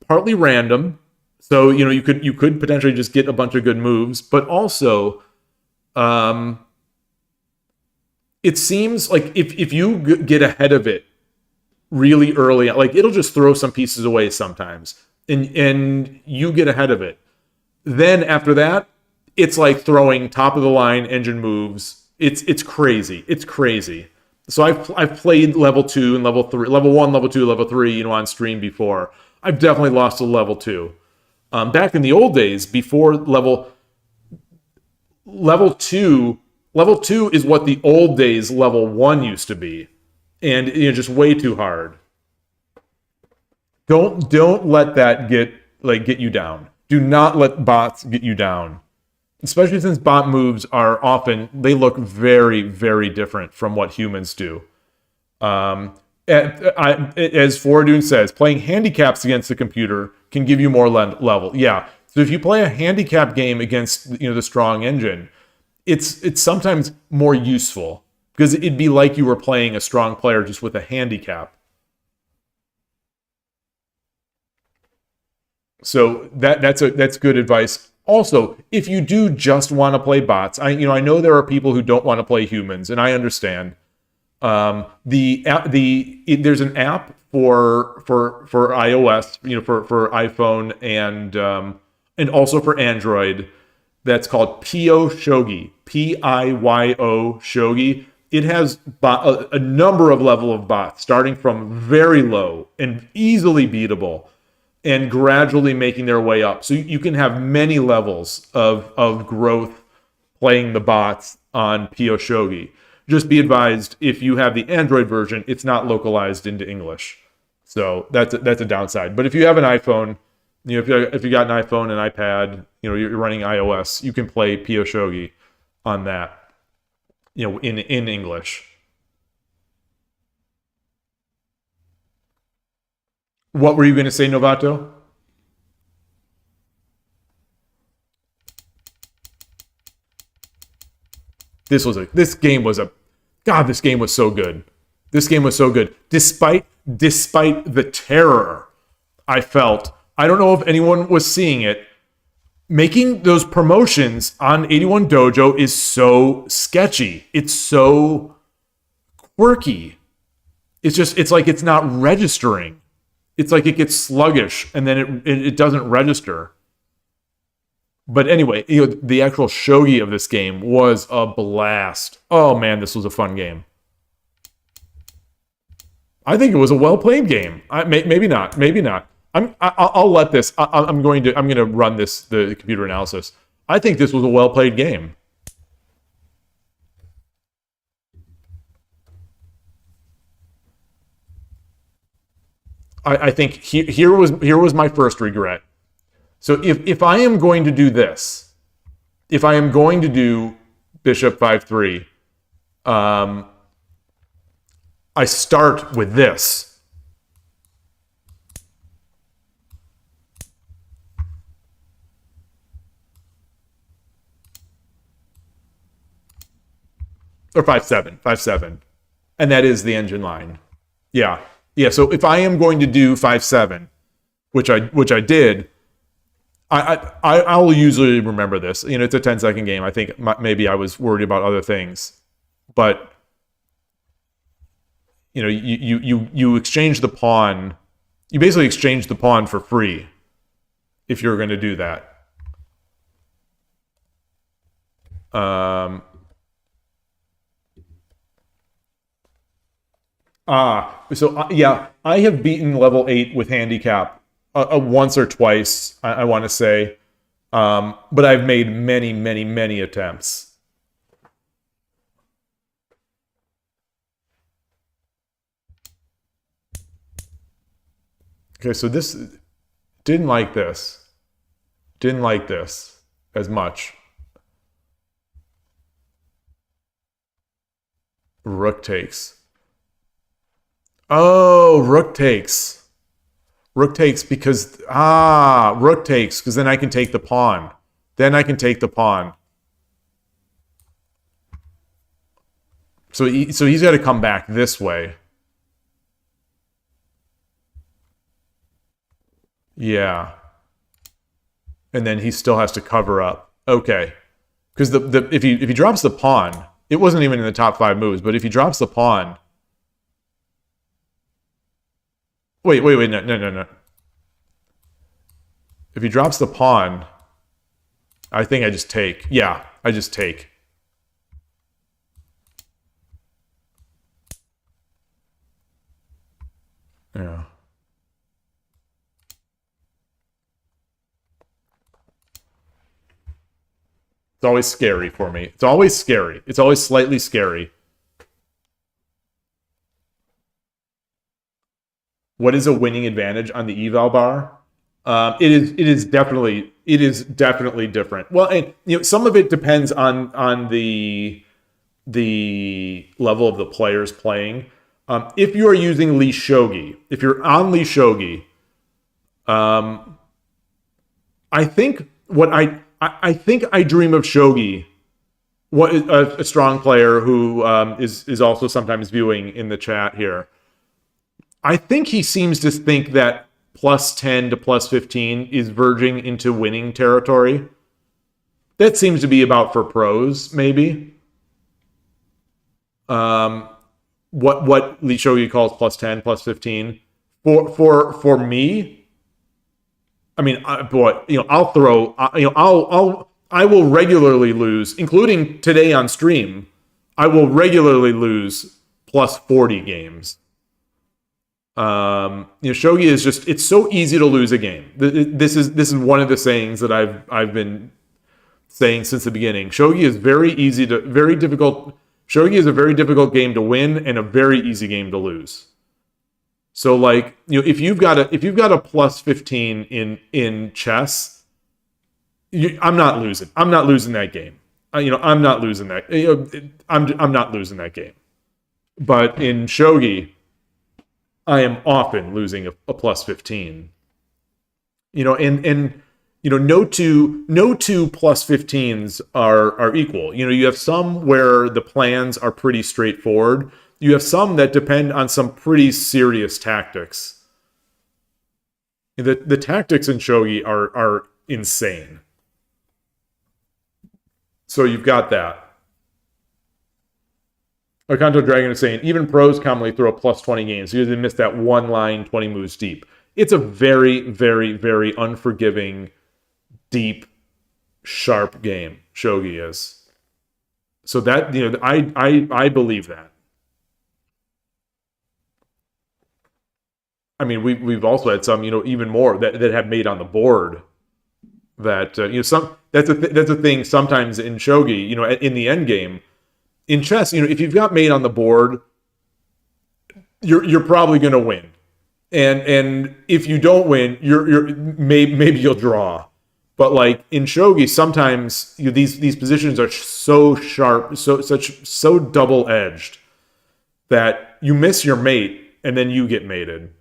partly random. So you could potentially just get a bunch of good moves, but also it seems like if you get ahead of it really early, like, it'll just throw some pieces away sometimes, and you get ahead of it. Then after that, it's like throwing top of the line engine moves. It's crazy. It's crazy. So I've played level 2 and level 3, level 1, level 2, level 3, on stream before. I've definitely lost to level 2. Back in the old days, before level 2 is what the old days level 1 used to be, and just way too hard. Don't let that get you down. Do not let bots get you down. Especially since bot moves are often, they look very, very different from what humans do. As Foradune says, playing handicaps against the computer can give you more level. Yeah. So if you play a handicap game against the strong engine, it's sometimes more useful because it'd be like you were playing a strong player just with a handicap. So that's good advice. Also, if you do just want to play bots, I know there are people who don't want to play humans, and I understand. There's an app for iOS, for iPhone and also for Android that's called Pio Shogi, Pio Shogi. It has a number of level of bots, starting from very low and easily beatable, and gradually making their way up. So you can have many levels of growth playing the bots on Pio Shogi. Just be advised, if you have the Android version, it's not localized into English. So that's a downside. But if you have an iPhone, if you got an iPhone and iPad, you're running iOS, you can play Pio Shogi on that, in English. What were you going to say, Novato? This game was so good. This game was so good. Despite the terror I felt, I don't know if anyone was seeing it, making those promotions on 81 Dojo is so sketchy. It's so quirky. It's like it's not registering. It's like it gets sluggish and then it doesn't register. But anyway, the actual shogi of this game was a blast. Oh man, this was a fun game. I think it was a well-played game. Maybe not. I'll let this. I'm going to run the computer analysis. I think this was a well-played game. I think here was my first regret. So if I am going to do this, if I am going to do Bishop 5-3, I start with this. Or 5-7, and that is the engine line. Yeah. So if I am going to do 5-7, which I did, I'll usually remember this. It's a 10-second game. I think maybe I was worried about other things, but you exchange the pawn. You basically exchange the pawn for free if you're going to do that. Yeah, I have beaten level 8 with handicap once or twice, I want to say. But I've made many, many, many attempts. Okay, so this didn't like this as much. Rook takes. Oh, rook takes. Rook takes because rook takes because then I can take the pawn. So he's got to come back this way. Yeah. And then he still has to cover up. Okay. Because if he drops the pawn, it wasn't even in the top 5 moves, but if he drops the pawn. Wait, no. If he drops the pawn, I think I just take. Yeah, I just take. Yeah. It's always scary for me. It's always scary. It's always slightly scary. What is a winning advantage on the eval bar? It is definitely different. Well, and some of it depends on the level of the players playing. If you are using Lee Shogi, if you're on Lee Shogi, I think I think I dream of Shogi. What a strong player who is also sometimes viewing in the chat here. I think he seems to think that +10 to +15 is verging into winning territory. That seems to be about for pros, maybe. What Lee Shogi calls +10, +15. For me, I mean, I'll throw, I will regularly lose, including today on stream. I will regularly lose +40 games. Shogi is just, it's so easy to lose a game. This is one of the sayings that I've been saying since the beginning. Shogi is very difficult. Shogi is a very difficult game to win and a very easy game to lose. So like, if you've got a +15 in chess, I'm not losing. I'm not losing that game. I'm not losing that. I'm not losing that game. But in Shogi, I am often losing a +15. No two +15s are equal. You have some where the plans are pretty straightforward. You have some that depend on some pretty serious tactics. The tactics in Shogi are insane. So you've got that. Akanto Dragon is saying, even pros commonly throw a +20 games. You usually miss that one line 20 moves deep. It's a very, very, very unforgiving, deep, sharp game. Shogi is. So that, I believe that. I mean, we've also had some, even more that have made on the board. That that's a thing sometimes in Shogi. In the end game. In chess, if you've got mate on the board, you're probably going to win, and if you don't win, maybe you'll draw. But like in Shogi, sometimes these positions are so sharp, so double edged that you miss your mate and then you get mated.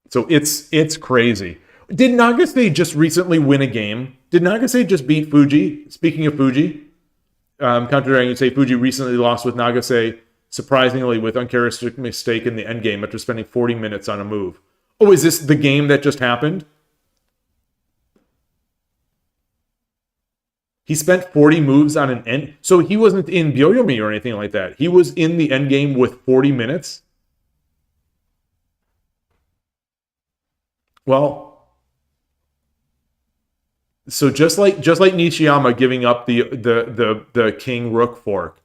So it's crazy. Did Nagase just recently win a game? Did Nagase just beat Fuji? Speaking of Fuji. Counter-Dragon would say Fuji recently lost with Nagase, surprisingly with uncharacteristic mistake in the endgame after spending 40 minutes on a move. Oh, is this the game that just happened? He spent 40 moves on an end... So he wasn't in Byoyomi or anything like that. He was in the endgame with 40 minutes? Well... So just like Nishiyama giving up the King Rook fork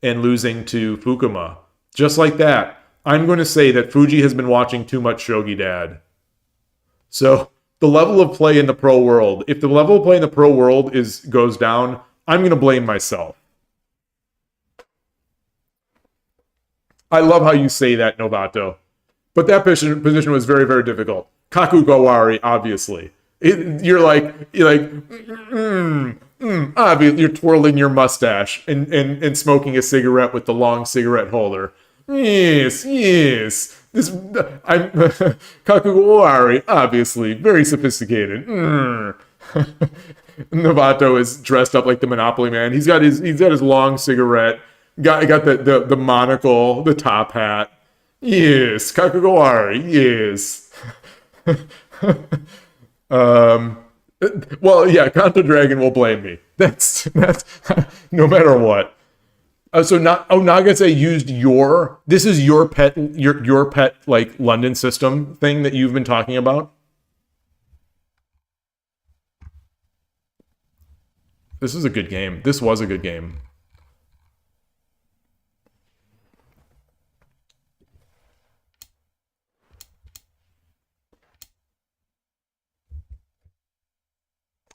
and losing to Fukuma, just like that, I'm going to say that Fuji has been watching too much Shogi Dad. So the level of play in the pro world, if the level of play in the pro world goes down, I'm going to blame myself. I love how you say that, Novato. But that position was very, very difficult. Kaku Gowari, obviously. You're twirling your mustache and smoking a cigarette with the long cigarette holder. Yes. I'm Kakugawari, obviously, very sophisticated. Novato is dressed up like the Monopoly Man. He's got his long cigarette. Got the monocle, the top hat. Yes, Kakugawari, yes. Well, yeah, Counter Dragon will blame me. That's no matter what. Nagase used this is your pet like London system thing that you've been talking about. This is a good game. This was a good game.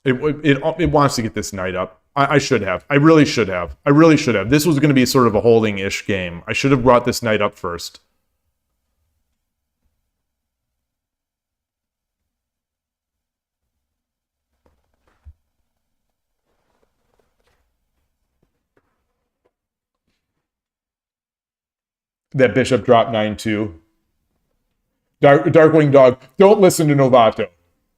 It wants to get this knight up. I should have. I really should have. I really should have. This was going to be sort of a holding-ish game. I should have brought this knight up first. That bishop dropped 9-2. Darkwing Dog, don't listen to Novato.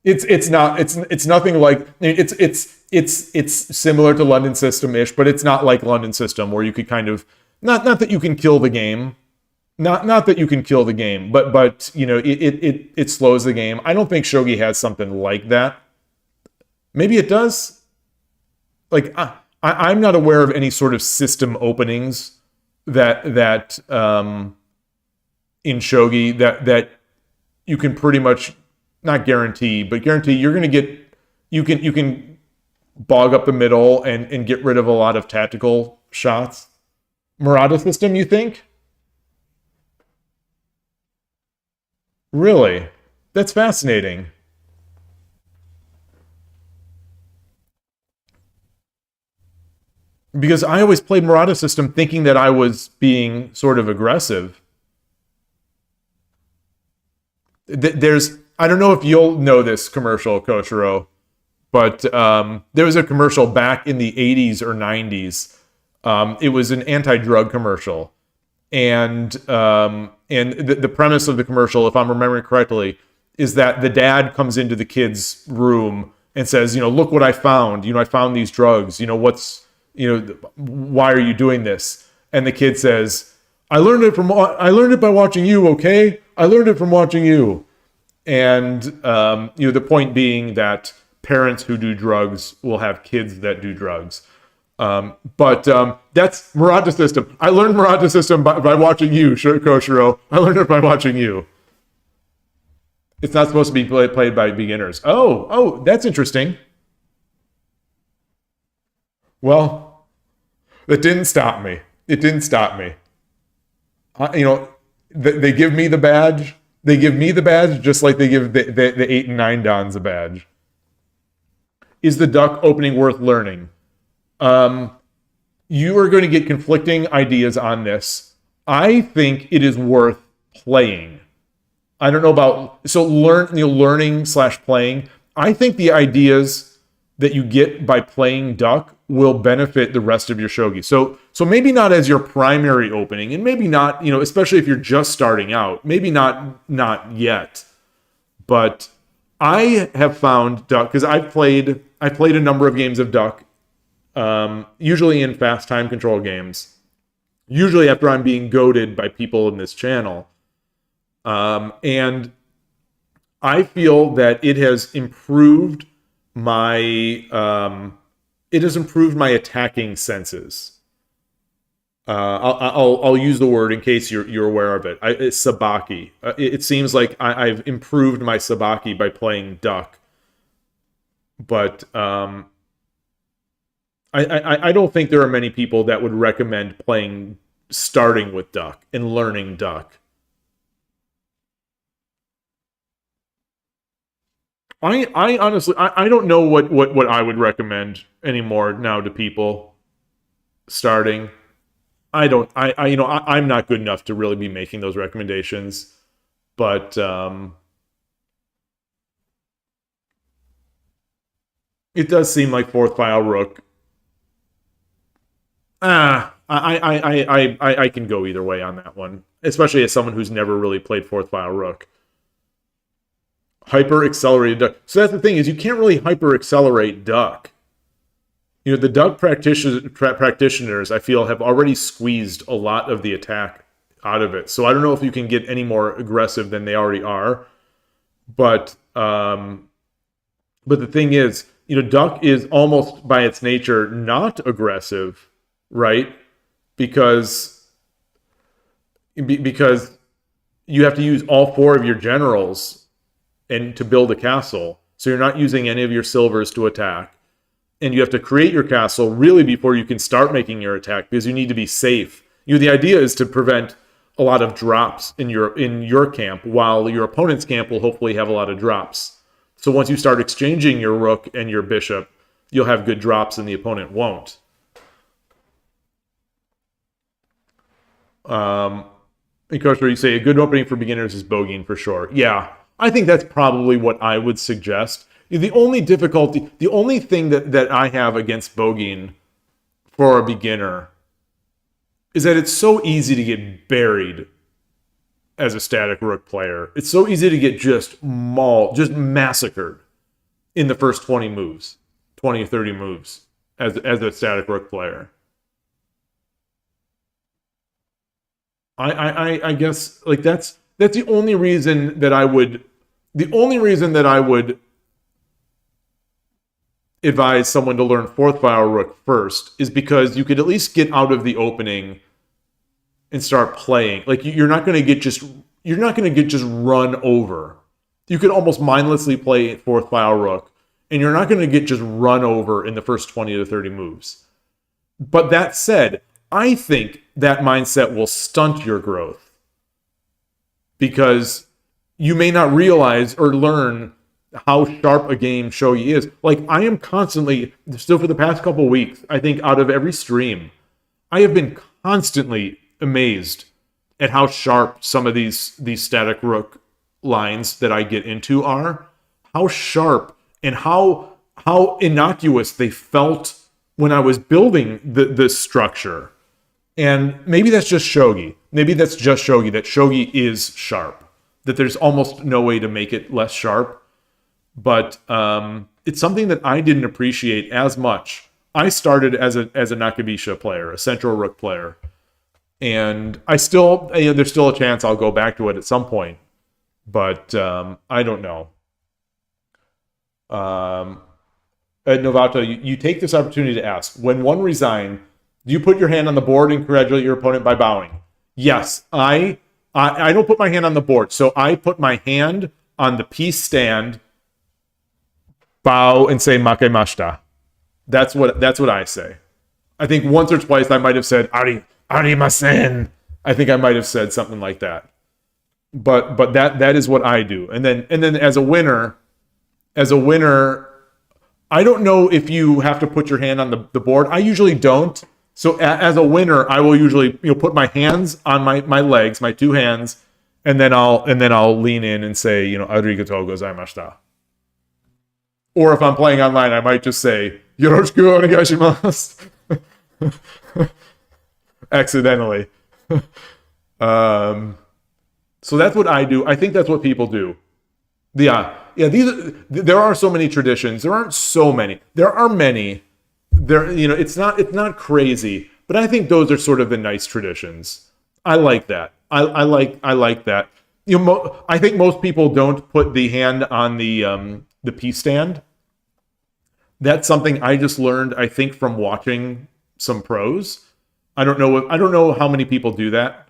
It's nothing like it's similar to London System-ish, but it's not like London System where you could kind of not that you can kill the game, not that you can kill the game, but you know it slows the game. I don't think Shogi has something like that. Maybe it does. Like I'm not aware of any sort of system openings that in Shogi that you can pretty much not guarantee, but guarantee you're going to get you can bog up the middle and get rid of a lot of tactical shots. Murata system, you think? Really? That's fascinating. Because I always played Murata system thinking that I was being sort of aggressive. I don't know if you'll know this commercial, Koshiro, but there was a commercial back in the 80s or 90s. It was an anti-drug commercial. And the premise of the commercial, if I'm remembering correctly, is that the dad comes into the kid's room and says, you know, look what I found. You know, I found these drugs. You know, why are you doing this? And the kid says, I learned it by watching you, okay? I learned it from watching you. And, you know, the point being that parents who do drugs will have kids that do drugs. But that's Murata system. I learned Murata system by watching you, Koshiro. I learned it by watching you. It's not supposed to be played by beginners. Oh, that's interesting. Well, it didn't stop me. It didn't stop me. You know, they give me the badge. They give me the badge just like they give the 8 and 9 Dons a badge. Is the duck opening worth learning? You are going to get conflicting ideas on this. I think it is worth playing. I don't know about learning/playing. I think the ideas that you get by playing duck will benefit the rest of your shogi. So maybe not as your primary opening, and maybe not, you know, especially if you're just starting out, maybe not yet. But I have found duck, because I played a number of games of duck, usually in fast time control games, usually after I'm being goaded by people in this channel. And I feel that it has improved my attacking senses. I'll use the word in case you're aware of it. It's sabaki. It seems like I've improved my sabaki by playing duck. But I don't think there are many people that would recommend starting with duck and learning duck. I honestly I don't know what I would recommend anymore now to people starting. I'm not good enough to really be making those recommendations, but it does seem like fourth file rook. I can go either way on that one, especially as someone who's never really played fourth file rook. Hyper accelerated duck. So that's the thing, is you can't really hyper accelerate duck. You know, the duck practitioners, I feel, have already squeezed a lot of the attack out of it. So I don't know if you can get any more aggressive than they already are. But the thing is, you know, duck is almost by its nature not aggressive, right? Because you have to use all 4 of your generals and to build a castle. So you're not using any of your silvers to attack. and you have to create your castle really before you can start making your attack, because you need to be safe. The idea is to prevent a lot of drops in your camp, while your opponent's camp will hopefully have a lot of drops. So once you start exchanging your rook and your bishop, you'll have good drops and the opponent won't. And Coach, you say a good opening for beginners is bogeying for sure. Yeah, I think that's probably what I would suggest. The only difficulty, the only thing that I have against bogeying for a beginner is that it's so easy to get buried as a static rook player. It's so easy to get just mauled, just massacred in the first 20 moves, 20 or 30 moves as a static rook player. I guess like that's the only reason that I would advise someone to learn fourth file rook first, is because you could at least get out of the opening and start playing. Like you're not going to get just run over. You could almost mindlessly play fourth file rook, and you're not going to get just run over in the first 20 to 30 moves. But that said, I think that mindset will stunt your growth, because you may not realize or learn how sharp a game shogi is. Like, I am constantly, still for the past couple weeks, I think out of every stream, I have been constantly amazed at how sharp some of these static rook lines that I get into are. How sharp and how innocuous they felt when I was building the structure. And maybe that's just shogi. Maybe that's just shogi, that shogi is sharp, that there's almost no way to make it less sharp. But it's something that I didn't appreciate as much. I started as a Nakabisha player, a central rook player. And I still, there's still a chance I'll go back to it at some point. But I don't know. Novato, you take this opportunity to ask, when one resign, do you put your hand on the board and congratulate your opponent by bowing? Yes, I don't put my hand on the board. So I put my hand on the piece stand, bow, and say makemashita. That's what I say. I think once or twice I might have said arimasen. I think I might have said something like that. But that is what I do. And then as a winner, I don't know if you have to put your hand on the board. I usually don't. So as a winner, I will usually put my hands on my legs, my two hands, and then I'll lean in and say, arigatou gozaimashita. Or if I'm playing online, I might just say yoroshiku onegaishimasu. Accidentally. So that's what I do. I think that's what people do. Yeah. There are so many traditions. There aren't so many. There are many. It's not crazy, but I think those are sort of the nice traditions. I like that. I like that. I think most people don't put the hand on the piece stand. That's something I just learned, I think, from watching some pros. I don't know how many people do that.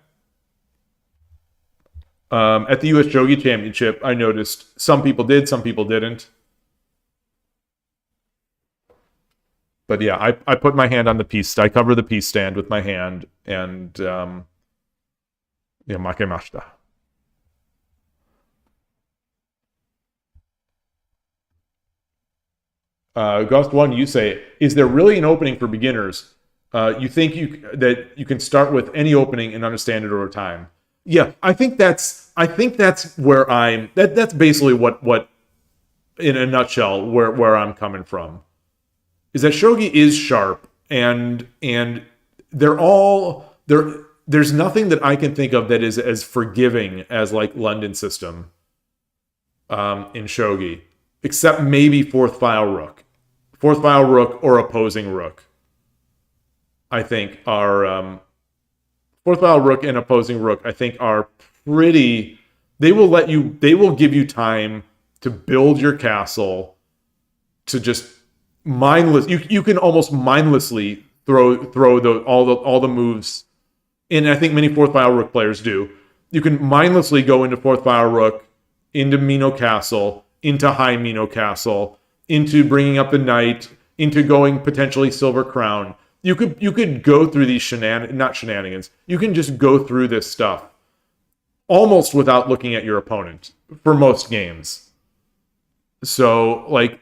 At the US Shogi Championship, I noticed some people did, some people didn't. But yeah, I put my hand on the piece. I cover the piece stand with my hand, and makemashita. Ghost One, you say, is there really an opening for beginners? You think that you can start with any opening and understand it over time? Yeah, I think that's where that's basically what in a nutshell where I'm coming from. Is that shogi is sharp, and there's nothing that I can think of that is as forgiving as like London system in shogi, except maybe fourth file rook or opposing rook. I think are fourth file rook and opposing rook, I think, are pretty. They will give you time to build your castle, to just mindless. You can almost mindlessly throw all the moves, and I think many fourth file rook players do. You can mindlessly go into fourth file rook, into Mino Castle, into high Mino Castle, into bringing up the knight, into going potentially Silver Crown. You could go through these not shenanigans. You can just go through this stuff almost without looking at your opponent for most games. So like,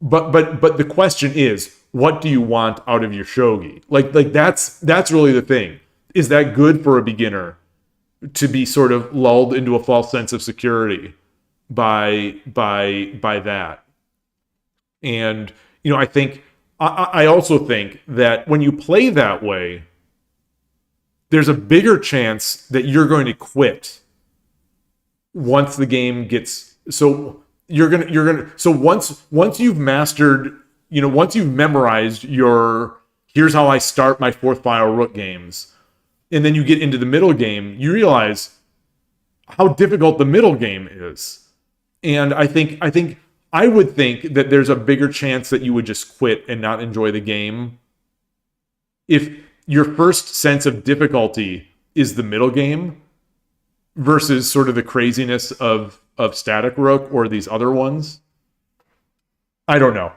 but the question is, what do you want out of your shogi? Like that's really the thing. Is that good for a beginner to be sort of lulled into a false sense of security by that? And you know, I also think that when you play that way, there's a bigger chance that you're going to quit once the game gets so once you've mastered, you know, once you've memorized your here's how I start my fourth file rook games, and then you get into the middle game, you realize how difficult the middle game is. And I would think that there's a bigger chance that you would just quit and not enjoy the game if your first sense of difficulty is the middle game versus sort of the craziness of Static Rook or these other ones. I don't know.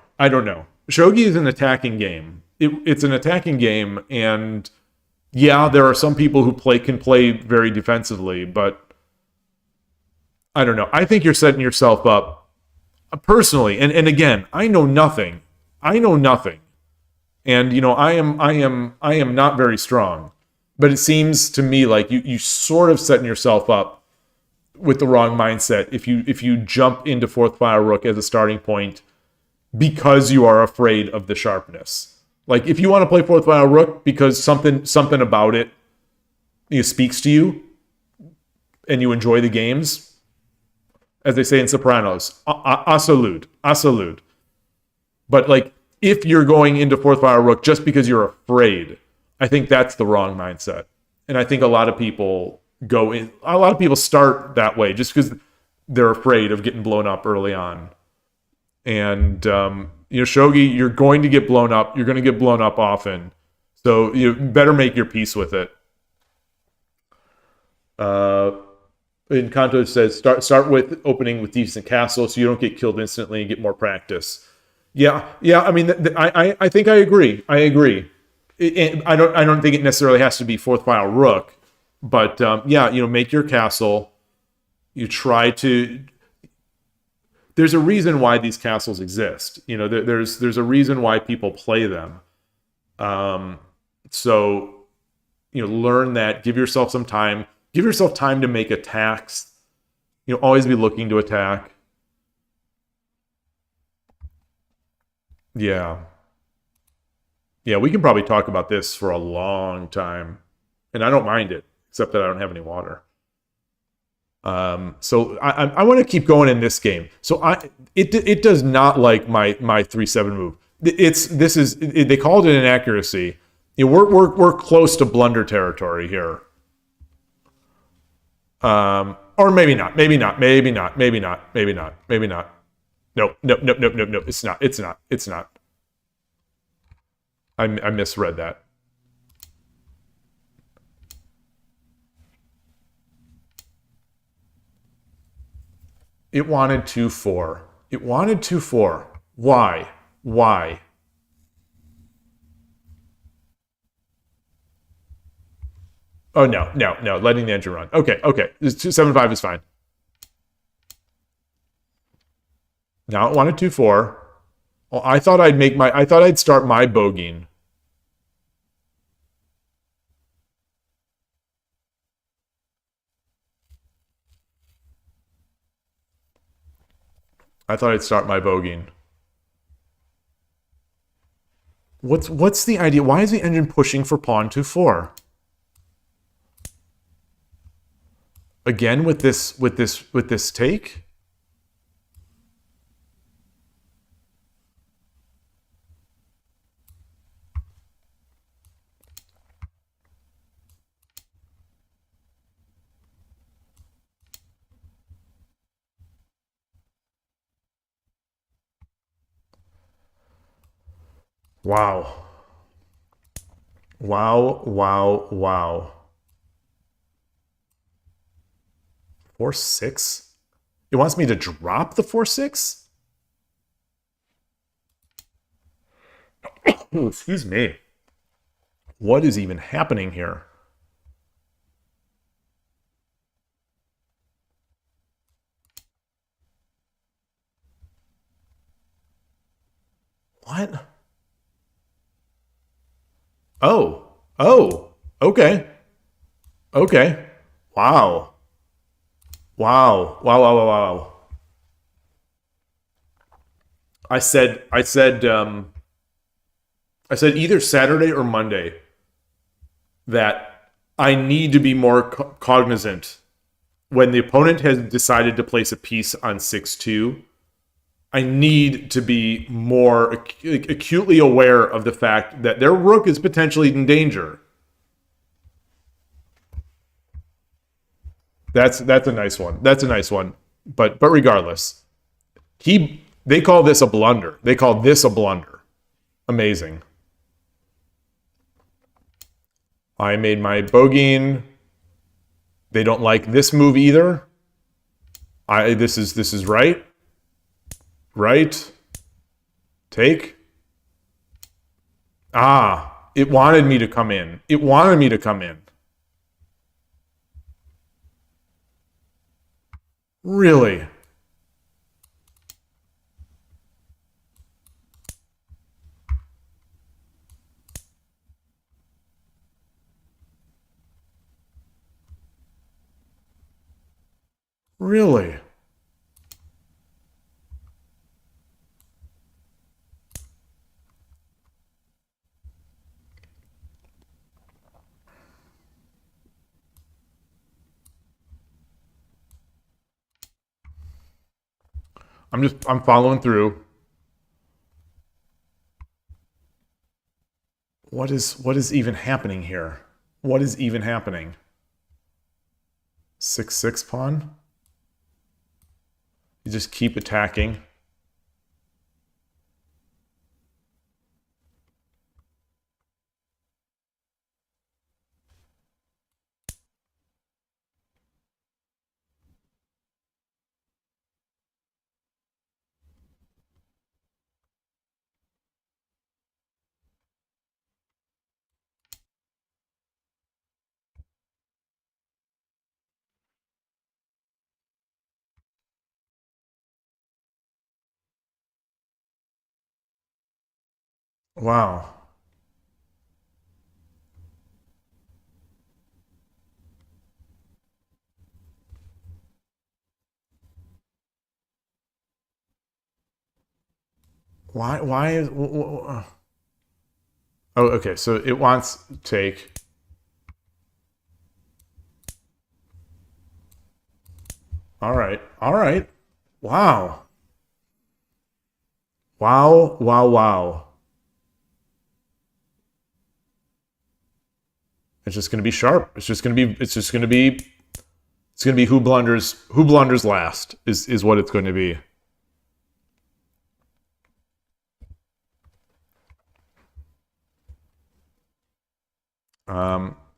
Shogi is an attacking game. It's an attacking game, and yeah, there are some people who can play very defensively, but I don't know. I think you're setting yourself up personally, and again, I know nothing. And you know, I am not very strong. But it seems to me like you sort of setting yourself up with the wrong mindset if you jump into fourth file rook as a starting point because you are afraid of the sharpness. Like if you want to play fourth file rook because something about it, you know, speaks to you and you enjoy the games, as they say in Sopranos, a salute. But like if you're going into fourth file rook just because you're afraid, I think that's the wrong mindset. And I think a lot of people start that way just because they're afraid of getting blown up early on. And, you know, Shogi, you're going to get blown up. You're going to get blown up often. So you better make your peace with it. And Kanto says, start with opening with decent castles so you don't get killed instantly and get more practice. Yeah. I mean, I think I agree. I don't think it necessarily has to be fourth file rook, but yeah, you know, make your castle. You try to. There's a reason why these castles exist. You know, there's a reason why people play them. So, you know, learn that. Give yourself some time. Give yourself time to make attacks. You know, always be looking to attack. Yeah, we can probably talk about this for a long time, and I don't mind it, except that I don't have any water. So I want to keep going in this game. So it does not like my 3-7 move. They called it inaccuracy. You know, we're close to blunder territory here. Or maybe not. No. It's not. I misread that. It wanted 2-4. Why? Oh, no. Letting the engine run. Okay. 2-7-5 is fine. Now it wanted 2-4. Well, I thought I'd start my bogeying. What's the idea? Why is the engine pushing for pawn 2-4? Again with this take? Wow. 4-6? It wants me to drop the 4-6? Ooh, excuse me. What is even happening here? What? Oh. Oh. Okay. Okay. Wow. Wow. Wow, wow, wow, wow. I said either Saturday or Monday that I need to be more cognizant when the opponent has decided to place a piece on 6-2. I need to be more acutely aware of the fact that their rook is potentially in danger. That's a nice one. That's a nice one. But regardless, they call this a blunder. They call this a blunder. Amazing. I made my bogeying. They don't like this move either. This is right. Right. Take. Ah, it wanted me to come in. It wanted me to come in. Really? Really? I'm following through. What is even happening here? What is even happening? 6-6 pawn? You just keep attacking. Wow. Why is... Oh, okay, so it wants take. All right. All right. Wow. Wow, wow, wow. It's just going to be sharp. It's just going to be who blunders last is what it's going to be.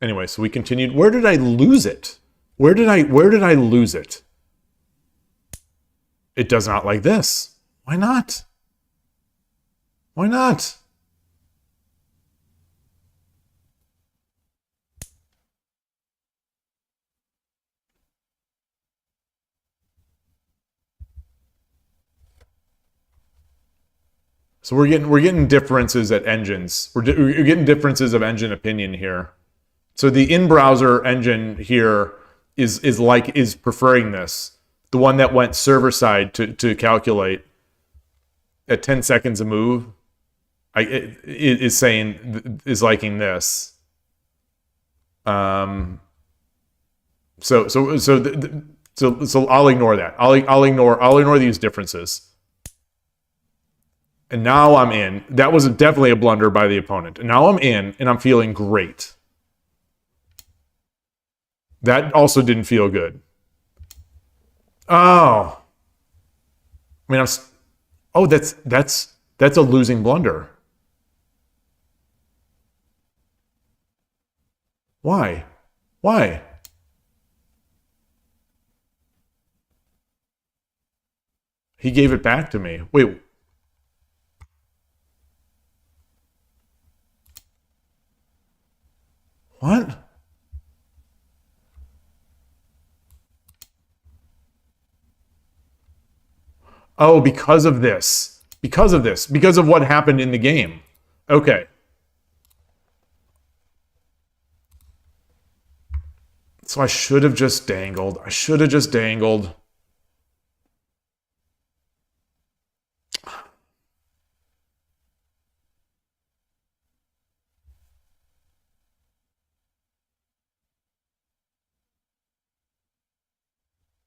Anyway, so we continued. Where did I lose it? Where did I lose it? It does not like this. Why not? Why not? So we're getting differences at engines. We're getting differences of engine opinion here. So the in-browser engine here is preferring this. The one that went server side to calculate at 10 seconds a move is liking this. So I'll ignore that. I'll ignore these differences. And now I'm in. That was definitely a blunder by the opponent. And now I'm in, and I'm feeling great. That also didn't feel good. Oh. I mean, that's a losing blunder. Why? Why? He gave it back to me. Wait. What? Oh, because of this. Because of this. Because of what happened in the game. Okay. So I should have just dangled. I should have just dangled.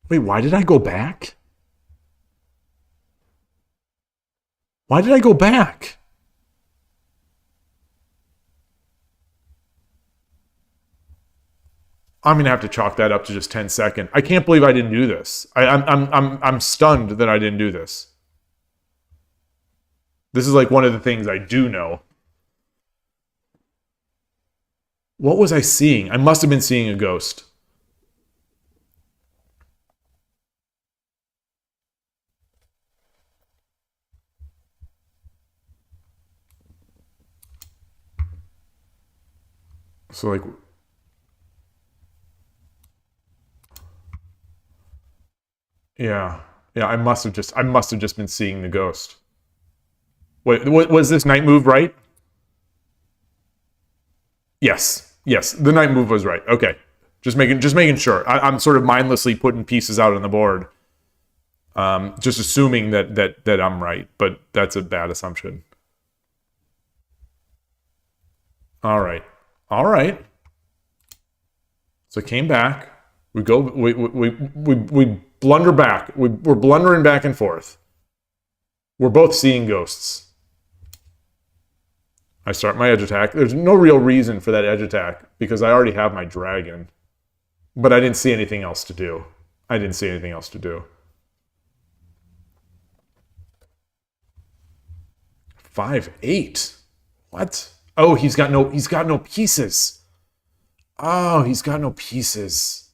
Wait, why did I go back? Why did I go back? I'm gonna have to chalk that up to just 10 seconds. I can't believe I didn't do this. I'm stunned that I didn't do this. This is like one of the things I do know. What was I seeing? I must have been seeing a ghost. So like, yeah, I must have just been seeing the ghost. Wait, was this night move right? Yes, the night move was right. Okay, just making sure. I'm sort of mindlessly putting pieces out on the board, just assuming that I'm right, but that's a bad assumption. All right. So came back. We blunder back. We're blundering back and forth. We're both seeing ghosts. I start my edge attack. There's no real reason for that edge attack because I already have my dragon. But I didn't see anything else to do. 5-8. What? Oh, he's got no pieces. Oh, he's got no pieces.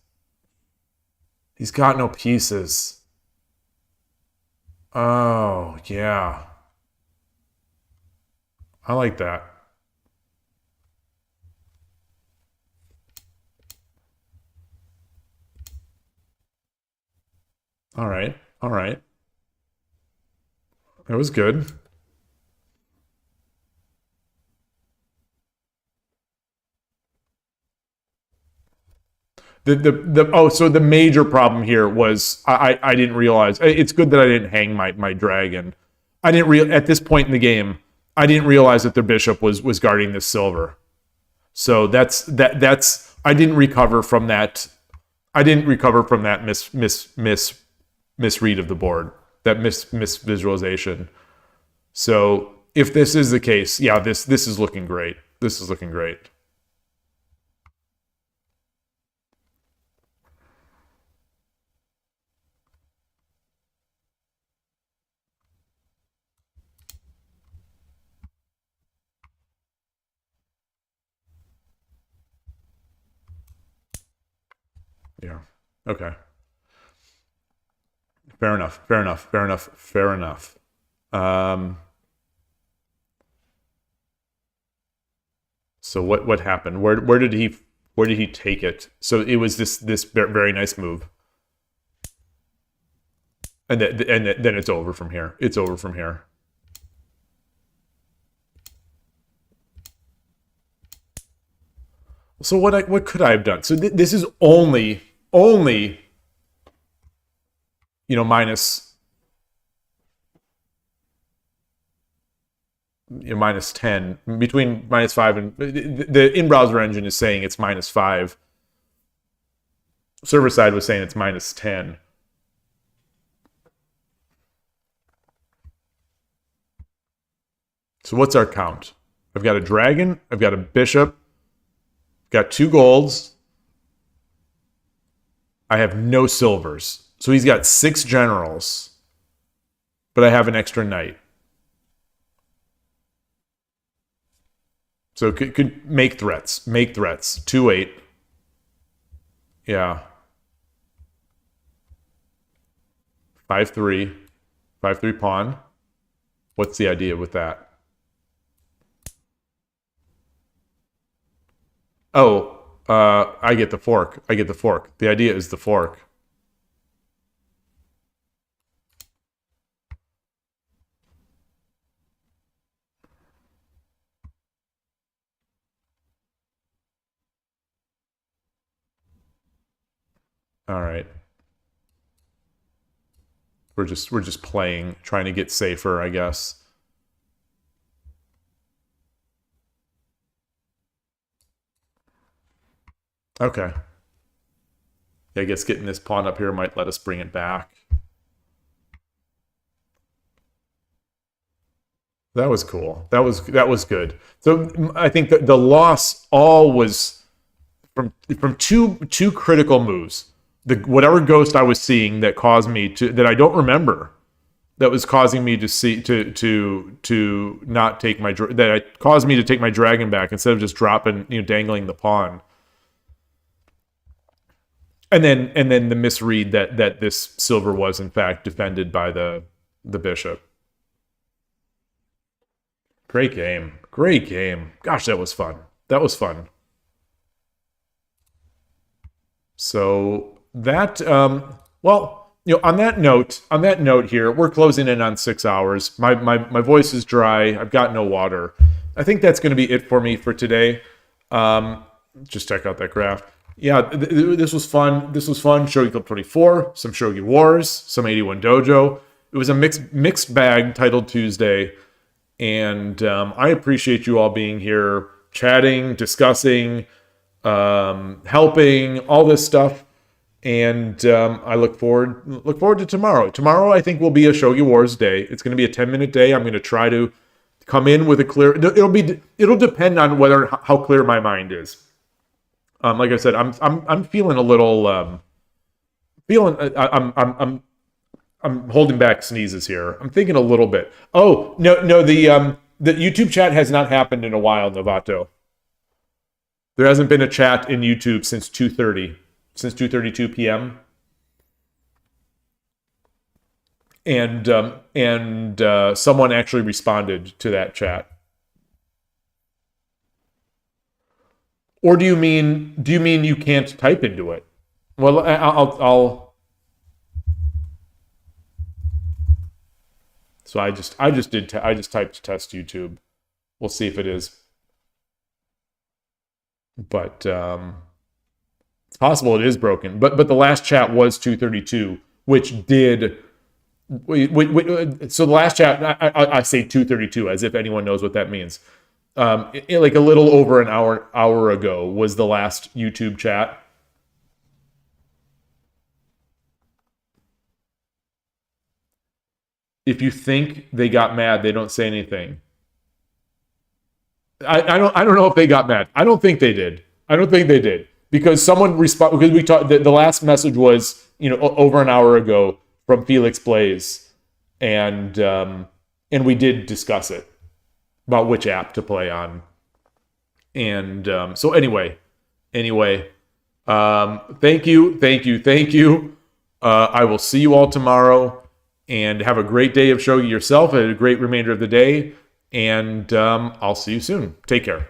Oh, yeah. I like that. All right. That was good. So the major problem here was I didn't realize. It's good that I didn't hang my dragon. At this point in the game, I didn't realize that the bishop was guarding this silver. So that's I didn't recover from that. Misread of the board, that misvisualization. So if this is the case, yeah, this is looking great. Yeah. Okay. Fair enough. So what happened? Where did he take it? So it was this very nice move, and then it's over from here. So what could I have done? So this is only minus -10, between -5 and the in-browser engine is saying it's -5. Server side was saying it's -10. So what's our count? I've got a dragon, I've got a bishop, got 2 golds. I have no silvers. So he's got 6 generals, but I have an extra knight. So could make threats. 2-8. Yeah. 5-3. 5-3 pawn. What's the idea with that? Oh, I get the fork. I get the fork. The idea is the fork. All right. We're just playing, trying to get safer, I guess. Okay. Yeah, I guess getting this pawn up here might let us bring it back. That was cool. That was good. So I think that the loss all was from two critical moves. The whatever ghost I was seeing that caused me to that I don't remember, that was causing me to see to not take my that caused me to take my dragon back instead of just dropping, dangling the pawn. And then the misread that this silver was in fact defended by the bishop. Great game. Great game. Gosh, that was fun. That was fun. So that well, on that note here, we're closing in on 6 hours. My voice is dry. I've got no water. I think that's going to be it for me for today. Just check out that graph. Yeah, this was fun. This was fun. Shogi Club 24, some Shogi Wars, some 81 Dojo. It was a mixed bag titled Tuesday. And I appreciate you all being here, chatting, discussing, helping, all this stuff. And I look forward to tomorrow. Tomorrow, I think, will be a Shogi Wars day. It's going to be a 10-minute day. I'm going to try to come in with a clear. It'll depend on how clear my mind is. Like I said, I'm feeling a little I'm holding back sneezes here. I'm thinking a little bit. Oh, no, the YouTube chat has not happened in a while, Novato. There hasn't been a chat in YouTube since 2:30, since 2:32 p.m. And someone actually responded to that chat. Or do you mean you can't type into it? Well, I'll So I just typed test YouTube. We'll see if it is. But it's possible it is broken. But the last chat was 2:32, which did. So the last chat, I say 2:32 as if anyone knows what that means. Like a little over an hour ago was the last YouTube chat. If you think they got mad, they don't say anything. I don't know if they got mad. I don't think they did. Because someone responded, because we talked, the last message was, over an hour ago from Felix Blaze, and we did discuss it about which app to play on. And so anyway, thank you. I will see you all tomorrow. And have a great day of Shogi yourself, and a great remainder of the day. And I'll see you soon. Take care.